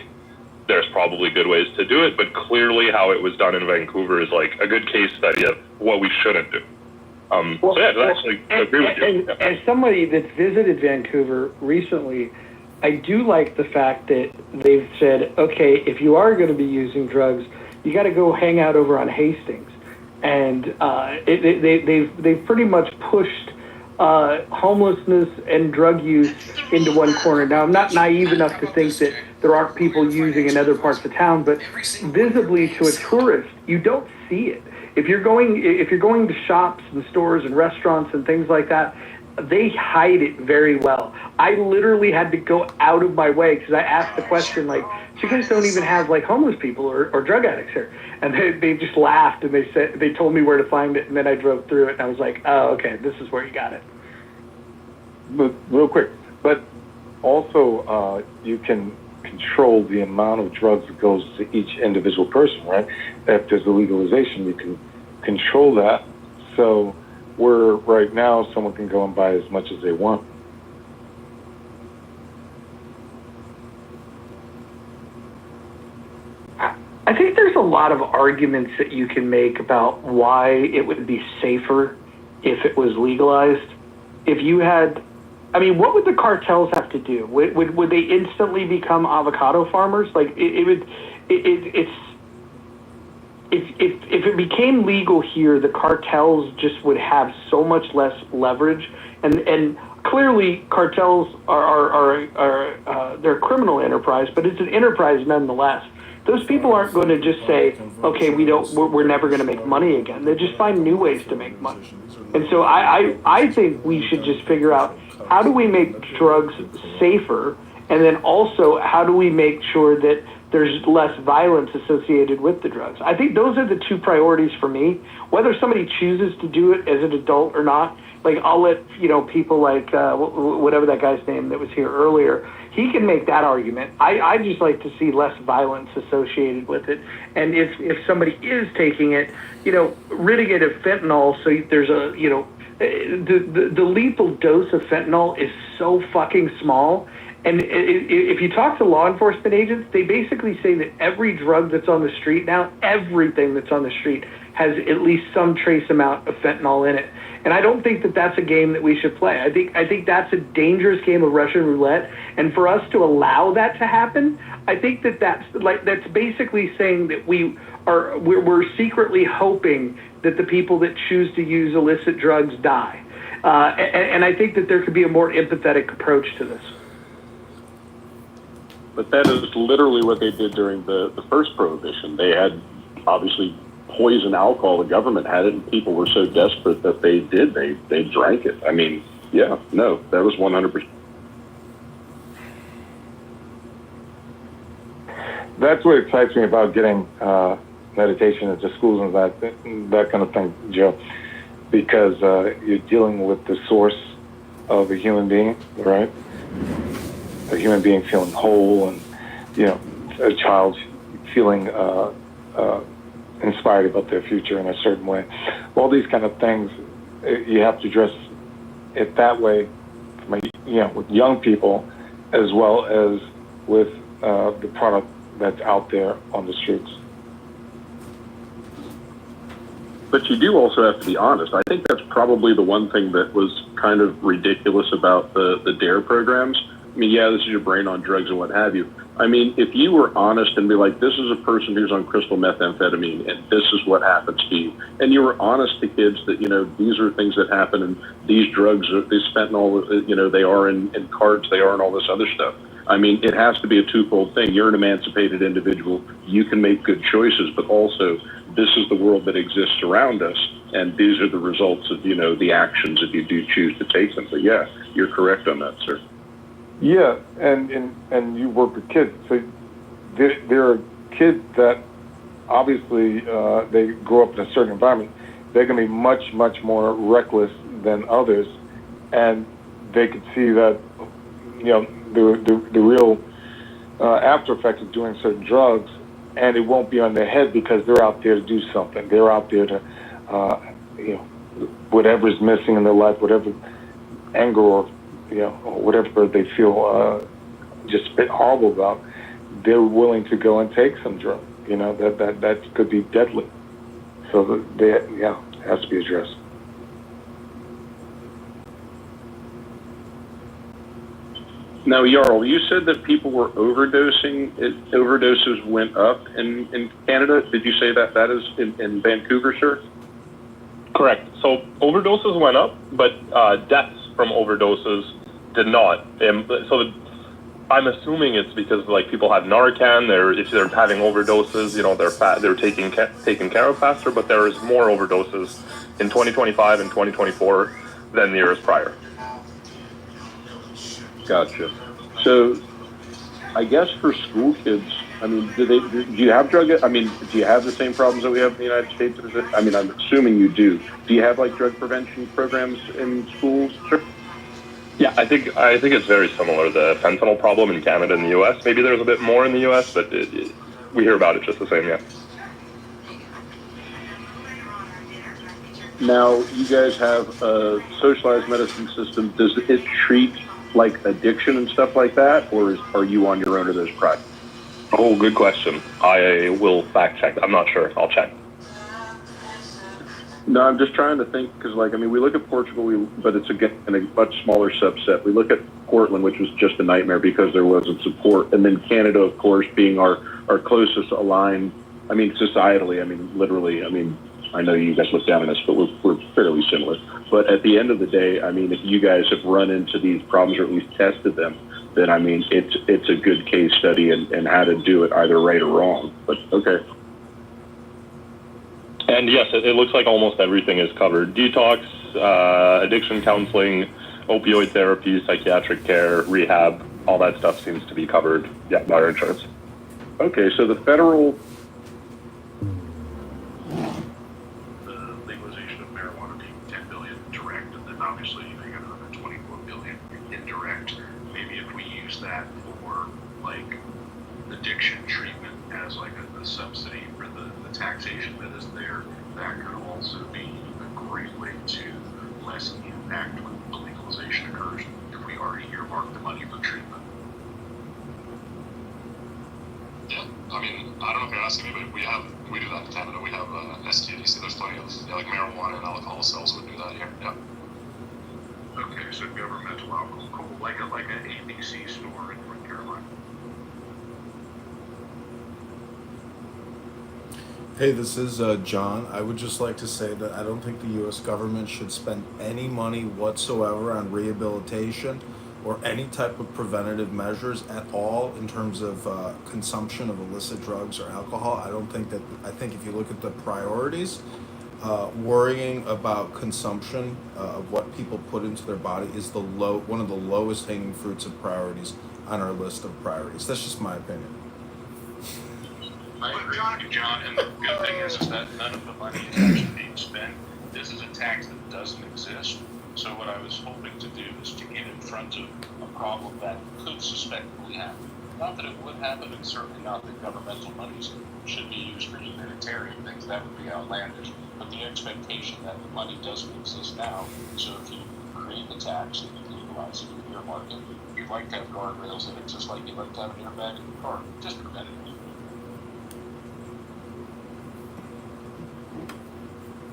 there's probably good ways to do it, but clearly how it was done in Vancouver is a good case study of what we shouldn't do. I actually agree with you. As somebody that's visited Vancouver recently, I do like the fact that they've said, okay, if you are going to be using drugs, you got to go hang out over on Hastings. And they've pretty much pushed homelessness and drug use into one corner. Now, I'm not naive enough to think that there aren't people using in other parts of town, but visibly to a tourist, you don't see it. If you're going to shops and stores and restaurants and things like that, they hide it very well. I literally had to go out of my way because I asked the question, you guys don't even have homeless people or drug addicts here. And they just laughed and they told me where to find it, and then I drove through it and I was like, oh, okay, this is where you got it. But real quick, but also you can control the amount of drugs that goes to each individual person, right? If there's a legalization, you can control that. So where right now someone can go and buy as much as they want. I think there's a lot of arguments that you can make about why it would be safer if it was legalized. If you had, what would the cartels have to do? Would they instantly become avocado farmers? If it became legal here, the cartels just would have so much less leverage, and clearly cartels are they're a criminal enterprise, but it's an enterprise nonetheless. Those people aren't going to just say, okay, we're never going to make money again. They just find new ways to make money. And so I think we should just figure out, how do we make drugs safer? And then also, how do we make sure that there's less violence associated with the drugs? I think those are the two priorities for me. Whether somebody chooses to do it as an adult or not, I'll let people whatever that guy's name that was here earlier, he can make that argument. I just like to see less violence associated with it. And if somebody is taking it, ridding it of fentanyl, so there's the lethal dose of fentanyl is so fucking small. And if you talk to law enforcement agents, they basically say that every drug that's on the street now, everything that's on the street has at least some trace amount of fentanyl in it. And I don't think that that's a game that we should play. I think that's a dangerous game of Russian roulette. And for us to allow that to happen, I think that's basically saying that we're secretly hoping that the people that choose to use illicit drugs die. And I think that there could be a more empathetic approach to this. But that is literally what they did during the first prohibition. They had obviously poison alcohol. The government had it, and people were so desperate that they drank it. That was 100%. That's what excites me about getting meditation into schools and that kind of thing, Joe, because you're dealing with the source of a human being, right? a human being feeling whole, and a child feeling inspired about their future in a certain way. All these kind of things, you have to address it that way, with young people, as well as with the product that's out there on the streets. But you do also have to be honest. I think that's probably the one thing that was kind of ridiculous about the DARE programs. I mean, yeah, this is your brain on drugs and what have you. I mean, if you were honest and be like, this is a person who's on crystal methamphetamine and this is what happens to you, and you were honest to kids that, these are things that happen and these drugs, these fentanyl, they are in cards, they are in all this other stuff. I mean, it has to be a twofold thing. You're an emancipated individual. You can make good choices, but also this is the world that exists around us, and these are the results of, the actions if you do choose to take them. But yeah, you're correct on that, sir. Yeah, and you work with kids. So there are kids that obviously they grow up in a certain environment. They're going to be much, much more reckless than others, and they could see that, the real after effects of doing certain drugs, and it won't be on their head because they're out there to do something. They're out there to, whatever's missing in their life, whatever anger or whatever they feel just a bit horrible about, they're willing to go and take some drug. That could be deadly. So it has to be addressed. Now, Jarl, you said that people were overdosing. Overdoses went up in Canada. Did you say that is in Vancouver, sir? Correct. So overdoses went up, but deaths from overdoses did not. I'm assuming it's because people have Narcan. If they're having overdoses, they're taking care of faster. But there is more overdoses in 2025 and 2024 than the years prior. Gotcha. So, I guess for school kids, I mean, do you have do you have the same problems that we have in the United States? I'm assuming you do. Do you have drug prevention programs in schools? Sure. Yeah, I think it's very similar. The fentanyl problem in Canada and the U.S. Maybe there's a bit more in the U.S., but we hear about it just the same. Yeah. Now, you guys have a socialized medicine system. Does it treat addiction and stuff like that, or are you on your own or there's private? Oh, good question. I will fact check. I'm not sure. I'll check. No, I'm just trying to think because, we look at Portugal, but it's again in a much smaller subset. We look at Portland, which was just a nightmare because there wasn't support, and then Canada, of course, being our closest aligned. Societally, literally. I know you guys look down on us, but we're fairly similar. But at the end of the day, if you guys have run into these problems or at least tested them, then it's a good case study and how to do it either right or wrong. But okay. And yes, it looks like almost everything is covered. Detox, addiction counseling, opioid therapy, psychiatric care, rehab, all that stuff seems to be covered, by our insurance. Okay, so the federal legalization of marijuana being $10 billion direct, and then obviously you got another $24 billion indirect. Maybe if we use that for addiction treatment as a subsidy for the taxation that is there, that could also be a great way to lessen the impact when the legalization occurs if we already earmark the money for treatment. Yeah, I don't know if you're asking me, but we do that in Canada. We have STDC. There's plenty of marijuana and alcohol sales would do that here. Yeah. Okay, so governmental alcohol, like an ABC store in North Carolina. Hey, this is John. I would just like to say that I don't think the U.S. government should spend any money whatsoever on rehabilitation or any type of preventative measures at all in terms of consumption of illicit drugs or alcohol. I think if you look at the priorities, worrying about consumption of what people put into their body is one of the lowest hanging fruits of priorities on our list of priorities. That's just my opinion. I agree with you, John, and the good thing is that none of the money is actually being spent. This is a tax that doesn't exist. So what I was hoping to do is to get in front of a problem that could suspectedly happen. Not that it would happen, and certainly not that governmental monies should be used for humanitarian things. That would be outlandish. But the expectation that the money doesn't exist now, so if you create the tax and you legalize it in your market, you'd like to have guardrails in it, just like you'd like to have an airbag in your car. Just prevent it.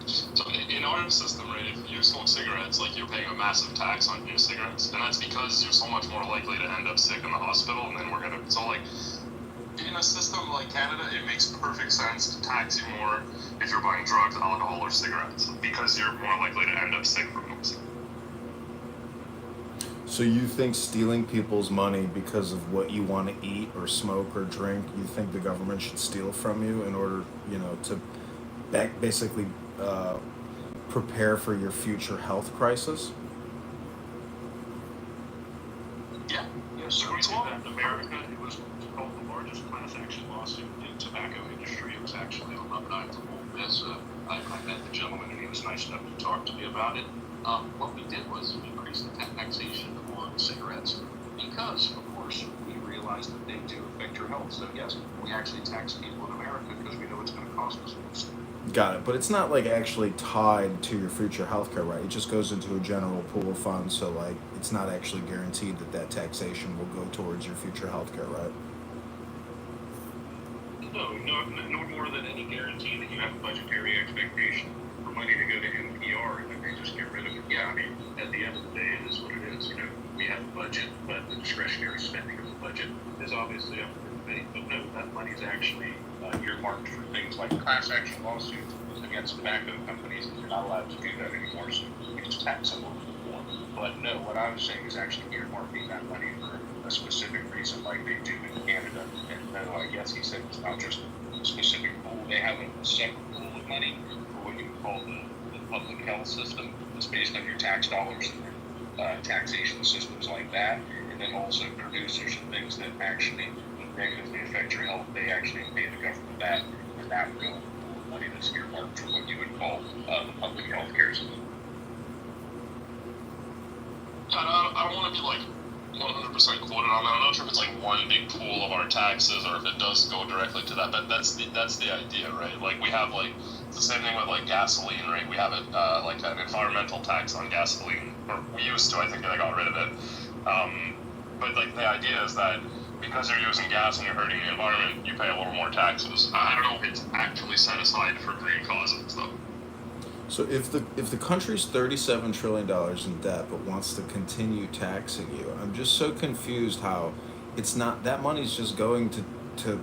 So in our system, right, if you smoke cigarettes, like you're paying a massive tax on your cigarettes, and that's because you're so much more likely to end up sick in the hospital, and then so like, in a system like Canada, it makes perfect sense to tax you more if you're buying drugs, alcohol, or cigarettes, because you're more likely to end up sick from those. So you think stealing people's money because of what you want to eat or smoke or drink, you think the government should steal from you in order, to basically prepare for your future health crisis? Yeah, so we saw that in America. It was called the largest class action lawsuit in the tobacco industry. It was actually alumni from Ole Miss. I met the gentleman, and he was nice enough to talk to me about it. What we did was increase the taxation on cigarettes because, of course, we realized that they do affect your health. So yes, we actually tax people in America because we know it's going to cost us more. Got it, but it's not like actually tied to your future healthcare, right? It just goes into a general pool of funds, so like it's not actually guaranteed that taxation will go towards your future healthcare, right? No more than any guarantee that you have a budgetary expectation for money to go to NPR and then they just get rid of it. Yeah, I mean, at the end of the day, it is what it is. We have a budget, but the discretionary spending of the budget is obviously up for debate. But no, that money is actually earmarked for things like class action lawsuits against tobacco companies, and you're not allowed to do that anymore, so you just tax them more. But no, what I was saying is actually earmarking that money for a specific reason like they do in Canada. And no, I guess he said it's not just a specific pool. They have a separate pool of money for what you would call the public health system. It's based on your tax dollars and taxation systems like that. And then also producers and things that actually negatively affect your health, they actually pay the government that, and that would go into the pool of money that's earmarked for what you would call the public health care system. I don't want to be like 100% quoted on that. I'm not sure if it's like one big pool of our taxes or if it does go directly to that, but that's the idea, right? Like we have like it's the same thing with like gasoline, right? We have it like an environmental tax on gasoline, or we used to. I think I got rid of it. But like the idea is that because you're using gas and you're hurting the environment, you pay a little more taxes. I don't know if it's actually set aside for green causes though. So if the country's $37 trillion in debt but wants to continue taxing you, I'm just so confused how it's not, that money's just going to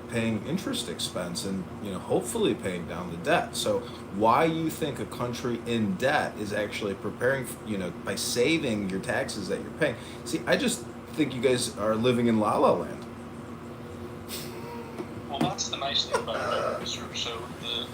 paying interest expense and hopefully paying down the debt. So why you think a country in debt is actually preparing by saving your taxes that you're paying? See, I just think you guys are living in La La Land. Well, that's the nice thing about debt research. So the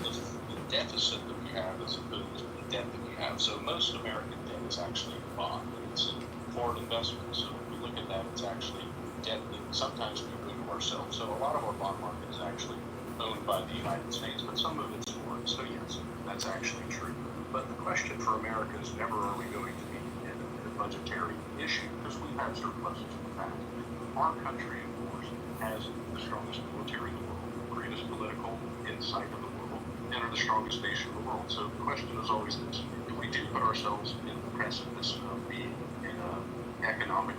deficit that we have is opposed to the debt that we have. So most American debt is actually a bond. It's a foreign investment. So when we look at that, it's actually debt that sometimes we bring to ourselves. So a lot of our bond market is actually owned by the United States, but some of it's foreign. So yes, that's actually true. But the question for America is never are we going to be in a budgetary issue because we've had surpluses in the past. Our country, of course, has the strongest military in the world, the greatest political insight in the world, and are the strongest nation in the world. So the question is always this: if we do put ourselves in the precipice of being in an economic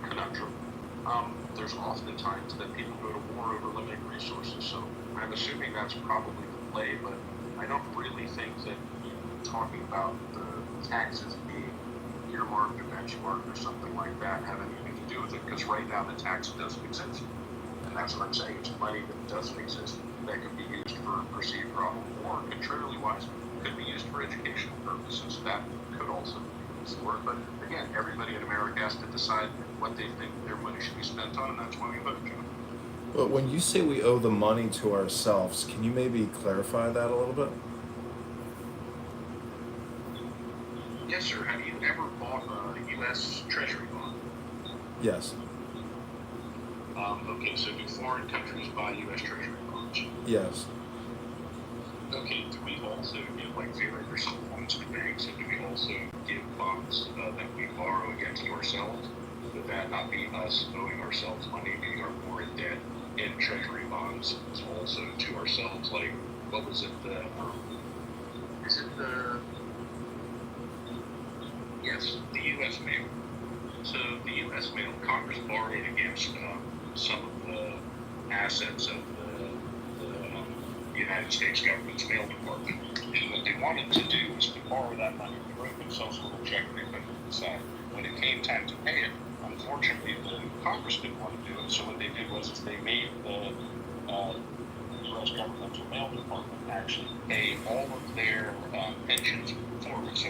conundrum, there's often times that people go to war over limited resources. So I'm assuming that's probably the play, but I don't really think that talking about the taxes being earmarked or benchmarked or something like that have anything to do with it, because right now the tax doesn't exist. And that's what I'm saying, it's money that doesn't exist that could be used for a perceived problem, or contrariwise, could be used for educational purposes. That could also be used for it. But again, everybody in America has to decide what they think their money should be spent on, and that's why we vote, John. But when you say we owe the money to ourselves, can you maybe clarify that a little bit? Yes, sir. Have you ever bought a U.S. Treasury bond? Yes. Okay, so do foreign countries buy U.S. Treasury bonds? Yes. Okay, do we all also give like 0% loans to banks, and do we also give bonds that we borrow against ourselves? Would that not be us owing ourselves money, we are more in debt in treasury bonds also to ourselves? Like, what was it, the U.S. mail. So the U.S. mail, Congress borrowed against some of the assets of the United States government's mail department. And what they wanted to do was to borrow that money. They wrote themselves a little check and they put it aside. When it came time to pay it, unfortunately, the Congress didn't want to do it. So what they did was they made the U.S. governmental mail department actually pay all of their pensions forward. So